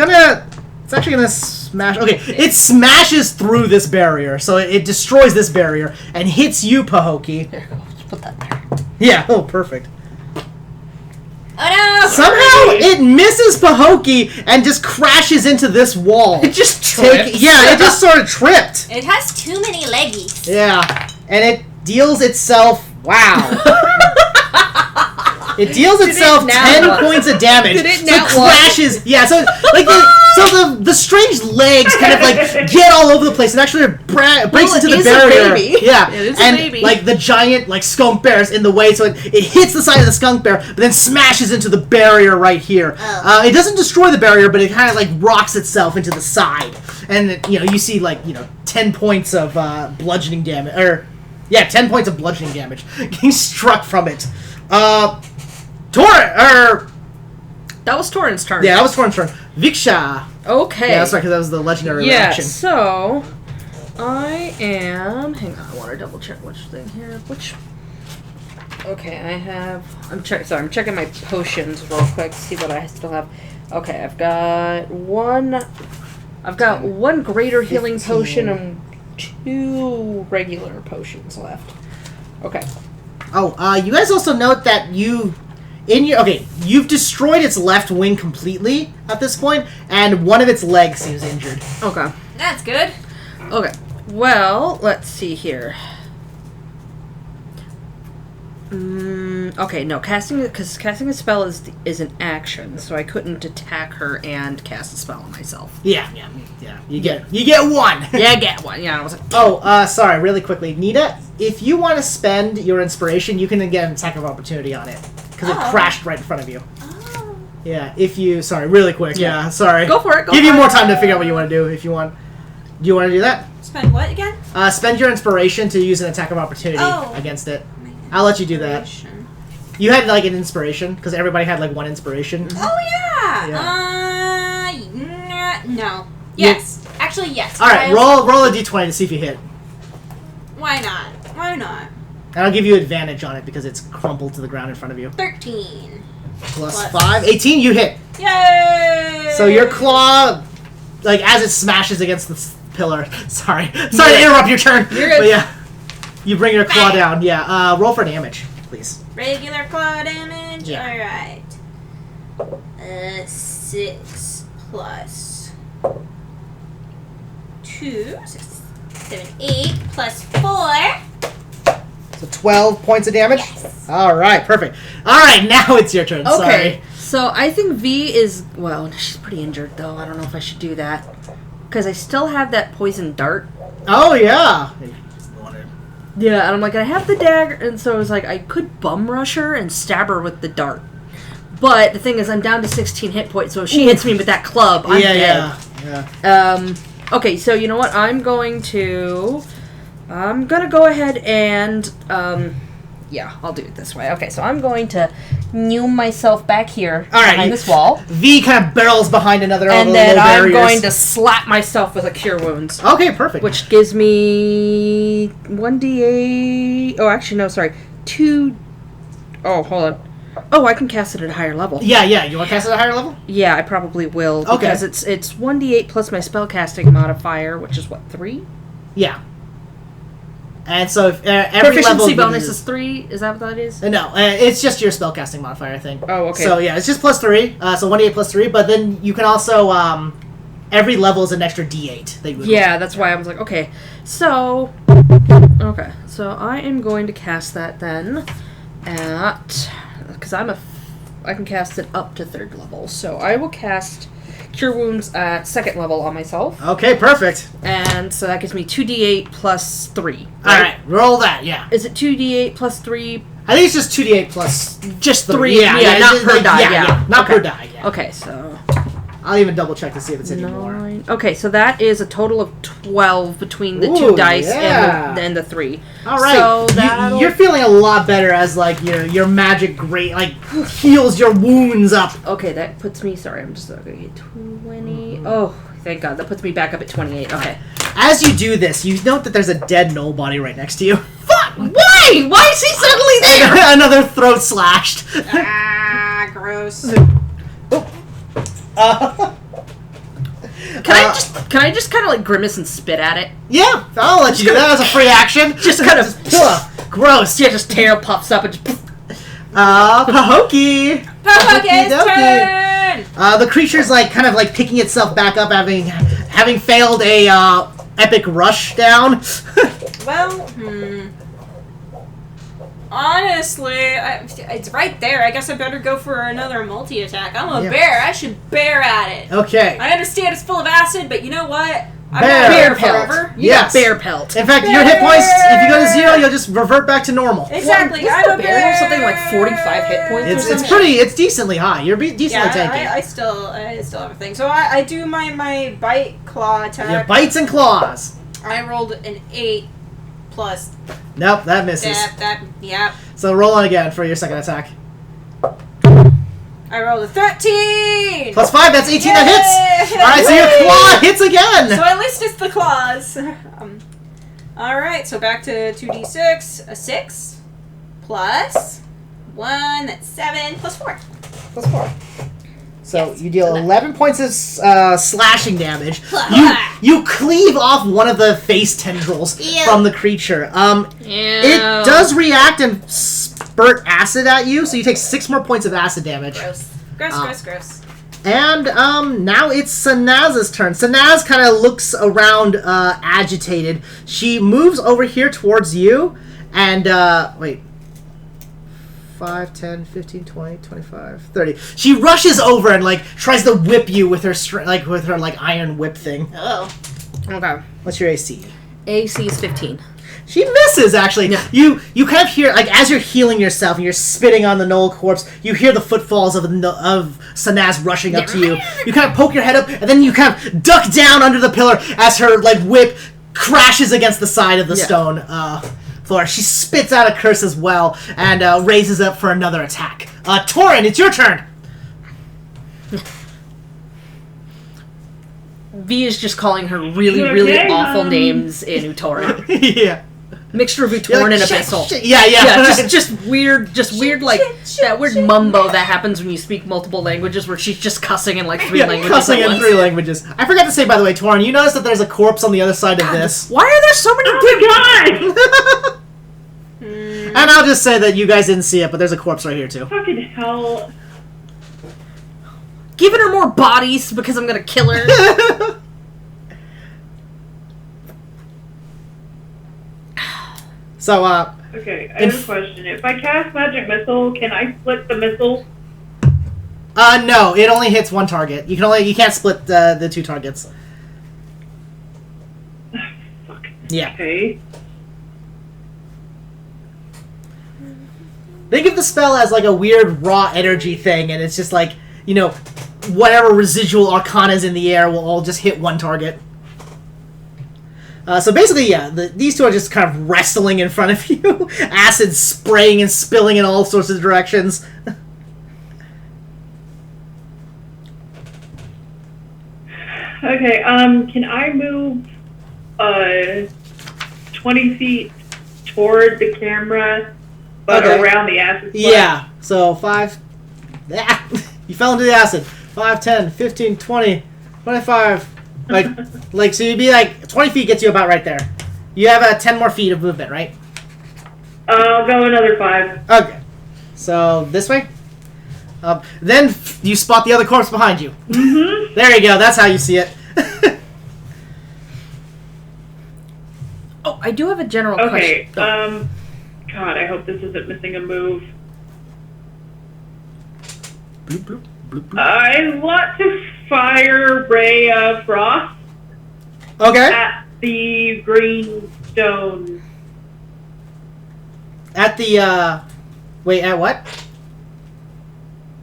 actually gonna smash. Okay, it smashes through this barrier, so it destroys this barrier and hits you, Pahoki. There you go. Just put that there. Yeah. Oh, perfect. Oh no! Somehow it misses Pahoki and just crashes into this wall. It just trips. Yeah, it just sort of tripped. It has too many leggies. Yeah, and it deals itself. Wow. It deals itself now 10 what? points of damage. Did it So now it what? crashes. Yeah, so like the strange legs kind of like get all over the place and actually breaks into the is a barrier. baby. Yeah, It is a and baby. like the giant like skunk bear's in the way, so it hits the side of the skunk bear, but then smashes into the barrier right here. Oh. It doesn't destroy the barrier, but it kind of like rocks itself into the side, and you see like 10 points of bludgeoning damage, or 10 points of bludgeoning damage getting struck from it. That was Torin's turn. Yeah, that was Torin's turn. Viksha. Okay. Yeah, that's right, because that was the legendary Yeah, reaction. so I am. Hang on, I want to double check which thing here. Okay, I'm checking my potions real quick. See what I still have. Okay, I've got one greater healing 15. potion and 2 regular potions left. Okay. Oh, you guys also note that you've destroyed its left wing completely at this point, and one of its legs seems injured. Okay. That's good. Okay. Well, let's see here. Okay, no, casting a spell is an action, so I couldn't attack her and cast a spell on myself. Yeah. You get one. Yeah, I get one. Yeah, I was like, Oh, sorry, really quickly. Nita, if you want to spend your inspiration, you can get an attack of opportunity on it, because it crashed right in front of you. Oh. Yeah, sorry, really quick. Yeah, sorry. Go for it. Give you more time to figure out what you want to do if you want. Do you want to do that? Spend what again? Spend your inspiration to use an attack of opportunity against it. I'll let you do that. You had like an inspiration because everybody had like one inspiration. Oh yeah. No. Yes. Actually, yes. All right, roll a d20 to see if you hit, Why not? Why not? and I'll give you advantage on it because it's crumpled to the ground in front of you. 13. Plus 5, 18. You hit. Yay! So your claw, like as it smashes against the pillar. Sorry to interrupt your turn. You're good. But yeah, you bring your claw down. Yeah. Roll for damage, please. Regular claw damage. Yeah. All right. 6 plus 2, 6, 7, 8 plus 4. So 12 points of damage. Yes. All right, perfect. All right, now it's your turn. okay. Sorry. So I think V is she's pretty injured though. I don't know if I should do that because I still have that poison dart. Oh yeah. Yeah, and I'm like, I have the dagger, and so I was like, I could bum rush her and stab her with the dart. But the thing is, I'm down to 16 hit points, so if she hits me with that club, I'm dead. Yeah. Okay, so you know what? I'm gonna go ahead and, I'll do it this way. Okay, so I'm going to new myself back here behind this wall. V kind of barrels behind another And of the then low I'm barriers. going to slap myself with a Cure Wounds. Okay, perfect. Which gives me 1d8... Oh, actually, no, sorry. 2... Oh, hold on. Oh, I can cast it at a higher level. Yeah. You want to cast it at a higher level? Yeah, I probably will. Okay. Because it's 1d8 plus my spellcasting modifier, which is, 3? Yeah. And so if, every Proficiency level bonus is 3. Is that what that is? No, it's just your spellcasting modifier, I think. Oh, okay. So yeah, it's just +3. So 1d8 +3, but then you can also every level is an extra d8 that you would Yeah, roll. that's why I was like, okay. So, okay. So I am going to cast that then at, because I can cast it up to 3rd level. So I will cast Cure Wounds at 2nd level on myself. Okay, perfect. And so that gives me 2d8 plus 3. Alright, roll that, yeah. Is it 2d8 plus 3? I think it's just 2d8 plus Just 3. 3. Yeah, not per die. Yeah, not okay. per die, yeah. Okay, so I'll even double check to see if it's any more. 9. Okay, so that is a total of 12 between the Ooh, 2 dice yeah. and the 3. Alright, So that'll- you're feeling a lot better as, like, your magic great, like, heals your wounds up. Okay, that puts me. Sorry, I'm just going to get 20. Oh, thank God. That puts me back up at 28. Okay. As you do this, you note that there's a dead Gnoll body right next to you. Fuck! Why? Why is he suddenly there? Another throat slashed. Ah, gross. Can I just kind of like grimace and spit at it? Yeah, I'll let you do that as a free action. Just kind of. Gross. Yeah, just tail puffs up and just. Pahokee. Pahoke's Okey-dokey. turn! The creature's like kind of like picking itself back up, having failed a epic rush down. Well, honestly, it's right there. I guess I better go for another multi-attack. I'm a Yeah. bear. I should bear at it. Okay. I understand it's full of acid, but you know what? I'm Bear. not a Bear bear pelt. forever. You Yes. got bear pelt. In fact, your hit points, if you go to 0, you'll just revert back to normal. Exactly. Doesn't I'm a the bear have something like bear. 45 hit points or It's something? it's decently high. You're decently Yeah, tanky. I still have a thing. So I do my bite claw attack. Your bites and claws. I rolled an 8 plus Nope, that misses. yeah. So roll on again for your second attack. I rolled a 13. +5, that's 18, that hits. Yay! All right, so your claw hits again. So at least it's the claws. All right, so back to 2d6, a 6 plus 1. That's 7 plus 4. +4. So Yes, you deal so that- 11 points of slashing damage. You cleave off one of the face tendrils Ew. from the creature. It Yeah. does react and spurt acid at you, so you take 6 more points of acid damage. Gross. And now it's Sanaz's turn. Sanaz kind of looks around agitated. She moves over here towards you and wait. 5, 10, 15, 20, 25, 30. She rushes over and like tries to whip you with her with her iron whip thing. Oh. Okay. What's your AC? AC is 15. She misses, actually. Yeah. You kind of hear, like, as you're healing yourself and you're spitting on the Gnoll corpse, you hear the footfalls of Sanaz rushing up to you. You kind of poke your head up, and then you kind of duck down under the pillar as her, like, whip crashes against the side of the stone floor. She spits out a curse as well and raises up for another attack. Torin, it's your turn! V is just calling her really, Okay, really awful names in Utoran. Yeah. Mixture of You're Utoran like, and "Shit, Abyssal. shit." Yeah. Yeah, just weird, like that weird mumbo that happens when you speak multiple languages, where she's just cussing in like 3 languages. cussing at in once. 3 languages. I forgot to say, by the way, Torin, you notice that there's a corpse on the other side of this. Why are there so many? Oh my god! And I'll just say that you guys didn't see it, but there's a corpse right here, too. Fucking hell. Giving her more bodies because I'm gonna kill her. So, Okay, I have a question. If I cast Magic Missile, can I split the missile? no, it only hits one target. You can't split the 2 targets. Fuck. Yeah. Okay. Think of the spell as like a weird raw energy thing, and it's just like, whatever residual arcana is in the air will all just hit one target. So basically, yeah, these two are just kind of wrestling in front of you. Acid spraying and spilling in all sorts of directions. Okay, can I move 20 feet toward the camera, but Okay. around the acid spot? Yeah, so 5... Ah, you fell into the acid. 5, 10, 15, 20, 25... so you'd be like... 20 feet gets you about right there. You have 10 more feet of movement, right? I'll go another 5. Okay. So, this way? Then you spot the other corpse behind you. Mm-hmm. There you go. That's how you see it. Oh, I do have a general Okay, question. God, I hope this isn't missing a move. Bloop, bloop, bloop, bloop. I want to fire Ray of Frost Okay. at the green stone. At the, wait, at what?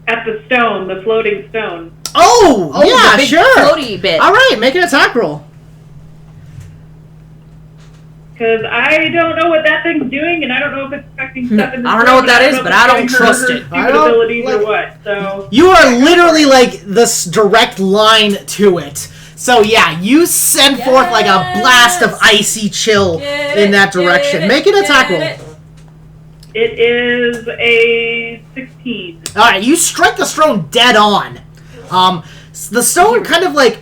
At the stone, the floating stone. Oh, Oh, yeah, the big sure. floaty bit. All right, make an attack roll. Because I don't know what that thing's doing, and I don't know if it's affecting stuff in the I don't know what that stone, is, and but know I if don't it's giving trust her it. I stupid don't abilities like- or what, so... You are literally like this direct line to it. So yeah, you send forth like a blast of icy chill in that direction. Make an attack roll. It is a 16. All right, you strike the stone dead on. The stone kind of like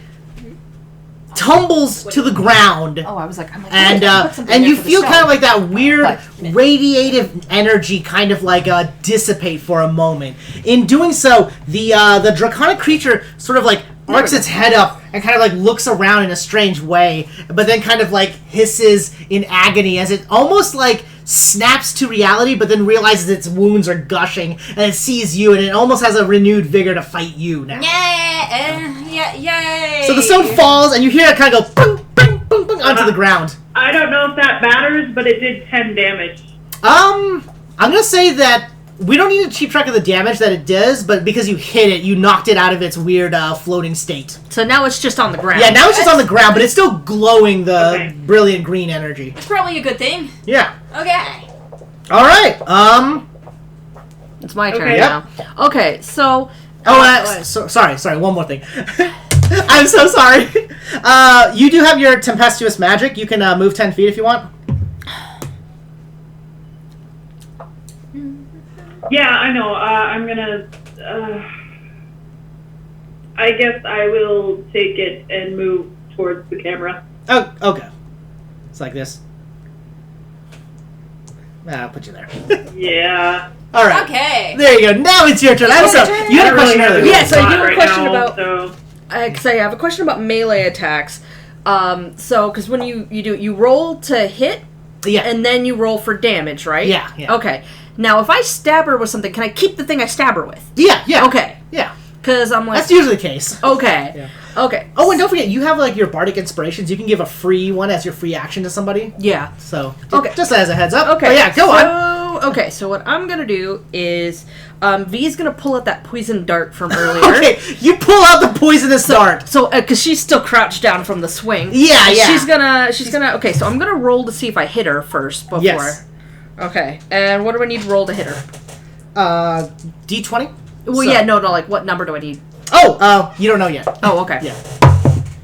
tumbles to the ground. Oh, I was like, And you feel kind of like that weird radiative energy kind of like dissipate for a moment. In doing so, the draconic creature sort of like arcs its head up and kind of like looks around in a strange way, but then kind of like hisses in agony as it almost like snaps to reality, but then realizes its wounds are gushing and it sees you and it almost has a renewed vigor to fight you now. Yay! So the stone falls and you hear it kind of go boom, boom, boom, boom onto the ground. I don't know if that matters, but it did 10 damage. I'm gonna say that we don't need to keep track of the damage that it does, but because you hit it, you knocked it out of its weird floating state. So now it's just on the ground. Yeah, now it's just on the ground, but it's still glowing the Okay. brilliant green energy. It's probably a good thing. Yeah. Okay. All right. It's my turn Okay. now. Okay, so... Sorry. One more thing. I'm so sorry. You do have your tempestuous magic. You can move 10 feet if you want. Yeah, I know. I'm gonna... I guess I will take it and move towards the camera. Oh, okay. It's like this. I'll put you there. Yeah. All right. Okay. There you go. Now it's your turn. I also, you had a question earlier. Yeah, so you have a Right question now, about- So... Because I have a question about melee attacks. So, because when you roll to hit, Yeah. and then you roll for damage, right? Yeah. Okay. Now, if I stab her with something, can I keep the thing I stab her with? Yeah. Okay. Yeah. Because I'm like... That's usually the case. Okay. Yeah. Okay. Oh, and don't forget, you have like your bardic inspirations. You can give a free one as your free action to somebody. Yeah. So, Okay. just as a heads up. Okay. But yeah, go on. Okay, so what I'm going to do is... V's going to pull out that poison dart from earlier. Okay, you pull out the poisonous dart. So, because she's still crouched down from the swing. Yeah. She's gonna, okay, so I'm gonna roll to see if I hit her first before. Yes. Okay, and what do I need to roll to hit her? D20? Well, So- yeah, no, like, what number do I need? Oh, you don't know yet. Oh, okay. Yeah.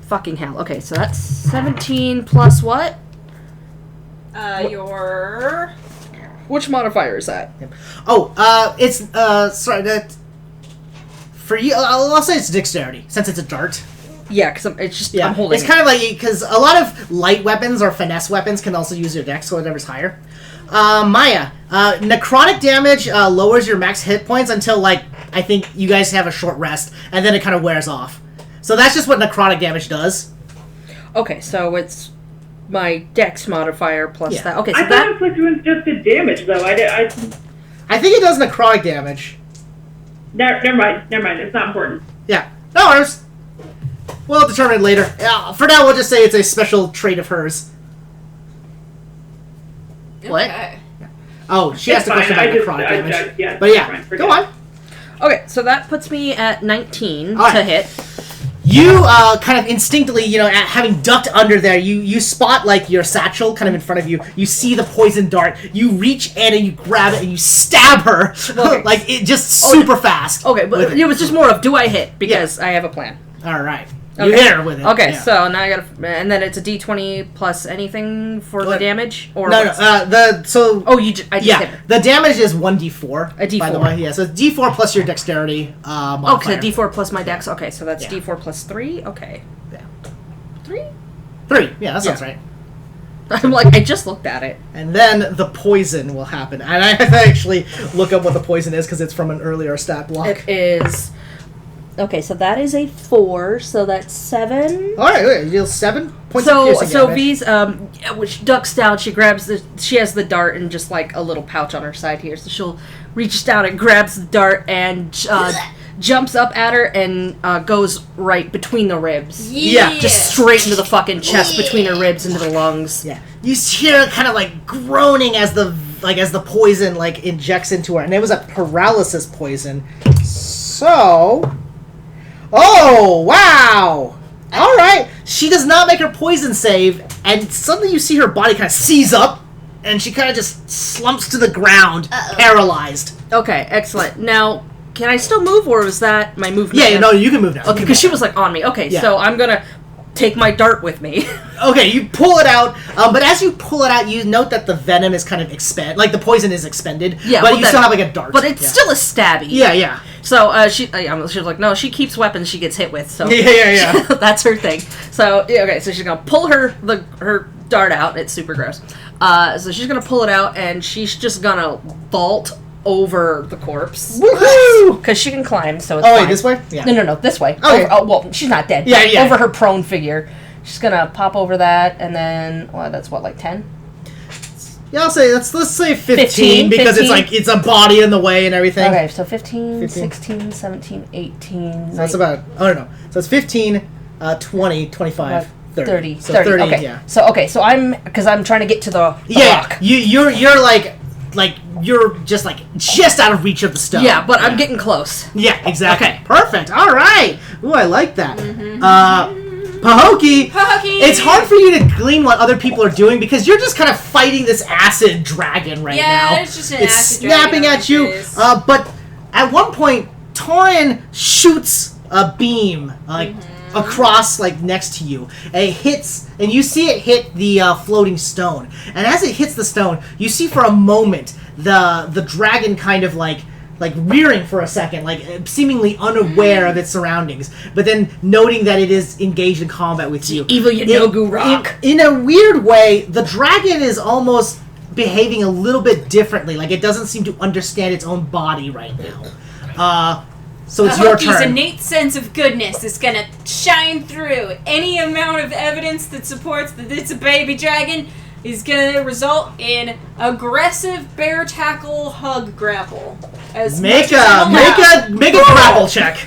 Fucking hell. Okay, so that's 17 plus what? Your... Which modifier is that? Oh, it's, sorry, that... For you, I'll say it's dexterity, since it's a dart. Yeah, because it's just, Yeah, I'm holding it's kind of like, because a lot of light weapons or finesse weapons can also use your dex, so whatever's higher. Maya, necrotic damage lowers your max hit points until, like, I think you guys have a short rest, and then it kind of wears off. So that's just what necrotic damage does. Okay, so it's my dex modifier plus Yeah. that. Okay, so I thought that... inflict wounds just did damage, though. I think it does necrotic damage. Never mind. It's not important. Yeah. No worries. We'll determine it later. For now, we'll just say it's a special trait of hers. What? Okay. Oh, she asked a question about necrotic damage. Yeah, But yeah, fine, forget go on. Okay, so that puts me at 19 All right. to hit. You kind of instinctively, having ducked under there, you spot like your satchel kind of in front of you. You see the poison dart. You reach in and you grab it and you stab her, Okay. like it just super fast. Okay, but with it was just more of do I hit because I have a plan. All right. You Okay. hit her with it. Okay, yeah. so now I gotta, and then it's a d20 plus anything for the What? damage, or No, what's- Oh, I just hit yeah. her. The damage is 1d4. A D4. By the way, yeah. So it's d4 plus your dexterity. Okay, Modifier. d4 plus my dex. Okay, so that's Yeah. d4 plus 3. Okay, Yeah. 3. 3. Yeah, that sounds Yeah. right. I'm like, I just looked at it. And then the poison will happen. And I have to actually look up what the poison is because it's from an earlier stat block. It is. Okay, so that is a 4, so that's 7. All right, okay, you deal 7 points of piercing So damage. V's which ducks down, she has the dart in just like a little pouch on her side here. So she'll reach down and grabs the dart and jumps up at her and goes right between the ribs. Yeah, Just straight into the fucking chest between her ribs into the lungs. Yeah, you hear kind of like groaning as the poison like injects into her, and it was a paralysis poison. So, oh wow! All right, she does not make her poison save, and suddenly you see her body kind of seize up, and she kind of just slumps to the ground, paralyzed. Okay, excellent. Now, can I still move, or was that my movement? Yeah, no, you can move now. Okay, because she was like on me. Okay, Yeah. so I'm gonna take my dart with me. Okay, you pull it out, but as you pull it out, you note that the venom is kind of like the poison is expended. Yeah, but well, you still have like a dart. But it's Yeah. still a stabby. Yeah. So she was like, no, she keeps weapons she gets hit with. So Yeah. that's her thing. So okay, so she's gonna pull her dart out. It's super gross. So she's gonna pull it out and she's just gonna vault over the corpse Woohoo! because she can climb. So it's Oh, fine. wait, this way? Yeah. No, this way. Okay. Well, she's not dead. Yeah, but yeah. Over her prone figure. She's gonna pop over that, and then that's what, like 10. Yeah, I'll say let's say 15 because 15? it's like it's a body in the way and everything. Okay, so 15, 15. 16, 17, 18. So that's about no. So it's 15, 20, 25, 30. So 30, okay. yeah. So I'm trying to get to the Yeah, rock. you're like you're just out of reach of the stone. Yeah, but I'm getting close. Yeah, exactly. Okay. Perfect. All right. Ooh, I like that. Pahokee. It's hard for you to glean what other people are doing because you're just kind of fighting this acid dragon right now. Yeah, it's just an It's acid dragon snapping on at my you. face. But at one point, Torin shoots a beam across next to you. And it hits, and you see it hit the floating stone. And as it hits the stone, you see for a moment the dragon kind of like rearing for a second, seemingly unaware of its surroundings, but then noting that it is engaged in combat with you. Evil Yanogu rock. In a weird way, the dragon is almost behaving a little bit differently. It doesn't seem to understand its own body right now. So it's your Pahokee's turn. innate sense of goodness is gonna shine through. Any amount of evidence that supports that it's a baby dragon is gonna result in aggressive bear tackle hug grapple. Make a grapple check.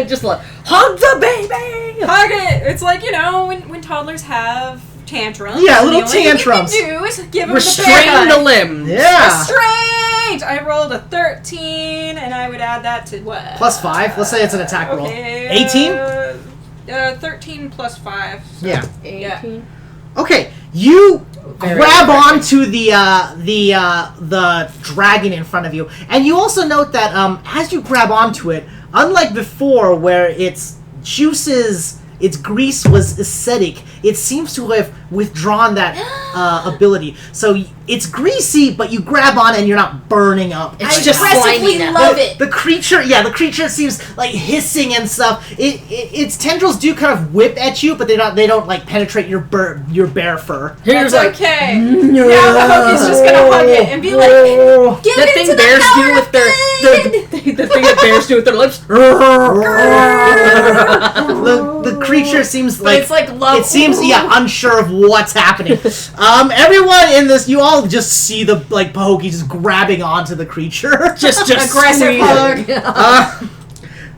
Just like, hug the baby! Hug it! It's like, when toddlers have tantrums. Yeah, and little the only thing tantrums. you can do is give them Restrain the the limb. Yeah. Restrained! I rolled a 13, and I would add that to what? Plus 5. Let's say it's an attack roll. Okay, 18? 13 plus 5. So. Yeah. 18. Okay, you Very grab aggressive. onto the dragon in front of you, and you also note that as you grab onto it, unlike before where its juices, its grease was acidic, it seems to have withdrawn that ability. So it's greasy, but you grab on and you're not burning up. It's I just aggressively slimy now. love it. The creature seems hissing and stuff. Its tendrils do kind of whip at you, but they don't penetrate your bear fur. Here's That's okay. No. Yeah, Pahokee's just gonna hug it and be like, "Give That it thing to the bears power do with of their good!" the thing that bears do with their lips. the creature seems But it's like love. it seems unsure of what's happening. Everyone in this, you all just see the Pahokee just grabbing onto the creature. Just Aggressive squeeze. hug.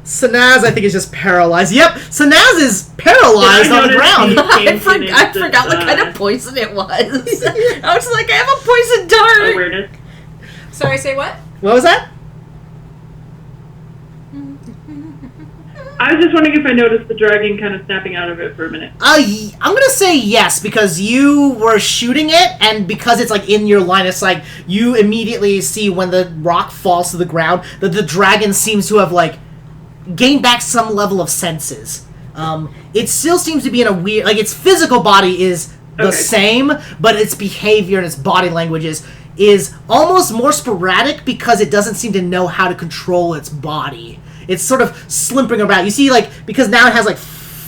Sanaz, I think, is just paralyzed. Yep, Sanaz is paralyzed on the ground. I forgot what kind of poison it was. I was like, I have a poison dart. Awareness. Sorry, say what? What was that? I was just wondering if I noticed the dragon kind of snapping out of it for a minute. I'm gonna say yes because you were shooting it, and because it's in your line of sight, you immediately see when the rock falls to the ground that the dragon seems to have gained back some level of senses. It still seems to be in a weird, its physical body is the Okay. same, but its behavior and its body language is almost more sporadic because it doesn't seem to know how to control its body. It's sort of slimping about. You see, because now it has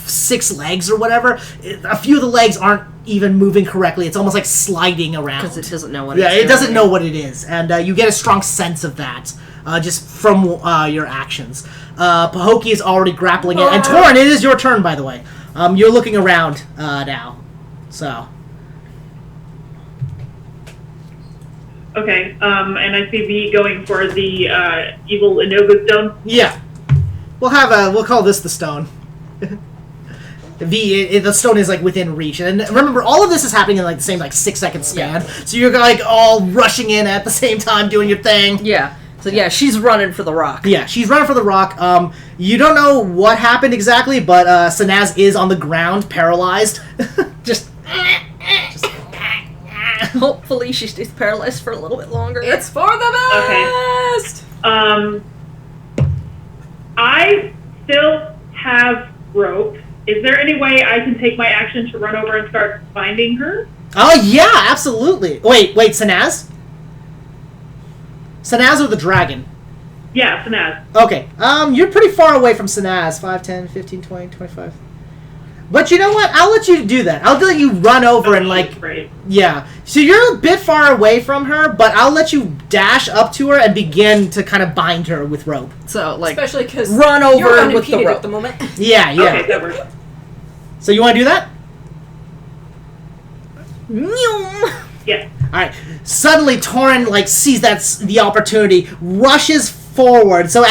6 legs or whatever. A few of the legs aren't even moving correctly. It's almost like sliding around. Because it doesn't know what Yeah, it's it doesn't doing. know what it is. And you get a strong sense of that just from your actions. Pahokee is already grappling it. And Torin, it is your turn, by the way. You're looking around now. So... Okay, and I see V going for the evil Innova stone. Yeah. We'll call this the stone. The stone is like within reach, and remember, all of this is happening in like the same like 6-second span. So you're like all rushing in at the same time, doing your thing. Yeah. So yeah, she's running for the rock. Yeah, she's running for the rock. You don't know what happened exactly, but Sanaz is on the ground, paralyzed. just Hopefully she stays paralyzed for a little bit longer. It's for the best! Okay. I still have rope. Is there any way I can take my action to run over and start finding her? Oh yeah, absolutely. Wait, Sanaz? Sanaz or the dragon? Yeah, Sanaz. Okay, you're pretty far away from Sanaz. 5, 10, 15, 20, 25. But you know what? I'll let you do that. I'll let you run over and like... Right. Yeah. So you're a bit far away from her, but I'll let you dash up to her and begin to kind of bind her with rope. So, like, especially because run over you're with the unimpeded rope. at the moment. Yeah. Okay, that works. So you want to do that? Yeah. Alright. Suddenly, Torin, like, sees the opportunity, rushes forward. So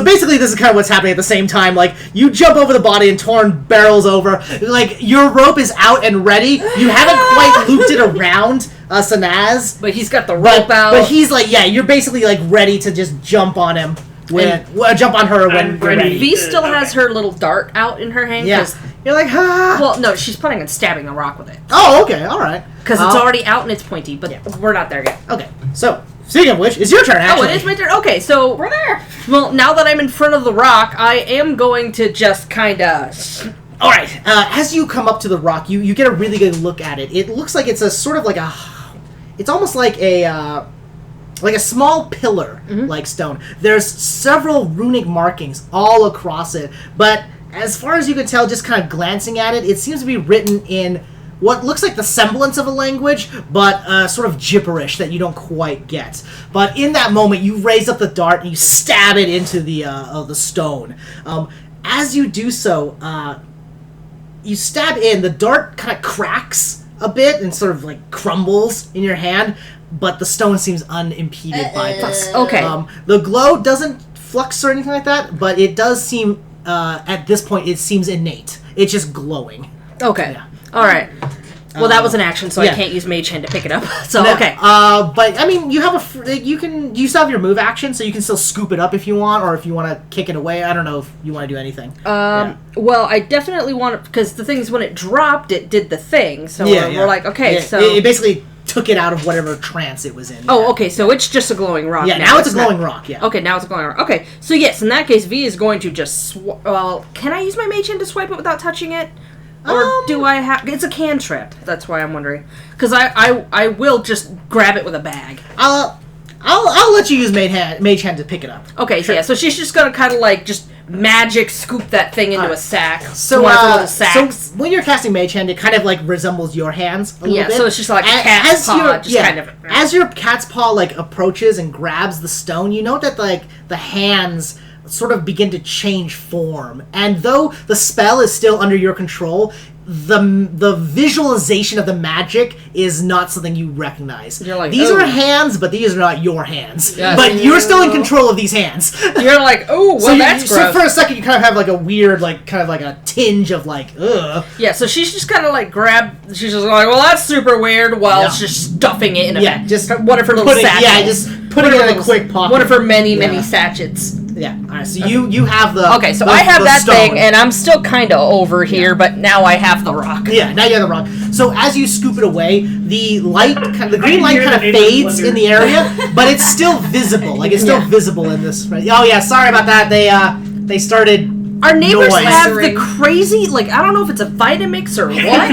basically this is kind of what's happening at the same time. Like, you jump over the body and Torin barrels over. Like, your rope is out and ready. You haven't quite looped it around Sanaz. But he's got the rope out. But he's like, yeah, you're basically like ready to just jump on him. Jump on her when you're ready. V still has her little dart out in her hand. Yeah. You're like, ah. Well, no, she's planning on stabbing the rock with it. Oh, okay, alright. Because it's already out and it's pointy, but we're not there yet. Okay, so, speaking of which, it's your turn, actually. Oh, it is my turn? Okay, so... We're there! Well, now that I'm in front of the rock, I am going to just kind of... Alright, as you come up to the rock, you get a really good look at it. It looks like it's a sort of like a... It's almost like a small pillar, like stone. There's several runic markings all across it, but as far as you can tell, just kind of glancing at it, it seems to be written in what looks like the semblance of a language, but sort of gibberish that you don't quite get. But in that moment, you raise up the dart and you stab it into the stone. As you do so, you stab in, the dart kind of cracks a bit and sort of like crumbles in your hand, but the stone seems unimpeded by this. Okay. The glow doesn't flux or anything like that, but it does seem, at this point, it seems innate. It's just glowing. Okay. Yeah. Alright. Well, that was an action, so yeah. I can't use Mage Hand to pick it up. So, No, okay. But, I mean, you have you still have your move action, so you can still scoop it up if you want, or if you want to kick it away. I don't know if you want to do anything. Well, I definitely want to, because the thing is, when it dropped, it did the thing. So we're like, okay, Yeah, so... It basically took it out of whatever trance it was in. Oh, okay, so it's just a glowing rock Yeah, now. now it's a glowing rock, yeah. Okay, now it's a glowing rock. Okay, so yes, in that case, V is going to just... Well, can I use my Mage Hand to swipe it without touching it? Or do I have... It's a cantrip. That's why I'm wondering. Because I will just grab it with a bag. I'll let you use Mage Hand to pick it up. Okay, so yeah, so she's just going to kind of like just magic scoop that thing into a sack. So, one of the little sacks. so when you're casting Mage Hand, it kind of like resembles your hands a little bit. So it's just like a cat's paw, kind of. As your cat's paw like approaches and grabs the stone, you note that like the hands sort of begin to change form. And though the spell is still under your control, the visualization of the magic is not something you recognize. You're like, these are hands, but these are not your hands. Yes. But you're still in control of these hands. You're like, oh, well, that's gross. So for a second, you kind of have like a weird, like, kind of like a tinge of like, ugh. Yeah, so she's just kind of like she's just like, well, that's super weird, while just stuffing it in a bag. Just one of her little sachets. Yeah, just putting it in a quick pocket. One of her many sachets. Yeah, alright, so you have the... Okay, so the, I have the that stone. thing, and I'm still kind of over here, but now I have the rock. Yeah, now you have the rock. So as you scoop it away, the green light hear kind of the name of fades Wonder. in the area, but it's still visible. Like, it's still visible in this... Right? Oh, yeah, sorry about that. They started... Our neighbors noise. have the crazy, like, I don't know if it's a Vitamix or what. I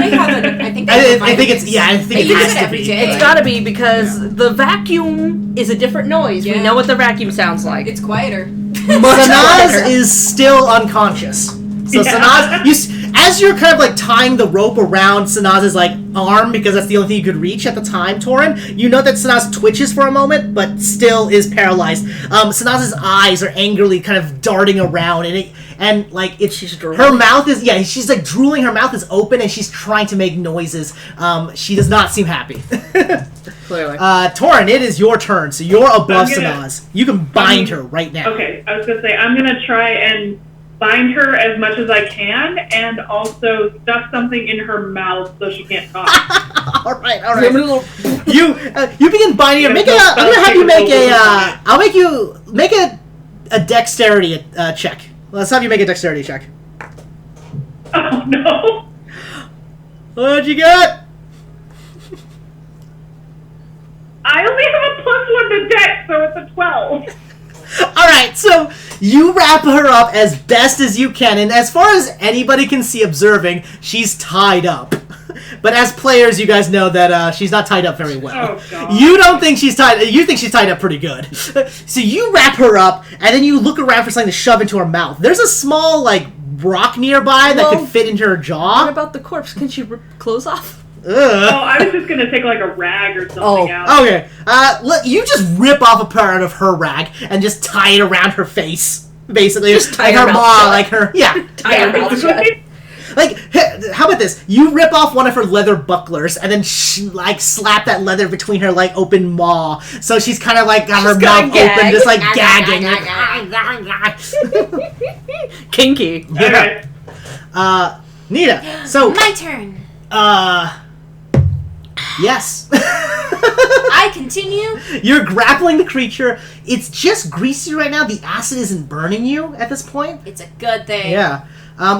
think they have I think it's... Yeah, I think it has to be. It's gotta be, because the vacuum is a different noise. We Yeah. know what the vacuum sounds like. It's quieter. much Sanaz quieter. is still unconscious. So Yeah. Sanaz, as you're kind of like tying the rope around Sanaz's like arm, because that's the only thing you could reach at the time, Torin, you know that Sanaz twitches for a moment, but still is paralyzed. Sanaz's eyes are angrily kind of darting around, and she's drooling. Her mouth is she's like drooling. Her mouth is open, and she's trying to make noises. She does not seem happy. Clearly. Torin, it is your turn, so you're above Sanaz. You can bind her right now. Okay, I was gonna say I'm gonna try and bind her as much as I can, and also stuff something in her mouth so she can't talk. all right. You begin binding her. I'm gonna have you make I'll make you make a dexterity check. Let's have you make a dexterity check. Oh no! What'd you get? I only have a +1 to dex, so it's a 12. Alright, so you wrap her up as best as you can, and as far as anybody can see observing, she's tied up. But as players, you guys know that she's not tied up very well. Oh, God. You don't think she's tied. You think she's tied up pretty good. So you wrap her up, and then you look around for something to shove into her mouth. There's a small rock nearby that could fit into her jaw. What about the corpse? Can she rip clothes off? Oh, I was just gonna take a rag or something out. Okay. Look, you just rip off a part of her rag and just tie it around her face, basically. Just tie her her maw, mouth shut. Tie her mouth shut. How about this? You rip off one of her leather bucklers and then slap that leather between her open maw, so she's kind of got her mouth open, just gagging. Kinky. Yeah. Nita. So My turn. Yes. I continue. You're grappling the creature. It's just greasy right now. The acid isn't burning you at this point. It's a good thing. Yeah.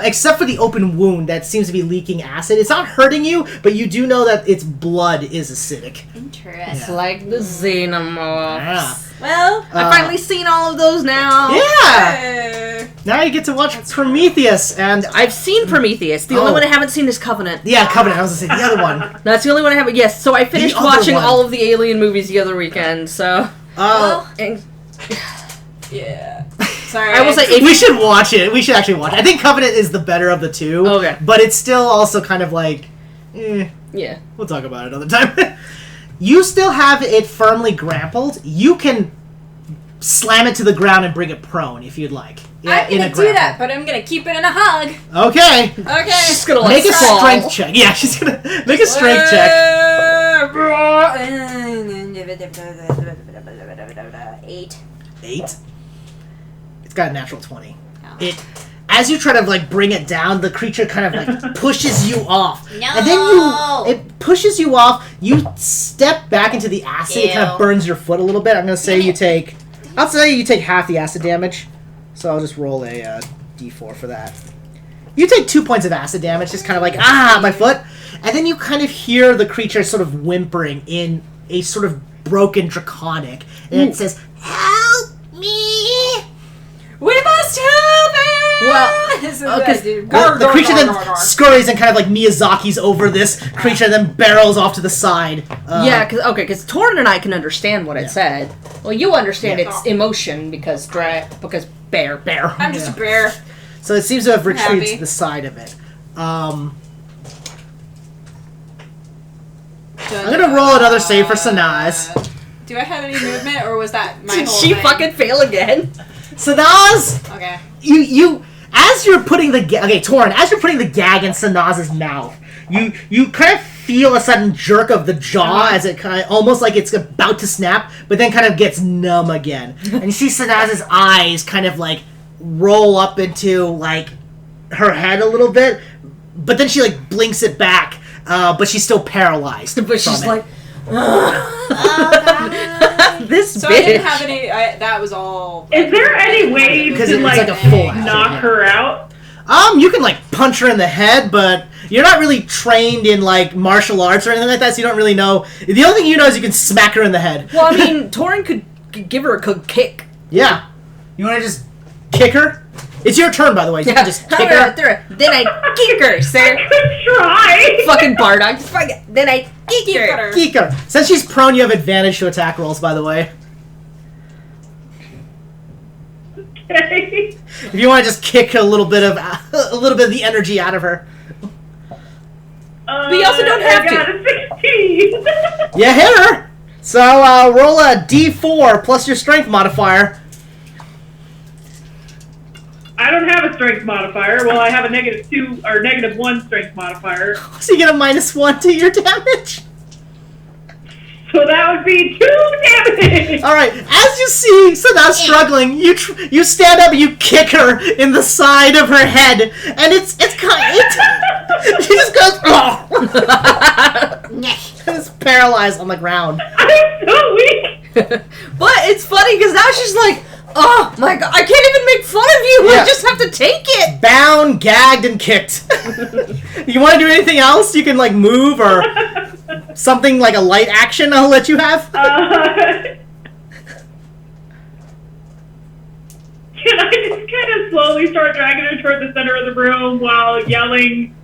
Except for the open wound that seems to be leaking acid. It's not hurting you, but you do know that its blood is acidic. Interesting. It's like the xenomorphs. Yeah. Well, I've finally seen all of those now. Yeah! Now you get to watch Prometheus, and I've seen Prometheus. The only one I haven't seen is Covenant. Yeah, Covenant. I was going to say, the other one. That's the only one I haven't. Yes, so I finished other watching one. all of the Alien movies the other weekend, so... and Yeah. Sorry. I will say... if we should watch it. We should actually watch it. I think Covenant is the better of the two. Okay. But it's still also kind of Yeah. We'll talk about it another time. You still have it firmly grappled. You can slam it to the ground and bring it prone if you'd like. I'm gonna do that, but I'm gonna keep it in a hug. Okay. Okay. She's gonna Make a fall. strength check. Yeah, she's gonna make a strength check. 8. 8. It's got a natural 20. Oh. As you try to bring it down, the creature kind of pushes you off. No. And then it pushes you off. You step back into the acid. It kind of burns your foot a little bit. I'm gonna say you take half the acid damage. So I'll just roll a d4 for that. You take 2 points of acid damage, just kind of my foot. And then you kind of hear the creature sort of whimpering in a sort of broken draconic. And it says, "Help me! We must help it!" Well, the creature then scurries and kind of Miyazaki's over this creature and then barrels off to the side. Because Torin and I can understand what it said. Well, you understand its emotion because bear. I'm just a bear. So it seems to have retreated Happy. to the side of it. I'm gonna roll another save for Sanaz. Do I have any movement, or was that my Did whole she thing? fucking fail again? Sanaz! Okay. You as you're putting Torin, as you're putting the gag in Sanaz's mouth, you kind of feel a sudden jerk of the jaw as it kind of almost like it's about to snap, but then kind of gets numb again. And you see Sanaz's eyes kind of roll up into her head a little bit, but then she blinks it back, but she's still paralyzed. But she's from it. This So bitch. I didn't have any. That was all. Is there any way you Because can it's a full acid, knock her out? You can punch her in the head, but you're not really trained in martial arts or anything like that, so you don't really know. The only thing you know is you can smack her in the head. Well, I mean, Torin could give her a good kick. Yeah. You want to just kick her? It's your turn, by the way. You can just kick her. Then I kick her, sir. Good try. Fucking Bardock. Then I kick her. Kick her. Since she's prone, you have advantage to attack rolls, by the way. Okay. If you want to just kick a little bit of the energy out of her. We also don't have I got a 16. Yeah, hit her. So roll a d4 plus your strength modifier. I don't have a strength modifier. Well, I have a -2 or -1 strength modifier. So you get a -1 to your damage. So that would be 2 damage. All right. As you see Sada struggling, you stand up and you kick her in the side of her head, and it's kind of, she just goes it's paralyzed on the ground. I'm so weak. But it's funny because now she's like, oh my god, I can't even make fun of you. Yeah. I just have to take it. Bound, gagged, and kicked. You want to do anything else? You can like move or something like a light action. I'll let you have. Can I just kind of slowly start dragging her toward the center of the room while yelling,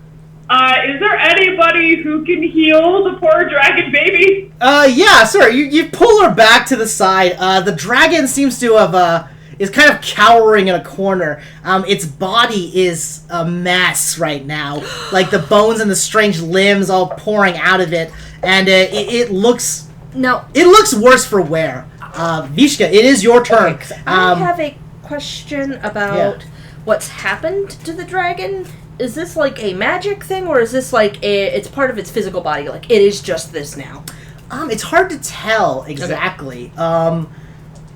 is there anybody who can heal the poor dragon baby? Yeah, sir. You pull her back to the side. The dragon seems to have is kind of cowering in a corner. Its body is a mess right now, like the bones and the strange limbs all pouring out of it, and it looks worse for wear. Vishka, it is your turn. Okay, I have a question about what's happened to the dragon. Is this like a magic thing, or is this like it's part of its physical body? Like it is just this now. It's hard to tell exactly. Okay.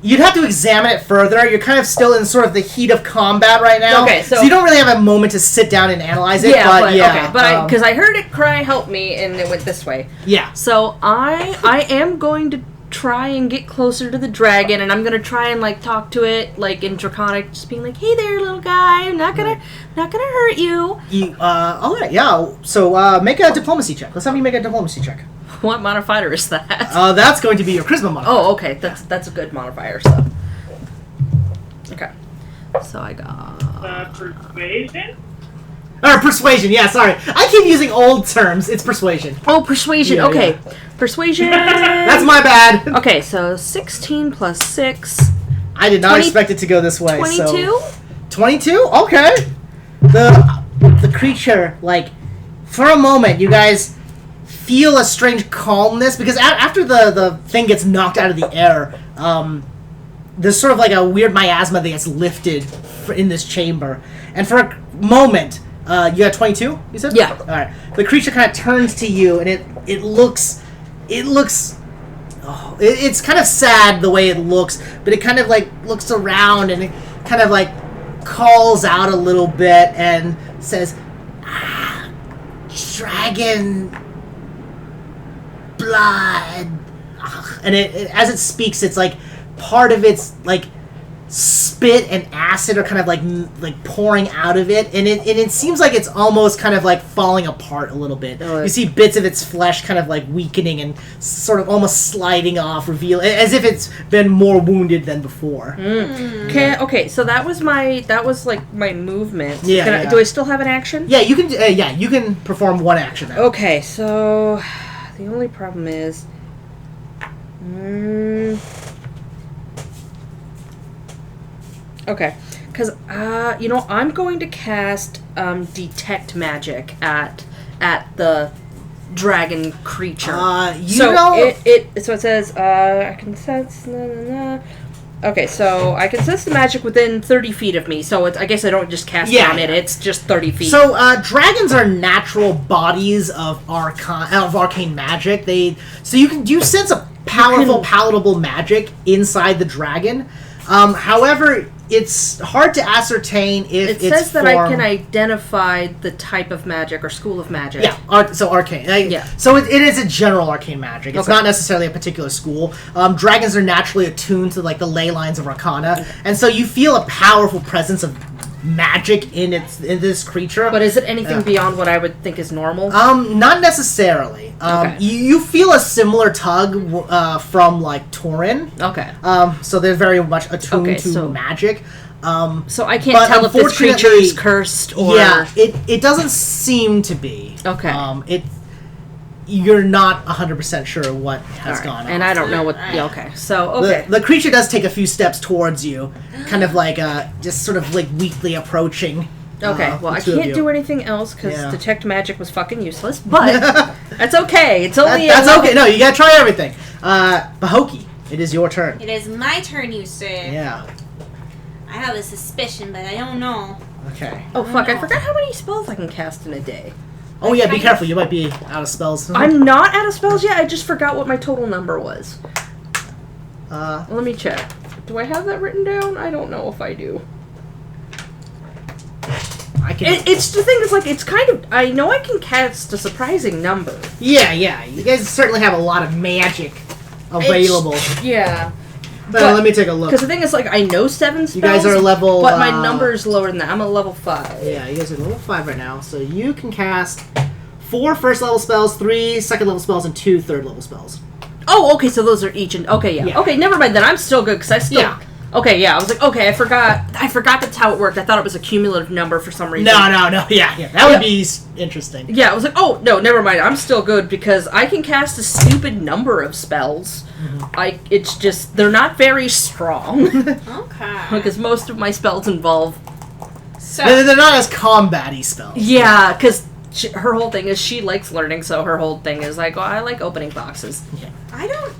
You'd have to examine it further. You're kind of still in sort of the heat of combat right now. Okay, so you don't really have a moment to sit down and analyze it. Yeah, but because I heard it cry, "Help me," and it went this way. Yeah. So I am going to try and get closer to the dragon, and I'm gonna try and like talk to it like in Draconic, just being like, "Hey there, little guy, I'm not gonna hurt you." All right, yeah. So make a diplomacy check. Let's have you make a diplomacy check. What modifier is that? That's going to be your charisma modifier. Oh, okay. That's a good modifier. So okay. So I got Persuasion? Or persuasion. Yeah, sorry. I keep using old terms. It's persuasion. Oh, persuasion. Yeah, okay. yeah. Persuasion. That's my bad. Okay, so 16 plus 6. I did not 20 expect it to go this way. 22? So. 22? Okay. The creature, like, for a moment, you guys feel a strange calmness, because after the thing gets knocked out of the air, there's sort of like a weird miasma that gets lifted in this chamber. And for a moment, you got 22, you said? Yeah. Alright. The creature kind of turns to you, and it looks... Oh, it's kind of sad the way it looks, but it kind of like looks around and it kind of like calls out a little bit and says, dragon blood. And it as it speaks, it's like part of its like spit and acid are kind of like pouring out of it, and it seems like it's almost kind of like falling apart a little bit. Oh, you see bits of its flesh kind of like weakening and sort of almost sliding off, as if it's been more wounded than before. Okay, so that was like my movement. Yeah, do I still have an action? Yeah, you can you can perform one action now. Okay, so the only problem is okay, because I'm going to cast detect magic at the dragon creature. So it says I can sense. Okay, so I can sense the magic within 30 feet of me. So I guess I don't just cast it on it. It's just 30 feet. So dragons are natural bodies of arcane magic. You sense a powerful, palatable magic inside the dragon. However, it's hard to ascertain if it says that I can identify the type of magic or school of magic. Yeah, so arcane. So it is a general arcane magic. It's not necessarily a particular school. Dragons are naturally attuned to like the ley lines of Arcana, and so you feel a powerful presence of magic in this creature. But is it anything beyond what I would think is normal? Not necessarily. You feel a similar tug from like Torin. Okay. So they're very much attuned to magic. So I can't tell if this creature is cursed or... Yeah, it doesn't seem to be. Okay. you're not 100% sure what has Alright, gone on. and I don't know what. Yeah, okay. So okay. The creature does take a few steps towards you, kind of like just sort of like weakly approaching. Okay, well, I the two of can't you. do anything else because Yeah. detect magic was fucking useless. But that's okay. It's only That's okay. No, you gotta try everything. Bahoki, it is your turn. It is my turn, you say. Yeah. I have a suspicion, but I don't know. Okay. Oh fuck! I forgot how many spells I can cast in a day. Oh yeah, be careful. You might be out of spells. I'm not out of spells yet. I just forgot what my total number was. Let me check. Do I have that written down? I don't know if I do. I can. It's the thing. It's like it's kind of. I know I can cast a surprising number. Yeah. You guys certainly have a lot of magic available. Yeah. But but- let me take a look. Because the thing is, like, I know 7 spells. You guys are level. but my number is lower than that. I'm a level 5. Yeah, you guys are level 5 right now, so you can cast 4 first level spells, 3 second level spells, and 2 third level spells. Oh, okay. So those are each. Okay, yeah. Yeah. Okay, never mind. Then I'm still good because I still. Yeah. Okay, yeah. I was like, okay, I forgot that's how it worked. I thought it was a cumulative number for some reason. No, yeah, that would be interesting. Yeah, I was like, oh no, never mind. I'm still good because I can cast a stupid number of spells. It's just they're not very strong Okay. because most of my spells involve. So, They're not as combat-y spells. Yeah, because her whole thing is she likes learning, so her whole thing is like, oh, I like opening boxes. I don't.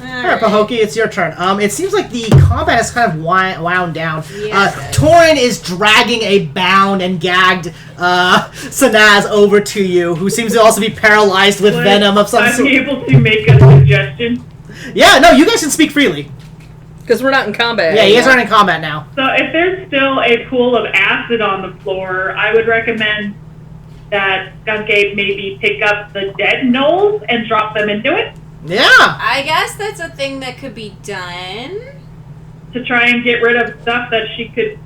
Alright, Pahoki, it's your turn. It seems like the combat has kind of wound down. Yes. Torin is dragging a bound and gagged Sanaz over to you, who seems to also be paralyzed with venom of some I'm sort. able to make a suggestion. Yeah, no, you guys can speak freely. Because we're not in combat. Yeah, you guys aren't in combat now. So if there's still a pool of acid on the floor, I would recommend that Skunk-Ape maybe pick up the dead Gnolls and drop them into it Yeah. I guess that's a thing that could be done. to try and get rid of stuff that she could,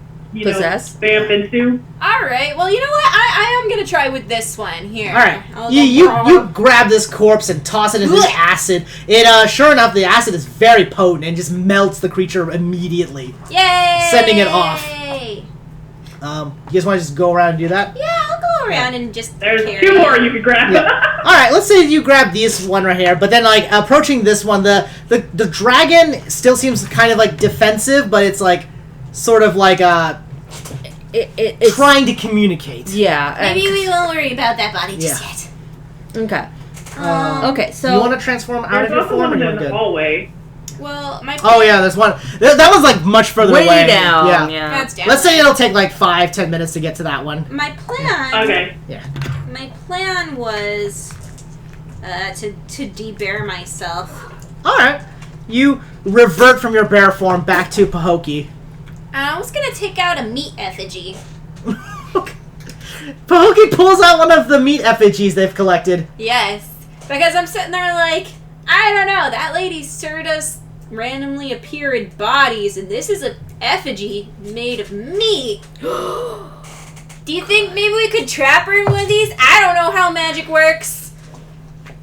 Possess? vamp into. Alright, well, you know what? I am gonna try with this one. Here. Alright. I'll You go- grab this corpse and toss it into the acid. It sure enough, the acid is very potent and just melts the creature immediately. Yay! Sending it off. You guys want to just go around and do that? Yeah, I'll go around and just There's carry 2 more it. you could grab. Yeah. Alright, let's say you grab this one right here, but then like approaching this one, the dragon still seems kind of like defensive, but it's like sort of like It's trying to communicate. Yeah. Maybe we won't worry about that body just Yeah. yet. Okay. Okay, so you want to transform out There's of your also form, or one you in want the good? hallway. Well, my Oh yeah, there's one. That was like much further way away. down. Yeah. Yeah. That's down. Let's say it'll take like 5-10 minutes to get to that one. My plan. Okay. My plan was to de-bear myself. All right, you revert from your bear form back to Pahoki. I was gonna take out a meat effigy. Pahoki pulls out one of the meat effigies they've collected. Yes, because I'm sitting there like, I don't know. That lady sure does randomly appear in bodies, and this is a effigy made of meat. Do you think maybe we could trap her in one of these? I don't know how magic works.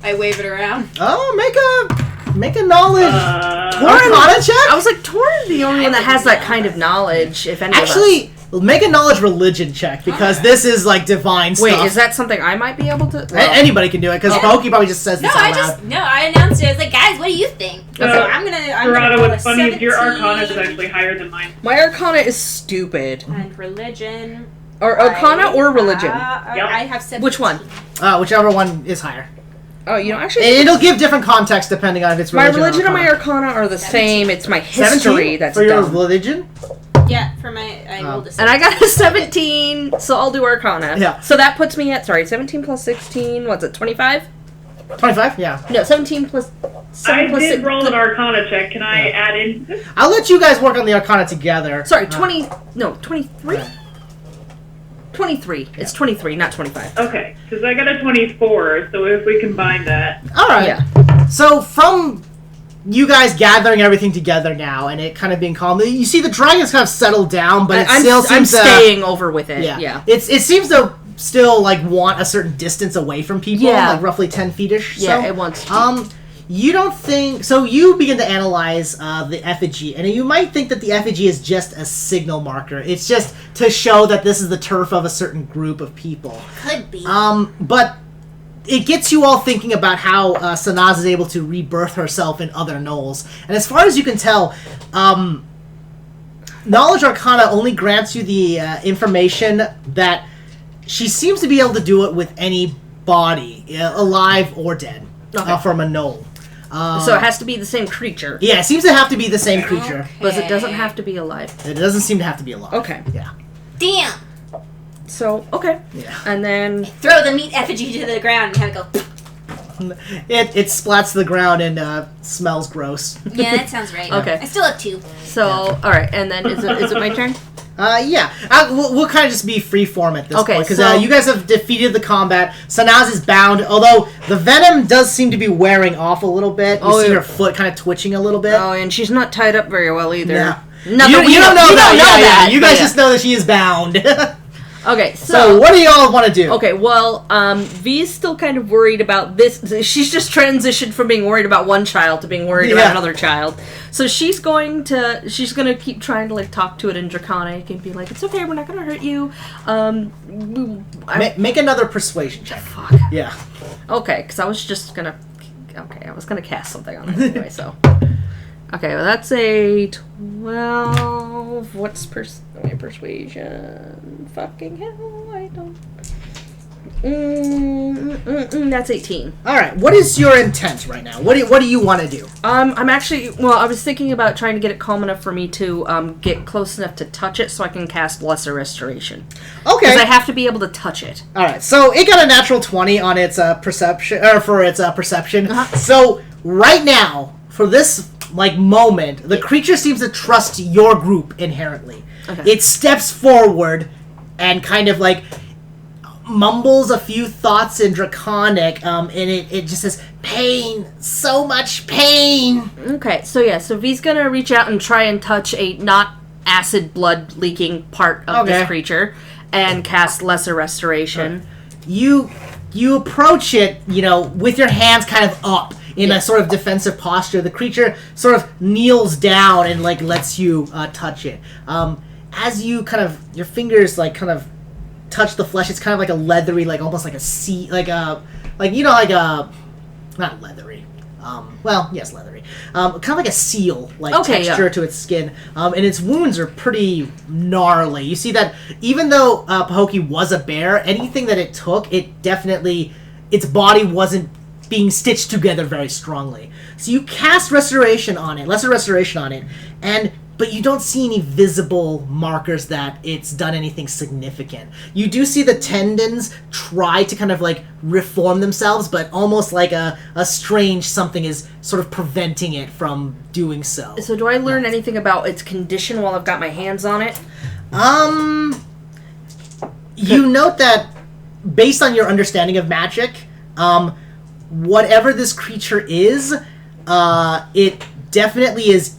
I wave it around. Oh, make a knowledge Torin, Arcana check. I was like, Torin's the only one that has that kind of knowledge, if any of us. Actually, make a knowledge religion check because this is like divine Wait, stuff. is that something I might be able to? Anybody can do it because Pahoki probably just says No, this out loud. I announced it. I was like, guys, what do you think? So I'm gonna Dorada, roll what's a funny is your 17 Arcana is actually higher than mine. My Arcana is stupid. and religion. Or Arcana or religion? Yep. I have 17. Which one? Whichever one is higher. Oh, you know, actually, And it'll give different context depending on if it's my religion. religion or and my Arcana. Arcana are the 17. same. It's my history 17 that's for your dumb. religion. Yeah, for my I rolled a 17. And I got a 17, so I'll do Arcana. Yeah. So that puts me at, 17 plus 16, what's it, 25? 25. Yeah. No, 17 plus 7 I plus did 6. roll an Arcana check. Can I add in? I'll let you guys work on the Arcana together. Sorry, 23? 23. It's 23, not 25. Okay, because I got a 24, so if we combine that. All right. Yeah. So from you guys gathering everything together now, and it kind of being calm, you see the dragon's kind of settled down, but it still I'm seems to. staying over with it. Yeah. Yeah. It seems to still like want a certain distance away from people, Yeah. like roughly 10 feet-ish. Yeah, so. it wants to. You don't think so? You begin to analyze the effigy, and you might think that the effigy is just a signal marker. It's just to show that this is the turf of a certain group of people. Could be. But it gets you all thinking about how Sanaz is able to rebirth herself in other Gnolls. And as far as you can tell, Knowledge Arcana only grants you the information that she seems to be able to do it with any body, alive or dead, from a Gnoll. So it has to be the same creature. Yeah, it seems to have to be the same creature. But it doesn't have to be alive. It doesn't seem to have to be alive. Okay. Yeah. Damn. So, okay. Yeah. And then... Throw the meat effigy to the ground and have it go... It splats to the ground and smells gross. Yeah, that sounds right. Okay. I still have 2. So, alright, and then is it my turn? Yeah. We'll kind of just be freeform at this point. Because so- you guys have defeated the combat. Sanaz is bound, although the venom does seem to be wearing off a little bit. You see her foot kind of twitching a little bit. Oh, and she's not tied up very well either. Yeah. No, You but don't know we that. don't know that. You guys Yeah. just know that she is bound. Okay, So what do y'all want to do? Okay, well, V is still kind of worried about this. She's just transitioned from being worried about one child to being worried about another child. So she's going to keep trying to, like, talk to it in Draconic and be like, it's okay, we're not going to hurt you. Make another persuasion check. Fuck. Yeah. Okay, because I was just going to... Okay, I was going to cast something on it anyway, so... Okay, well, that's a 12... What's persuasion? Fucking hell, I don't... That's 18. All right. What is your intent right now? What do you want to do? I'm actually... Well, I was thinking about trying to get it calm enough for me to get close enough to touch it so I can cast Lesser Restoration. Okay. Because I have to be able to touch it. All right. So it got a natural 20 on its perception, or for its perception. So right now, for this moment, the creature seems to trust your group inherently. Okay. It steps forward and kind of like mumbles a few thoughts in Draconic, and it just says, pain, so much pain. Okay, so V's gonna reach out and try and touch a not acid blood leaking part of this creature and cast Lesser Restoration. You approach it, with your hands kind of up in a sort of defensive posture. The creature sort of kneels down and lets you touch it. As you your fingers touch the flesh, it's kind of like a leathery, almost like a sea, not leathery. Yes, leathery. Kind of like a seal, texture to its skin. And its wounds are pretty gnarly. You see that even though Pahokee was a bear, anything that it took, its body wasn't being stitched together very strongly. So you cast Lesser Restoration on it, but you don't see any visible markers that it's done anything significant. You do see the tendons try to reform themselves, but almost like a strange something is sort of preventing it from doing so. So do I learn anything about its condition while I've got my hands on it? You note that based on your understanding of magic, whatever this creature is, it definitely is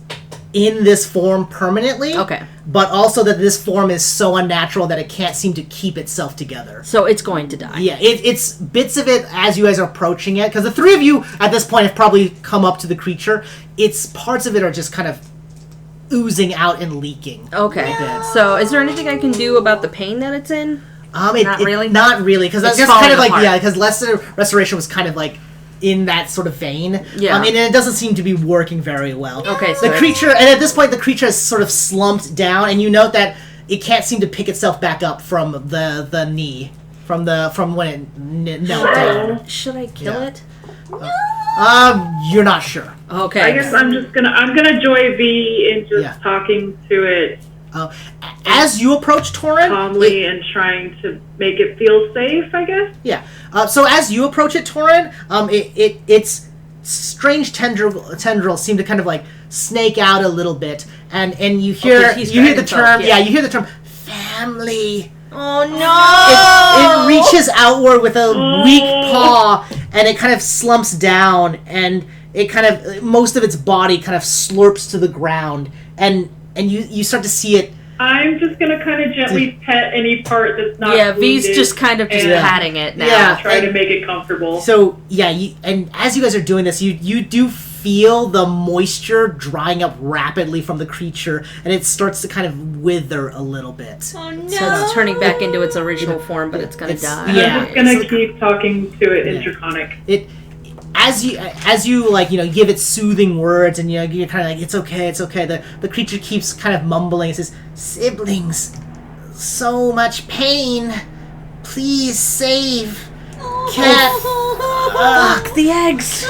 in this form permanently. Okay. But also that this form is so unnatural that it can't seem to keep itself together. So it's going to die. Yeah, it's bits of it as you guys are approaching it, because the three of you at this point have probably come up to the creature. It's parts of it are just kind of oozing out and leaking. Okay. So is there anything I can do about the pain that it's in? Not really, because that's just just kind of falling because Lesser Restoration was kind of in that sort of vein. Yeah. And it doesn't seem to be working very well. Okay, so the creature, and at this point, the creature has sort of slumped down, and you note that it can't seem to pick itself back up from the knee, from when it knelt down. Should I kill it? You're not sure. Okay. I guess I'm gonna join V in just talking to it As you approach Torin, calmly and trying to make it feel safe, I guess. Yeah. So as you approach it, Torin, its strange tendrils seem to kind of snake out a little bit, and you hear the term. Yeah, you hear the term family. Oh no! It reaches outward with a weak paw, and it kind of slumps down, and it kind of most of its body kind of slurps to the ground, and you start to see it. I'm just gonna kind of gently pet any part that's not. Yeah, V's just kind of patting it now. Yeah, try to make it comfortable. So and as you guys are doing this, you do feel the moisture drying up rapidly from the creature, and it starts to kind of wither a little bit. Oh no! So it's turning back into its original form, but it's gonna die. Yeah. I'm just gonna it's- keep talking to it in Yeah. Draconic. It as you like give it soothing words, and you're kind of like, it's okay. The creature keeps kind of mumbling. It says, "Siblings, so much pain. Please save Cat." Fuck the eggs.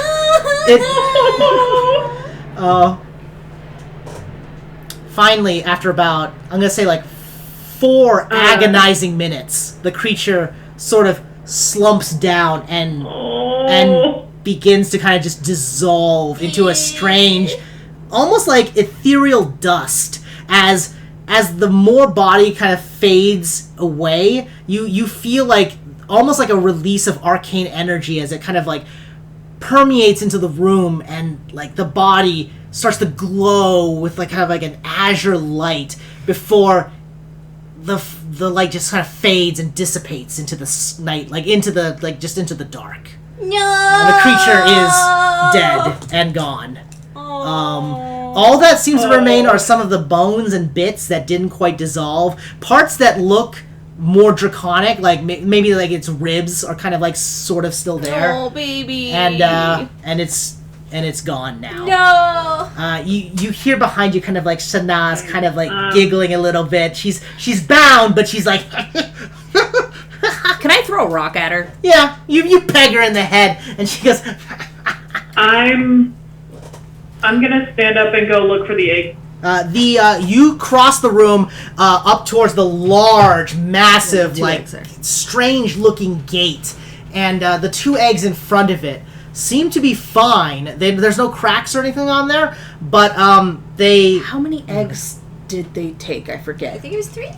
Finally, after about, I'm gonna say like 4 agonizing minutes, the creature sort of slumps down and begins to kind of just dissolve into a strange, almost like ethereal dust. As the more body kind of fades away, you feel like almost like a release of arcane energy as it kind of like permeates into the room, and like the body starts to glow with like kind of like an azure light before the light just kind of fades and dissipates into the night, like into the dark. No! And the creature is dead and gone. All that seems to remain are some of the bones and bits that didn't quite dissolve, parts that look more draconic, like maybe like its ribs are kind of like sort of still there. Oh, baby. And it's gone now. No! You hear behind you kind of like Sanaz kind of like giggling a little bit. She's bound, but she's like, Can I throw a rock at her? yeah. You peg her in the head, and she goes, I'm gonna stand up and go look for the egg. you cross the room up towards the large, massive, 2 like eggs there. strange-looking gate, and the 2 eggs in front of it seem to be fine. There's no cracks or anything on there, but they How many eggs did they take? I forget. I think it was 3?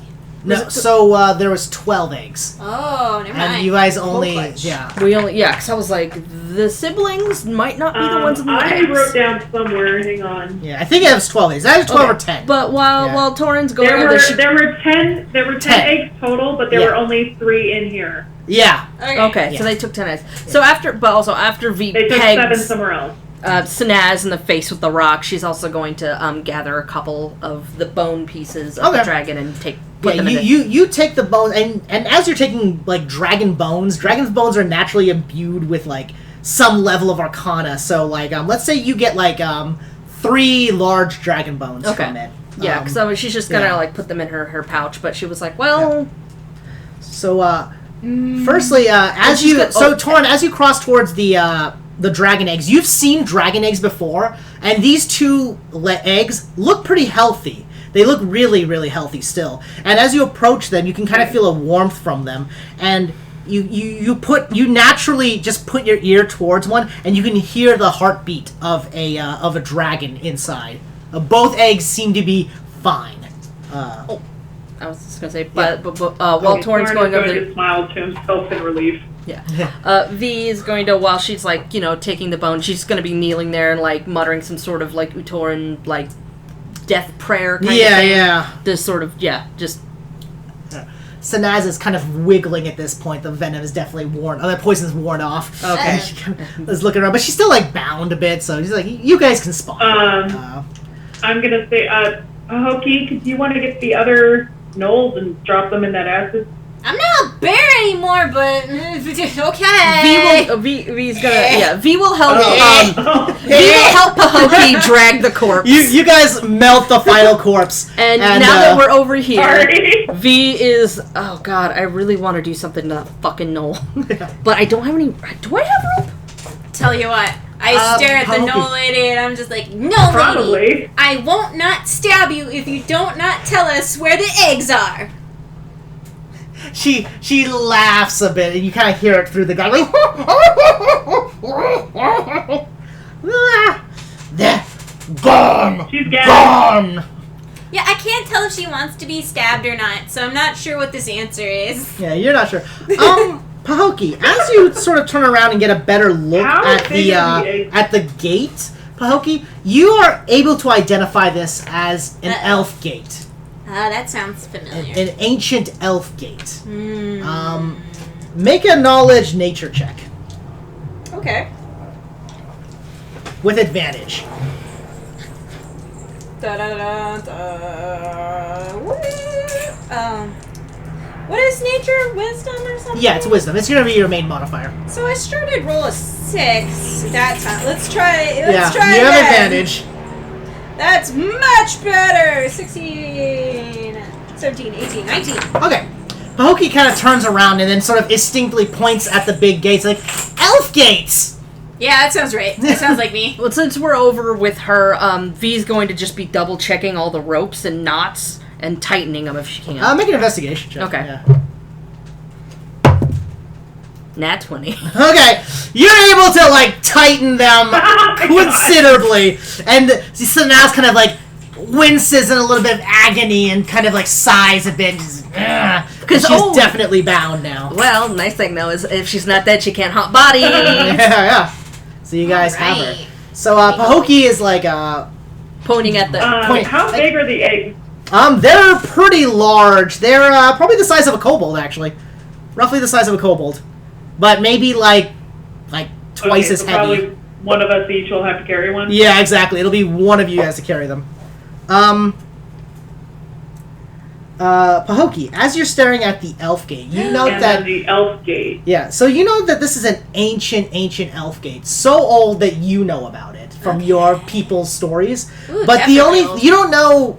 no. So there was 12 eggs, Oh, never mind. and you guys only clutch. We only because I was like, the siblings might not be the ones in the I eggs. wrote down somewhere. Hang on. Yeah, I think it was 12 eggs. Either 12 or 10. But while Yeah. while Torin's going There over were there, there were 10 10. eggs total, but there Yeah. were only 3 in here. Yeah. okay, Yeah. so they took 10 eggs. So after V They took 7 pegs somewhere else. Sanaz in the face with the rock, she's also going to gather a couple of the bone pieces of the Okay. dragon and put Yeah, them in you take the bones, and as you're taking like dragon's bones are naturally imbued with like some level of arcana. So like let's say you get like 3 large dragon bones Okay. from it. Yeah, because she's just gonna yeah. like put them in her pouch, but she was like, well, So firstly, as she's you got- Torn, as you cross towards the dragon eggs, you've seen dragon eggs before, and these 2 eggs look pretty healthy. They look really, really healthy still. And as you approach them, you can kind of feel a warmth from them, and you naturally just put your ear towards one, and you can hear the heartbeat of a dragon inside. Both eggs seem to be fine. I was just gonna say, but while Torin's going over there. to smile to himself in relief. Yeah. V is going to, while she's like, taking the bone, she's going to be kneeling there and like muttering some sort of like Utoran like death prayer kind of thing. Yeah. This sort of, just. Sanaz is kind of wiggling at this point. The venom is definitely worn. The poison's worn off. Okay. And she kind of is looking around, but she's still like bound a bit. So she's like, "You guys can spawn." I'm gonna say, Hoki, do you want to get the other Gnolls and drop them in that acid? I'm not a bear anymore, but okay. V's gonna, V will help, Oh. V will help Pahoki drag the corpse. You guys melt the final corpse, and now that we're over here, Sorry. V is, oh god, I really want to do something to that fucking Gnoll. But I don't have any, do I have rope? Tell you what, I stare at the probably. no lady and I'm just like, no lady, Probably. I won't not stab you if you don't not tell us where the eggs are. she laughs a bit, and you kind of hear it through the guy. Like, they're gone. She's gagged. Gone. Yeah, I can't tell if she wants to be stabbed or not, so I'm not sure what this answer is. Yeah, you're not sure. Pahoki, as you sort of turn around and get a better look How at big are the eggs? at the gate, Pahoki, you are able to identify this as an Uh-oh. elf gate, Ah, that sounds familiar. an ancient elf gate. Make a knowledge nature check. Okay. with advantage. Da, da, da, da. What is nature? Wisdom or something? Yeah, it's wisdom. It's gonna be your main modifier. So I started roll a 6 that time. Let's try You have again. advantage. That's much better. 16, 17, 18, 19. Okay. Pahokee kind of turns around and then sort of instinctively points at the big gates, like, elf gates! Yeah, that sounds right. That sounds like me. Well, since we're over with her, V's going to just be double checking all the ropes and knots and tightening them if she can. Make an investigation check. Okay. Yeah. Nat 20. Okay, you're able to, like, tighten them considerably, and so now it's kind of, like, winces in a little bit of agony and kind of, like, sighs a bit. Because she's definitely bound now. Well, nice thing, though, is if she's not dead, she can't hot body. Yeah. So you guys have her. Right. So, Pahokee is, like, Pointing at the... How big are the eggs? they're pretty large. They're, probably the size of a kobold, actually. Roughly the size of a kobold. But maybe, like twice as so heavy. Probably one of us each will have to carry one? Yeah, exactly. It'll be one of you guys to carry them. Pahokee, as you're staring at the elf gate, you note And that... then the elf gate. Yeah, so you know that this is an ancient elf gate. So old that you know about it from your people's stories. Ooh, But the definitely only... old. You don't know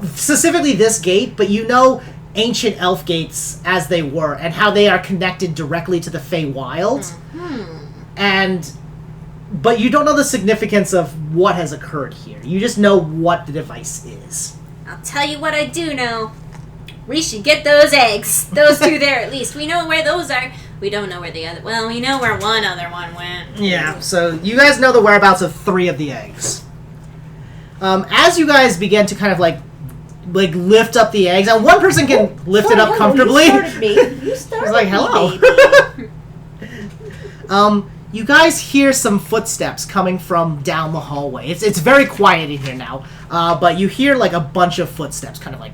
specifically this gate, but you know ancient elf gates as they were and how they are connected directly to the Feywild. But you don't know the significance of what has occurred here. You just know what the device is. I'll tell you what I do know. We should get those eggs. Those two there, at least. We know where those are. We don't know where the other... Well, we know where one other one went. Yeah, so you guys know the whereabouts of 3 of the eggs. As you guys begin to kind of like lift up the eggs, and one person can lift it up comfortably. You started me. You started He's like, me, hello. baby. You guys hear some footsteps coming from down the hallway. It's very quiet in here now, but you hear like a bunch of footsteps, kind of like,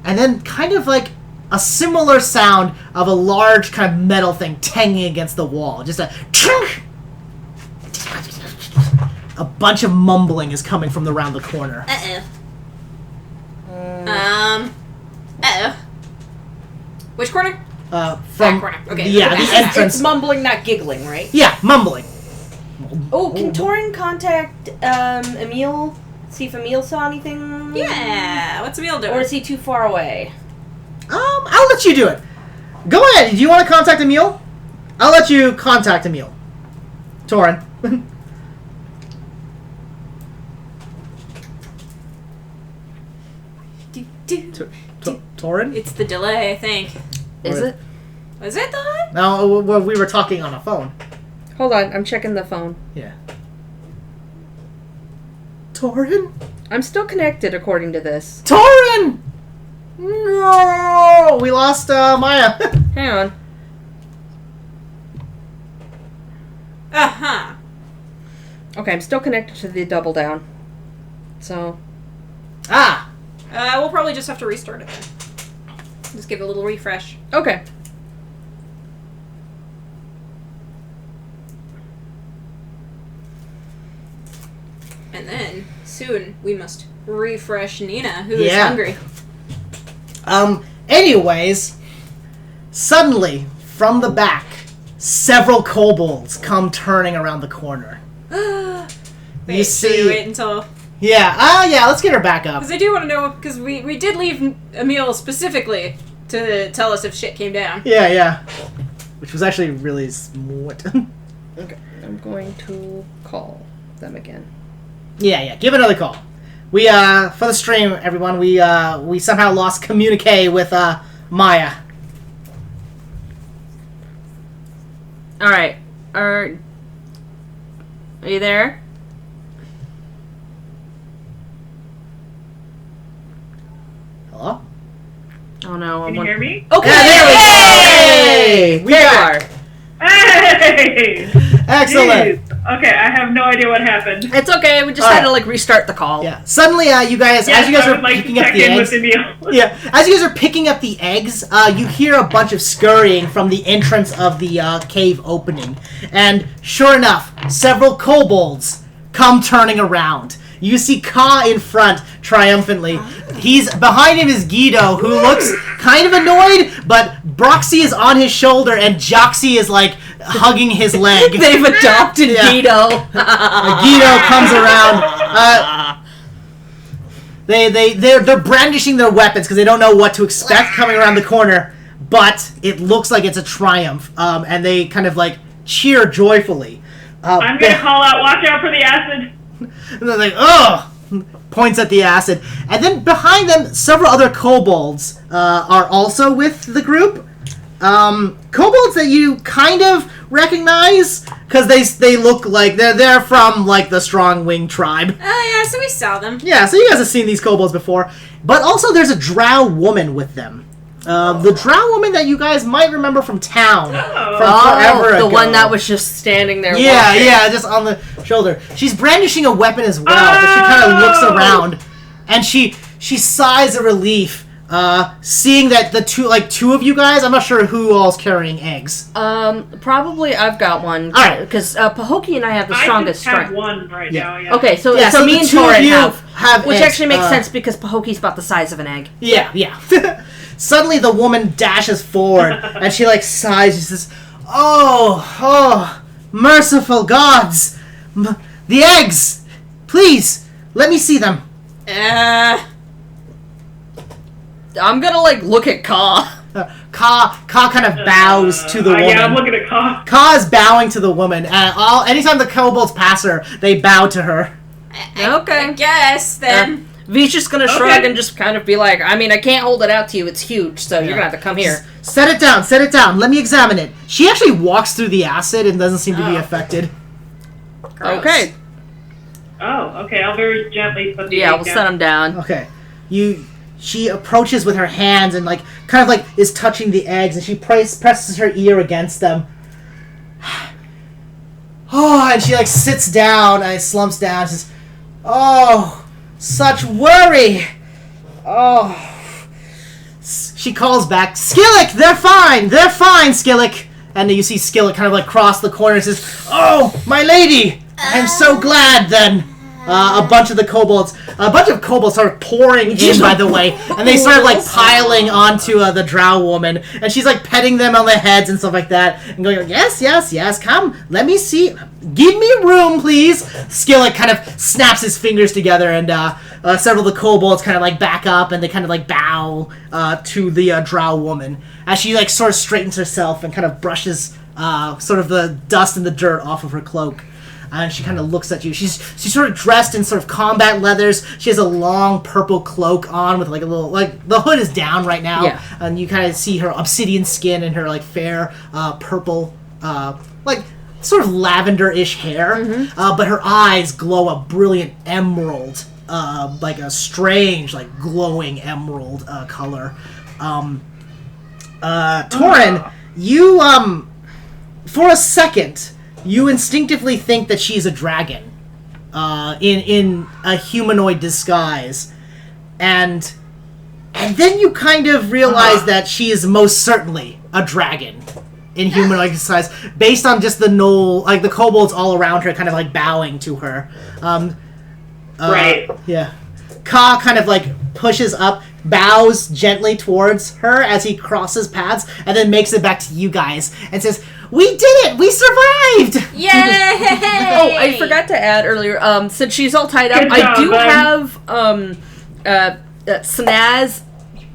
and then kind of like a similar sound of a large kind of metal thing tanging against the wall. Just a bunch of mumbling is coming from around the corner. Uh-oh. Which corner? From Back corner. Okay. the entrance. It's mumbling, not giggling, right? Yeah, mumbling. Oh, can Torin contact Emil? See if Emil saw anything? Yeah. What's Emil doing? Or is he too far away? I'll let you do it. Go ahead. Do you want to contact Emil? I'll let you contact Emil. Torin. Torin? It's the delay, I think. Is it? Was it the? No, we were talking on a phone. Hold on, I'm checking the phone. Yeah. Torin? I'm still connected according to this. Torin! No! We lost Maya. Hang on. Uh-huh. Okay, I'm still connected to the double down. So, We'll probably just have to restart it then. Just give it a little refresh. okay. And then, soon, we must refresh Nina, who is Yeah. hungry. Anyways, suddenly, from the back, several kobolds come turning around the corner. Wait, You should we see... wait until... Yeah, let's get her back up. Because I do want to know, because we did leave Emil specifically to tell us if shit came down. Yeah. Which was actually really smart. Okay, I'm going to call them again. Yeah, give another call. We, for the stream, everyone, we somehow lost communique with, Maya. Alright. Are you there? Hello? Oh no, Can you hear me? Okay, Yeah, there we go! Hey! We There you got are. Hey! Excellent. Jeez. Okay, I have no idea what happened. It's okay. We just had to restart the call. Yeah. Suddenly, you guys, Yes, as you guys I are would like to picking up check the in eggs, with Emil. yeah, as you guys are picking up the eggs, you hear a bunch of scurrying from the entrance of the cave opening, and sure enough, several kobolds come turning around. You see Ka in front triumphantly. He's behind him is Guido, who looks kind of annoyed, but Broxy is on his shoulder and Joxy is hugging his leg. They've adopted Guido. Guido comes around. They're brandishing their weapons because they don't know what to expect coming around the corner, but it looks like it's a triumph, and they kind of cheer joyfully. I'm gonna call out, watch out for the acid. And they're like, ugh! Points at the acid. And then behind them, several other kobolds are also with the group. Kobolds that you kind of recognize, because they look like they're from, the Strong Wing tribe. Oh, yeah, so we saw them. Yeah, so you guys have seen these kobolds before. But also there's a drow woman with them. The drow woman that you guys might remember from town. From forever ago. The one that was just standing there Yeah, watching. yeah, just on the shoulder. She's brandishing a weapon as well, but she kind of looks around. And she sighs a relief, seeing that the two of you guys, I'm not sure who all's carrying eggs. Probably I've got one. Alright. Because Pahokee and I have the strongest I just have strength. one right Yeah. now, yeah. Okay, so Yeah, so me the and two of Torin you have which eggs, actually makes sense because Pahokee's about the size of an egg. Yeah, yeah. Suddenly the woman dashes forward, and she sighs, she says, Oh, merciful gods! The eggs! Please, let me see them. I'm gonna look at Ka. Ka kind of bows to the woman. Yeah, I'm looking at Ka. Ka is bowing to the woman, and anytime the kobolds pass her, they bow to her. Okay. I guess, then. V's just gonna shrug and just kind of be like, I mean, I can't hold it out to you, it's huge, so you're gonna have to come here. Set it down, let me examine it. She actually walks through the acid and doesn't seem to be affected. Gross. Okay. Oh, okay, I'll very gently put the Yeah, egg we'll down. set him down. Okay. She approaches with her hands and is touching the eggs, and she presses her ear against them. Oh, and she sits down and slumps down and says, Oh, such worry. Oh. She calls back, Skillick, they're fine, Skillick. And then you see Skillick kind of cross the corner and says, Oh, my lady, I'm so glad then. A bunch of kobolds start pouring in, by the way, and they start piling onto the drow woman, and she's petting them on the heads and stuff like that, and going, yes, come, let me see, give me room, please. Skillick kind of snaps his fingers together, and several of the kobolds kind of back up, and they kind of bow to the drow woman as she sort of straightens herself and kind of brushes sort of the dust and the dirt off of her cloak. And she kind of looks at you. She's sort of dressed in sort of combat leathers. She has a long purple cloak on with a little the hood is down right now. Yeah. And you kind of see her obsidian skin and her fair purple sort of lavender-ish hair. Mm-hmm. But her eyes glow a brilliant emerald, a strange glowing emerald color. Torin, you for a second. You instinctively think that she's a dragon, in a humanoid disguise, and then you kind of realize that she is most certainly a dragon in humanoid disguise, based on just the gnoll, the kobolds all around her, kind of bowing to her. Right. Yeah. Ka kind of pushes up, bows gently towards her as he crosses paths, and then makes it back to you guys and says, We did it! We survived! Yay! Oh, I forgot to add earlier, since she's all tied up, Good I job, do bud. have, Snaz,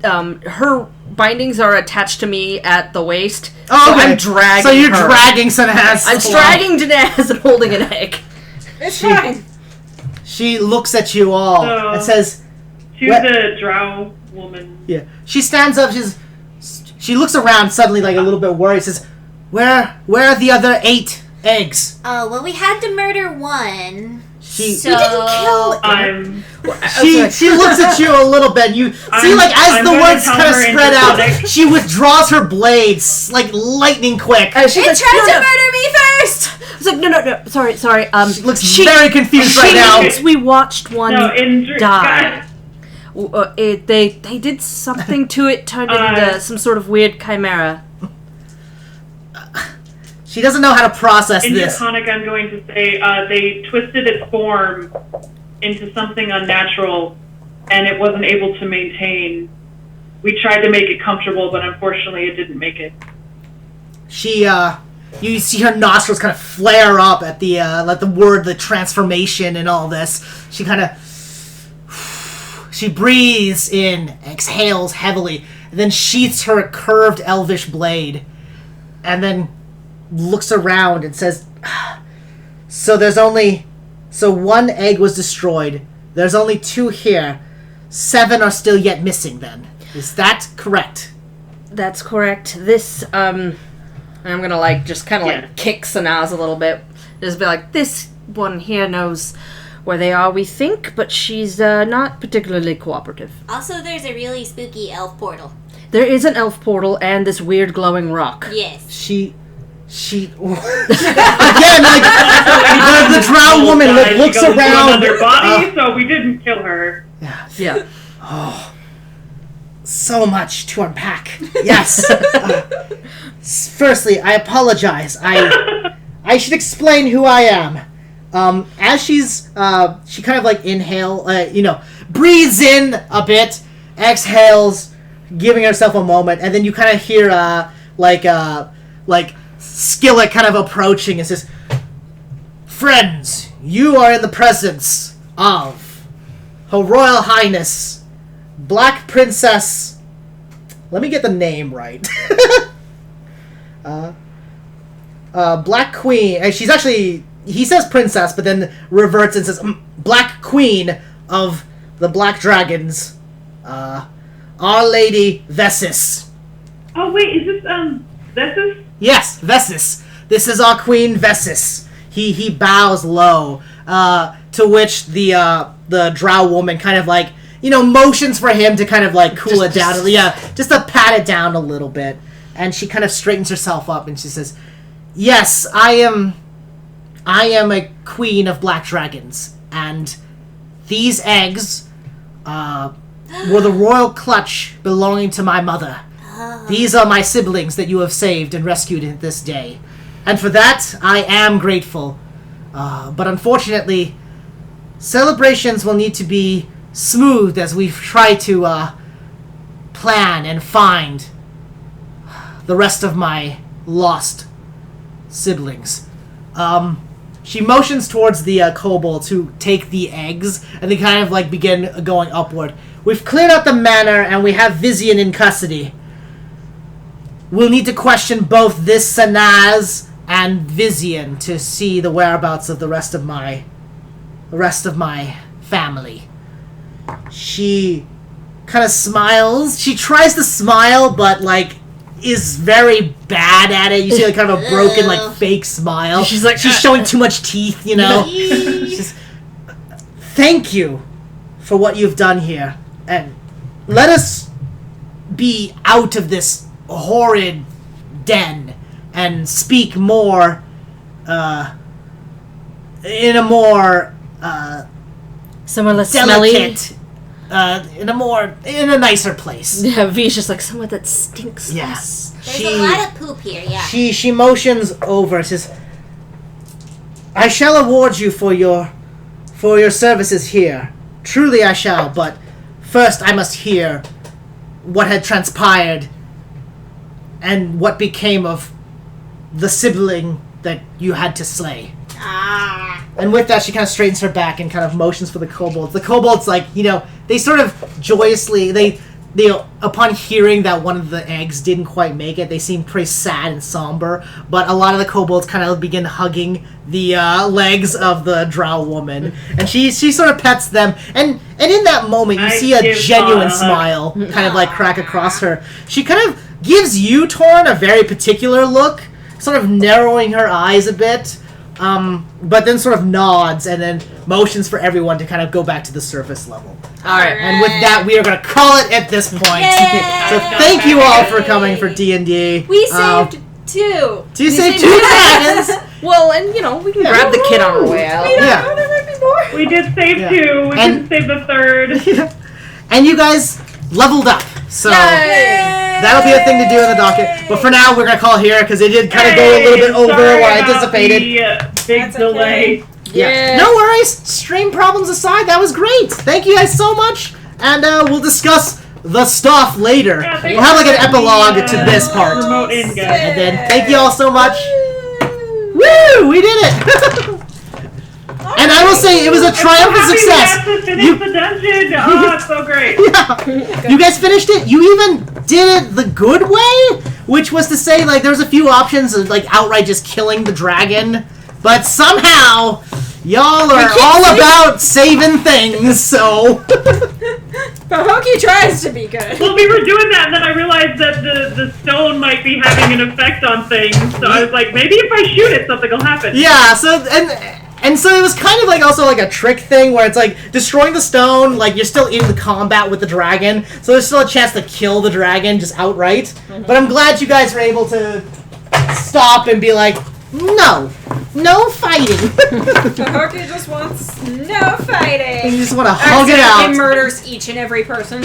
her bindings are attached to me at the waist, so I'm dragging So you're her. dragging some ass. I'm dragging Danaz and holding an egg. It's fine. She looks at you all So- and says, To What? the drow woman. Yeah. She stands up, she looks around suddenly a little bit worried, says, Where are the other 8 eggs? Oh, well, we had to murder one. She So... We didn't kill I'm She looks at you a little bit. You see, as I'm the gonna words tell kind of her in spread out, Draconic. she withdrawws her blades lightning quick. She's It like, tried "No, to no." murder me first! It's like, no. Sorry. She looks very confused right now. Thinks we watched one die. God. They did something to it, turned into some sort of weird chimera. She doesn't know how to process In this. Draconic, I'm going to say they twisted its form into something unnatural, and it wasn't able to maintain. We tried to make it comfortable, but unfortunately it didn't make it. You see her nostrils kind of flare up at the the transformation and all this. She kind of, she breathes in, exhales heavily, and then sheaths her curved elvish blade, and then looks around and says, so one egg was destroyed. There's only 2 here. 7 are still yet missing then. Is that correct? That's correct. This, I'm gonna just kind of kick Sanaz a little bit. Just be like, this one here knows where they are, we think, but she's not particularly cooperative. Also, there's a really spooky elf portal. There is an elf portal and this weird glowing rock. Yes. She again, the drow woman looks around. Their body, so we didn't kill her. Yeah. Oh, so much to unpack. Yes. Firstly, I apologize. I should explain who I am. As she's she kind of inhale, breathes in a bit, exhales, giving herself a moment, and then you kind of hear Skillet kind of approaching and says, "Friends, you are in the presence of Her Royal Highness, Black Princess." Let me get the name right. Black Queen. She's actually, he says princess, but then reverts and says Black Queen of the Black Dragons, Our Lady Vessis. Oh wait, is this Vessis? Yes, Vessis. This is our Queen Vessis. He bows low, to which the drow woman kind of motions for him to kind of cool it down. Just to pat it down a little bit. And she kind of straightens herself up and she says, "Yes, I am a queen of black dragons, and these eggs were the royal clutch belonging to my mother. These are my siblings that you have saved and rescued this day. And for that, I am grateful. But unfortunately, celebrations will need to be smooth as we try to plan and find the rest of my lost siblings." She motions towards the kobold to take the eggs, and they kind of begin going upward. "We've cleared out the manor, and we have Vizian in custody. We'll need to question both this Sanaz and Vizian to see the whereabouts of the rest of my family." She kind of smiles. She tries to smile, but is very bad at it. You see kind of a broken fake smile. She's showing too much teeth, you know. She's, "Thank you for what you've done here, and let us be out of this horrid den and speak more in a more somewhere less delicate, smelly. in a nicer place." Yeah, V's just somewhere that stinks. Yes. There's a lot of poop here, yeah. She motions over and says, "I shall award you for your services here. Truly I shall, but first I must hear what had transpired and what became of the sibling that you had to slay." And with that, she kind of straightens her back and kind of motions for the kobolds. The kobolds, they sort of joyously, they upon hearing that one of the eggs didn't quite make it, they seem pretty sad and somber. But a lot of the kobolds kind of begin hugging the legs of the drow woman, and she sort of pets them. And in that moment, you see a genuine smile kind of crack across her. She kind of gives you, Torn, a very particular look, sort of narrowing her eyes a bit. But then sort of nods and then motions for everyone to kind of go back to the surface level. Alright. And with that, we are going to call it at this point. Yay! So thank you all for coming for D&D. We saved 2. Do you say 2 dragons? Well, and we can grab the kid on our way out. Yeah. Oh, there might be more. We did save Yeah. 2. We And- didn't save the 3rd. And you guys leveled up. So that'll be a thing to do in the docket. But for now, we're gonna call here because it did kind of go a little bit over Sorry what I about anticipated. The, big That's delay. okay. Yeah. No worries. Stream problems aside, that was great. Thank you guys so much. And we'll discuss the stuff later. Yeah, We'll have like an epilogue to this part. Remote in, guys. And then thank you all so much. Woo! We did it. And I will say it was a triumphant success. We got to finish You- the dungeon. Oh, it's so great. Yeah. You guys finished it. You even did it the good way, which was to say, like, there was a few options of like outright just killing the dragon, but somehow y'all are all about saving things. So But Hokey tries to be good. Well, we were doing that, and then I realized that the stone might be having an effect on things. So I was like, maybe if I shoot it, something will happen. yeah. So and so it was kind of like also like a trick thing where it's like destroying the stone, like you're still in the combat with the dragon, so there's still a chance to kill the dragon just outright. But I'm glad you guys were able to stop and be like, no fighting. Hokey just wants no fighting. You just want to hug it Accidentally out. murders each and every person.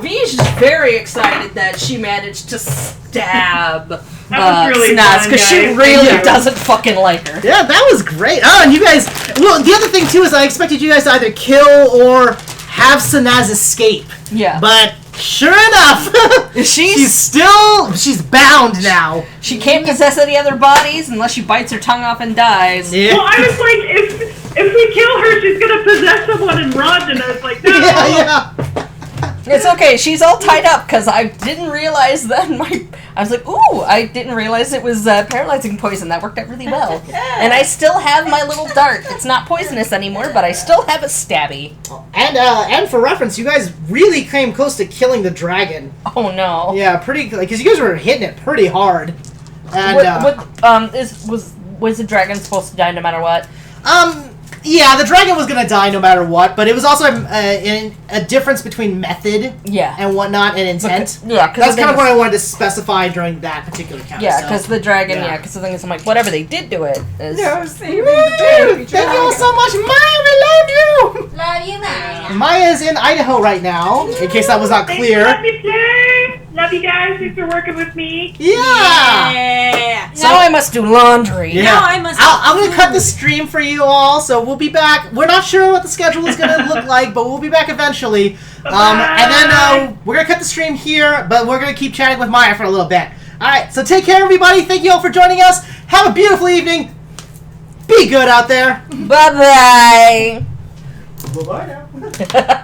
V's very excited that she managed to stab That was really Snaz fun, because she guys. really Thank you. doesn't fucking like her. Yeah, that was great. Oh, and you guys. Well, the other thing too is I expected you guys to either kill or have Sanaz escape. Yeah, But sure enough, she's bound now. she can't possess any other bodies unless she bites her tongue off and dies. Yeah. Well, I was like, if we kill her, she's gonna possess someone and run. And I was like, no. Yeah. It's okay. She's all tied up because I didn't realize that I was like, ooh, I didn't realize it was paralyzing poison. That worked out really well. And I still have my little dart. It's not poisonous anymore, but I still have a stabby. And for reference, you guys really came close to killing the dragon. Oh no. Yeah, pretty because you guys were hitting it pretty hard. And Was the dragon supposed to die no matter what? yeah, the dragon was gonna die no matter what, but it was also a difference between method Yeah. and whatnot and intent. Yeah, because That's kind of what I wanted to specify during that particular count. Yeah, so. because the dragon. Yeah. Yeah, because the thing is, I'm like, whatever they did to it is. No, saving Woo! the baby Thank you all dragon. so much, Maya. We love you. Love you, Maya. Maya's in Idaho right now, in case that was not Thanks clear. for letting me play. Love you guys. Thanks for working with me. Yeah. Yeah. Now I must do laundry. Yeah. Now I must. I'm gonna cut the stream for you all, so we'll be back. We're not sure what the schedule is gonna look like, but we'll be back eventually. And then we're gonna cut the stream here, but we're gonna keep chatting with Maya for a little bit. All right, so take care, everybody. Thank you all for joining us. Have a beautiful evening. Be good out there. Bye bye. Bye bye now.